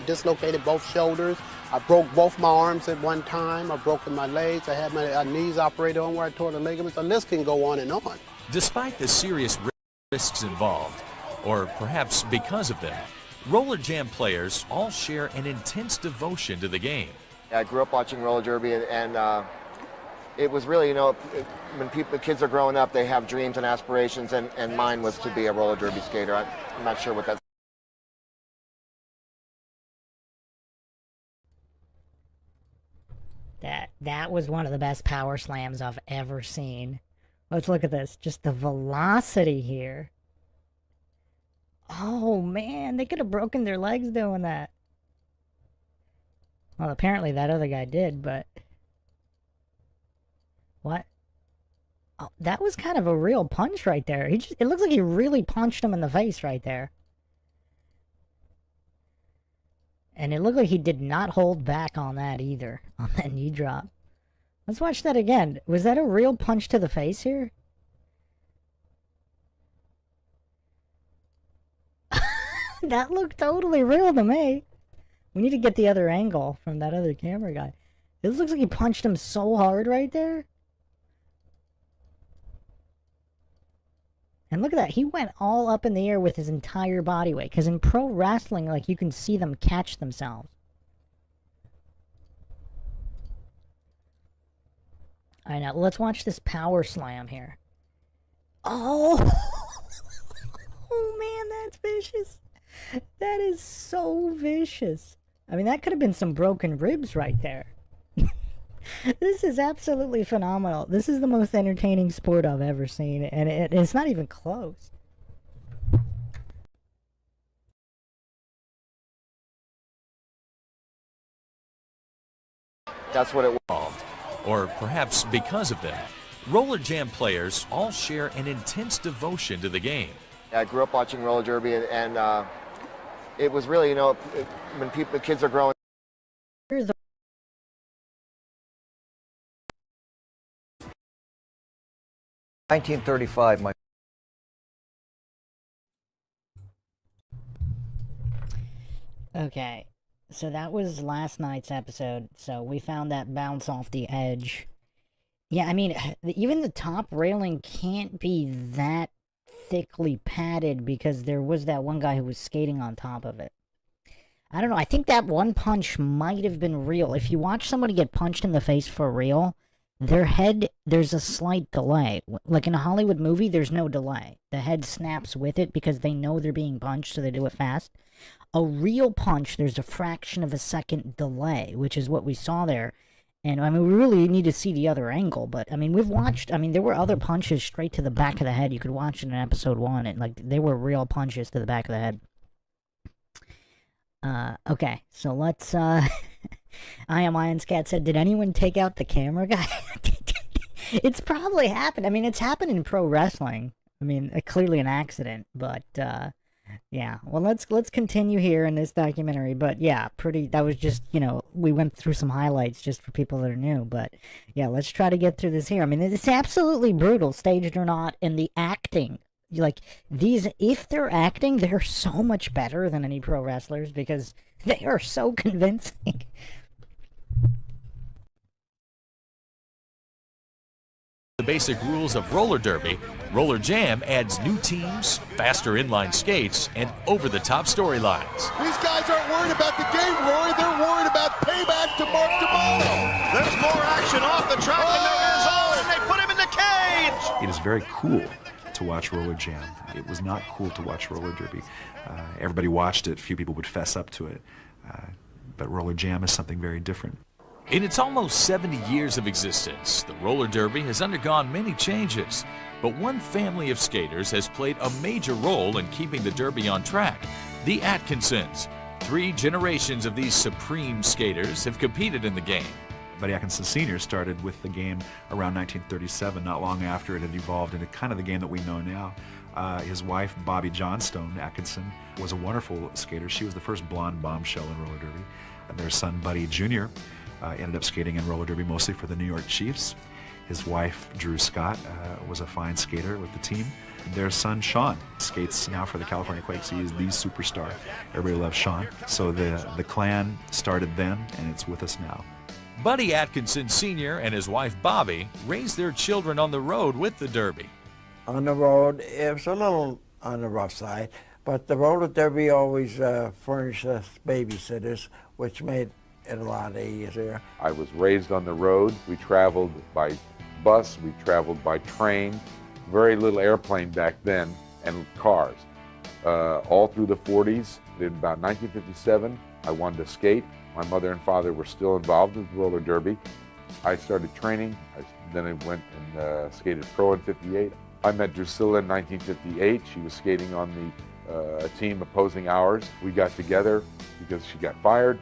dislocated both shoulders. I broke both my arms at one time. I've broken my legs. I had my knees operated on where I tore the ligaments. The list can go on and on. Despite the serious risks involved, or perhaps because of them, Rollerjam players all share an intense devotion to the game. I grew up watching roller derby, and it was really, when kids are growing up, they have dreams and aspirations, and mine was to be a roller derby skater. I'm not sure what that's. That was one of the best power slams I've ever seen. Let's look at this. Just the velocity here. Oh, man. They could have broken their legs doing that. Well, apparently that other guy did, but... What? Oh, that was kind of a real punch right there. It looks like he really punched him in the face right there. And it looked like he did not hold back on that either, on that knee drop. Let's watch that again. Was that a real punch to the face here? That looked totally real to me. We need to get the other angle from that other camera guy. This looks like he punched him so hard right there. And look at that. He went all up in the air with his entire body weight. Because in pro wrestling, like, you can see them catch themselves. Alright, now let's watch this power slam here. Oh! Oh, man, that's vicious. That is so vicious. I mean, that could have been some broken ribs right there. This is absolutely phenomenal. This is the most entertaining sport I've ever seen, and it's not even close. That's what it was. Or perhaps because of them, Rollerjam players all share an intense devotion to the game. I grew up watching roller derby, and it was really, when kids are growing. Here's the 1935, my Okay, so that was last night's episode. So we found that bounce off the edge. Yeah, I mean, even the top railing can't be that thickly padded because there was that one guy who was skating on top of it. I don't know, I think that one punch might have been real. If you watch somebody get punched in the face for real, their head, there's a slight delay. Like in a Hollywood movie, there's no delay. The head snaps with it because they know they're being punched, so they do it fast. A real punch, there's a fraction of a second delay, which is what we saw there. And, I mean, we really need to see the other angle, but, I mean, we've watched, I mean, there were other punches straight to the back of the head. You could watch it in episode 1, and, like, they were real punches to the back of the head. Okay, so let's, I Am Iron's Cat said, did anyone take out the camera guy? It's probably happened. I mean, it's happened in pro wrestling. I mean, clearly an accident, but, yeah. Well, let's continue here in this documentary, but yeah, that was just, you know, we went through some highlights just for people that are new, but yeah, let's try to get through this here. I mean, it's absolutely brutal, staged or not, and the acting, like, these, if they're acting, they're so much better than any pro wrestlers because they are so convincing. The basic rules of roller derby, Rollerjam adds new teams, faster inline skates, and over-the-top storylines. These guys aren't worried about the game, Roy. They're worried about payback to Mark tomorrow. There's more action off the track than there is on, and they put him in the cage. It is very cool to watch Rollerjam. It was not cool to watch roller derby. Everybody watched it. Few people would fess up to it. But Rollerjam is something very different. In its almost 70 years of existence, the roller derby has undergone many changes, but one family of skaters has played a major role in keeping the derby on track, the Atkinsons. 3 generations of these supreme skaters have competed in the game. Buddy Atkinson Sr. started with the game around 1937, not long after it had evolved into kind of the game that we know now. His wife, Bobby Johnstone Atkinson, was a wonderful skater. She was the first blonde bombshell in roller derby. And their son, Buddy Jr., ended up skating in roller derby mostly for the New York Chiefs. His wife, Drew Scott, was a fine skater with the team. Their son, Sean, skates now for the California Quakes. He is the superstar. Everybody loves Sean. So the clan started then, and it's with us now. Buddy Atkinson Sr. and his wife Bobby raised their children on the road with the derby. On the road, it was a little on the rough side, but the roller derby always furnished us babysitters, which made it a lot easier. I was raised on the road. We traveled by bus, we traveled by train, very little airplane back then, and cars. All through the 40s, in about 1957, I wanted to skate. My mother and father were still involved with roller derby. I started training, then I went and skated pro in 58. I met Drusilla in 1958. She was skating on the team opposing ours. We got together because she got fired.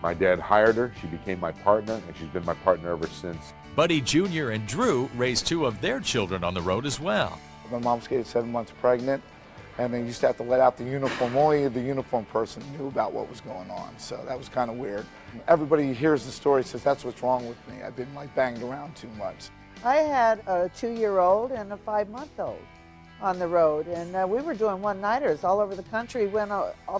My dad hired her, she became my partner, and she's been my partner ever since. Buddy Jr. and Drew raised 2 of their children on the road as well. My mom skated 7 months pregnant, and they used to have to let out the uniform. Only the uniform person knew about what was going on, so that was kind of weird. Everybody hears the story, says that's what's wrong with me. I've been like banged around too much. I had a 2-year-old and a 5-month-old on the road, and we were doing one-nighters all over the country, went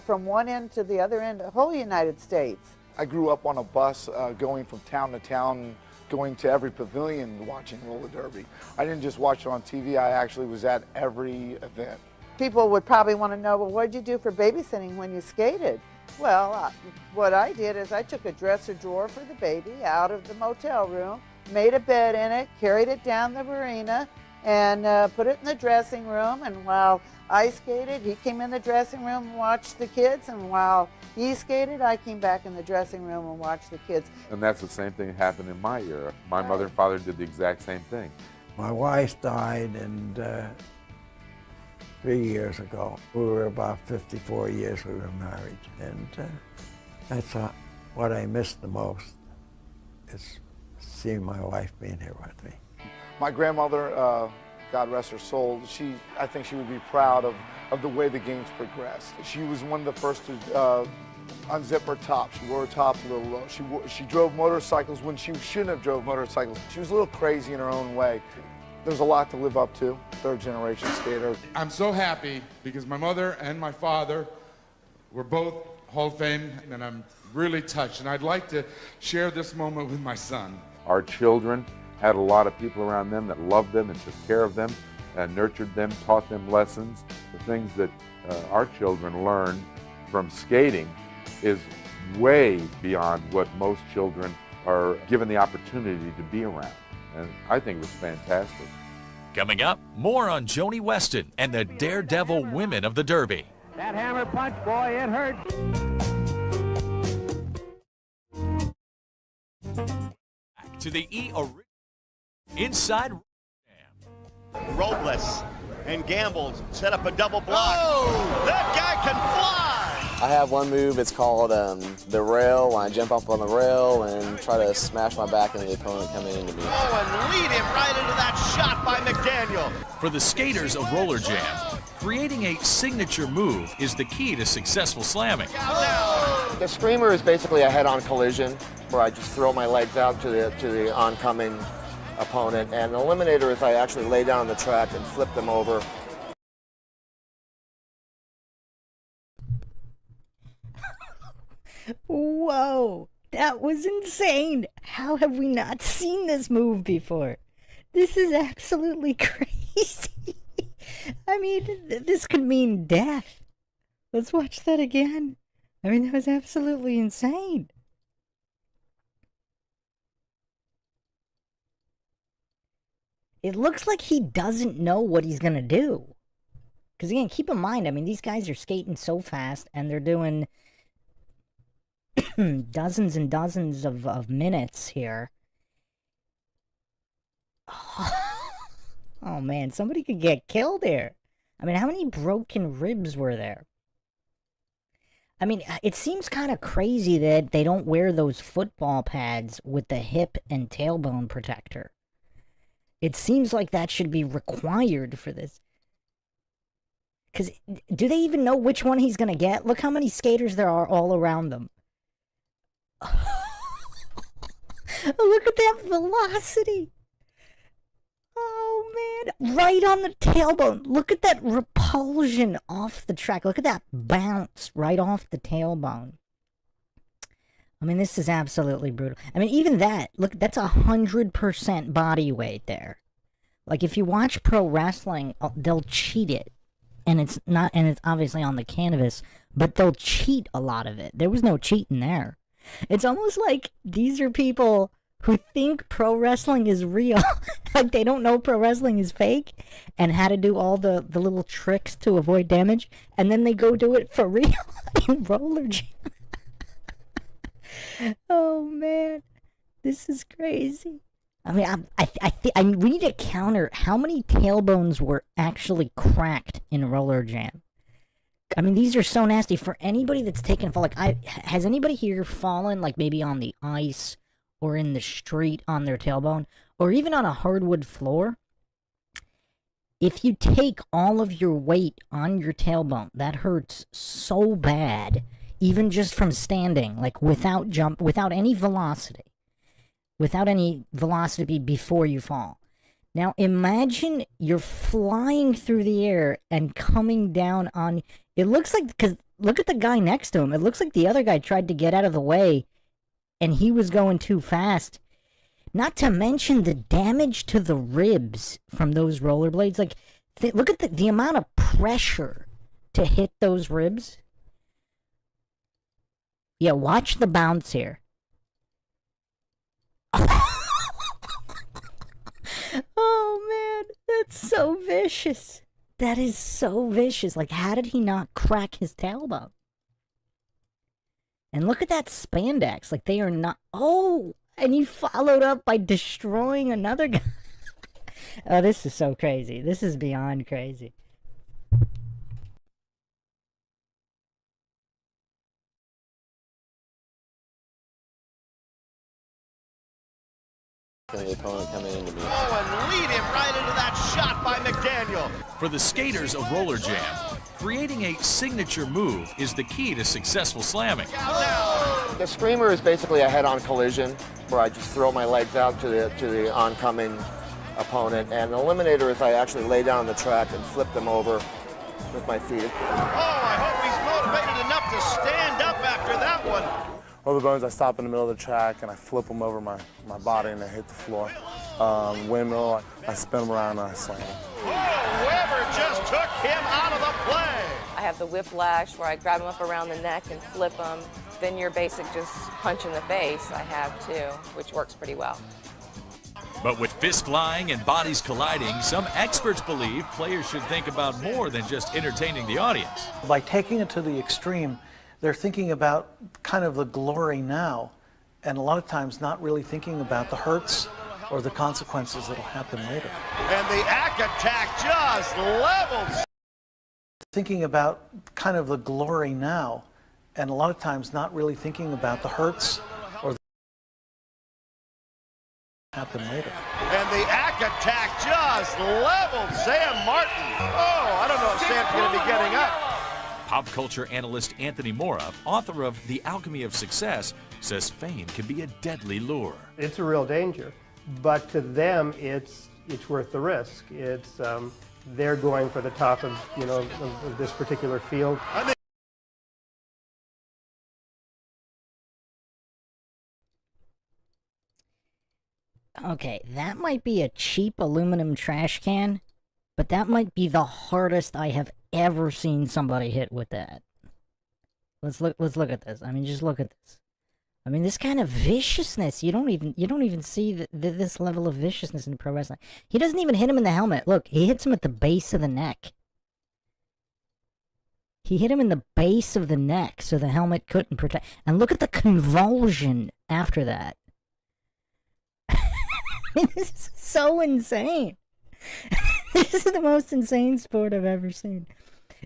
from one end to the other end, the whole United States. I grew up on a bus going from town to town, going to every pavilion watching roller derby. I didn't just watch it on TV, I actually was at every event. People would probably want to know, well, what did you do for babysitting when you skated? Well, what I did is I took a dresser drawer for the baby out of the motel room, made a bed in it, carried it down the marina, and put it in the dressing room. And while I skated, he came in the dressing room and watched the kids. And while he skated, I came back in the dressing room and watched the kids. And that's the same thing that happened in my era. My mother and father did the exact same thing. My wife died and 3 years ago. We were about 54 years we were married. And that's what I missed the most, is seeing my wife being here with me. My grandmother, God rest her soul, I think she would be proud of the way the games progressed. She was one of the first to unzip her top. She wore her top a little low. She drove motorcycles when she shouldn't have drove motorcycles. She was a little crazy in her own way. There's a lot to live up to, 3rd generation skater. I'm so happy because my mother and my father were both Hall of Fame, and I'm really touched. And I'd like to share this moment with my son. Our children had a lot of people around them that loved them and took care of them and nurtured them, taught them lessons. The things that our children learned from skating is way beyond what most children are given the opportunity to be around. And I think it was fantastic. Coming up, more on Joni Weston and the daredevil women of the Derby. That hammer punch, boy, it hurt. to the inside. Robles and gambles, set up a double block. Oh, that guy can fly! I have one move, it's called the rail, when I jump up on the rail and try to smash my back into the opponent coming into me. Oh, and lead him right into that shot by McDaniel. For the skaters of Rollerjam, creating a signature move is the key to successful slamming. The screamer is basically a head-on collision where I just throw my legs out to the oncoming opponent, and the eliminator is I actually lay down on the track and flip them over. Whoa, that was insane. How have we not seen this move before? This is absolutely crazy. I mean, this could mean death. Let's watch that again. I mean, that was absolutely insane. It looks like he doesn't know what he's going to do. Because again, keep in mind, I mean, these guys are skating so fast and they're doing dozens and dozens of minutes here. Oh man, somebody could get killed here. I mean, how many broken ribs were there? I mean, it seems kind of crazy that they don't wear those football pads with the hip and tailbone protector. It seems like that should be required for this. Because do they even know which one he's going to get? Look how many skaters there are all around them. Look at that velocity. Oh, man. Right on the tailbone. Look at that repulsion off the track. Look at that bounce right off the tailbone. I mean, this is absolutely brutal. I mean, even that, look, that's 100% body weight there. Like, if you watch pro wrestling, they'll cheat it. And it's not, and it's obviously on the canvas, but they'll cheat a lot of it. There was no cheating there. It's almost like these are people who think pro wrestling is real. Like, they don't know pro wrestling is fake and how to do all the little tricks to avoid damage. And then they go do it for real in Rollerjam. Oh, man. This is crazy. I mean, we need to counter how many tailbones were actually cracked in Rollerjam. I mean, these are so nasty. For anybody that's taken a fall, like, has anybody here fallen, like, maybe on the ice or in the street on their tailbone, or even on a hardwood floor? If you take all of your weight on your tailbone, that hurts so bad, even just from standing, like, without any velocity. Without any velocity before you fall. Now imagine you're flying through the air and coming down on... It looks like... Because look at the guy next to him. It looks like the other guy tried to get out of the way and he was going too fast. Not to mention the damage to the ribs from those rollerblades. Like, look at the amount of pressure to hit those ribs. Yeah, watch the bounce here. Oh man, that's so vicious. That is so vicious. Like, how did he not crack his tailbone? And look at that spandex. Like, they are not... Oh, and he followed up by destroying another guy. Oh, this is so crazy. This is beyond crazy. The opponent coming into me. Oh, and lead him right into that shot by McDaniel. For the skaters of Rollerjam, creating a signature move is the key to successful slamming. The screamer is basically a head-on collision where I just throw my legs out to the oncoming opponent, and the eliminator is I actually lay down on the track and flip them over with my feet. Oh, I hope he's motivated enough to stand up after that one. Rollerbones, I stop in the middle of the track and I flip them over my body and they hit the floor. Windmill, I spin them around and I slam them. Oh, Weber just took him out of the play. I have the whiplash where I grab him up around the neck and flip him. Then your basic just punch in the face I have too, which works pretty well. But with fists flying and bodies colliding, some experts believe players should think about more than just entertaining the audience. By taking it to the extreme, they're thinking about kind of the glory now and a lot of times not really thinking about the hurts or the consequences that'll happen later. And the Ack attack just levels. Thinking about kind of the glory now, and a lot of times not really thinking about the hurts or the happen later. And the Ack attack just leveled Sam Martin. Oh, I don't know if Sam's going to be getting up. Pop culture analyst Anthony Mora, author of The Alchemy of Success, says fame can be a deadly lure. It's a real danger, but to them, it's worth the risk. It's they're going for the top of of this particular field. Okay, that might be a cheap aluminum trash can, but that might be the hardest I have ever seen somebody hit with that. Let's look at this. I mean, just look at this. I mean, this kind of viciousness, you don't even see this level of viciousness in pro wrestling. He doesn't even hit him in the helmet. Look, he hits him at the base of the neck. He hit him in the base of the neck so the helmet couldn't protect. And look at the convulsion after that. This is so insane. This is the most insane sport I've ever seen.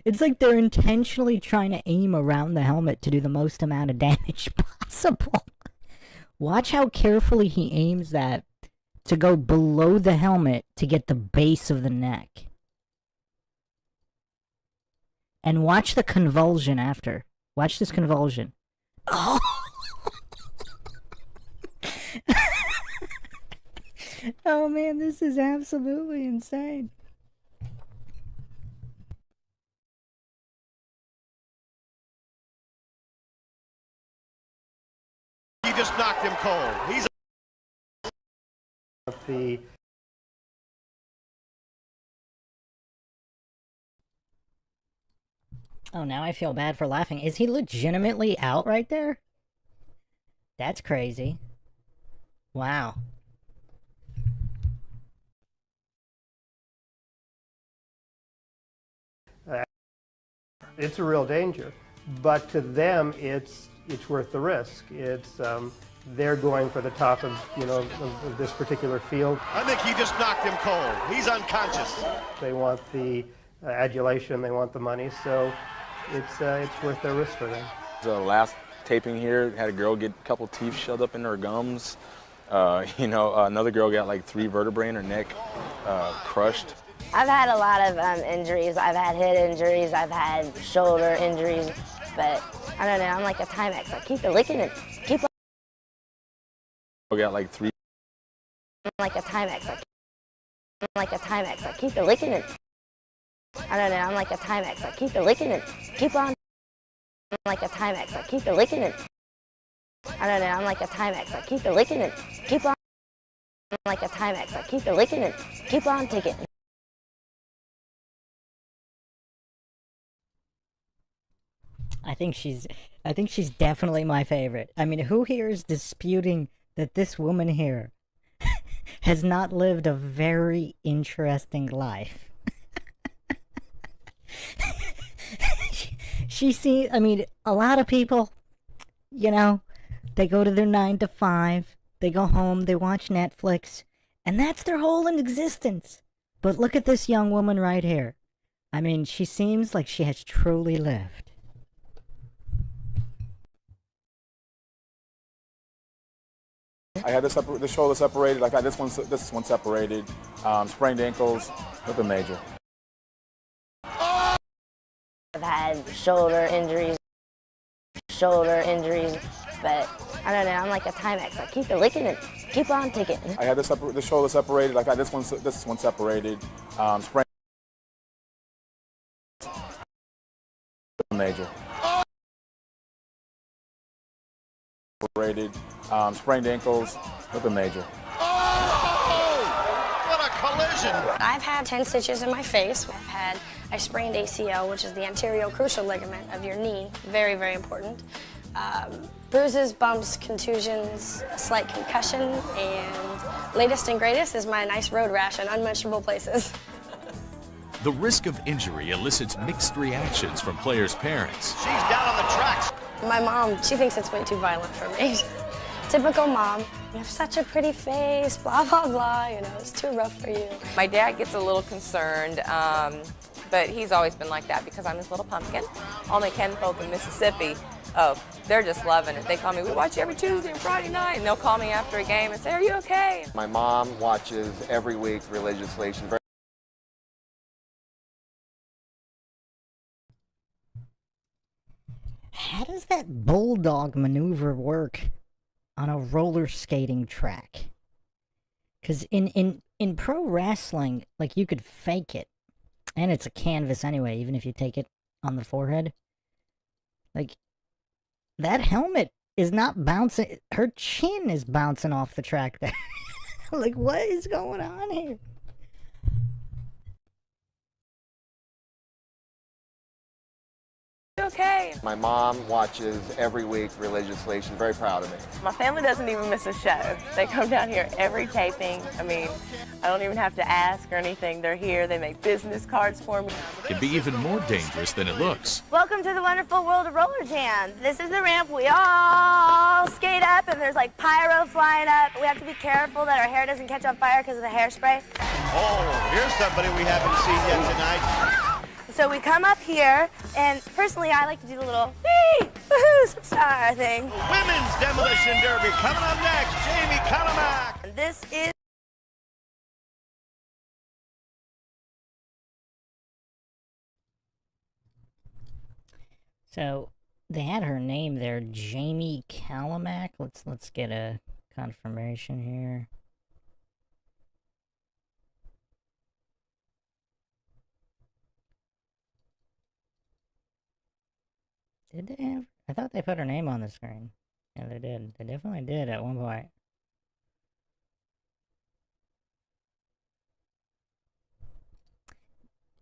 It's like they're intentionally trying to aim around the helmet to do the most amount of damage possible. Watch how carefully he aims that to go below the helmet to get the base of the neck. And watch the convulsion after. Watch this convulsion. Oh! Oh man, this is absolutely insane. He just knocked him cold. He's the Oh, now I feel bad for laughing. Is he legitimately out right there? That's crazy. Wow. It's a real danger, but to them, it's worth the risk. It's they're going for the top of of this particular field. I think he just knocked him cold. He's unconscious. They want the adulation, they want the money, so it's worth their risk for them. The last taping here had a girl get a couple teeth shoved up in her gums. Another girl got like 3 vertebrae in her neck, crushed. I've had a lot of injuries. I've had head injuries. I've had shoulder injuries. But I don't know. I'm like a Timex. I keep it licking it. Keep on. I got like 3. I'm like a Timex. I'm like a Timex. I keep it licking it. I don't know. I'm like a Timex. I keep it licking it. Keep on. I'm like a Timex. I keep it licking it. I don't know. I'm like a Timex. I keep it licking it. Keep on. I'm like a Timex. I keep it licking it. Keep on ticking. I think she's definitely my favorite. I mean, who here is disputing that this woman here has not lived a very interesting life? I mean, a lot of people, they go to their 9 to 5, they go home, they watch Netflix, and that's their whole existence. But look at this young woman right here. I mean, she seems like she has truly lived. I had the shoulder separated, like this one separated, sprained ankles, nothing major. I've had shoulder injuries, but I don't know. I'm like a Timex. I keep it licking it. Keep on ticking. I had the shoulder separated, like this one separated, sprained major. Separated, sprained ankles, nothing major. Oh! What a collision! I've had 10 stitches in my face. I've had a sprained ACL, which is the anterior cruciate ligament of your knee. Very, very important. Bruises, bumps, contusions, a slight concussion, and latest and greatest is my nice road rash in unmentionable places. The risk of injury elicits mixed reactions from players' parents. She's down on the tracks. My mom, she thinks it's way too violent for me. Typical mom. You have such a pretty face, blah, blah, blah, you know, it's too rough for you. My dad gets a little concerned, but he's always been like that because I'm his little pumpkin. All my kinfolk in Mississippi, oh, they're just loving it. They call me, we watch you every Tuesday and Friday night, and they'll call me after a game and say, are you okay? My mom watches every week religiously. She's very How does that bulldog maneuver work on a roller skating track? Because in pro wrestling, like, you could fake it. And it's a canvas anyway, even if you take it on the forehead. Like, that helmet is not bouncing. Her chin is bouncing off the track there. Like, what is going on here? Okay. My mom watches every week religiously. She's very proud of me. My family doesn't even miss a show. They come down here every taping. I mean, I don't even have to ask or anything. They're here. They make business cards for me. Can be even more dangerous than it looks. Welcome to the wonderful world of Rollerjam. This is the ramp. We all skate up, and there's like pyro flying up. We have to be careful that our hair doesn't catch on fire because of the hairspray. Oh, here's somebody we haven't seen yet tonight. So we come up here, and personally, I like to do the little wee, woohoo, star thing. Women's Demolition Derby coming up next. Jamie Colomac. And this is So they had her name there, Jamie Calomac. Let's get a confirmation here. Did they have? I thought they put her name on the screen. Yeah, they did. They definitely did at one point.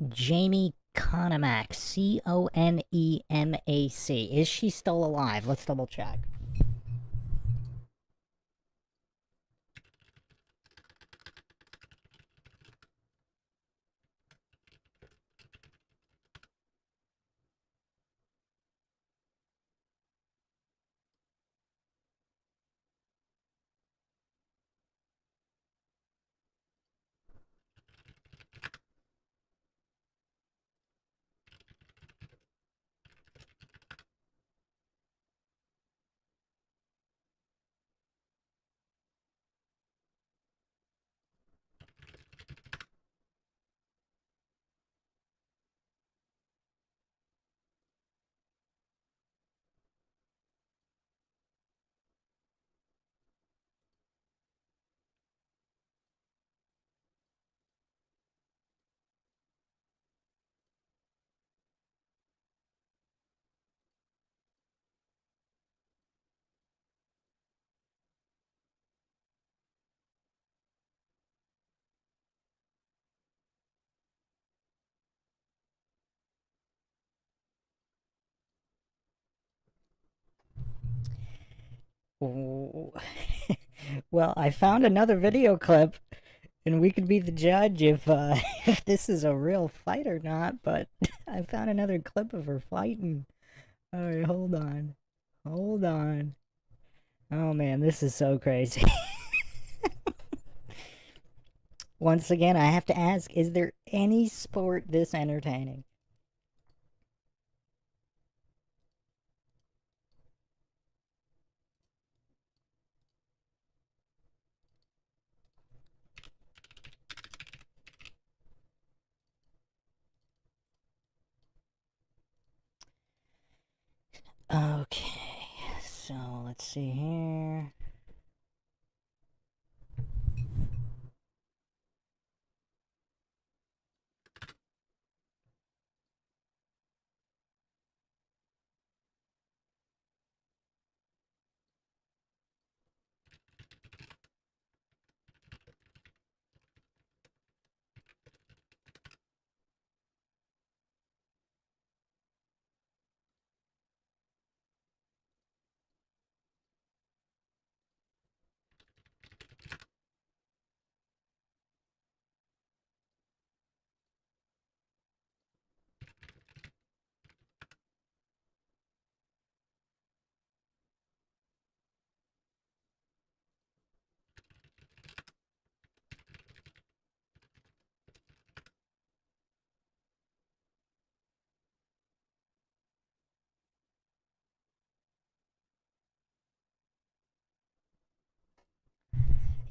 Jamie Conemac, Conemac. Is she still alive? Let's double check. Well, I found another video clip, and we could be the judge if if this is a real fight or not, but I found another clip of her fighting. Alright, hold on. Hold on. Oh man, this is so crazy. Once again, I have to ask, is there any sport this entertaining? Okay, so let's see here.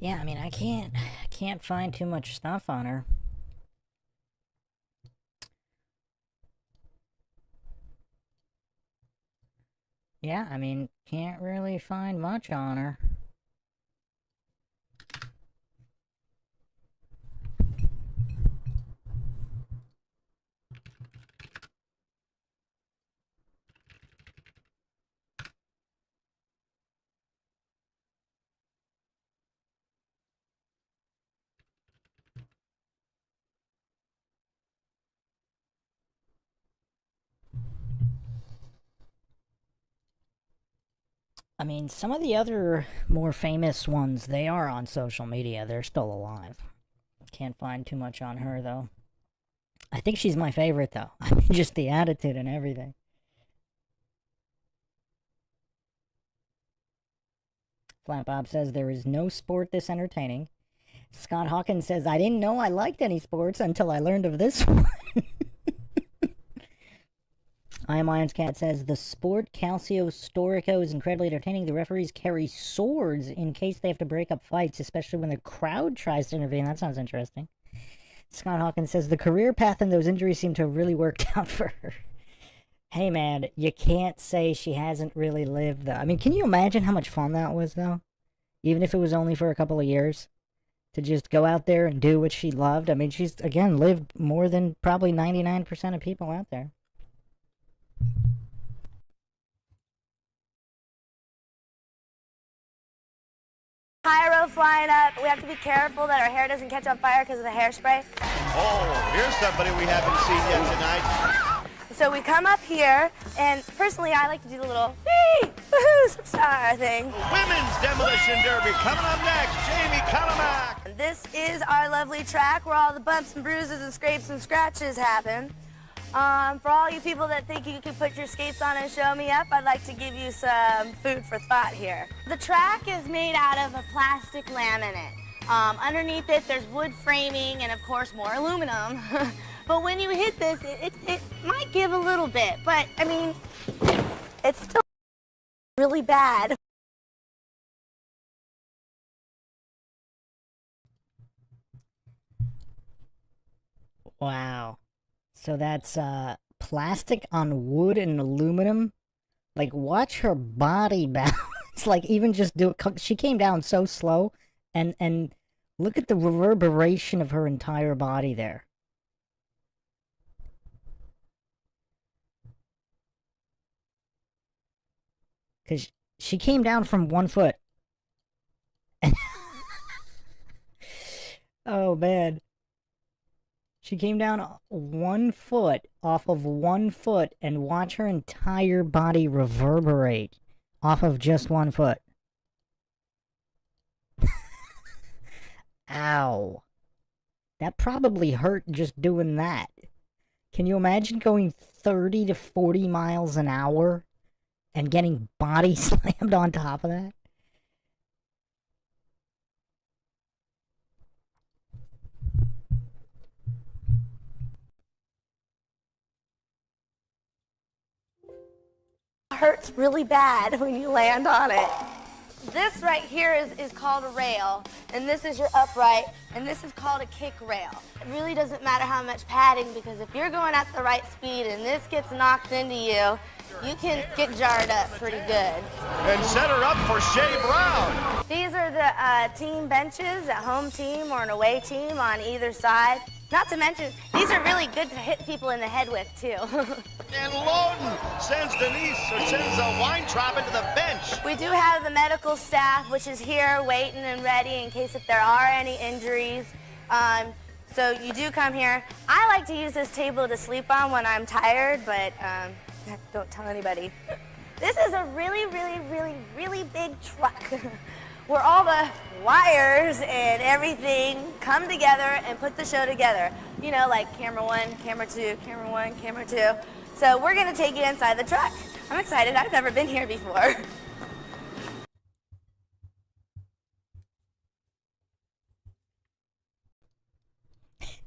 Yeah, I mean, I can't find too much stuff on her. Yeah, I mean, can't really find much on her. I mean, some of the other more famous ones, they are on social media. They're still alive. Can't find too much on her, though. I think she's my favorite, though. I mean, just the attitude and everything. Flat Bob says, there is no sport this entertaining. Scott Hawkins says, I didn't know I liked any sports until I learned of this one. I Am Lions Cat says, the sport Calcio Storico is incredibly entertaining. The referees carry swords in case they have to break up fights, especially when the crowd tries to intervene. That sounds interesting. Scott Hawkins says, the career path and those injuries seem to have really worked out for her. Hey, man, you can't say she hasn't really lived, though. I mean, can you imagine how much fun that was, though? Even if it was only for a couple of years? To just go out there and do what she loved. I mean, she's, again, lived more than probably 99% of people out there. Pyro flying up. We have to be careful that our hair doesn't catch on fire because of the hairspray. Oh, here's somebody we haven't seen yet tonight. So we come up here, and personally, I like to do the little wee, woohoo, star thing. Women's Demolition Derby coming up next. Jamie Calamak. This is our lovely track where all the bumps and bruises and scrapes and scratches happen. For all you people that think you can put your skates on and show me up, I'd like to give you some food for thought here. The track is made out of a plastic laminate. Underneath it, there's wood framing and, of course, more aluminum. But when you hit this, it might give a little bit, but, I mean, it's still really bad. Wow. So that's plastic on wood and aluminum. Like, watch her body bounce. Like, even just do it. She came down so slow, and look at the reverberation of her entire body there. Because she came down from 1 foot. Oh, man. She came down 1 foot off of 1 foot, and watch her entire body reverberate off of just 1 foot. Ow. That probably hurt just doing that. Can you imagine going 30 to 40 miles an hour and getting body slammed on top of that? Hurts really bad when you land on it. This right here is called a rail, and this is your upright, and this is called a kick rail. It really doesn't matter how much padding, because if you're going at the right speed and this gets knocked into you, you can get jarred up pretty good. And set her up for Shea Brown. These are the team benches, a home team or an away team on either side. Not to mention, these are really good to hit people in the head with, too. And Loden sends Denise, or sends a Weintraub into the bench. We do have the medical staff, which is here waiting and ready in case if there are any injuries. So you do come here. I like to use this table to sleep on when I'm tired, but don't tell anybody. This is a really, really, really, really big truck where all the wires and everything come together and put the show together. You know, like camera 1, camera 2, camera 1, camera 2. So we're gonna take you inside the truck. I'm excited, I've never been here before.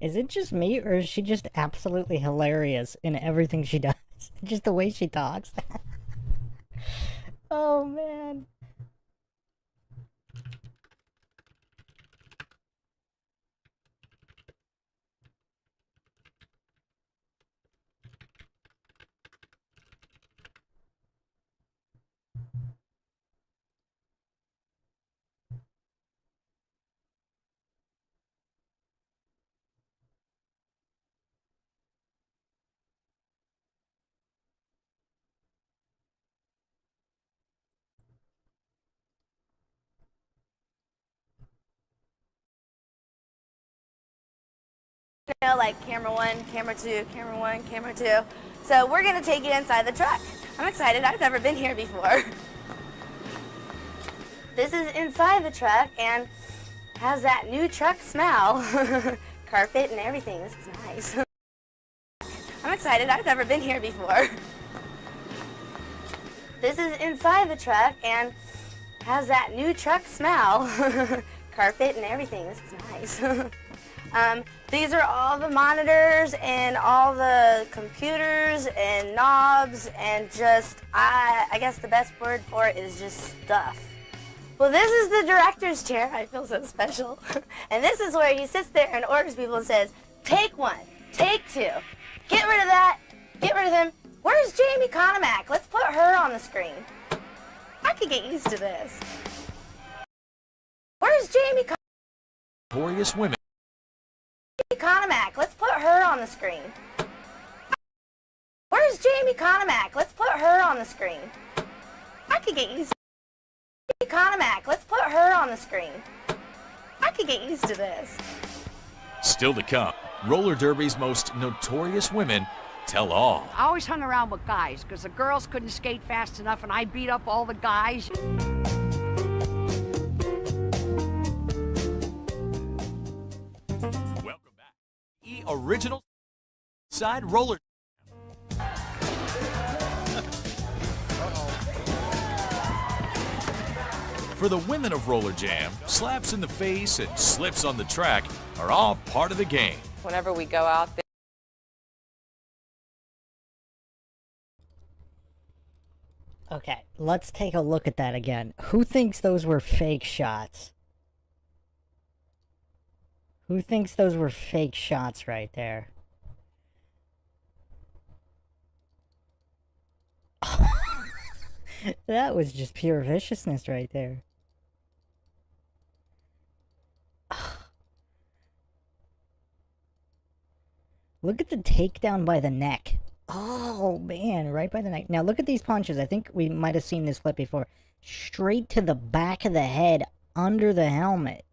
Is it just me, or is she just absolutely hilarious in everything she does? Just the way she talks. Oh, man. You know, like camera 1, camera 2, camera 1, camera 2. So we're gonna take you inside the truck. I'm excited, I've never been here before. This is inside the truck and has that new truck smell. Carpet and everything, this is nice. I'm excited, I've never been here before. This is inside the truck and has that new truck smell. Carpet and everything, this is nice. These are all the monitors and all the computers and knobs and just, I guess the best word for it is just stuff. Well, this is the director's chair. I feel so special. And this is where he sits there and orders people and says, take 1, take 2, get rid of that, get rid of them. Where's Jamie Conomack? Let's put her on the screen. I could get used to this. Where's Jamie Notorious women. Conomack? Let's put her on the screen. Where's Jamie Conomack? Let's put her on the screen. I could get used to this. Conomack, let's put her on the screen. I could get used to this. Still to come, roller derby's most notorious women tell all. I always hung around with guys because the girls couldn't skate fast enough and I beat up all the guys. Welcome back. Original side roller. For the women of Rollerjam, slaps in the face and slips on the track are all part of the game. Whenever we go out there. Okay, let's take a look at that again. Who thinks those were fake shots? Who thinks those were fake shots right there? That was just pure viciousness right there. Look at the takedown by the neck. Oh, man, right by the neck. Now, look at these punches. I think we might have seen this clip before. Straight to the back of the head, under the helmet.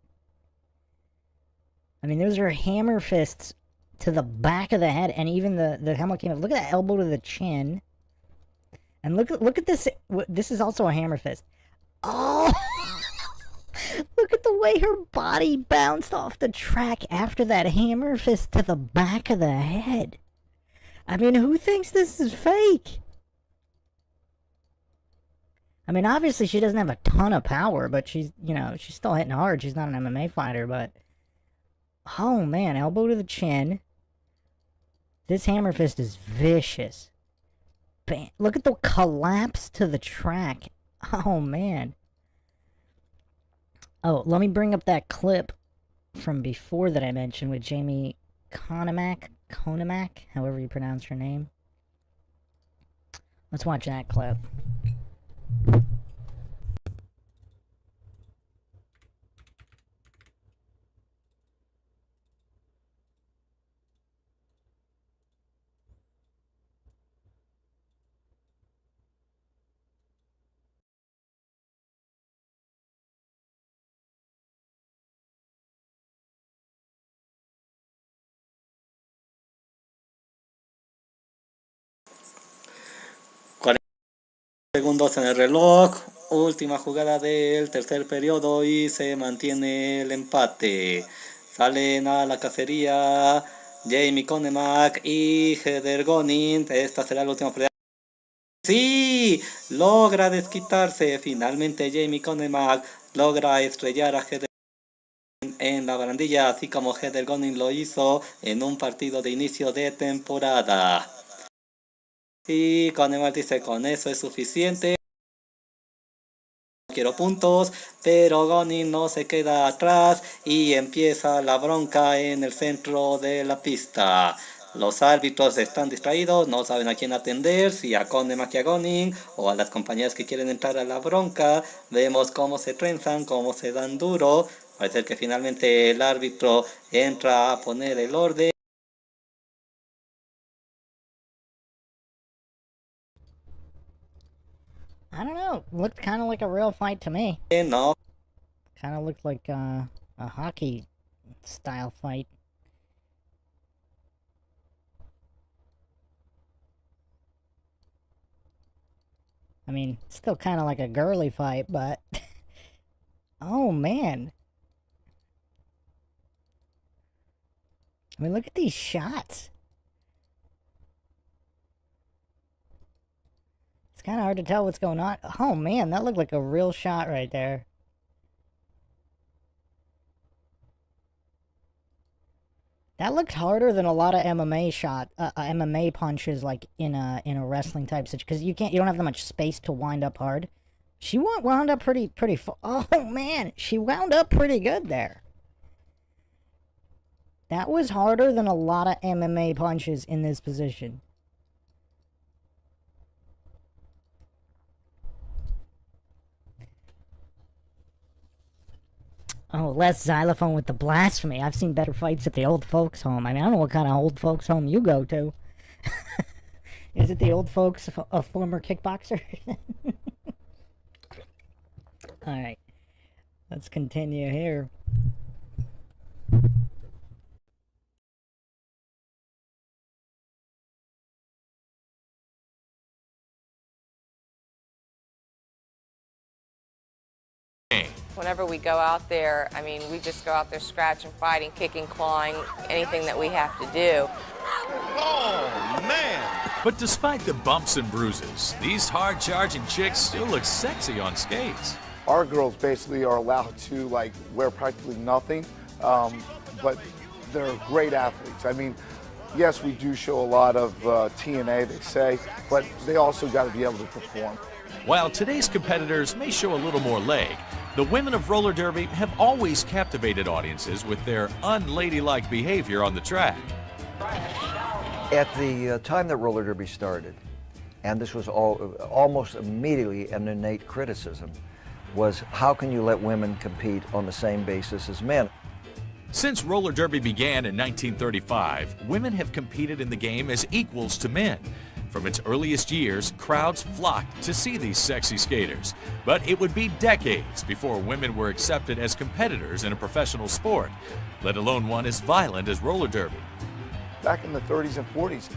I mean, those are hammer fists to the back of the head, and even the helmet came up. Look at that elbow to the chin. And look at this. This is also a hammer fist. Oh! Look at the way her body bounced off the track after that hammer fist to the back of the head. I mean, who thinks this is fake? I mean, obviously she doesn't have a ton of power, but she's, you know, she's still hitting hard. She's not an MMA fighter, but... Oh, man, elbow to the chin. This hammer fist is vicious. Bam. Look at the collapse to the track. Oh, man. Oh, let me bring up that clip from before that I mentioned with Jamie Conomack, however you pronounce her name. Let's watch that clip. Segundos en el reloj, última jugada del tercer periodo y se mantiene el empate. Salen a la cacería Jamie Conomack y Heather Gonin. Esta será la última pelea. Sí, logra desquitarse. Finalmente Jamie Conomack logra estrellar a Heather Gonin en la barandilla, así como Heather Gonin lo hizo en un partido de inicio de temporada. Y Conomack dice, con eso es suficiente. Quiero puntos, pero Gonin no se queda atrás y empieza la bronca en el centro de la pista. Los árbitros están distraídos, no saben a quién atender, si a Conomack y a Gonin o a las compañías que quieren entrar a la bronca. Vemos cómo se trenzan, cómo se dan duro. Parece que finalmente el árbitro entra a poner el orden. I don't know. Looked kind of like a real fight to me. No. Kind of looked like a hockey style fight. I mean, still kind of like a girly fight, but... Oh, man. I mean, look at these shots. It's kind of hard to tell what's going on. Oh, man, that looked like a real shot right there. That looked harder than a lot of MMA punches, like in a wrestling type situation, because you don't have that much space to wind up hard. She wound up pretty. Oh man, she wound up pretty good there. That was harder than a lot of MMA punches in this position. Oh, Les Xylophone with the blasphemy. I've seen better fights at the old folks' home. I mean, I don't know what kind of old folks' home you go to. Is it the old folks, a former kickboxer? Alright. Let's continue here. Whenever we go out there, I mean, we just go out there scratching, fighting, kicking, clawing, anything that we have to do. Oh, man! But despite the bumps and bruises, these hard-charging chicks still look sexy on skates. Our girls basically are allowed to wear practically nothing, but they're great athletes. I mean, yes, we do show a lot of TNA, they say, but they also got to be able to perform. While today's competitors may show a little more leg, the women of roller derby have always captivated audiences with their unladylike behavior on the track. At the time that roller derby started, and this was almost immediately an innate criticism, was how can you let women compete on the same basis as men? Since roller derby began in 1935, women have competed in the game as equals to men. From its earliest years, crowds flocked to see these sexy skaters. But it would be decades before women were accepted as competitors in a professional sport, let alone one as violent as roller derby. Back in the 30s and 40s.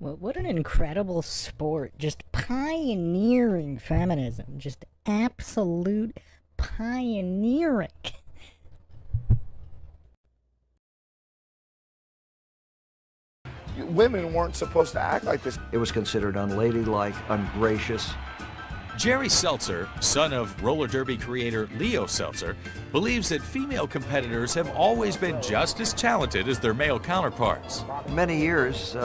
Well, what an incredible sport. Just pioneering feminism. Just absolute pioneering. Women weren't supposed to act like this. It was considered unladylike, ungracious. Jerry Seltzer, son of roller derby creator Leo Seltzer, believes that female competitors have always been just as talented as their male counterparts. Many years,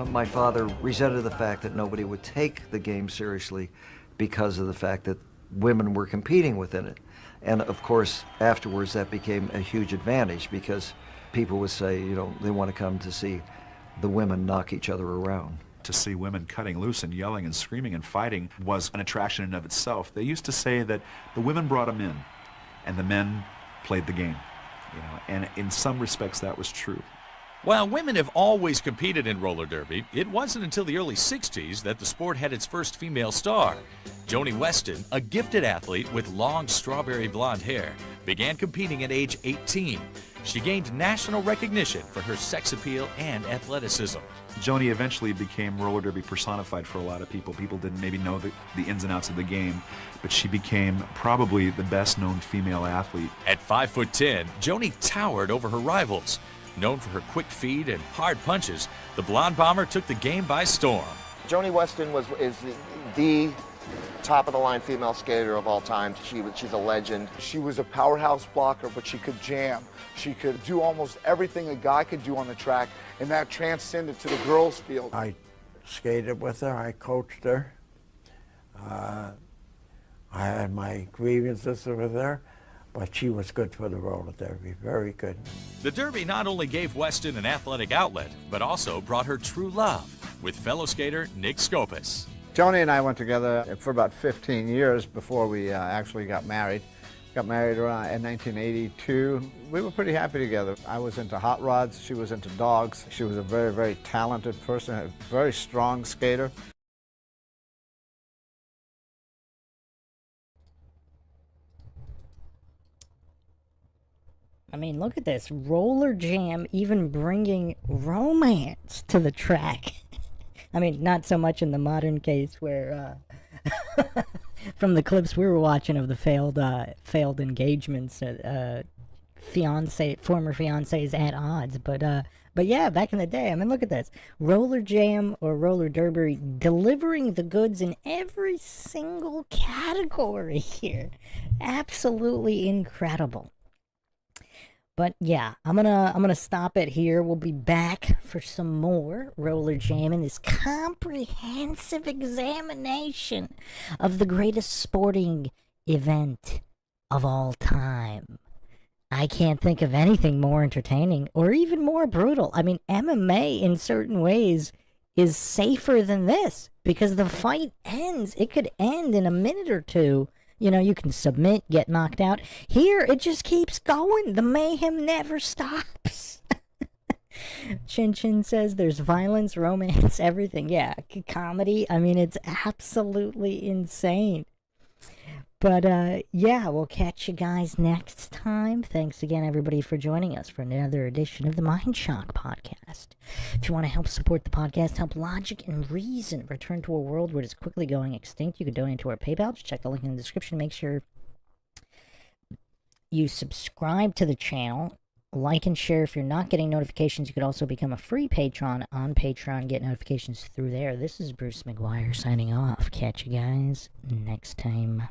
my father resented the fact that nobody would take the game seriously because of the fact that women were competing within it. And of course, afterwards, that became a huge advantage because people would say, they want to come to see the women knock each other around. To see women cutting loose and yelling and screaming and fighting was an attraction in and of itself. They used to say that the women brought them in and the men played the game, and in some respects that was true. While women have always competed in roller derby, it wasn't until the early 60s that the sport had its first female star. Joni Weston, a gifted athlete with long strawberry blonde hair, began competing at age 18. She gained national recognition for her sex appeal and athleticism. Joni eventually became roller derby personified for a lot of people. People didn't maybe know the ins and outs of the game, but she became probably the best known female athlete. At 5'10", Joni towered over her rivals. Known for her quick feet and hard punches, the blonde bomber took the game by storm. Joni Weston is the top-of-the-line female skater of all time. She's a legend. She was a powerhouse blocker, but she could jam. She could do almost everything a guy could do on the track, and that transcended to the girls' field. I skated with her, I coached her. I had my grievances with her, but she was good for the roller derby, very good. The derby not only gave Weston an athletic outlet, but also brought her true love with fellow skater Nick Skopas. Joni and I went together for about 15 years before we actually got married. Got married around in 1982. We were pretty happy together. I was into hot rods, she was into dogs. She was a very, very talented person, a very strong skater. I mean, look at this. Rollerjam even bringing romance to the track. I mean, not so much in the modern case where, from the clips we were watching of the failed engagements, former fiancés at odds, but yeah, back in the day, I mean, look at this. Rollerjam or roller derby delivering the goods in every single category here. Absolutely incredible. But yeah, I'm gonna stop it here. We'll be back for some more Rollerjam in this comprehensive examination of the greatest sporting event of all time. I can't think of anything more entertaining or even more brutal. I mean, MMA in certain ways is safer than this because the fight ends. It could end in a minute or two. You know, you can submit, get knocked out. Here, it just keeps going. The mayhem never stops. Chin Chin says there's violence, romance, everything. Yeah, comedy. I mean, it's absolutely insane. But, yeah, we'll catch you guys next time. Thanks again, everybody, for joining us for another edition of the MindShock podcast. If you want to help support the podcast, help logic and reason return to a world where it is quickly going extinct, you can donate to our PayPal. Just check the link in the description. Make sure you subscribe to the channel. Like and share. If you're not getting notifications, you could also become a free patron on Patreon. Get notifications through there. This is Bruce McGuire signing off. Catch you guys next time.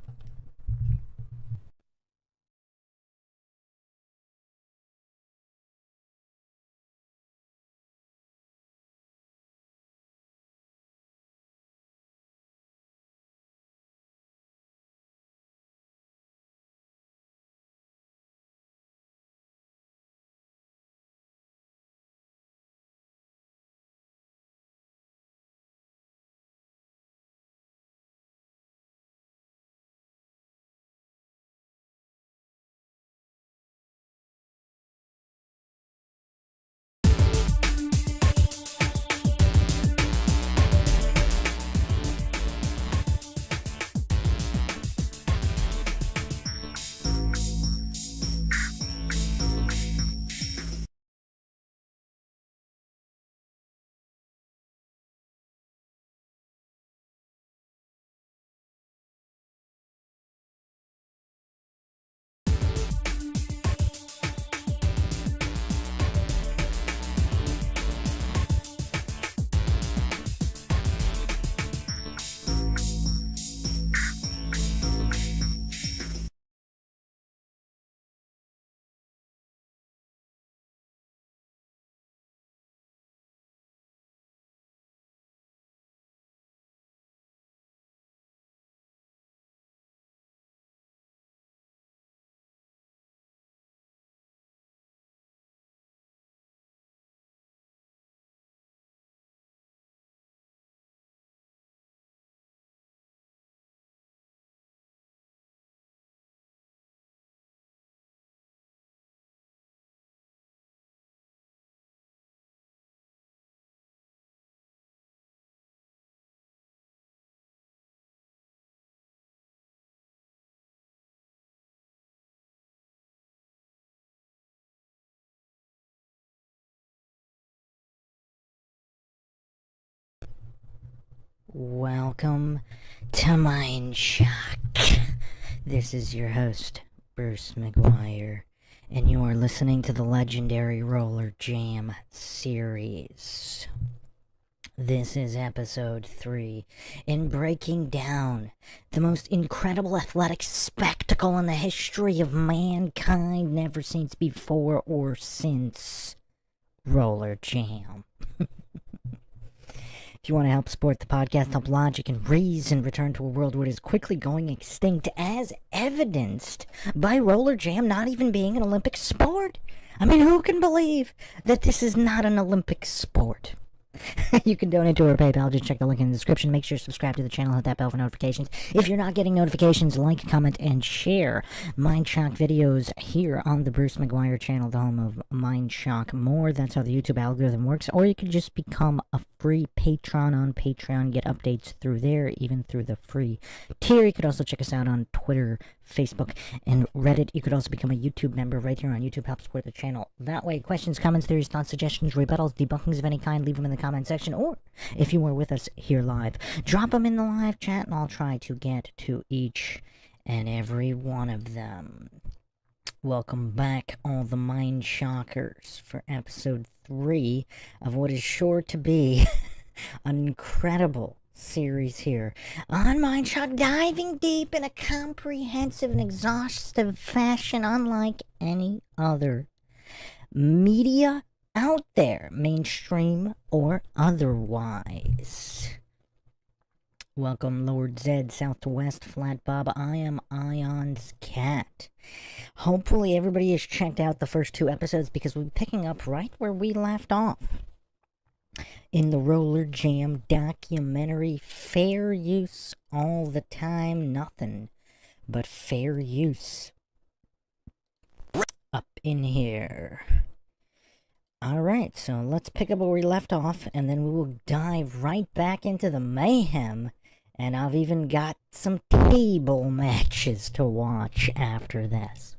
Welcome to MindShock. This is your host, Bruce McGuire, and you are listening to the legendary Rollerjam series. This is episode 3 in breaking down the most incredible athletic spectacle in the history of mankind, never seen before or since. Rollerjam. If you want to help support the podcast, help logic and reason return to a world where it is quickly going extinct, as evidenced by Rollerjam not even being an Olympic sport. I mean, who can believe that this is not an Olympic sport? You can donate to our PayPal. Just check the link in the description. Make sure to subscribe to the channel. Hit that bell for notifications. If you're not getting notifications, like, comment, and share MindShock videos here on the Bruce McGuire channel, the home of MindShock More. That's how the YouTube algorithm works. Or you can just become a free patron on Patreon. Get updates through there, even through the free tier. You could also check us out on Twitter, Facebook, and Reddit. You could also become a YouTube member right here on YouTube. Help support the channel that way. Questions, comments, theories, thoughts, suggestions, rebuttals, debunkings of any kind, leave them in the comment section. Or if you were with us here live, drop them in the live chat and I'll try to get to each and every one of them. Welcome back, all the Mind Shockers, for episode 3 of what is sure to be an incredible series here on MindShock, diving deep in a comprehensive and exhaustive fashion unlike any other media out there, mainstream or otherwise. Welcome, Lord Zed, Southwest, Flat Bob. I am Ion's cat. Hopefully everybody has checked out the first 2 episodes because we're picking up right where we left off in the Rollerjam documentary. Fair use all the time, nothing but fair use up in here. Alright, so let's pick up where we left off, and then we will dive right back into the mayhem, and I've even got some table matches to watch after this.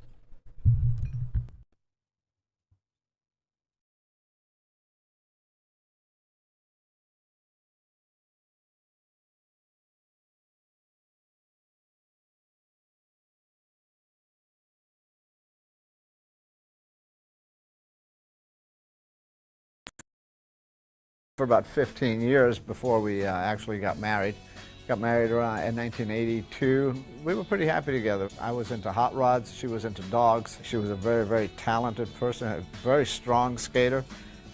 For about 15 years before we actually got married. Got married around in 1982. We were pretty happy together. I was into hot rods, she was into dogs. She was a very, very talented person, a very strong skater.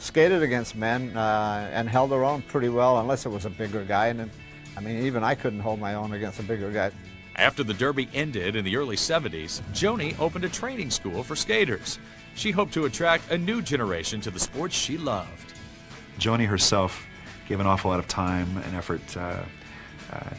Skated against men and held her own pretty well, unless it was a bigger guy. And I mean, even I couldn't hold my own against a bigger guy. After the Derby ended in the early 70s, Joni opened a training school for skaters. She hoped to attract a new generation to the sport she loved. Joni herself gave an awful lot of time and effort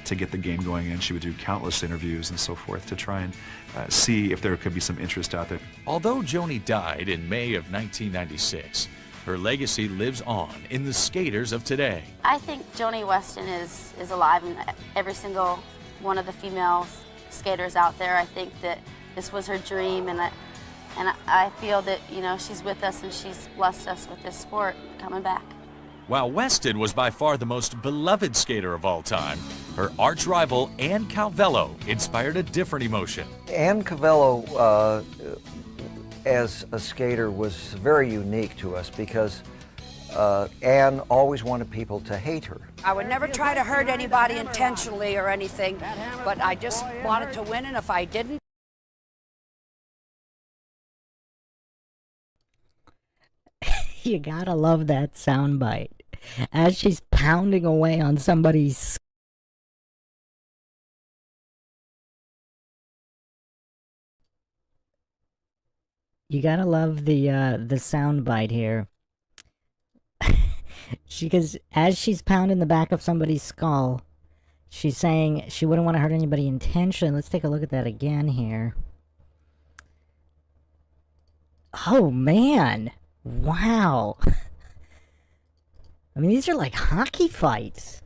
to get the game going, and she would do countless interviews and so forth to try and see if there could be some interest out there. Although Joni died in May of 1996, her legacy lives on in the skaters of today. I think Joni Weston is alive in every single one of the female skaters out there. I think that this was her dream, and I feel that, you know, she's with us and she's blessed us with this sport coming back. While Weston was by far the most beloved skater of all time, her arch rival Ann Calvello inspired a different emotion. Ann Calvello, as a skater, was very unique to us because Ann always wanted people to hate her. I would never try to hurt anybody intentionally or anything, but I just wanted to win, and if I didn't... You gotta love that soundbite. As she's pounding away on somebody's... You gotta love the soundbite here. Because as she's pounding the back of somebody's skull, she's saying she wouldn't want to hurt anybody intentionally. Let's take a look at that again here. Oh, man. Wow. I mean, these are like hockey fights.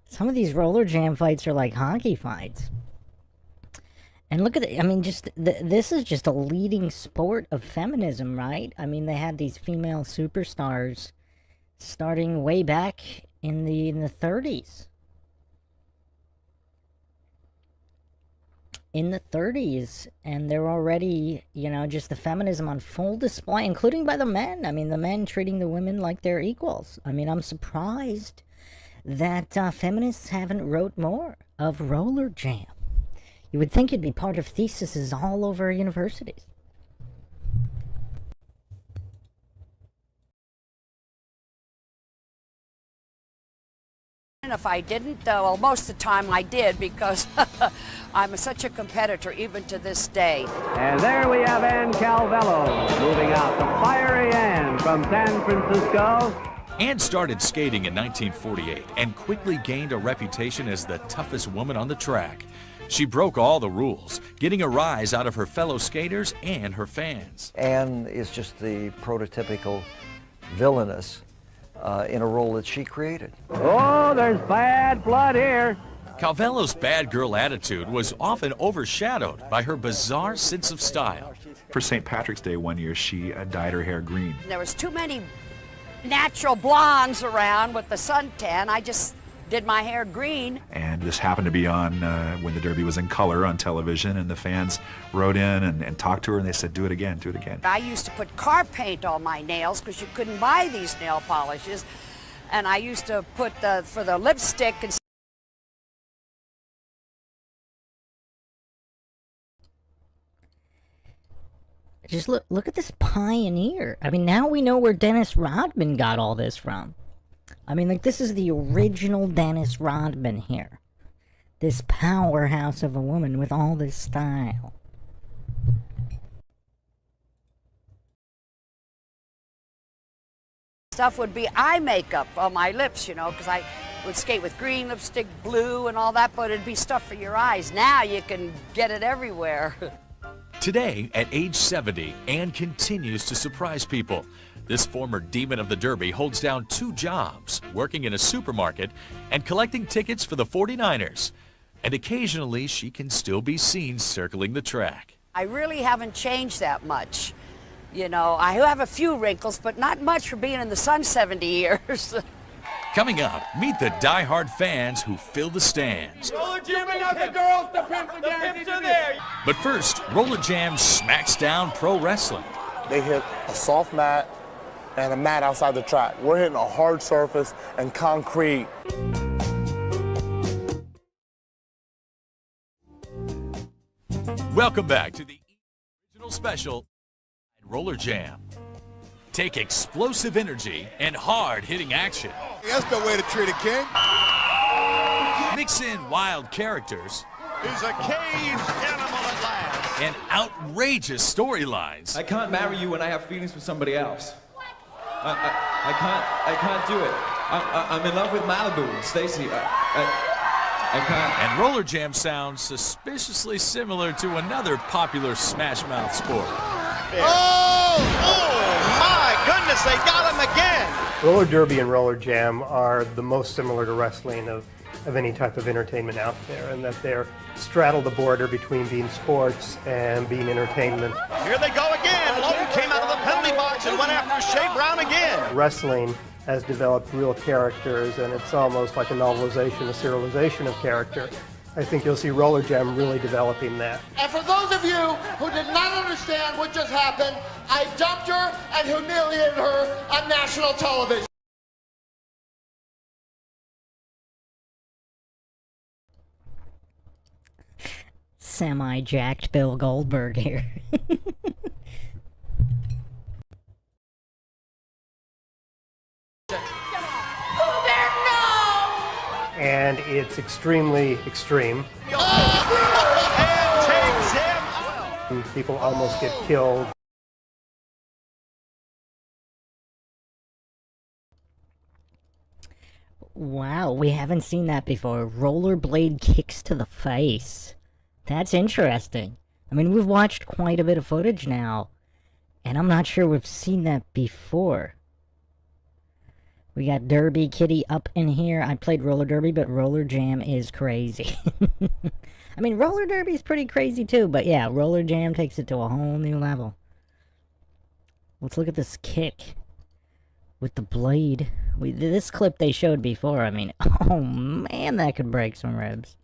Some of these Rollerjam fights are like hockey fights. And look at it. I mean, just this is just a leading sport of feminism, right? I mean, they had these female superstars starting way back in the 30s. In the 30s, and they're already, you know, just the feminism on full display, including by the men. I mean, the men treating the women like they're equals. I mean, I'm surprised that feminists haven't wrote more of Rollerjam. You would think it'd be part of theses all over universities. And if I didn't, well, most of the time I did, because I'm such a competitor even to this day. And there we have Ann Calvello moving out, the fiery Ann from San Francisco. Ann started skating in 1948 and quickly gained a reputation as the toughest woman on the track. She broke all the rules, getting a rise out of her fellow skaters and her fans. Anne is just the prototypical villainess in a role that she created. Oh, there's bad blood here. Calvello's bad girl attitude was often overshadowed by her bizarre sense of style. For St. Patrick's Day one year, she dyed her hair green. There was too many natural blondes around with the suntan. I just did my hair green. And this happened to be on when the Derby was in color on television, and the fans wrote in and talked to her, and they said, do it again, do it again. I used to put car paint on my nails because you couldn't buy these nail polishes. And I used to put for the lipstick and just look at this pioneer. I mean, now we know where Dennis Rodman got all this from. I mean, like, this is the original Dennis Rodman here. This powerhouse of a woman with all this style. stuff would be eye makeup on my lips, you know, because I would skate with green lipstick, blue, and all that, but it'd be stuff for your eyes. Now you can get it everywhere. Today, at age 70, Ann continues to surprise people. This former demon of the Derby holds down 2 jobs, working in a supermarket and collecting tickets for the 49ers. And occasionally, she can still be seen circling the track. I really haven't changed that much. You know, I have a few wrinkles, but not much for being in the sun 70 years. Coming up, meet the die-hard fans who fill the stands. Rollerjam out the girls, the pimps are there. But first, Rollerjam smacks down pro wrestling. They hit a soft mat and a mat outside the track. We're hitting a hard surface and concrete. Welcome back to the original special, Rollerjam. Take explosive energy and hard-hitting action. That's the way to treat a king. Mix in wild characters. He's a caged animal at last. And outrageous storylines. I can't marry you when I have feelings for somebody else. I can't do it. I'm in love with Malibu and Stacy. I can't. And Rollerjam sounds suspiciously similar to another popular Smash Mouth sport. Oh my goodness, they got him again. Roller derby and roller jam are the most similar to wrestling of any type of entertainment out there, and that they're straddle the border between being sports and being entertainment. Here they go again. Logan came out of the penalty box and went after Shea Brown again. Wrestling has developed real characters, and it's almost like a novelization, a serialization of character. I think you'll see Roller Jam really developing that. And for those of you who did not understand what just happened, I dumped her and humiliated her on national television. Semi-jacked Bill Goldberg here. And it's extremely extreme. And people almost get killed. Wow, we haven't seen that before. Rollerblade kicks to the face. That's interesting. I mean, we've watched quite a bit of footage now, and I'm not sure we've seen that before. We got Derby Kitty up in here. I played roller derby, but roller jam is crazy. I mean, roller derby is pretty crazy too, but yeah, roller jam takes it to a whole new level. Let's look at this kick with the blade. This clip they showed before, I mean, oh man, that could break some ribs.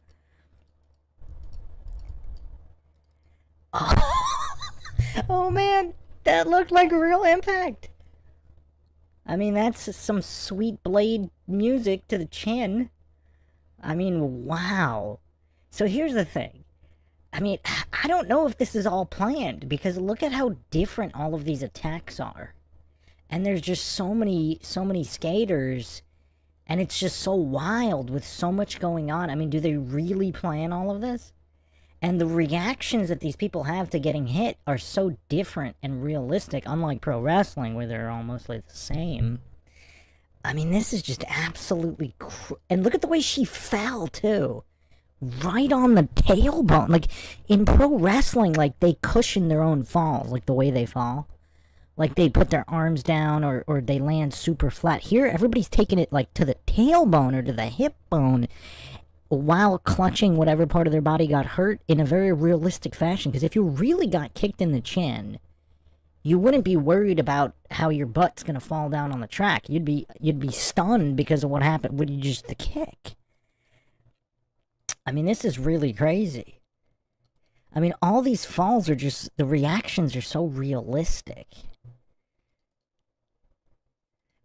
Oh man, that looked like real impact. I mean, that's some sweet blade music to the chin. I mean, wow. So here's the thing. I mean, I don't know if this is all planned, because look at how different all of these attacks are. And there's just so many skaters, and it's just so wild with so much going on. I mean, do they really plan all of this? And the reactions that these people have to getting hit are so different and realistic, unlike pro wrestling, where they're all mostly the same. I mean, this is just absolutely... And look at the way she fell, too. Right on the tailbone. Like, in pro wrestling, like, they cushion their own falls, like, the way they fall. Like, they put their arms down, or they land super flat. Here, everybody's taking it, like, to the tailbone or to the hip bone while clutching whatever part of their body got hurt in a very realistic fashion. Because if you really got kicked in the chin, you wouldn't be worried about how your butt's gonna fall down on the track. You'd be stunned because of what happened when you just the kick. I mean, this is really crazy. I mean, all these falls are just, the reactions are so realistic.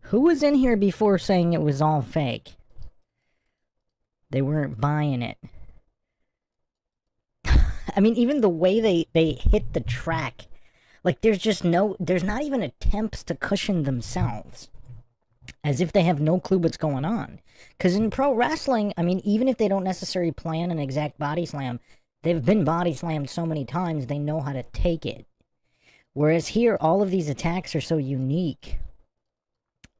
Who was in here before saying it was all fake? They weren't buying it. I mean, even the way they hit the track, like, there's not even attempts to cushion themselves. As if they have no clue what's going on. Because in pro wrestling, I mean, even if they don't necessarily plan an exact body slam, they've been body slammed so many times, they know how to take it. Whereas here, all of these attacks are so unique.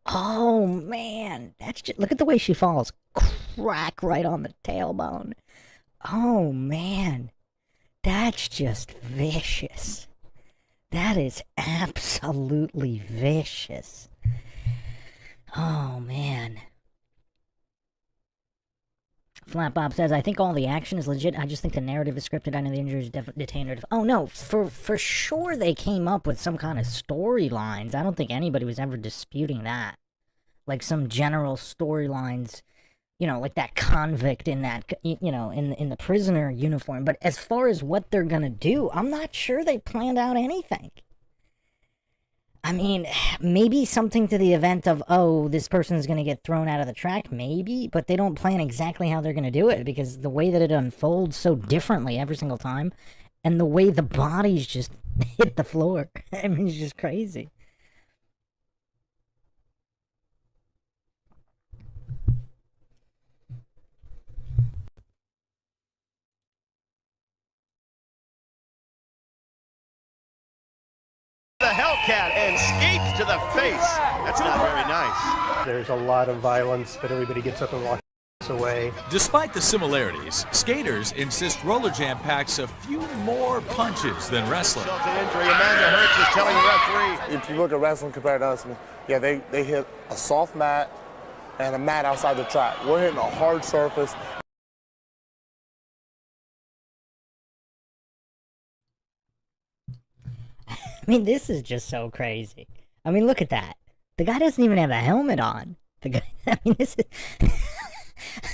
Oh, man. That's just, look at the way she falls. Crack right on the tailbone. Oh, man. That's just vicious. That is absolutely vicious. Oh, man. Flat Bob says, I think all the action is legit. I just think the narrative is scripted. I know the injury is detained. Oh, no. For sure they came up with some kind of storylines. I don't think anybody was ever disputing that. Like some general storylines, you know, like that convict in that, you know, in the prisoner uniform. But as far as what they're gonna do, I'm not sure they planned out anything. I mean, maybe something to the event of, oh, this person's going to get thrown out of the track, maybe, but they don't plan exactly how they're going to do it, because the way that it unfolds so differently every single time, and the way the bodies just hit the floor, I mean, it's just crazy. The Hellcat and skates to the face. That's not very nice. There's a lot of violence, but everybody gets up and walks away. Despite the similarities, skaters insist Rollerjam packs a few more punches than wrestling. Injury. Amanda Hertz is telling the referee. If you look at wrestling compared to us, yeah, they hit a soft mat and a mat outside the track. We're hitting a hard surface. I mean, this is just so crazy. I mean, look at that. The guy doesn't even have a helmet on. The guy, I mean, this is...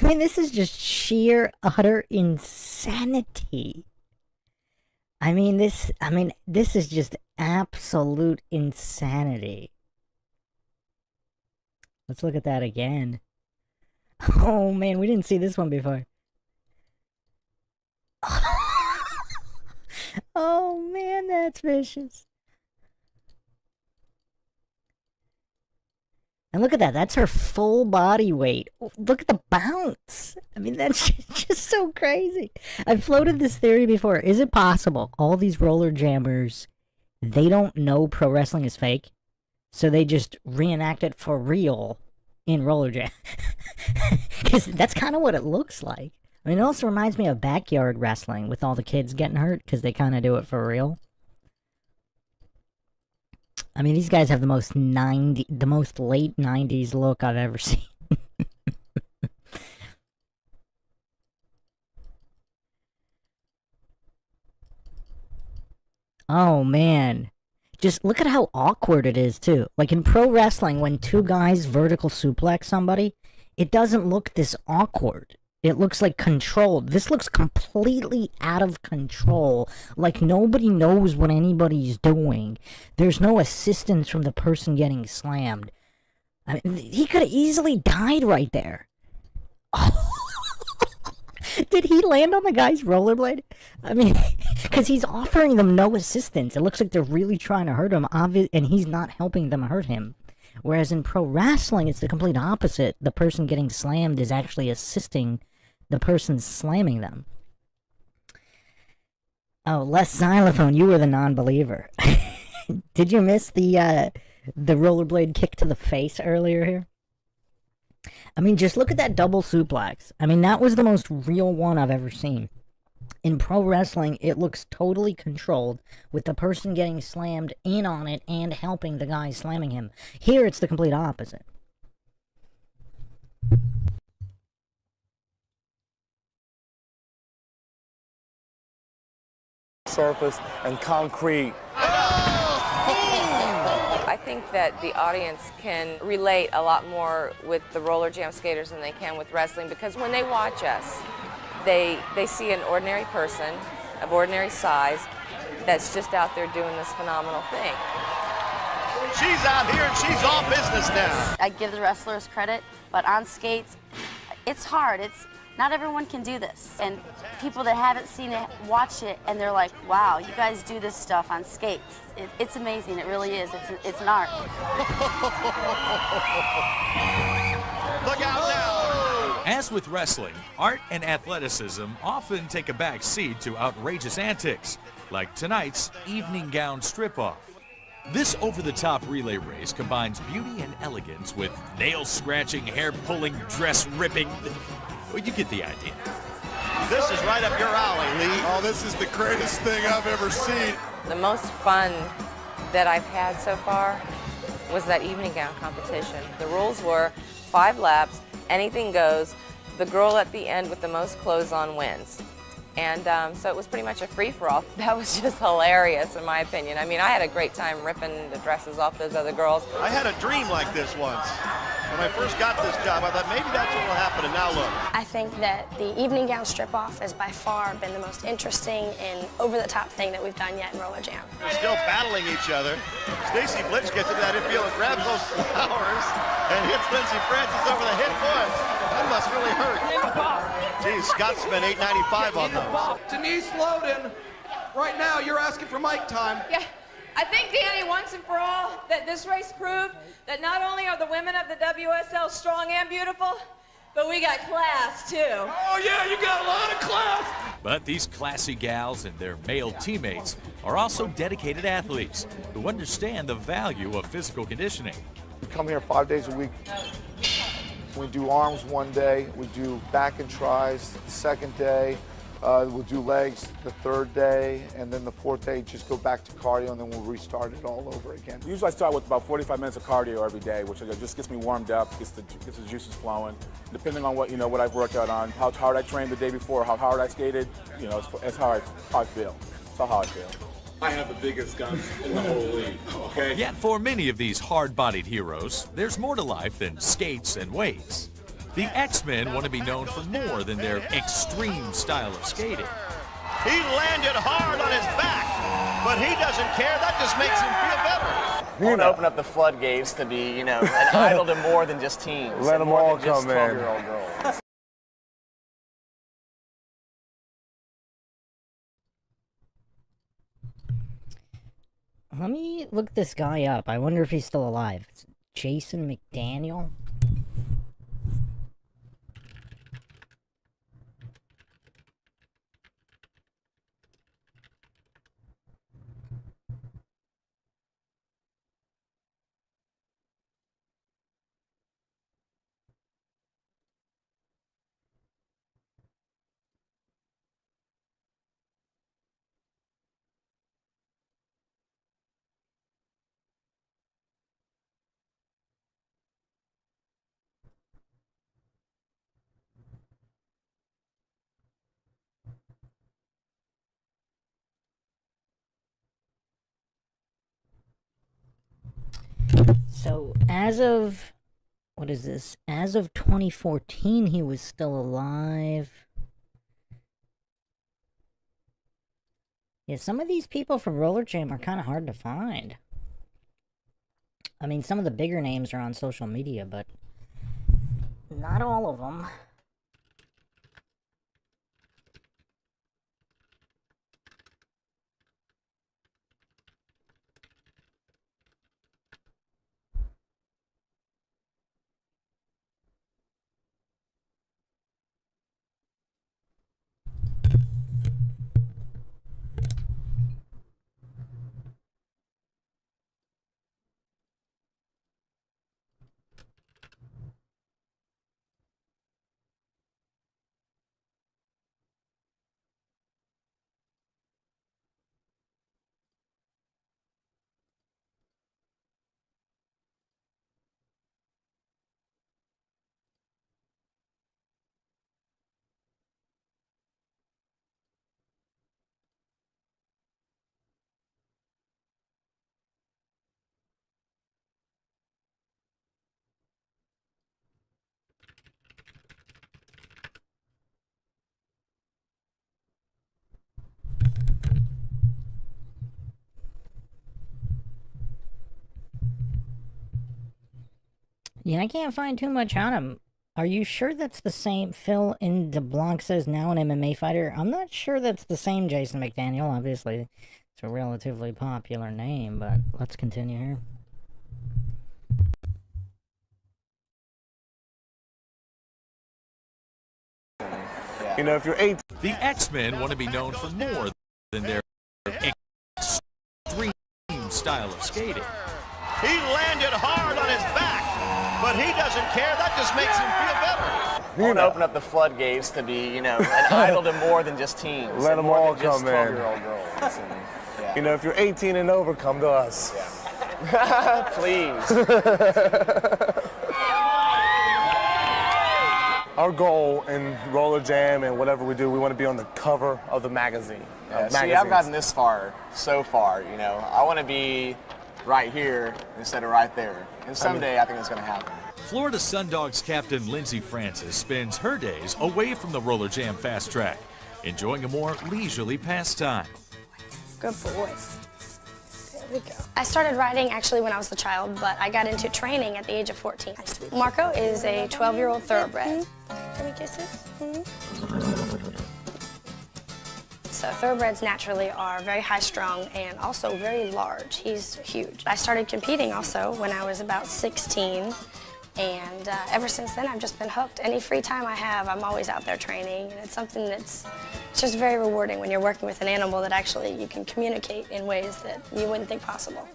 I mean, this is just sheer, utter insanity. I mean, this is just absolute insanity. Let's look at that again. Oh, man, we didn't see this one before. Oh, man, that's vicious. And look at that. That's her full body weight. Look at the bounce. I mean, that's just so crazy. I've floated this theory before. Is it possible all these roller jammers, they don't know pro wrestling is fake, so they just reenact it for real in roller jam? Because that's kind of what it looks like. I mean, it also reminds me of backyard wrestling with all the kids getting hurt, because they kind of do it for real. I mean, these guys have the most late 90s look I've ever seen. Oh, man. Just look at how awkward it is, too. Like in pro wrestling, when two guys vertical suplex somebody, it doesn't look this awkward. It looks like controlled. This looks completely out of control. Like nobody knows what anybody's doing. There's no assistance from the person getting slammed. I mean, he could have easily died right there. Did he land on the guy's rollerblade? I mean, because he's offering them no assistance. It looks like they're really trying to hurt him, and he's not helping them hurt him. Whereas in pro wrestling, it's the complete opposite. The person getting slammed is actually assisting the person slamming them. Oh, Les Xylophone, you were the non-believer. Did you miss the rollerblade kick to the face earlier here? I mean, just look at that double suplex. I mean, that was the most real one I've ever seen. In pro wrestling, it looks totally controlled, with the person getting slammed in on it and helping the guy slamming him. Here, it's the complete opposite. Surface and concrete. I think that the audience can relate a lot more with the Rollerjam skaters than they can with wrestling, because when they watch us, they see an ordinary person of ordinary size that's just out there doing this phenomenal thing. She's out here and she's all business now. I give the wrestlers credit, but on skates, it's hard. Not everyone can do this. And people that haven't seen it watch it and they're like, wow, you guys do this stuff on skates. It's amazing, it really is. It's an art. Look out now. As with wrestling, art and athleticism often take a back seat to outrageous antics, like tonight's evening gown strip-off. This over-the-top relay race combines beauty and elegance with nail-scratching, hair-pulling, dress-ripping. Well, you get the idea. This is right up your alley, Lee. Oh, this is the greatest thing I've ever seen. The most fun that I've had so far was that evening gown competition. The rules were 5 laps, anything goes. The girl at the end with the most clothes on wins. And so it was pretty much a free-for-all. That was just hilarious, in my opinion. I mean, I had a great time ripping the dresses off those other girls. I had a dream like this once. When I first got this job, I thought maybe that's what will happen, and now look. I think that the evening gown strip-off has by far been the most interesting and over-the-top thing that we've done yet in Rollerjam. They're still battling each other. Stacy Blitz gets into that infield and grabs those flowers and hits Lindsey Francis over the hip foot. That must really hurt. Geez, Scott spent $8.95 on those. Denise Loden, right now you're asking for mic time. Yeah, I think, Danny, once and for all, that this race proved that not only are the women of the WSL strong and beautiful, but we got class, too. Oh, yeah, you got a lot of class. But these classy gals and their male teammates are also dedicated athletes who understand the value of physical conditioning. We come here 5 days a week. We do arms one day, we do back and tries the second day, we'll do legs the third day, and then the fourth day just go back to cardio, and then we'll restart it all over again. Usually I start with about 45 minutes of cardio every day, which just gets me warmed up, gets the juices flowing. Depending on what I've worked out on, how hard I trained the day before, how hard I skated, it's how I feel. It's how I feel. I have the biggest guns in the whole league, okay? Yet for many of these hard-bodied heroes, there's more to life than skates and weights. The X-Men want to be known for more than their extreme style of skating. He landed hard on his back, but he doesn't care. That just makes him feel better. I want to open up the floodgates to be, an idol to more than just teens. Let them all come in. 12-year-old girls. Let me look this guy up. I wonder if he's still alive. It's Jason McDaniel. So, as of, what is this? As of 2014, he was still alive. Yeah, some of these people from Rollerjam are kind of hard to find. I mean, some of the bigger names are on social media, but not all of them. Yeah, I can't find too much on him. Are you sure that's the same? Phil in the blog says now an MMA fighter. I'm not sure that's the same Jason McDaniel. Obviously, it's a relatively popular name, but let's continue here. You know, if you're 18... The X-Men want to be known for more than their extreme style of skating. He landed hard on his back, but he doesn't care. That just makes him feel better. I want to open up the floodgates to be, an idol to more than just teens. Let them all come in. 12-year-old girls. And, yeah. You know, if you're 18 and over, come to us. Yeah. Please. Our goal in Rollerjam and whatever we do, we want to be on the cover of the magazine. Yeah, see, I've gotten this far, so far, I want to be right here instead of right there. And someday I think it's going to happen. Florida Sundogs captain Lindsey Francis spends her days away from the Rollerjam fast track, enjoying a more leisurely pastime. Good boy. There we go. I started riding actually when I was a child, but I got into training at the age of 14. Marco is a 12-year-old thoroughbred. Can we kisses? So thoroughbreds naturally are very high-strung and also very large. He's huge. I started competing also when I was about 16, and ever since then I've just been hooked. Any free time I have, I'm always out there training, and it's something that's just very rewarding when you're working with an animal that actually you can communicate in ways that you wouldn't think possible.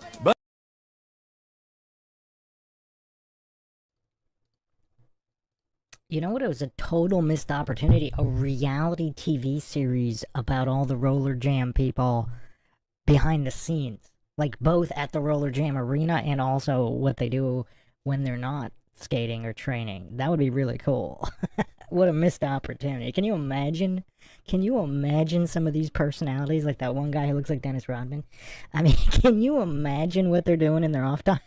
You know what? It was a total missed opportunity. A reality TV series about all the Rollerjam people behind the scenes. Like both at the Rollerjam arena and also what they do when they're not skating or training. That would be really cool. What a missed opportunity. Can you imagine? Can you imagine some of these personalities? Like that one guy who looks like Dennis Rodman? I mean, can you imagine what they're doing in their off time?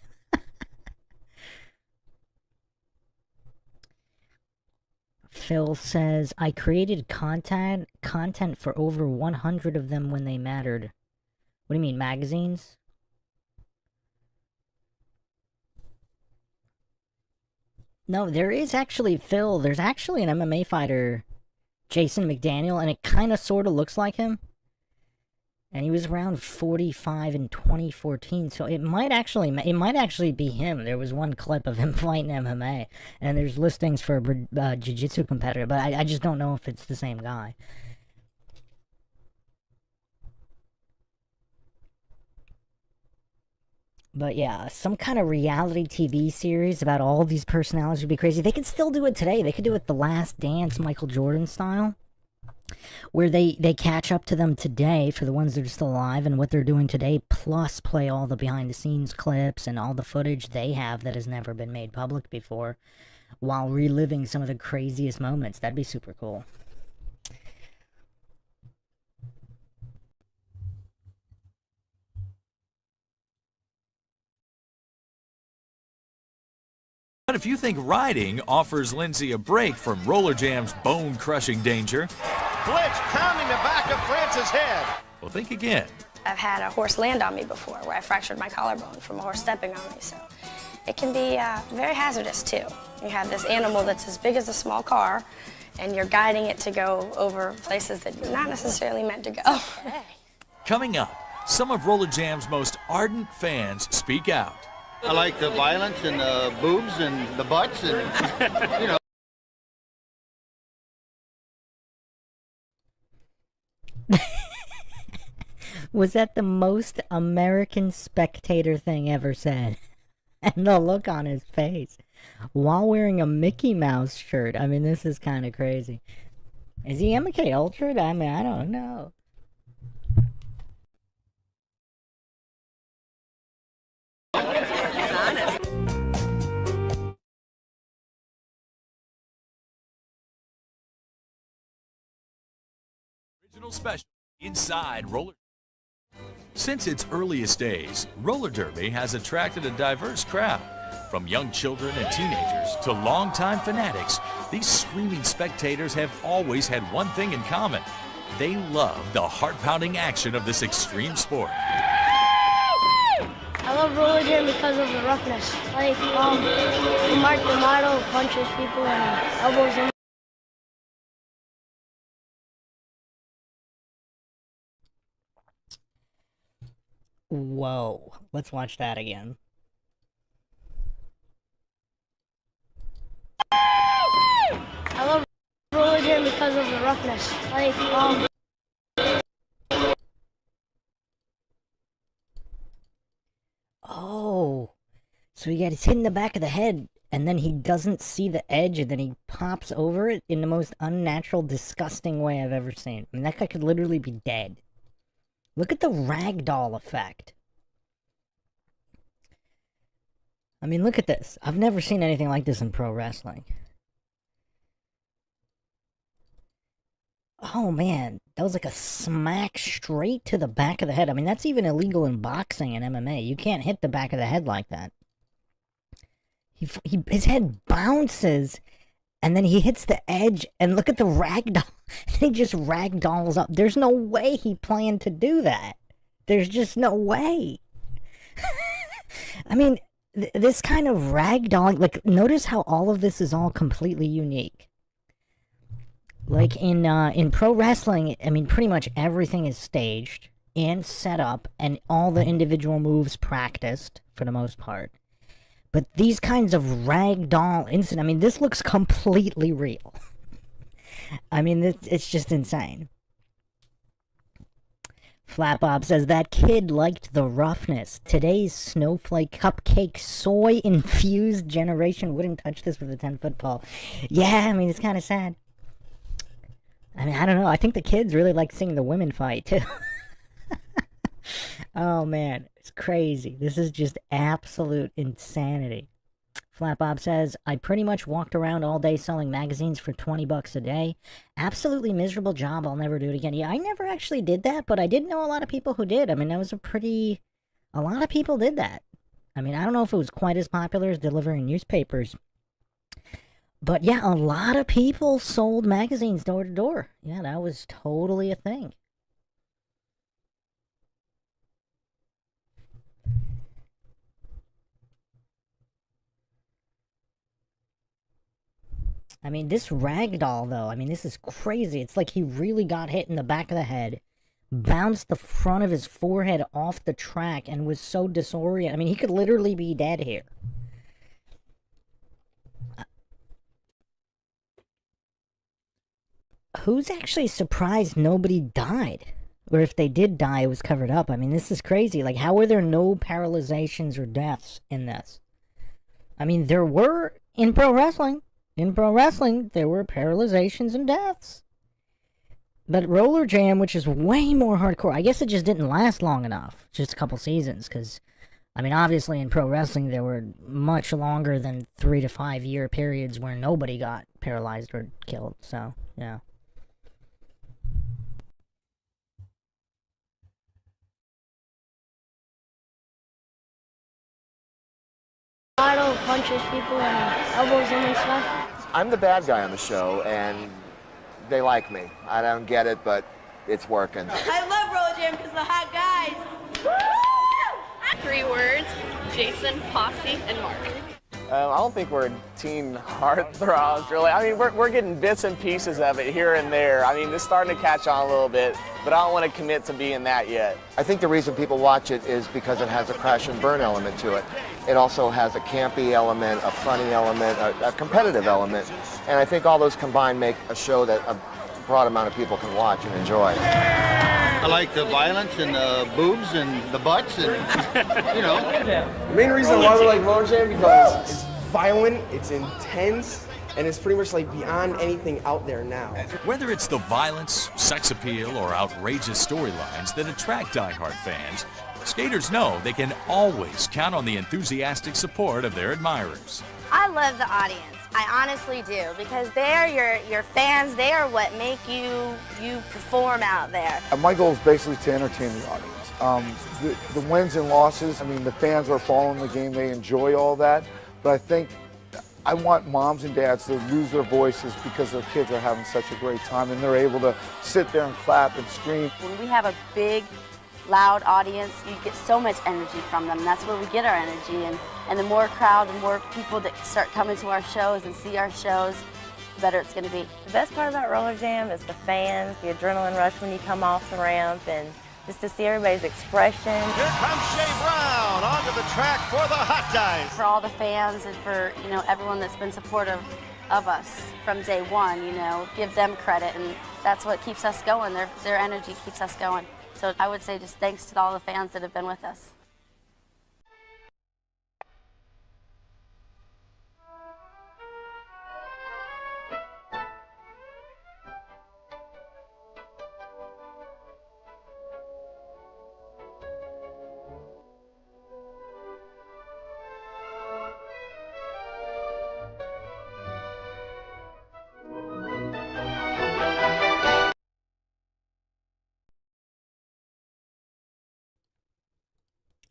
Phil says, I created content for over 100 of them when they mattered. What do you mean, magazines? No, there is actually, Phil, there's actually an MMA fighter, Jason McDaniel, and it kind of sort of looks like him. And he was around 45 in 2014, so it might actually be him. There was one clip of him fighting MMA, and there's listings for a jiu-jitsu competitor, but I just don't know if it's the same guy. But yeah, some kind of reality TV series about all these personalities would be crazy. They could still do it today. They could do it The Last Dance, Michael Jordan style, where they catch up to them today for the ones that are still alive and what they're doing today, plus play all the behind-the-scenes clips and all the footage they have that has never been made public before, while reliving some of the craziest moments. That'd be super cool. But if you think riding offers Lindsey a break from Rollerjam's bone-crushing danger, Blitz pounding the back of France's head. well, think again. I've had a horse land on me before where I fractured my collarbone from a horse stepping on me, so it can be very hazardous too. You have this animal that's as big as a small car, and you're guiding it to go over places that you're not necessarily meant to go. Coming up, some of Rollerjam's most ardent fans speak out. I like the violence and the boobs and the butts and, you know. Was that the most American Spectator thing ever said? And the look on his face while wearing a Mickey Mouse shirt. I mean, this is kind of crazy. Is he MK Ultra? I mean, I don't know. Original special inside roller. Since its earliest days, roller derby has attracted a diverse crowd. From young children and teenagers to longtime fanatics, these screaming spectators have always had one thing in common. They love the heart-pounding action of this extreme sport. I I love Rollerjam because of the roughness. Like, Mark the Model punches people and elbows them. Whoa. Let's watch that again. I love Rollerjam because of the roughness. Like, Oh. So he gets hit in the back of the head, and then he doesn't see the edge, and then he pops over it in the most unnatural, disgusting way I've ever seen. I mean, that guy could literally be dead. Look at the ragdoll effect. I mean, look at this. I've never seen anything like this in pro wrestling. Oh, man. That was like a smack straight to the back of the head. I mean, that's even illegal in boxing and MMA. You can't hit the back of the head like that. His head bounces, and then he hits the edge, and look at the ragdoll. He just ragdolls up. There's no way he planned to do that. There's just no way. I mean, this kind of ragdolling, like, notice how all of this is all completely unique. Like, in pro wrestling, I mean, pretty much everything is staged and set up, and all the individual moves practiced, for the most part. But these kinds of ragdoll incidents, I mean, this looks completely real. I mean, it's just insane. Flatbob says, that kid liked the roughness. Today's snowflake cupcake soy-infused generation wouldn't touch this with a 10-foot pole. Yeah, I mean, it's kind of sad. I mean, I don't know. I think the kids really like seeing the women fight, too. Oh, man. It's crazy. This is just absolute insanity. Flatbob says, I pretty much walked around all day selling magazines for $20 a day. Absolutely miserable job. I'll never do it again. Yeah, I never actually did that, but I did know a lot of people who did. I mean, that was a lot of people did that. I mean, I don't know if it was quite as popular as delivering newspapers. But yeah, a lot of people sold magazines door to door. Yeah, that was totally a thing. I mean, this ragdoll, though, I mean, this is crazy. It's like he really got hit in the back of the head, bounced the front of his forehead off the track, and was so disoriented. I mean, he could literally be dead here. Who's actually surprised nobody died? Or if they did die, it was covered up. I mean, this is crazy. Like, how were there no paralyzations or deaths in this? I mean, there were in pro wrestling. In pro wrestling, there were paralyzations and deaths. But Rollerjam, which is way more hardcore, I guess it just didn't last long enough. Just a couple seasons, because, I mean, obviously in pro wrestling, there were much longer than 3 to 5 year periods where nobody got paralyzed or killed, so, yeah. Model punches people and elbows them and stuff. I'm the bad guy on the show, and they like me. I don't get it, but it's working. I love Rollerjam because the hot guys. 3 words: Jason, Posse, and Mark. I don't think we're teen heartthrobs, really. I mean, we're getting bits and pieces of it here and there. I mean, it's starting to catch on a little bit, but I don't want to commit to being that yet. I think the reason people watch it is because it has a crash and burn element to it. It also has a campy element, a funny element, a competitive element, and I think all those combined make a show that a broad amount of people can watch and enjoy. I like the violence and the boobs and the butts and, you know. The main reason why we like Rollerjam because it's violent, it's intense, and it's pretty much like beyond anything out there now. Whether it's the violence, sex appeal, or outrageous storylines that attract diehard fans, skaters know they can always count on the enthusiastic support of their admirers. I love the audience. I honestly do, because they're your fans. They are what make you perform out there. My goal is basically to entertain the audience. The wins and losses, I mean, the fans are following the game. They enjoy all that. But I think I want moms and dads to lose their voices because their kids are having such a great time and they're able to sit there and clap and scream. When we have a big loud audience. You get so much energy from them. That's where we get our energy. And the more crowd, the more people that start coming to our shows and see our shows, the better it's going to be. The best part about Rollerjam is the fans, the adrenaline rush when you come off the ramp, and just to see everybody's expression. Here comes Shea Brown onto the track for the hot dive. For all the fans and for, you know, everyone that's been supportive of us from day one, you know, give them credit, and that's what keeps us going. Their energy keeps us going. So I would say just thanks to all the fans that have been with us.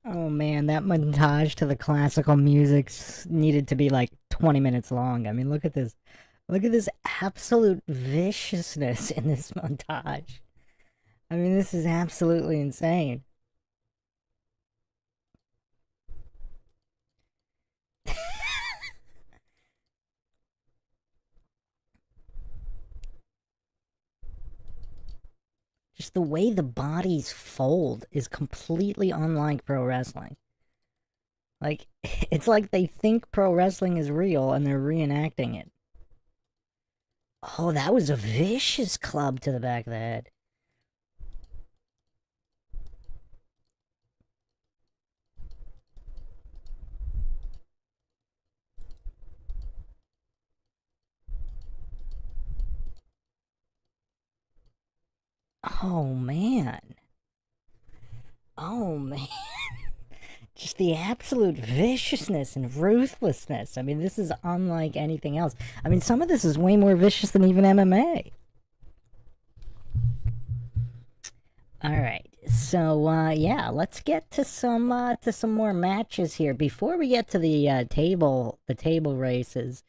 Oh man, that montage to the classical music needed to be like 20 minutes long. I mean, look at this. Look at this absolute viciousness in this montage. I mean, this is absolutely insane. Just the way the bodies fold is completely unlike pro wrestling. Like, it's like they think pro wrestling is real and they're reenacting it. Oh, that was a vicious club to the back of the head. Oh, man. Oh, man. Just the absolute viciousness and ruthlessness. I mean, this is unlike anything else. I mean, some of this is way more vicious than even MMA. Alright, so, yeah, let's get to some more matches here. Before we get to the table races,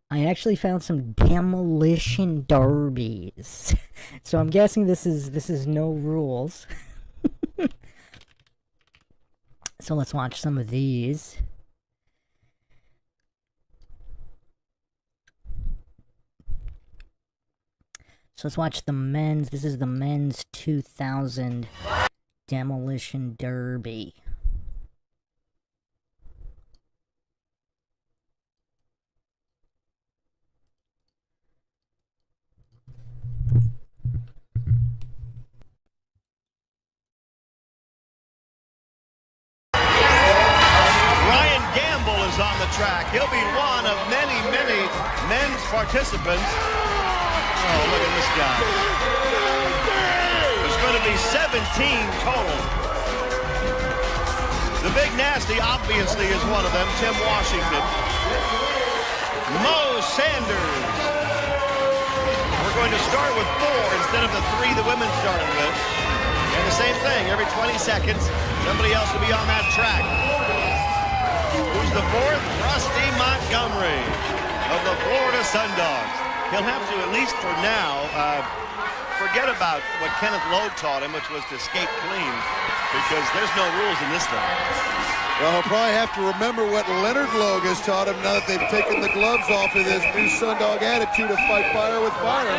I actually found some demolition derbies. So I'm guessing this is no rules. So let's watch some of these. So let's watch the men's. This is the men's 2000 demolition derby. On the track. He'll be one of many, many men's participants. Oh, look at this guy. There's going to be 17 total. The Big Nasty obviously is one of them, Tim Washington. Mo Sanders. We're going to start with 4 instead of the 3 the women started with. And the same thing, every 20 seconds, somebody else will be on that track. Who's the 4th? Rusty Montgomery of the Florida Sundogs. He'll have to, at least for now, forget about what Kenneth Logue taught him, which was to skate clean, because there's no rules in this thing. Well, he'll probably have to remember what Leonard Logue has taught him now that they've taken the gloves off of this new Sundog attitude of fight fire with fire.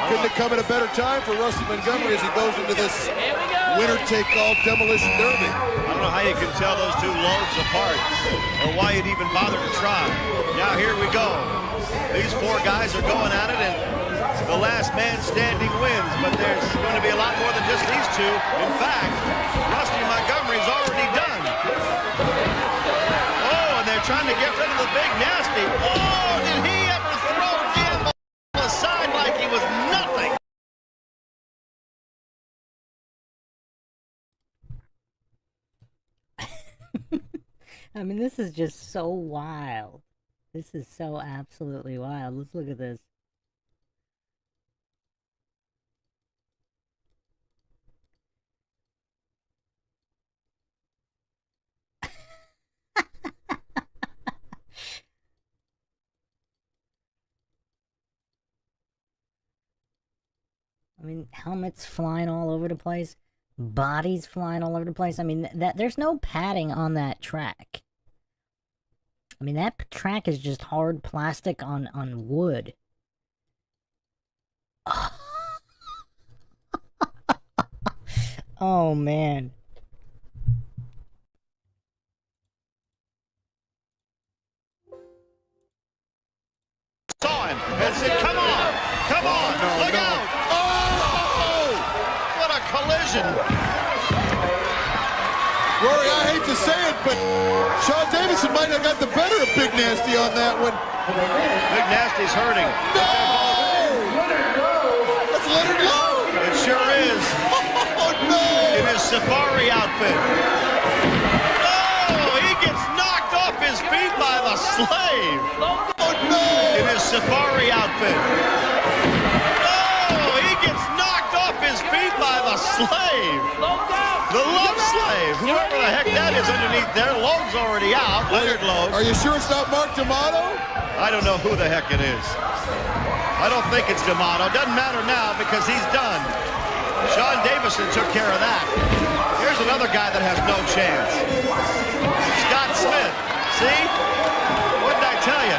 Couldn't have come at a better time for Rusty Montgomery as he goes into this winner-take-all demolition derby. I don't know how you can tell those two Logues apart, or why you'd even bother to try. Now here we go. These 4 guys are going at it, and the last man standing wins, but there's going to be a lot more than just these 2. In fact, Rusty Montgomery's already done. Oh, and they're trying to get rid of the Big Nasty. Oh, did he ever throw Gamble aside like he was nothing? I mean, this is just so wild. This is so absolutely wild. Let's look at this. I mean, helmets flying all over the place. Bodies flying all over the place. I mean, there's no padding on that track. I mean, that track is just hard plastic on wood. Oh, man. Saw him and said, come on, look out. Oh, what a collision. Rory, I hate to say it, but Sean Davison might have got the better of Big Nasty on that one. Big Nasty's hurting. No! That's Leonard Lowe. It sure is. Oh, no! In his safari outfit. Oh, he gets knocked off his feet by the slave. Oh, no! In his safari outfit. Oh, he gets knocked off his feet by the slave. The love slave. Whoever the heck that is underneath there. Lowe's already out. Leonard Lowe. Are you sure it's not Mark D'Amato? I don't know who the heck it is. I don't think it's D'Amato. Doesn't matter now because he's done. Sean Davison took care of that. Here's another guy that has no chance. Scott Smith. See? What did I tell you?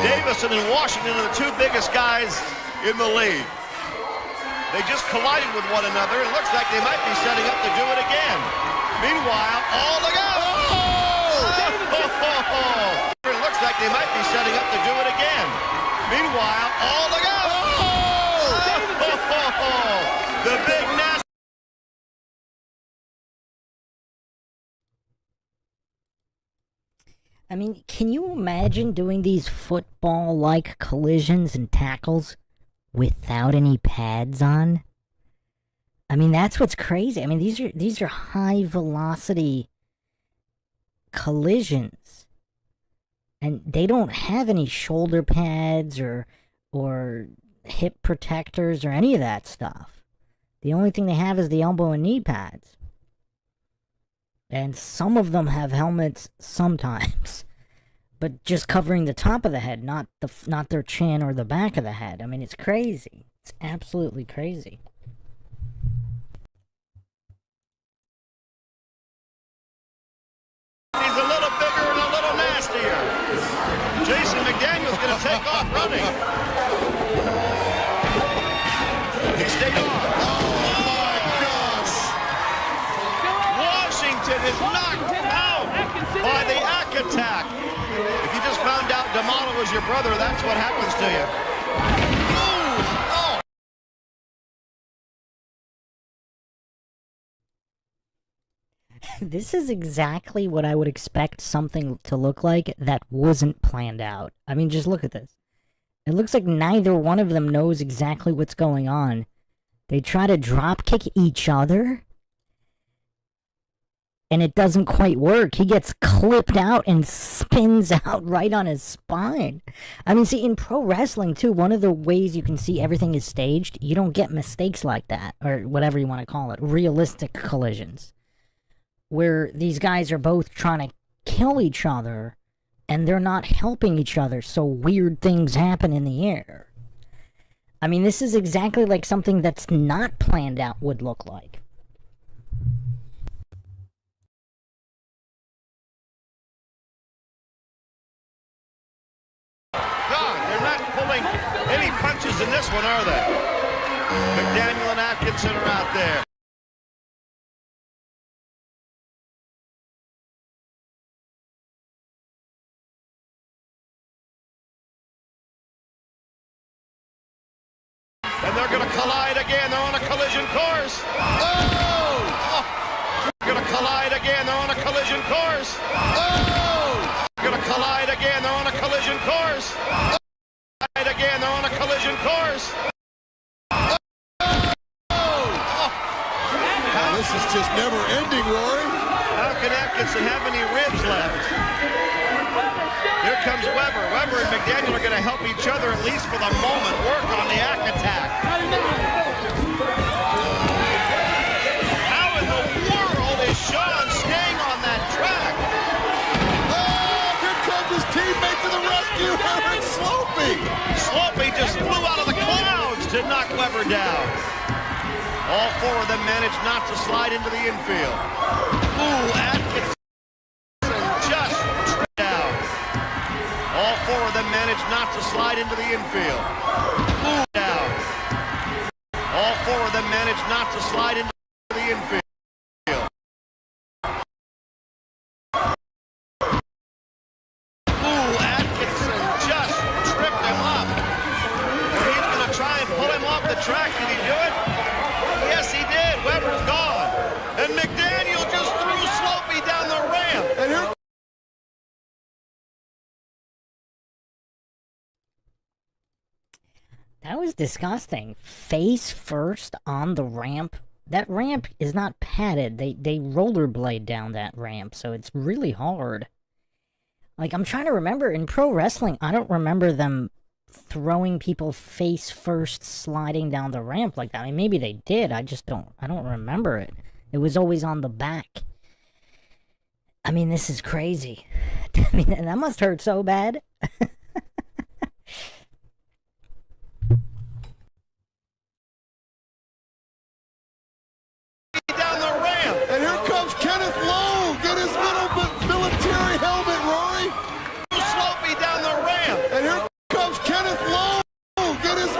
Davison and Washington are the two biggest guys in the league. They just collided with one another. It looks like they might be setting up to do it again. Meanwhile, all the go! Oh! It looks like they might be setting up to do it again. Meanwhile, all the go! Oh! The big nasty. I mean, can you imagine doing these football-like collisions and tackles without any pads on? I mean, that's what's crazy. I mean, these are high-velocity collisions, and they don't have any shoulder pads or hip protectors or any of that stuff. The only thing they have is the elbow and knee pads. And some of them have helmets sometimes, but just covering the top of the head, not their chin or the back of the head. I mean, it's crazy. It's absolutely crazy. He's a little bigger and a little nastier. Jason McDaniel's going to take off running. He stayed on. Is knocked out by the Ack attack. If you just found out D'Amato was your brother, that's what happens to you. Oh. This is exactly what I would expect something to look like that wasn't planned out. I mean, just look at this. It looks like neither one of them knows exactly what's going on. They try to drop kick each other, and it doesn't quite work. He gets clipped out and spins out right on his spine. I mean, see, in pro wrestling, too, one of the ways you can see everything is staged, you don't get mistakes like that, or whatever you want to call it, realistic collisions, where these guys are both trying to kill each other, and they're not helping each other, so weird things happen in the air. I mean, this is exactly like something that's not planned out would look like. Any punches in this one, are they? McDaniel and Atkinson are out there. And they're going to collide again. They're on a collision course. Oh! They're going to collide again. They're on a collision course. Oh! They're going to collide again. They're on a collision course. Again, they're on a collision course. This is just never ending, Rory. How can Atkinson have any ribs left? Here comes Weber. Weber and McDaniel are going to help each other, at least for the moment, work on the Ack attack. How in the world is Sean staying on that track? Oh, here comes his teammate to the rescue. It's Slopey. Slopey just flew out of the clouds to knock Weber down. All four of them managed not to slide into the infield. Ooh, Atkinson just down. All four of them managed not to slide into the infield. Ooh, down. All four of them managed not to slide into the infield. Ooh, Atkinson just tripped him up. And he's going to try and pull him off the track. Did he do it? Yes, he did. Weber's gone. And McDaniel just threw Slopey down the ramp. And here That was disgusting. Face first on the ramp. That ramp is not padded. They rollerblade down that ramp, so it's really hard. Like, I'm trying to remember, in pro wrestling, I don't remember them throwing people face first sliding down the ramp like that. I mean, maybe they did. I don't remember it. It was always on the back. I mean, this is crazy. I mean, that must hurt so bad. down the ramp. And here comes Kenneth Lowe. Get his military helmet, Rory. Slopey down the ramp. And here comes Kenneth Lowe. Get his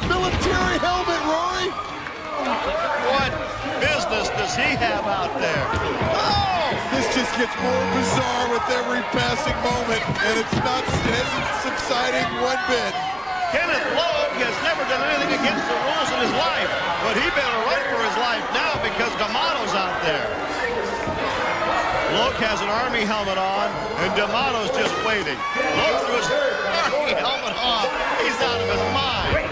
military helmet, Rory. What business does he have out there? Oh! This just gets more bizarre with every passing moment, and it isn't subsiding one bit. Kenneth Logue has never done anything against the rules in his life, but he better run for his life now because D'Amato's out there. Logue has an Army helmet on, and D'Amato's just waiting. Logue threw his Army helmet off. He's out of his mind.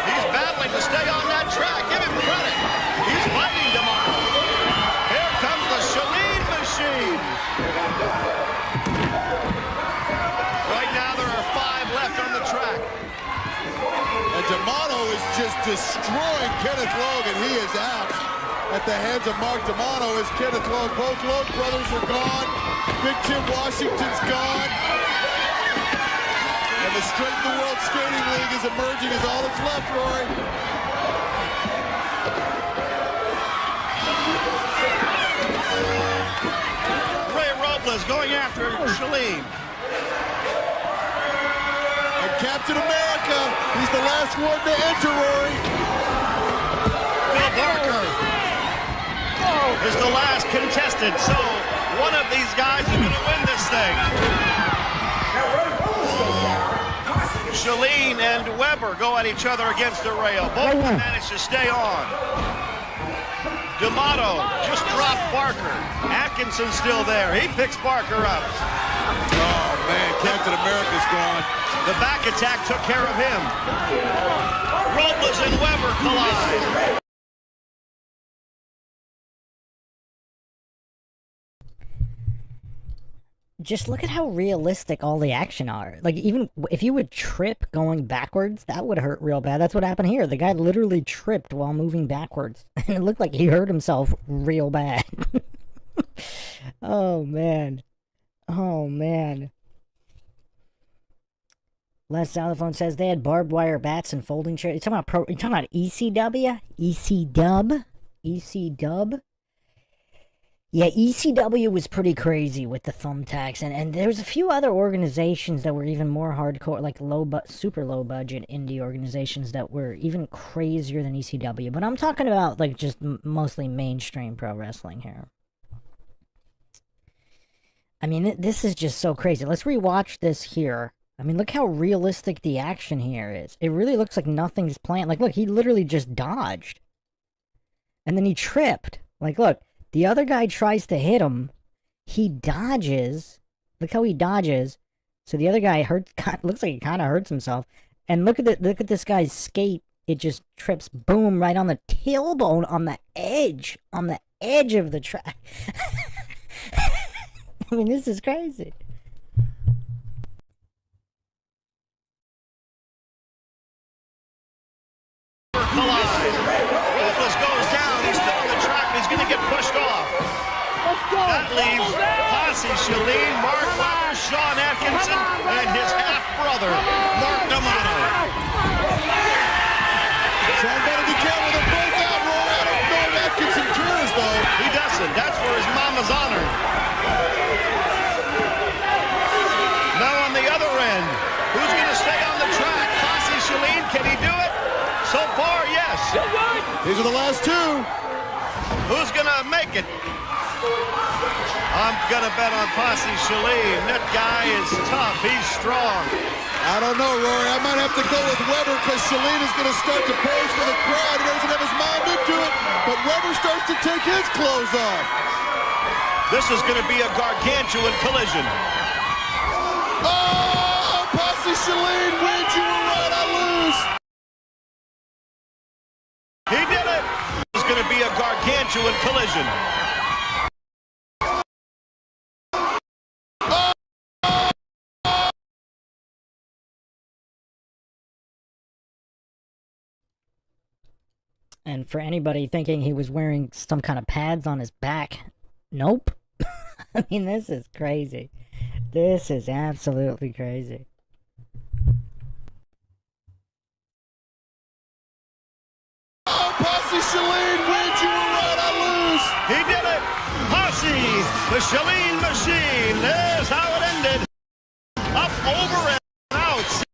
He's battling to stay on that track. Give him credit. He's fighting D'Amato. Here comes the Chalene machine. Right now there are 5 left on the track. And D'Amato is just destroying Kenneth Logue, and he is out at the hands of Mark D'Amato as Kenneth Logue. Both Logue brothers are gone. Big Tim Washington's gone. And the Straighten the World Skating League is emerging as all that's left, Rory. Ray Robles going after Chalene. And Captain America, he's the last one to enter, Rory. Bill Barker is the last contestant, so one of these guys is going to win this thing. Chalene and Weber go at each other against the rail. Both manage to stay on. D'Amato just dropped Barker. Atkinson's still there. He picks Barker up. Oh, man, Captain America's gone. The back attack took care of him. Robles and Weber collide. Just look at how realistic all the action are. Like, even if you would trip going backwards, that would hurt real bad. That's what happened here. The guy literally tripped while moving backwards. And it looked like he hurt himself real bad. Oh, man. Oh, man. Les Xylophone says they had barbed wire bats and folding chairs. You talking about ECW? EC-Dub? EC-Dub? Yeah, ECW was pretty crazy with the thumbtacks, and there was a few other organizations that were even more hardcore, like super low budget indie organizations that were even crazier than ECW. But I'm talking about like just mostly mainstream pro wrestling here. I mean, this is just so crazy. Let's rewatch this here. I mean, look how realistic the action here is. It really looks like nothing's planned. Like, look, he literally just dodged, and then he tripped. Like, look. The other guy tries to hit him. He dodges. Look how he dodges. So the other guy looks like he kind of hurts himself. And look at this guy's skate. It just trips, boom, right on the tailbone, on the edge of the track. I mean, this is crazy. Robles goes down. He's still on the track. He's going to get pushed off. That leaves Posse, Chalene, Mark Weber, Sean Atkinson, and his half-brother, Mark These are the last two. Who's gonna make it? I'm gonna bet on Posse Shaleen. That guy is tough. He's strong. I don't know, Rory. I might have to go with Weber because Shaleen is going to start to pose for the crowd. He doesn't have his mind into it, but Weber starts to take his clothes off. This is going to be a gargantuan collision. Oh, Posse Shaleen wins. You were right. I lose. He did it. This is going to be a gargantuan collision. And for anybody thinking he was wearing some kind of pads on his back, nope. I mean, this is crazy. This is absolutely crazy. Oh, Posse Shaleen wins. You were right. I lose. He did it. Posse, the Shaleen machine. There's how it ended. Up, over, and out.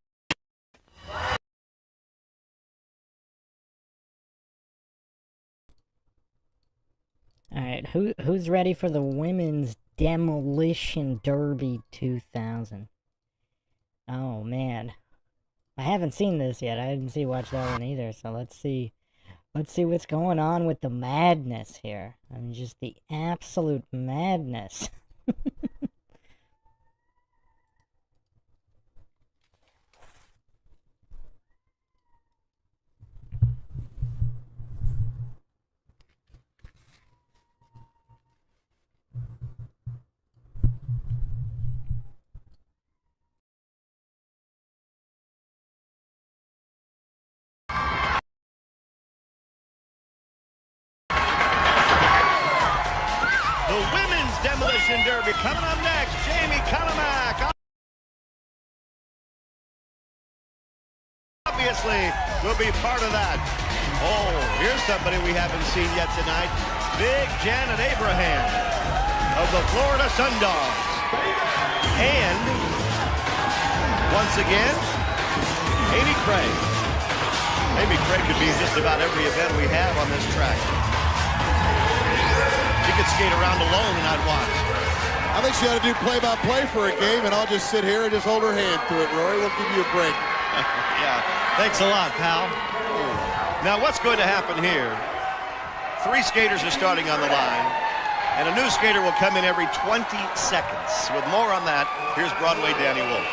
Alright, who's ready for the Women's Demolition Derby 2000? Oh, man. I haven't seen this yet. I didn't watch that one either, so let's see. Let's see what's going on with the madness here. I mean, just the absolute madness. The Women's Demolition Derby coming up next. Jamie Callamack. Obviously, will be part of that. Oh, here's somebody we haven't seen yet tonight. Big Janet Abraham of the Florida Sundogs. And, once again, Amy Craig. Amy Craig could be in just about every event we have on this track. She could skate around alone and I'd watch. I think she ought to do play-by-play for a game, and I'll just sit here and just hold her hand through it, Rory. We'll give you a break. Yeah, thanks a lot, pal. Now, what's going to happen here? 3 skaters are starting on the line, and a new skater will come in every 20 seconds. With more on that, here's Broadway Danny Wolf.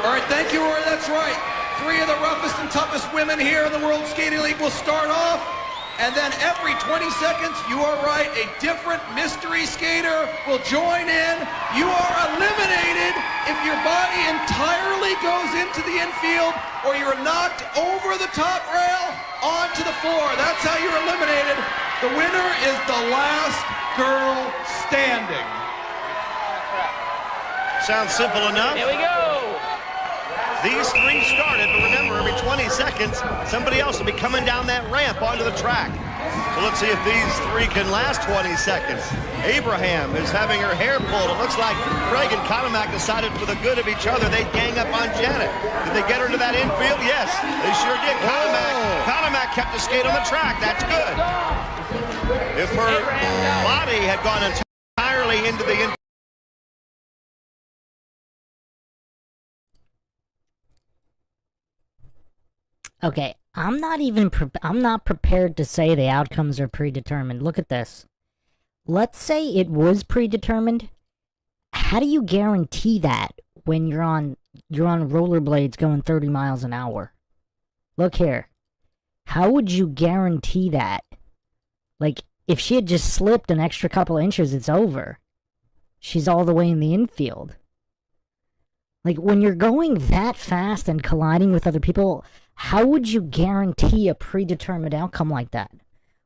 All right, thank you, Rory. That's right. 3 of the roughest and toughest women here in the World Skating League will start off. And then every 20 seconds, you are right, a different mystery skater will join in. You are eliminated if your body entirely goes into the infield or you're knocked over the top rail onto the floor. That's how you're eliminated. The winner is the last girl standing. Sounds simple enough. Here we go. These 3 started, but remember, every 20 seconds, somebody else will be coming down that ramp onto the track. So let's see if these 3 can last 20 seconds. Abraham is having her hair pulled. It looks like Craig and Callamack decided for the good of each other, they'd gang up on Janet. Did they get her to that infield? Yes, they sure did. Callamack kept the skate on the track. That's good. If her body had gone entirely into the infield, Okay, I'm not prepared to say the outcomes are predetermined. Look at this. Let's say it was predetermined. How do you guarantee that when you're on rollerblades going 30 miles an hour? Look here. How would you guarantee that? Like, if she had just slipped an extra couple inches, it's over. She's all the way in the infield. Like, when you're going that fast and colliding with other people, how would you guarantee a predetermined outcome like that?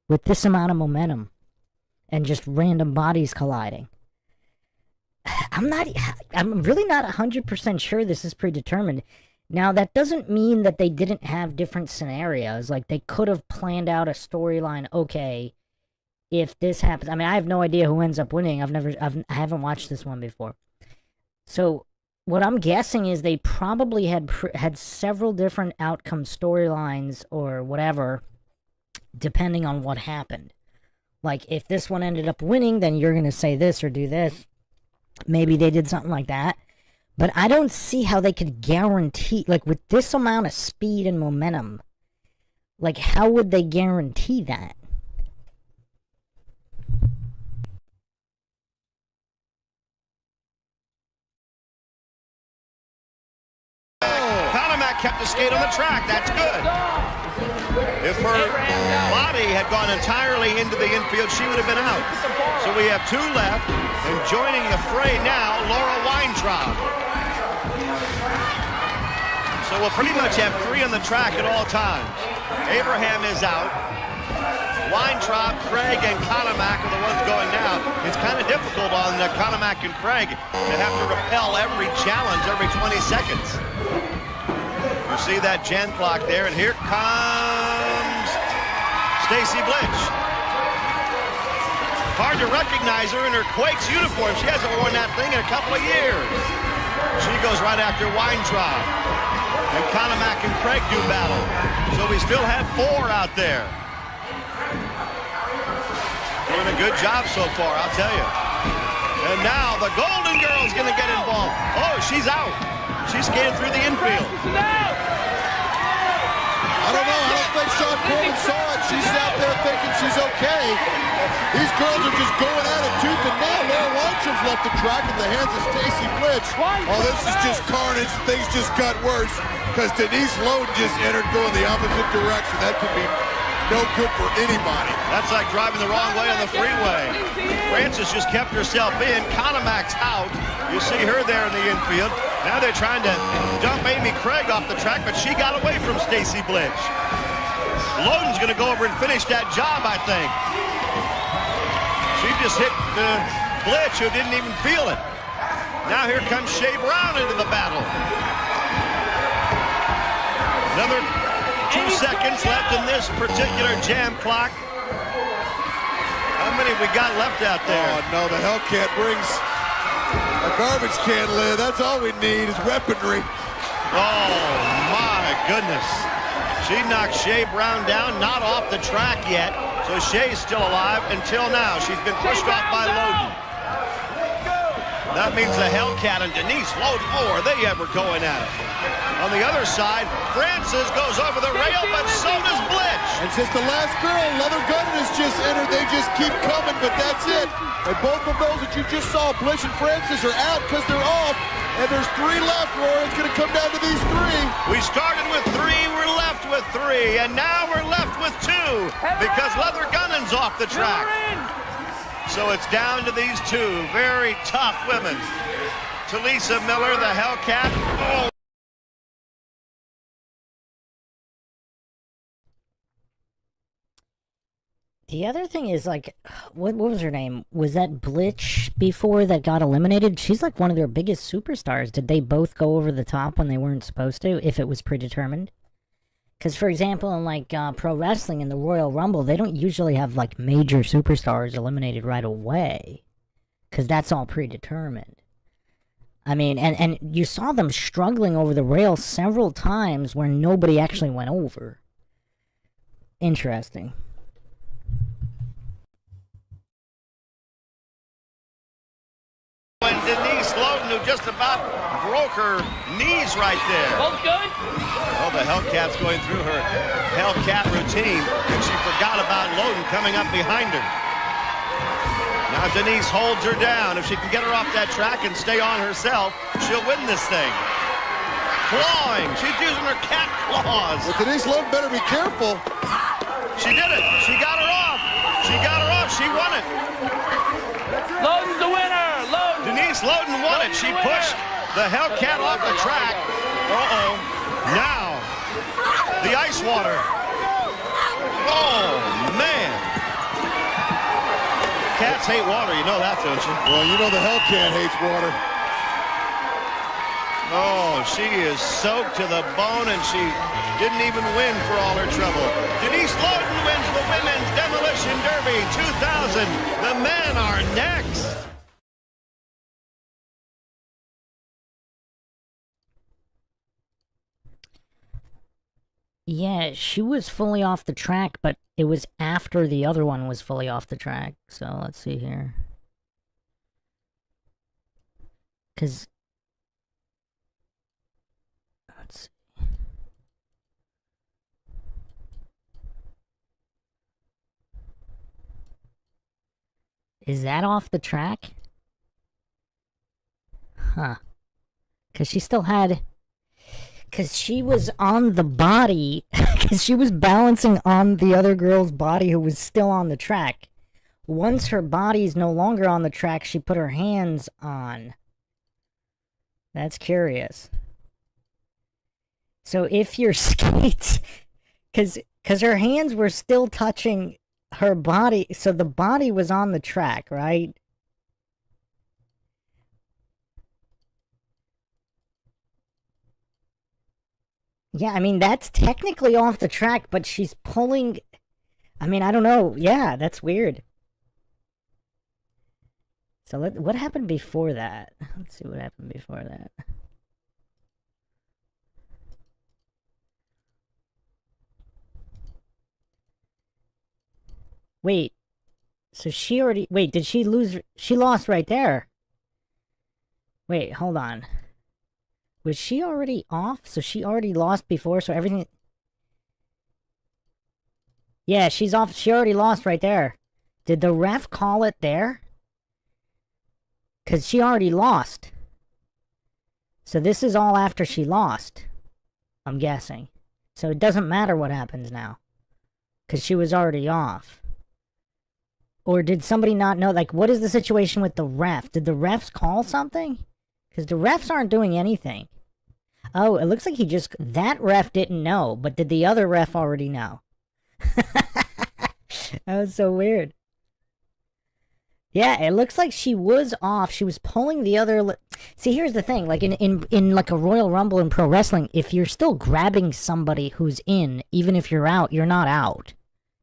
With this amount of momentum and just random bodies colliding. I'm really not 100% sure this is predetermined. Now, that doesn't mean that they didn't have different scenarios. Like, they could have planned out a storyline, okay, if this happens. I mean, I have no idea who ends up winning. I haven't watched this one before. So, what I'm guessing is they probably had several different outcome storylines or whatever depending on what happened. Like, if this one ended up winning, then you're going to say this or do this. Maybe they did something like that. But I don't see how they could guarantee, like, with this amount of speed and momentum, like, how would they guarantee that? Panamak kept the skate on the track. That's good. If her body had gone entirely into the infield, she would have been out. So we have 2 left, and joining the fray now, Laura Weintraub. So we'll pretty much have 3 on the track at all times. Abraham is out. Weintraub, Craig, and Panamak are the ones going now. It's kind of difficult on Panamak and Craig to have to repel every challenge every 20 seconds. You see that Jen clock there, and here comes Stacy Blitch. Hard to recognize her in her Quakes uniform. She hasn't worn that thing in a couple of years. She goes right after Weintraub. And Panamak and Craig do battle. So we still have 4 out there. Doing a good job so far, I'll tell you. And now the Golden Girl's going to get involved. Oh, she's out. She's skating through the infield. I don't know. I don't think Sean Coleman saw it. She's out there thinking she's okay. These girls are just going at it tooth and nail. Laura Weintraub's left the track in the hands of Stacy Blitch. Oh, this is just carnage. Things just got worse because Denise Loden just entered going the opposite direction. That could be no good for anybody. That's like driving the wrong way on the freeway. Francis just kept herself in. Panamak's out. You see her there in the infield. Now they're trying to dump Amy Craig off the track, but she got away from Stacy Blitch. Loden's going to go over and finish that job, I think. She just hit Blitch, who didn't even feel it. Now here comes Shea Brown into the battle. Another 2 seconds left in this particular jam clock. How many we got left out there? Oh, no, the Hellcat brings a garbage can lid. That's all we need is weaponry. Oh, my goodness. She knocked Shea Brown down, not off the track yet. So Shea's still alive until now. She's been pushed off by Loden. That means the Hellcat and Denise Loden, oh, are they ever going at it? On the other side, Francis goes over the rail, but so does Blitch. And since the last girl, Leather Gunning, has just entered, they just keep coming, but that's it. And both of those that you just saw, Blitch and Francis, are out because they're off. And there's 3 left, Roy. It's going to come down to these 3. We started with 3, we're left with 3, and now we're left with 2 because Leather Gunning's off the track. So it's down to these 2 very tough women. Talisa Miller, the Hellcat. Oh. The other thing is, like, what was her name? Was that Blitch before that got eliminated? She's like one of their biggest superstars. Did they both go over the top when they weren't supposed to, if it was predetermined? Because, for example, in, like, pro wrestling in the Royal Rumble, they don't usually have, like, major superstars eliminated right away. Because that's all predetermined. I mean, and you saw them struggling over the rail several times where nobody actually went over. Interesting. And Denise Loden, who just about broke her knees right there. Both good? Oh, the Hellcat's going through her Hellcat routine, and she forgot about Loden coming up behind her. Now Denise holds her down. If she can get her off that track and stay on herself, she'll win this thing. Clawing. She's using her cat claws. Well, Denise Loden better be careful. She did it. She got her off. She got her off. She won it. Loden's the winner. Denise Loden won it. She pushed the Hellcat off the track. Uh-oh. Now, the ice water. Oh, man. Cats hate water. You know that, don't you? Well, you know the Hellcat hates water. Oh, she is soaked to the bone, and she didn't even win for all her trouble. Denise Loden wins the Women's Demolition Derby 2000. The men are next. Yeah, she was fully off the track, but it was after the other one was fully off the track. So let's see here. Because... let's see. Is that off the track? Huh. Because she still had... because she was on the body, because she was balancing on the other girl's body who was still on the track. Once her body's no longer on the track, she put her hands on. That's curious. So if your skates... because her hands were still touching her body, so the body was on the track, right? Yeah, I mean, that's technically off the track, but she's pulling... I mean, I don't know. Yeah, that's weird. So what happened before that? Let's see what happened before that. Wait. So she already... wait, did she lose... she lost right there. Wait, hold on. Was she already off? So she already lost before, so everything... yeah, she's off. She already lost right there. Did the ref call it there? Because she already lost. So this is all after she lost. I'm guessing. So it doesn't matter what happens now. Because she was already off. Or did somebody not know? Like, what is the situation with the ref? Did the refs call something? Because the refs aren't doing anything. Oh, it looks like he just... that ref didn't know, but did the other ref already know? That was so weird. Yeah, it looks like she was off. She was pulling the other... see, here's the thing. Like, in like a Royal Rumble in pro wrestling, if you're still grabbing somebody who's in, even if you're out, you're not out.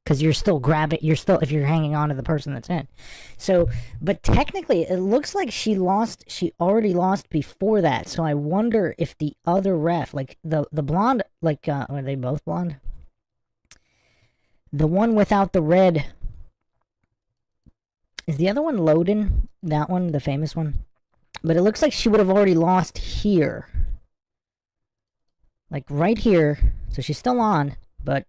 Because you're still grabbing, you're still, if you're hanging on to the person that's in. So, but technically, it looks like she already lost before that. So I wonder if the other ref, like the blonde, like, are they both blonde? The one without the red, is the other one Loden? That one, the famous one? But it looks like she would have already lost here. Like right here. So she's still on, but...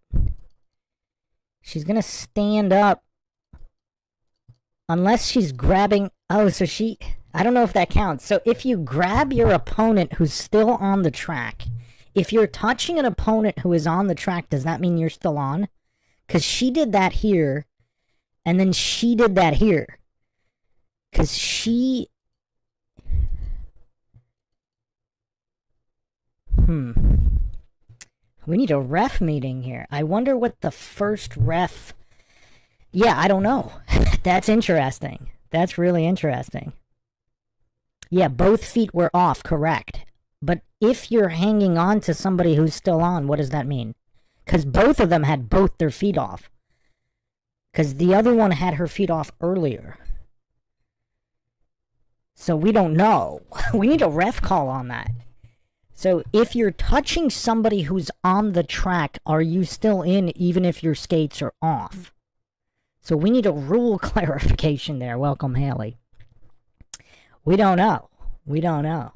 she's gonna stand up unless she's grabbing... oh, so she... I don't know if that counts. So if you grab your opponent who's still on the track, if you're touching an opponent who is on the track, does that mean you're still on? Because she did that here, and then she did that here. Because she... we need a ref meeting here. I wonder what the first ref... yeah, I don't know. That's interesting. That's really interesting. Yeah, both feet were off, correct. But if you're hanging on to somebody who's still on, what does that mean? Because both of them had both their feet off. Because the other one had her feet off earlier. So we don't know. We need a ref call on that. So if you're touching somebody who's on the track, are you still in even if your skates are off? So we need a rule clarification there. Welcome, Haley. We don't know. We don't know.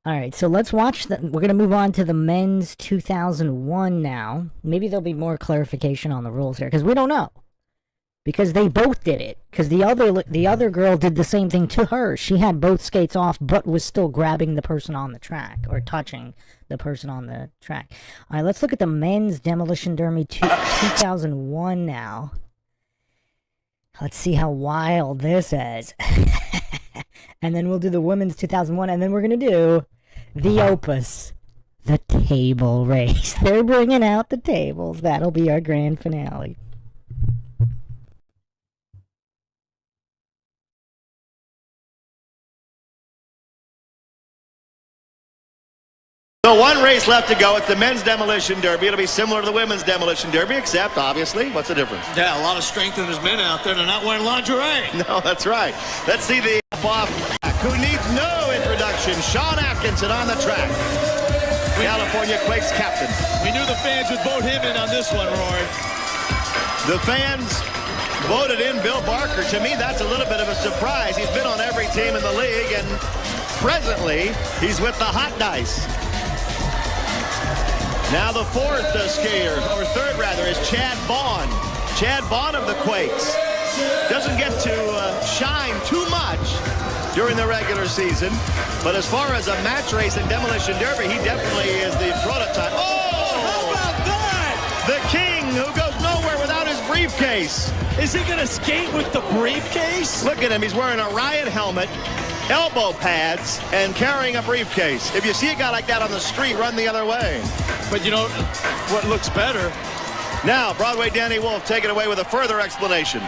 All right, so let's watch the... we're going to move on to the men's 2001 now. Maybe there'll be more clarification on the rules here, because we don't know. Because they both did it. Because the other girl did the same thing to her. She had both skates off, but was still grabbing the person on the track, or touching the person on the track. All right, let's look at the men's Demolition Derby 2001 now. Let's see how wild this is. And then we'll do the women's 2001, and then we're going to do the opus, the table race. They're bringing out the tables. That'll be our grand finale. So one race left to go. It's the men's Demolition Derby. It'll be similar to the women's Demolition Derby, except, obviously, what's the difference? Yeah, a lot of strength in his men out there. They're not wearing lingerie. No, that's right. Let's see the off who needs no introduction. Sean Atkinson on the track. California Quakes captain. We knew the fans would vote him in on this one, Rory. The fans voted in Bill Barker. To me, that's a little bit of a surprise. He's been on every team in the league, and presently, he's with the Hot Dice. Now the fourth skater, or third rather, is Chad Vaughn. Chad Vaughn of the Quakes. Doesn't get to shine too much during the regular season, but as far as a match race and demolition derby, he definitely is the prototype. Oh, how about that? The king who goes nowhere without his briefcase. Is he going to skate with the briefcase? Look at him. He's wearing a riot helmet, elbow pads, and carrying a briefcase. If you see a guy like that on the street, run the other way. But you know what looks better? Now, Broadway Danny Wolf, take it away with a further explanation.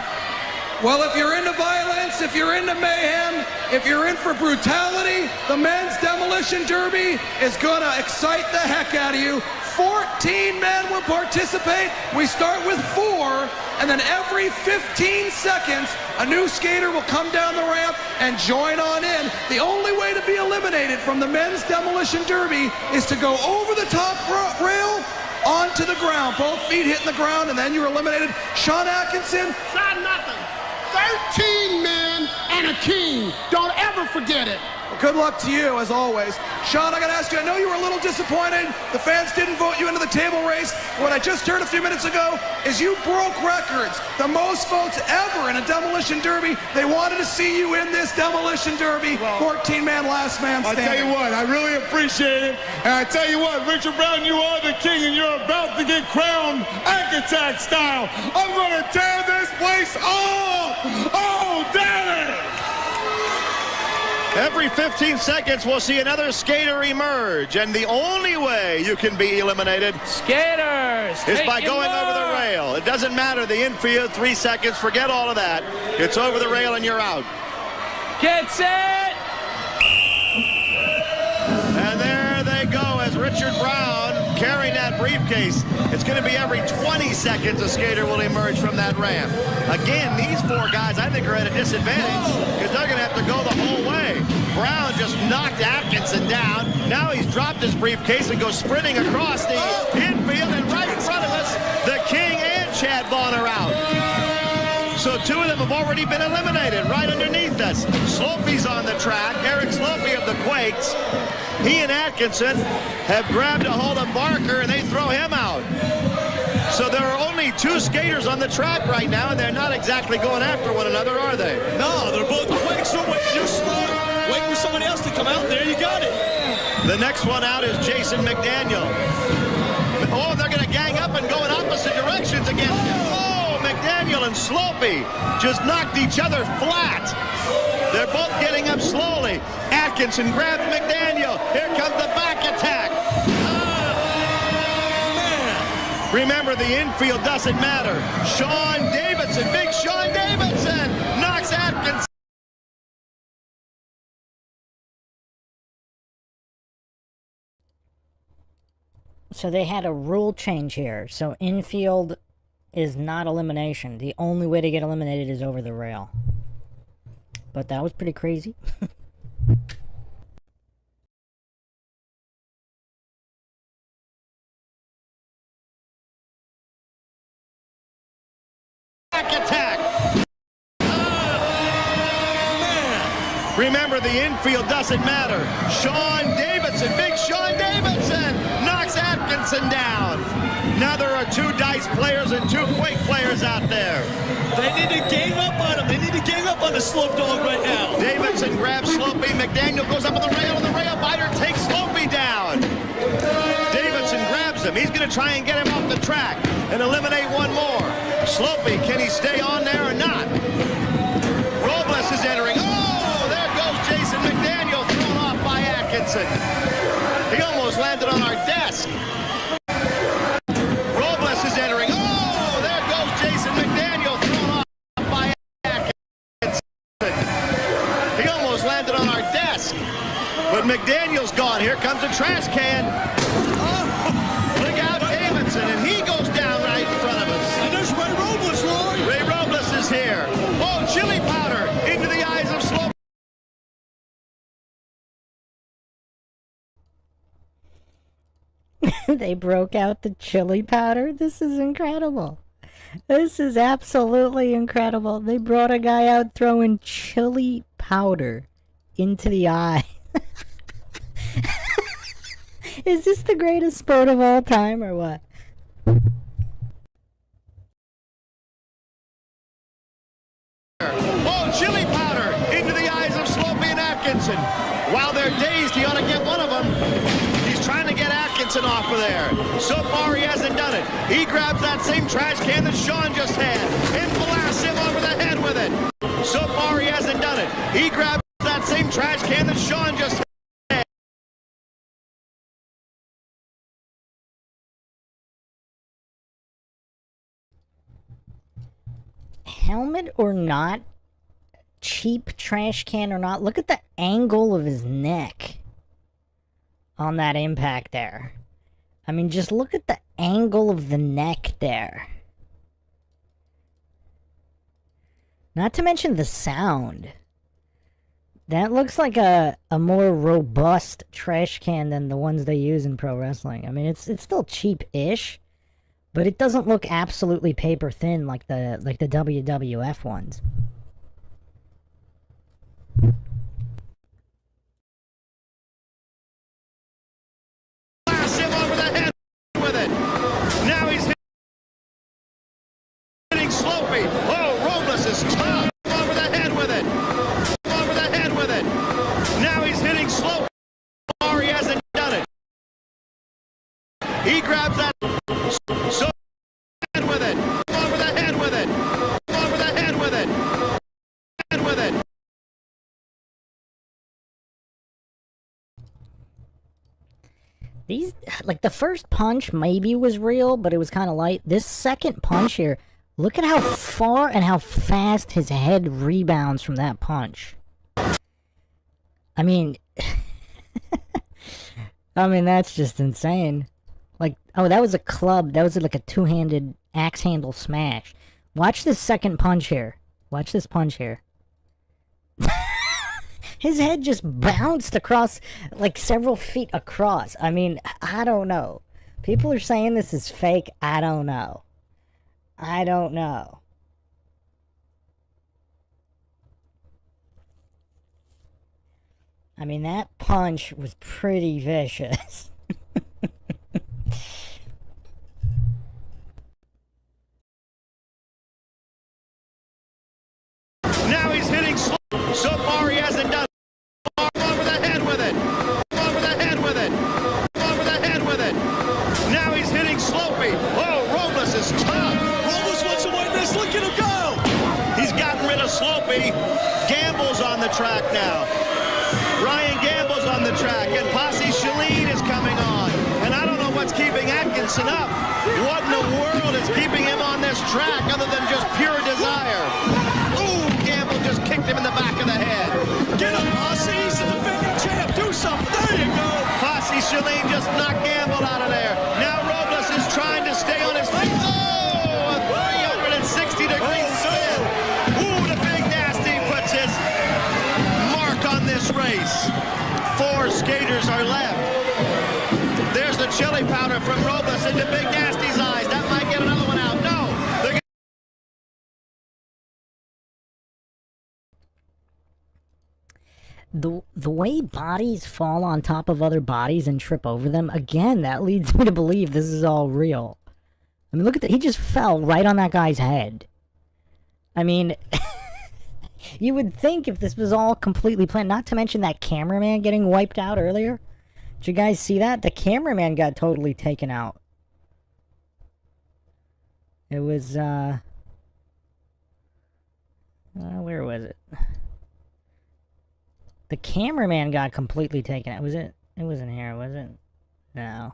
Well, if you're into violence, if you're into mayhem, if you're in for brutality, the men's demolition derby is going to excite the heck out of you. 14 men will participate. We start with 4, and then every 15 seconds, a new skater will come down the ramp and join on in. The only way to be eliminated from the men's demolition derby is to go over the top rail onto the ground. Both feet hitting the ground, and then you're eliminated. Sean Atkinson. Not nothing. 13 men and a king. Don't ever forget it. Well, good luck to you, as always. Sean, I got to ask you, I know you were a little disappointed. The fans didn't vote you into the table race. What I just heard a few minutes ago is you broke records. The most votes ever in a demolition derby. They wanted to see you in this demolition derby. 14-man, last man standing. I tell you what, I really appreciate it. And I tell you what, Richard Brown, you are the king, and you're about to get crowned Attack style. I'm going to tear this place off. Oh, damn it! Every 15 seconds, we'll see another skater emerge, and the only way you can be eliminated skaters is by going over the rail. It doesn't matter the infield, 3 seconds, forget all of that. It's over the rail and you're out. Get set! And there they go as Richard Brown carrying that briefcase. It's going to be every 20 seconds a skater will emerge from that ramp. Again, these 4 guys I think are at a disadvantage because they're going to have to go the whole way. Brown just knocked Atkinson down. Now he's dropped his briefcase and goes sprinting across the infield, and right in front of us, the King and Chad Vaughn are out. So 2 of them have already been eliminated right underneath us. Slopey's on the track. Eric Slopey of the Quakes. He and Atkinson have grabbed a hold of Barker, and they throw him out. So there are only 2 skaters on the track right now, and they're not exactly going after one another, are they? No, they're both Quakes. So you're smart. Wait for somebody else to come out. There you got it. The next one out is Jason McDaniel. Oh, they're going to gang up and go in opposite directions again. Oh, McDaniel and Slopey just knocked each other flat. They're both getting up slowly. Atkinson grabs McDaniel. Here comes the back attack. Remember, the infield doesn't matter. Sean Davidson, big Sean Davidson, knocks Atkinson. So they had a rule change here. So infield is not elimination. The only way to get eliminated is over the rail. But that was pretty crazy. Attack. Remember, the infield doesn't matter. Sean Davidson, big Sean Davidson, knocks Atkinson down. Now there are 2 Dice players and 2 Quake players out there. They need to gang up on him. They need to gang up on the Slope Dog right now. Davidson grabs Slopey. McDaniel goes up on the rail, and the rail biter takes Slopey down. Davidson grabs him. He's going to try and get him off the track and eliminate one more. Slopey, can he stay on there or not? Robles is entering. Oh, there goes Jason McDaniel, thrown off by Atkinson. He almost landed on our desk. Robles is entering. Oh, there goes Jason McDaniel, thrown off by Atkinson. He almost landed on our desk. But McDaniel's gone. Here comes a trash can. Oh, look out, Davidson, and he goes down right in front of us. And there's Ray Robles, Roy. Ray Robles is here. Oh, chili powder into the eyes of Slope. They broke out the chili powder. This is incredible. This is absolutely incredible. They brought a guy out throwing chili powder into the eye. Is this the greatest sport of all time or what? Oh, chili powder into the eyes of Slopey and Atkinson. While they're dazed, he ought to get one of them. He's trying to get Atkinson off of there. So far, he hasn't done it. He grabs that same trash can that Sean just had and blasts him over the head with it. So far, he hasn't done it. He grabs that same trash can that Sean just had. Helmet or not, cheap trash can or not, look at the angle of his neck on that impact there. I mean, just look at the angle of the neck there. Not to mention the sound. That looks like a more robust trash can than the ones they use in pro wrestling. I mean, it's still cheap-ish, but it doesn't look absolutely paper thin like the WWF ones. Blasts him over the head with it. Now he's hitting Slopey. Oh, Robles is over the head with it. Over the head with it. Now he's hitting Slopey. Or he hasn't done it. He grabs that. So head with it. Over the head with it. Over the head with it. Head with it. These, like, the first punch maybe was real, but it was kind of light. This second punch here, look at how far and how fast his head rebounds from that punch. I mean, that's just insane. Like, oh, that was a club. That was like a two-handed axe handle smash. Watch this second punch here. Watch this punch here. His head just bounced across, like, several feet across. I mean, I don't know. People are saying this is fake. I don't know. I don't know. I mean, that punch was pretty vicious. Now he's hitting slow. So far he hasn't done it. Over the head with it. Over the head with it. Over the head with it. Now he's hitting Slopey. Oh, Robles is tough. Robles wants to win this. Look at him go. He's gotten rid of Slopey. Gamble's on the track now. Ryan Gamble's on the track, and Posse Shalene is coming on. And I don't know what's keeping Atkinson up. What in the world is keeping him on this track other than just pure desire? Ooh, Gamble just kicked him in the back of the head. Get him, Posse. He's the defending champ. Do something. There you go. Posse Shalene just knocked Gamble out of there. Now Robles is trying to stay on his feet. Oh, a 360-degree spin. Ooh, the Big Nasty puts his mark on this race. 4 skaters are left. There's the chili powder from Robles into Big Nasty's eyes. That might get another one out. No. They're The way bodies fall on top of other bodies and trip over them, again, that leads me to believe this is all real. I mean, look at that. He just fell right on that guy's head. I mean, you would think if this was all completely planned, not to mention that cameraman getting wiped out earlier. Did you guys see that? The cameraman got totally taken out. It was, where was it? The cameraman got completely taken out. Was it? It wasn't here, was it? No.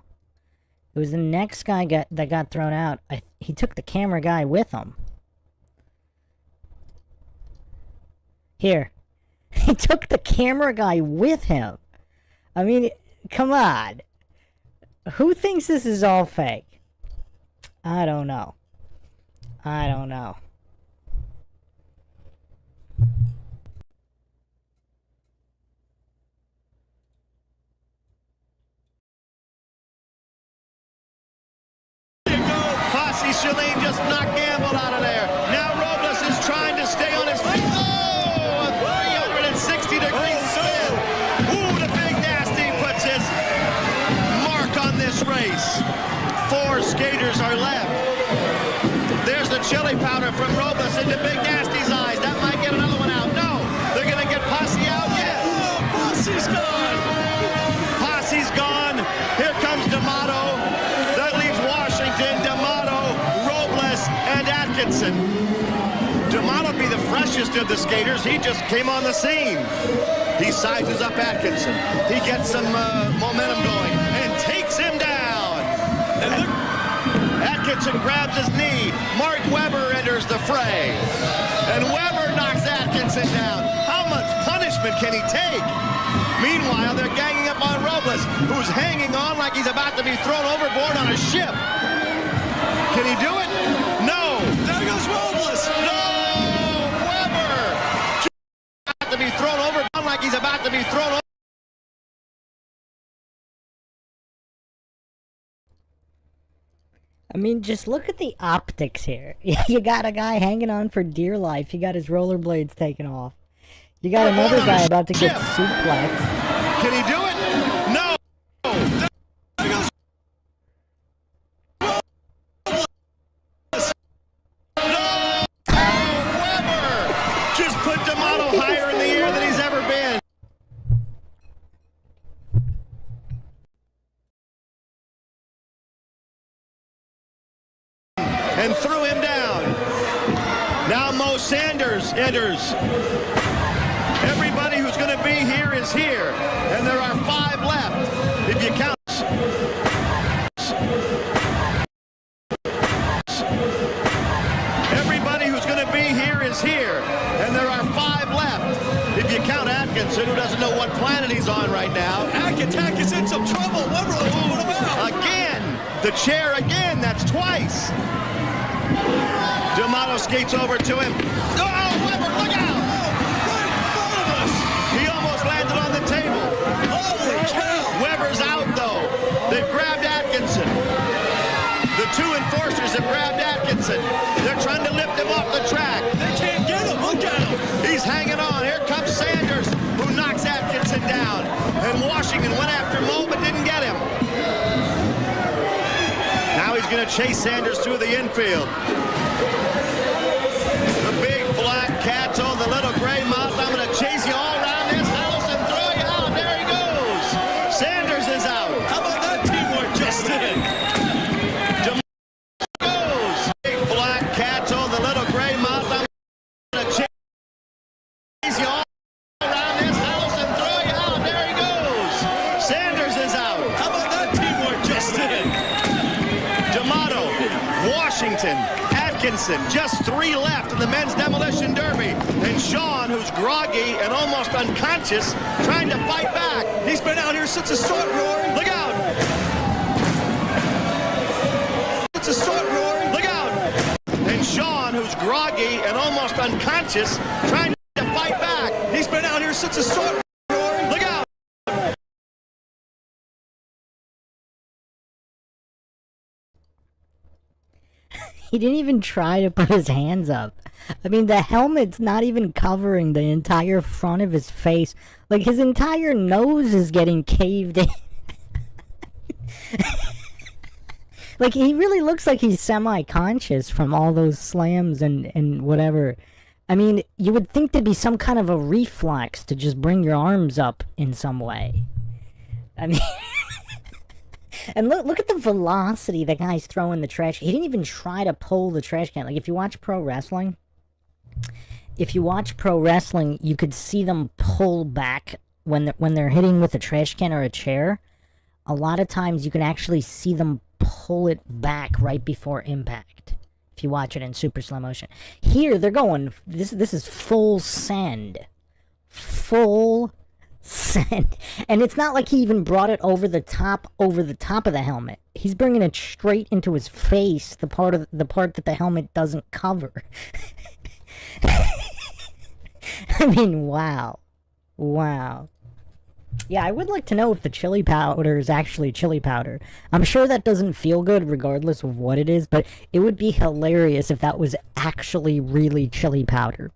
It was the next guy that got thrown out. He took the camera guy with him. Here. He took the camera guy with him. I mean, come on. Who thinks this is all fake? I don't know. I don't know. Posse Shalene just knocked Gamble there. Now Robles is trying to stay on his feet. Oh, a 360-degree spin. Ooh, the Big Nasty puts his mark on this race. 4 skaters are left. There's the chili powder from Robles into Big Nasty's eyes. That might get another one out. No, they're going to get Posse out. Yes. Oh, Posse's gone. Posse's gone. Here comes D'Amato. That leaves Washington, D'Amato, Robles, and Atkinson. D'Amato be the freshest of the skaters. He just came on the scene. He sizes up Atkinson. He gets some momentum going and takes him down. And look, Atkinson grabs his knee. Mark Webber enters the fray. And Webber knocks Atkinson down. How much punishment can he take? Meanwhile, they're ganging up on Robles, who's hanging on like he's about to be thrown overboard on a ship. Can he do it? No. There goes Robles. No! Webber! About to be thrown overboard like he's about to be thrown over. I mean, just look at the optics here. You got a guy hanging on for dear life. He got his rollerblades taken off. You got another guy about to get suplexed. Can he do it? No! There goes Robles. No! Webber! Just put D'Amato higher in the air than he's ever been. And threw him down. Now Mo Sanders enters. Everybody who's going to be here is here. And there are 5 left, if you count. Everybody who's going to be here is here. And there are 5 left, if you count Atkinson, who doesn't know what planet he's on right now. Attack is in some trouble. What about? Again, the chair again, that's twice. D'Amato skates over to him. Oh, Webber, look out! Right in front of us. He almost landed on the table. Holy cow! Webber's out, though. They've grabbed Atkinson. The 2 enforcers have grabbed Atkinson. They're trying to lift him off the track. They can't get him. Look at him. He's hanging on. Here comes Sanders, who knocks Atkinson down. And Washington went after Mo, but didn't get him. Now he's going to chase Sanders through the infield. The big black cat told the little gray mouse, I'm going to chase you all around this house and throw you out. There he goes. Sanders is out. How about that teamwork, Justin? Goes. Big black cat told the little gray mouse, I'm going to chase you all around this house and throw you out. There he goes. Sanders is out. How about that teamwork, Justin? D'Amato, Washington, Atkinson, just 3 left in the men's demolition derby. And Sean, who's groggy and almost unconscious, trying to fight back. He's been out here since the start, Rory. Look out! It's a start, Rory. Look out! And Sean, who's groggy and almost unconscious, trying to fight back. He's been out here since the start, Rory. Look out! He didn't even try to put his hands up. I mean, the helmet's not even covering the entire front of his face. Like, his entire nose is getting caved in. Like, he really looks like he's semi-conscious from all those slams and whatever. I mean, you would think there'd be some kind of a reflex to just bring your arms up in some way. I mean... And look at the velocity the guy's throwing the trash. He didn't even try to pull the trash can. Like, if you watch pro wrestling, you could see them pull back when they're hitting with a trash can or a chair. A lot of times you can actually see them pull it back right before impact. If you watch it in super slow motion. Here they're going. This is full send. Full send. And it's not like he even brought it over the top of the helmet. He's bringing it straight into his face, the part that the helmet doesn't cover. I mean, wow. Yeah, I would like to know if the chili powder is actually chili powder. I'm sure that doesn't feel good regardless of what it is, but it would be hilarious if that was actually really chili powder.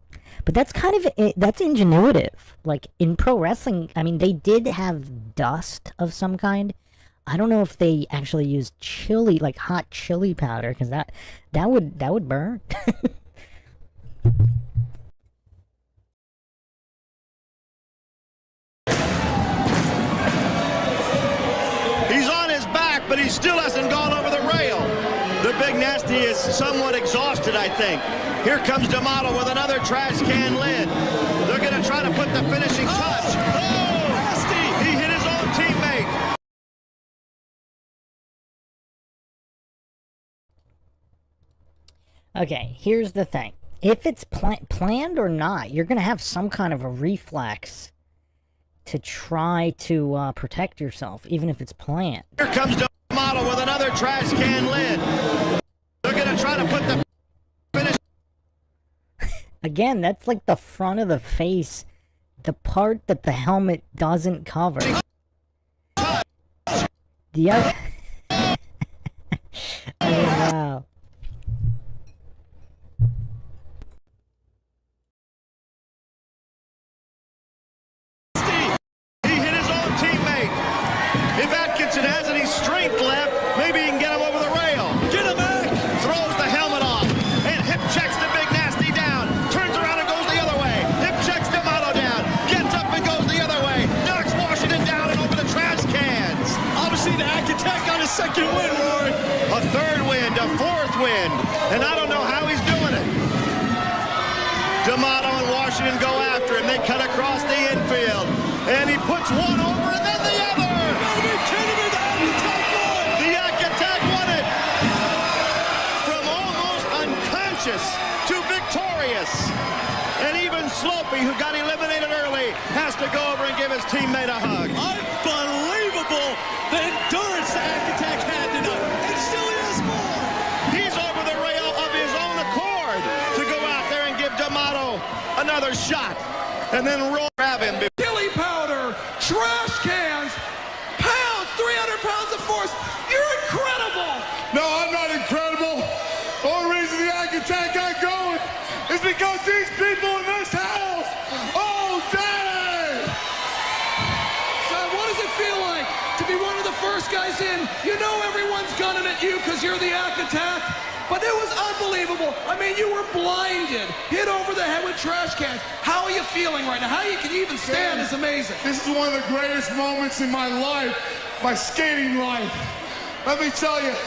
But that's kind of, that's ingenuitive. Like, in pro wrestling, I mean, they did have dust of some kind. I don't know if they actually used chili, like hot chili powder, because that would burn. He's on his back, but he still hasn't gone over the rail. The Big Nasty is somewhat exhausted, I think. Here comes D'Amato with another trash can lid. They're going to try to put the finishing touch. Oh, Nasty! He hit his own teammate. Okay, here's the thing. If it's planned or not, you're going to have some kind of a reflex to try to protect yourself, even if it's planned. Here comes D'Amato with another trash can lid. They're going to try to put the finish. Again, that's like the front of the face, the part that the helmet doesn't cover. The other... Oh, wow. Has any strength left, maybe he can get him over the rail. Get him back! Throws the helmet off and hip checks the Big Nasty down. Turns around and goes the other way. Hip checks D'Amato down. Gets up and goes the other way. Knocks Washington down and over the trash cans. Obviously the Hack Attack on his second win, Rory. A third win, a fourth win, and I don't know how he's doing it. D'Amato and Washington go after him. They cut across the infield, and he puts one over and then the other. To victorious. And even Slopey, who got eliminated early, has to go over and give his teammate a hug. Unbelievable the endurance the Hack Attack had tonight. And still he has more. He's over the rail of his own accord to go out there and give D'Amato another shot. And then grab him. Chili powder, trash cans, pounds, 300 pounds of force. You're incredible. No, I'm not incredible. The only reason the Hack Attack got going is because these people in this house, oh, Daddy! Son, what does it feel like to be one of the first guys in? You know everyone's gunning at you because you're the Hack Attack, but it was unbelievable. I mean, you were blinded, hit over the head with trash cans. How are you feeling right now? How you can even stand is amazing. This is one of the greatest moments in my life, my skating life. Let me tell you,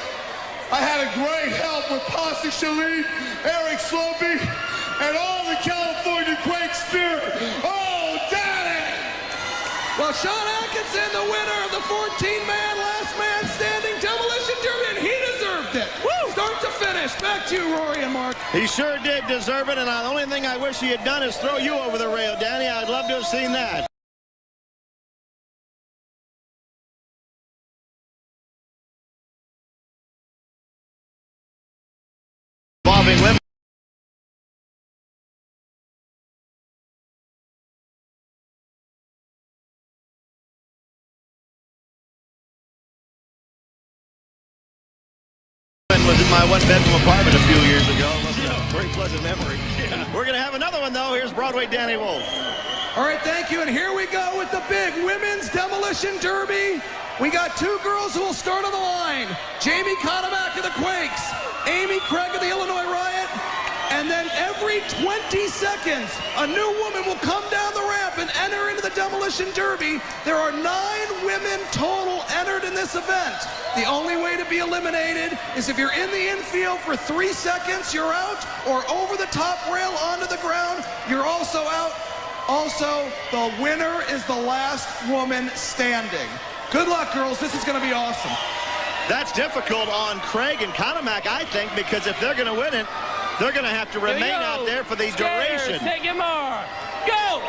I had a great help with Posse Shalit, Eric Slopey, and all the California Quake spirit. Oh, Daddy! Well, Sean Atkinson, the winner of the 14-man last man standing demolition derby, and he deserved it. Woo! Start to finish. Back to you, Rory and Mark. He sure did deserve it, and the only thing I wish he had done is throw you over the rail, Danny. I'd love to have seen that. Involving women. Was in my one-bedroom apartment a few years ago. It must have a very pleasant memory. Yeah. We're going to have another one, though. Here's Broadway Danny Wolf. All right, thank you. And here we go with the big women's demolition derby. We got two girls who will start on the line. Jamie Conomack of the Quakes, Amy Craig of the Illinois Riot, and then every 20 seconds, a new woman will come down the ramp and enter into the demolition derby. There are 9 women total entered in this event. The only way to be eliminated is if you're in the infield for 3 seconds, you're out, or over the top rail onto the ground, you're also out. Also, the winner is the last woman standing. Good luck, girls. This is going to be awesome. That's difficult on Craig and Conomack, I think, because if they're going to win it, they're going to have to remain out there for the duration. Take your mark. Go!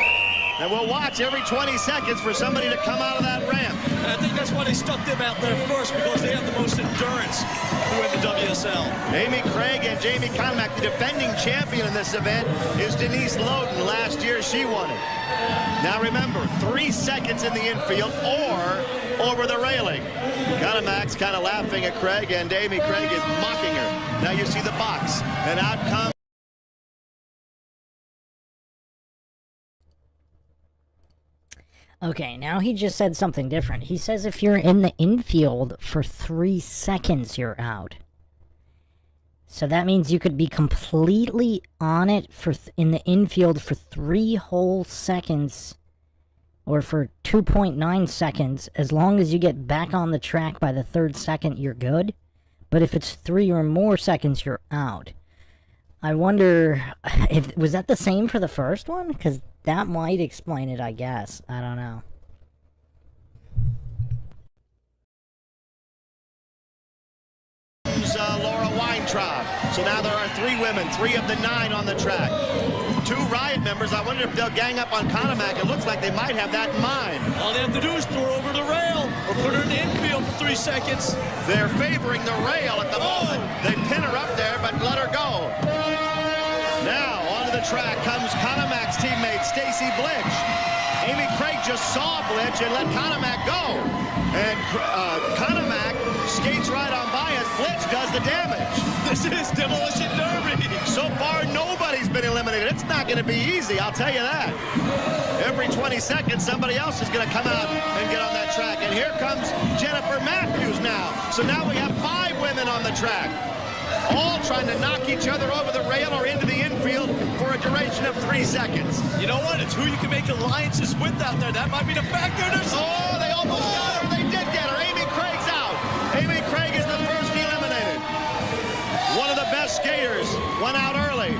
And we'll watch every 20 seconds for somebody to come out of that ramp. And I think that's why they stuck them out there first, because they have the most endurance to win the WSL. Amy Craig and Jamie Conmack, the defending champion in this event, is Denise Loden. Last year, she won it. Now remember, 3 seconds in the infield or over the railing. Conmack's kind of laughing at Craig, and Amy Craig is mocking her. Now you see the box, and out comes. Okay, now he just said something different. He says if you're in the infield for 3 seconds, you're out. So that means you could be completely on it for in the infield for 3 whole seconds, or for 2.9 seconds. As long as you get back on the track by the 3rd second, you're good. But if it's 3 or more seconds, you're out. I wonder if was that the same for the first one? Because that might explain it, I guess. I don't know. Laura Weintraub. So now there are 3 women, 3 of the 9 on the track. 2 Riot members. I wonder if they'll gang up on Conmack. It looks like they might have that in mind. All they have to do is throw her over the rail or put her in the infield for 3 seconds. They're favoring the rail at the moment. They pin her up there, but let her go. Now, onto the track comes Conmack's teammate, Stacy Blitch. Amy Craig just saw Blitch and let Conmack go. And Conmack skates right on by as Blitch does the damage. This is Demolition Derby. So far, nobody's been eliminated. It's not going to be easy, I'll tell you that. Every 20 seconds, somebody else is going to come out and get on that track. And here comes Jennifer Matthews now. So now we have 5 women on the track, all trying to knock each other over the rail or into the infield for a duration of 3 seconds. You know what? It's who you can make alliances with out there. That might be the factor. Oh, they almost got her. They did get her. Amy Craig's out. Amy Craig is the first eliminated. One of the best skaters went out early.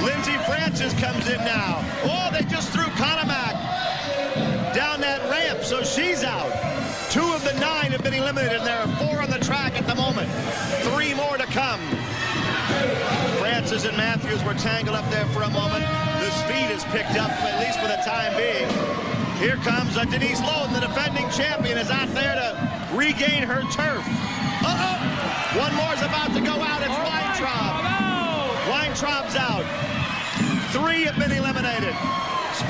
Lindsey Francis comes in now. Oh, they just threw Conmack down that ramp, so she's out. 2 of the 9 have been eliminated, and there are 4 on the track at the moment. 3 more to come. Francis and Matthews were tangled up there for a moment. The speed is picked up, at least for the time being. Here comes Denise Loden, the defending champion, is out there to regain her turf. Uh-oh! One more is about to go out. It's Weintraub. Weintraub's out. 3 have been eliminated.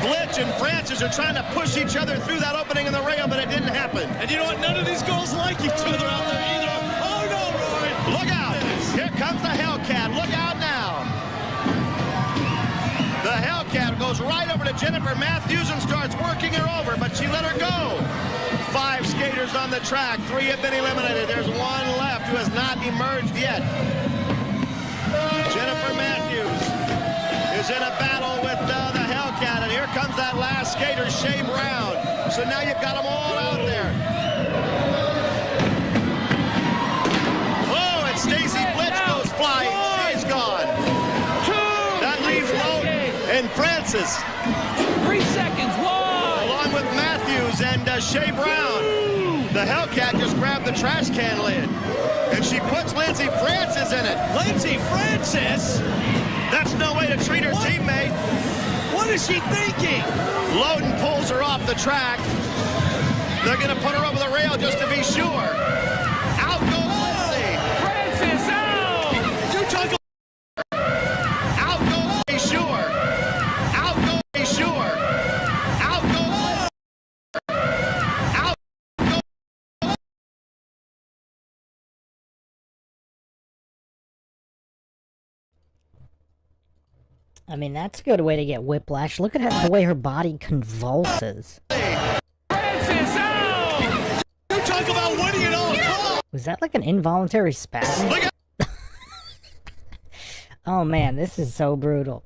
Blitch and Francis are trying to push each other through that opening in the rail, but it didn't happen. And you know what? None of these girls like each other out there either. Oh, no, Roy. Look out. Here comes the Hellcat. Look out now. The Hellcat goes right over to Jennifer Matthews and starts working her over, but she let her go. 5 skaters on the track. 3 have been eliminated. There's 1 left who has not emerged yet. Jennifer Matthews is in a battle with the Hellcat, and here comes that last skater, Shea Brown. So now you've got them all out there. Oh, and Stacy Blitch goes flying. She's gone. 2. That leaves Loden and Francis. 3 seconds. 1. Along with Matthews and Shea Brown. The Hellcat just grabbed the trash can lid, and she puts Lindsey Francis in it. Lindsey Francis? That's no way to treat her teammate. What is she thinking? Loden pulls her off the track. They're going to put her over the rail just to be sure. Out goes Lindsey. Francis out. You talk about... Out goes be sure. Out goes be sure. Out goes out. I mean, that's a good way to get whiplash. Look at the way her body convulses. Francis out. You talk about winning it all. Was that like an involuntary spasm? Oh man, this is so brutal.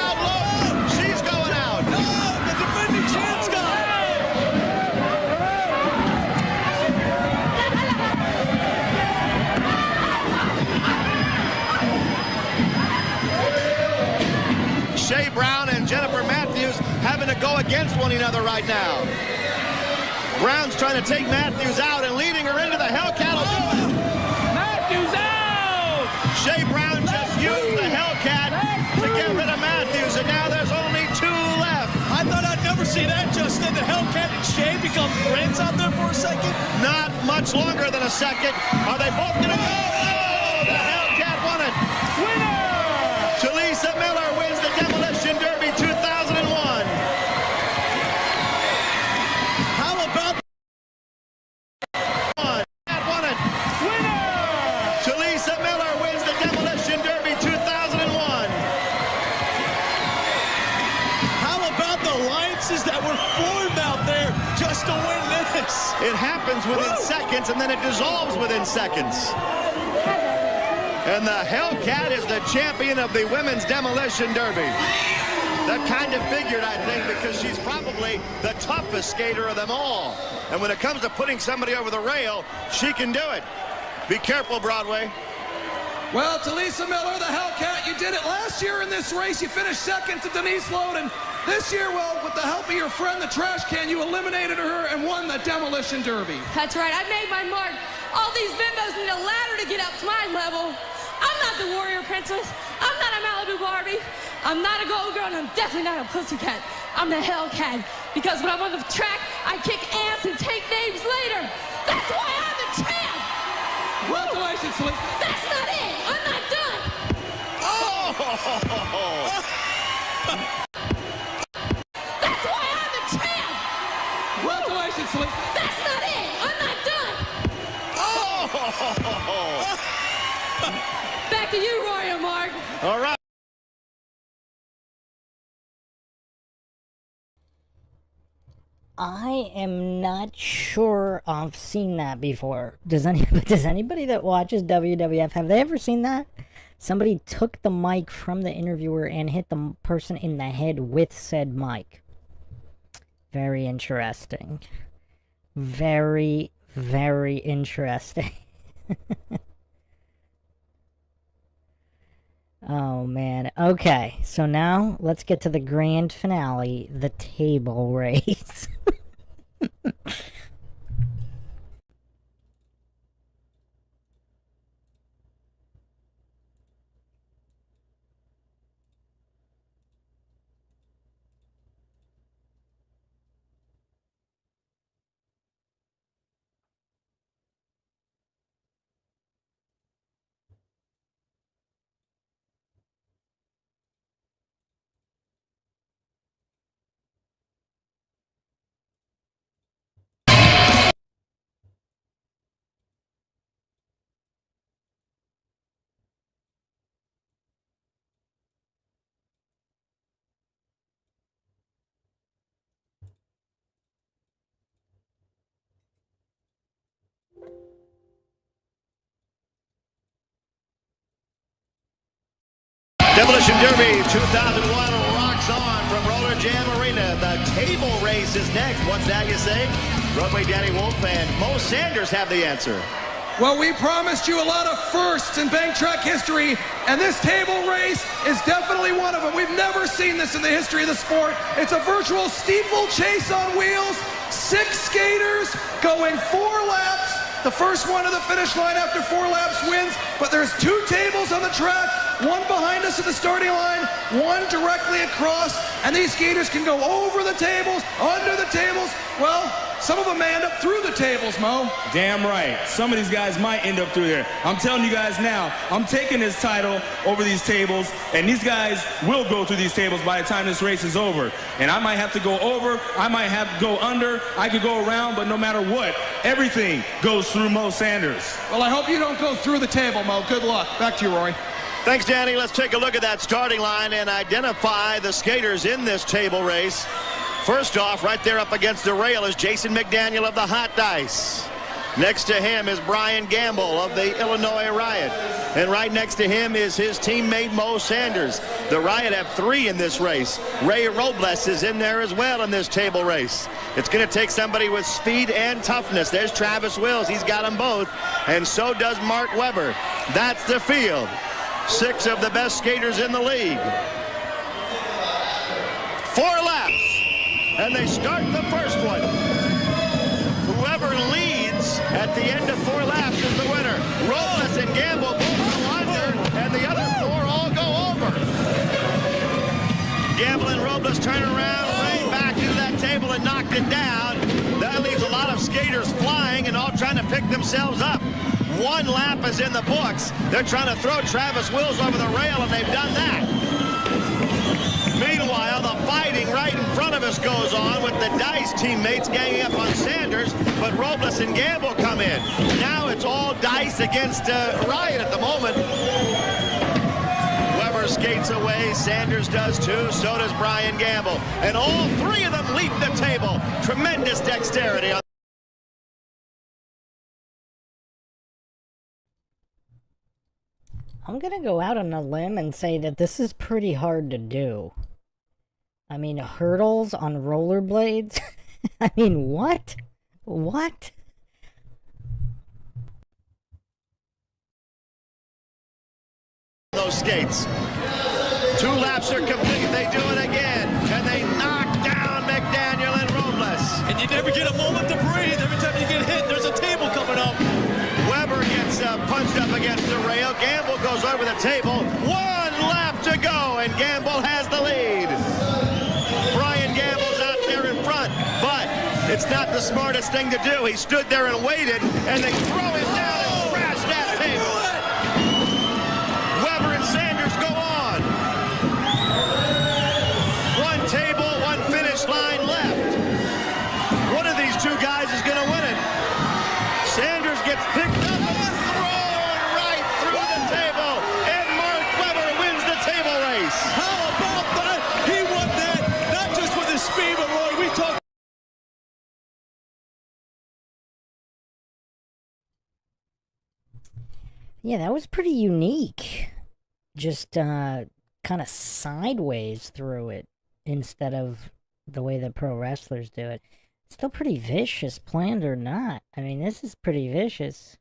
She's going out. No, the defending champ's gone. Shea Brown and Jennifer Matthews having to go against one another right now. Brown's trying to take Matthews out and leading her into the Hellcat. Matthews out. Shea Brown just used see that, Justin? The Hellcat and Shea become friends out there for a second? Not much longer than a second. Are they both going to go? Oh, the Hellcat won it. Winner! Talisa Miller wins the Demolition Derby 2001. How about Won it. Winner! Talisa Miller wins the Demolition Derby 2001. how about the alliances that were formed out there just to win this? It happens within seconds, and then it dissolves within seconds. And the Hellcat is the champion of the Women's Demolition Derby. That kind of figured, I think, because she's probably the toughest skater of them all. And when it comes to putting somebody over the rail, she can do it. Be careful, Broadway. Well, Talisa Miller, the Hellcat, you did it last year in this race. You finished second to Denise Loden. This year, well, with the help of your friend, the Trash Can, you eliminated her and won the Demolition Derby. That's right, I made my mark. All these bimbos need a ladder to get up to my level. I'm not the warrior princess. I'm not a Malibu Barbie. I'm not a gold girl, and I'm definitely not a pussycat. I'm the Hellcat. Because when I'm on the track, I kick ass and take names later. That's why I'm the champ. Congratulations, Talisa. That's not it. I'm not done. That's why I'm the champ. Congratulations, Talisa. That's not it. I'm not done. Back to you, Roy and Mark. All right. I am not sure I've seen that before. Does anybody that watches WWF, have they ever seen that? Somebody took the mic from the interviewer and hit the person in the head with said mic. Very interesting. Very, very interesting. Oh, man. Okay, so now let's get to the grand finale, the table race. Demolition Derby 2001 rocks on from Rollerjam Arena. The table race is next. What's that, you say? Broadway Danny Wolf and Mo Sanders have the answer. Well, we promised you a lot of firsts in bank track history, and this table race is definitely one of them. We've never seen this in the history of the sport. It's a virtual steeplechase on wheels. 6 skaters going 4 laps. The first one to the finish line after 4 laps wins, but there's 2 tables on the track, one behind us at the starting line, one directly across, and these skaters can go over the tables, under the tables. Well, some of them may end up through the tables, Mo. Damn right. Some of these guys might end up through there. I'm telling you guys now, I'm taking this title over these tables, and these guys will go through these tables by the time this race is over. And I might have to go over, I might have to go under, I could go around, but no matter what, everything goes through Mo Sanders. Well, I hope you don't go through the table, Mo. Good luck. Back to you, Roy. Thanks, Danny. Let's take a look at that starting line and identify the skaters in this table race. First off, right there up against the rail is Jason McDaniel of the Hot Dice. Next to him is Brian Gamble of the Illinois Riot. And right next to him is his teammate Mo Sanders. The Riot have 3 in this race. Ray Robles is in there as well in this table race. It's going to take somebody with speed and toughness. There's Travis Wills. He's got them both. And so does Mark Webber. That's the field. 6 of the best skaters in the league. 4 laps. And they start the first one. Whoever leads at the end of 4 laps is the winner. Robles and Gamble both go under, and the other 4 all go over. Gamble and Robles turn around, right back into that table. table and knocked it down. That leaves a lot of skaters flying and all trying to pick themselves up. One lap is in the books. They're trying to throw Travis Wills over the rail, and they've done that. Meanwhile, the fighting right in front of us goes on with the Dice teammates ganging up on Sanders, but Robles and Gamble come in. Now it's all Dice against Riot at the moment. Weber skates away, Sanders does too, so does Brian Gamble. And all three of them leap the table. Tremendous dexterity. I'm gonna go out on a limb and say that this is pretty hard to do. I mean, hurdles on rollerblades? I mean, what? What? Those skates. 2 laps are complete. They do it again. And they knock down McDaniel and Robles. And you never get a moment to breathe. Every time you get hit, there's a table coming up. Weber gets punched up against the rail. Gamble goes over the table. 1 lap to go, and Gamble has the lead. Brian Gamble's out there in front, but it's not the smartest thing to do. He stood there and waited, and they throw him down and crash that table. Weber and Sanders go on. 1 table, 1 finish line left. One of these 2 guys is going to win it. Sanders gets picked up and thrown right through the table, and Mark Weber wins the table race. How about that? He won that, not just with his speed, but Roy, we talked. Yeah, that was pretty unique. Just kind of sideways through it instead of the way that pro wrestlers do it. Still pretty vicious, planned or not. I mean, this is pretty vicious.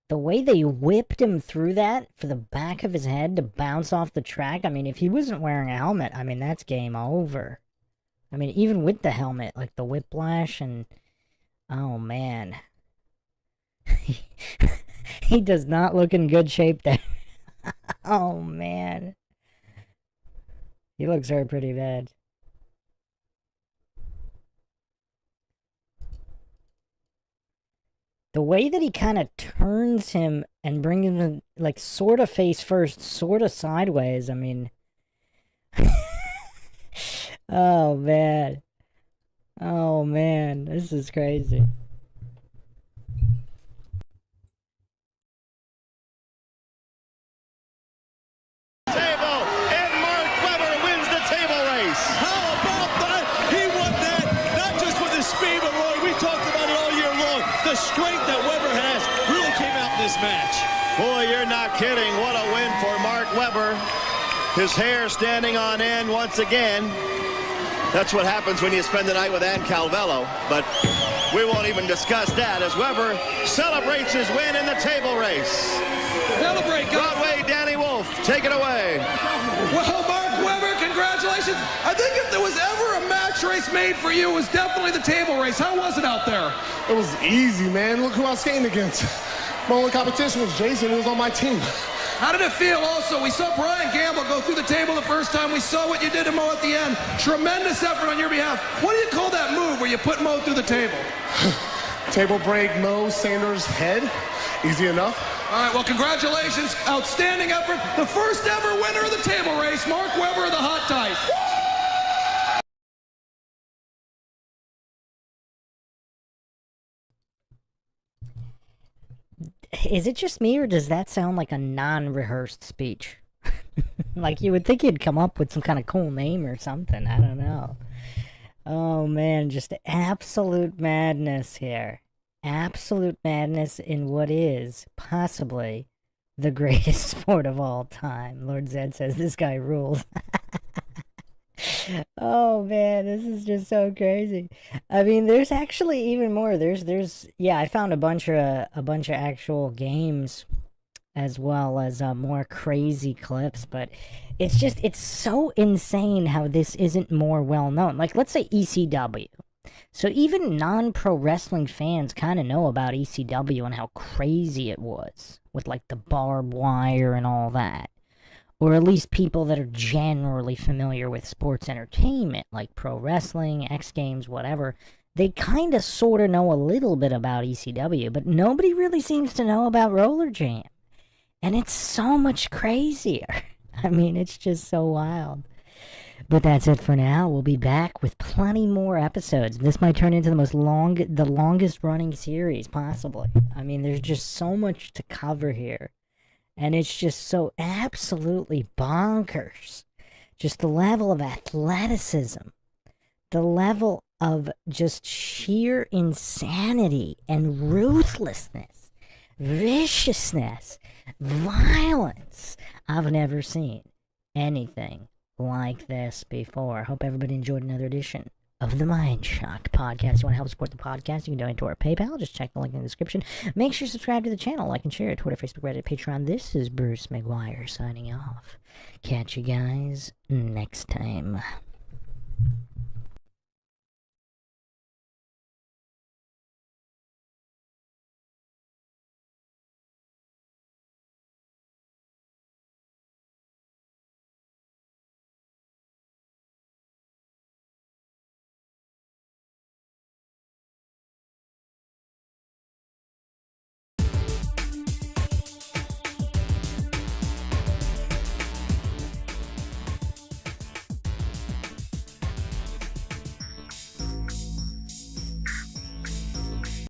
The way they whipped him through that for the back of his head to bounce off the track. I mean, if he wasn't wearing a helmet, I mean, that's game over. I mean, even with the helmet, like the whiplash and... Oh, man. He does not look in good shape there. Oh, man. He looks hurt pretty bad. The way that he kind of turns him and brings him, like, sort of face first, sort of sideways, I mean... Oh, man. Oh, man. This is crazy. The strength that Weber has really came out in this match. Boy, you're not kidding. What a win for Mark Weber. His hair standing on end once again. That's what happens when you spend the night with Ann Calvello. But we won't even discuss that as Weber celebrates his win in the table race. Celebrate, guys. Broadway, Danny Wolf, take it away. Well, Mark Weber, congratulations. I think if there was ever a match race made for you, it was definitely the table race. How was it out there? It was easy, man. Look who I was skating against. My only competition was Jason, who was on my team. How did it feel also? We saw Brian Gamble go through the table the first time. We saw what you did to Mo at the end. Tremendous effort on your behalf. What do you call that move where you put Mo through the table? Table break, Mo, Sanders, head. Easy enough. All right, well, congratulations. Outstanding effort. The first ever winner of the table race, Mark Weber of the Hot Dice. Is it just me, or does that sound like a non-rehearsed speech? Like, you would think he'd come up with some kind of cool name or something. I don't know. Oh, man, just absolute madness here. Absolute madness in what is, possibly, the greatest sport of all time. Lord Zed says, this guy rules. Oh, man, this is just so crazy. I mean, there's actually even more. Yeah, I found a bunch of actual games as well as more crazy clips, but it's so insane how this isn't more well known. Like, let's say ECW. So even non-pro wrestling fans kind of know about ECW and how crazy it was with, like, the barbed wire and all that. or at least people that are generally familiar with sports entertainment, like pro wrestling, X Games, whatever, they kind of sort of know a little bit about ECW, but nobody really seems to know about Rollerjam. And it's so much crazier. I mean, it's just so wild. But that's it for now. We'll be back with plenty more episodes. This might turn into the longest running series, possibly. I mean, there's just so much to cover here. And it's just so absolutely bonkers. Just the level of athleticism, the level of just sheer insanity and ruthlessness, viciousness, violence. I've never seen anything like this before. Hope everybody enjoyed another edition of the MindShock podcast. You want to help support the podcast, you can donate to our PayPal. Just check the link in the description. Make sure you subscribe to the channel, like and share, Twitter, Facebook, Reddit, Patreon. This is Bruce McGuire signing off. Catch you guys next time.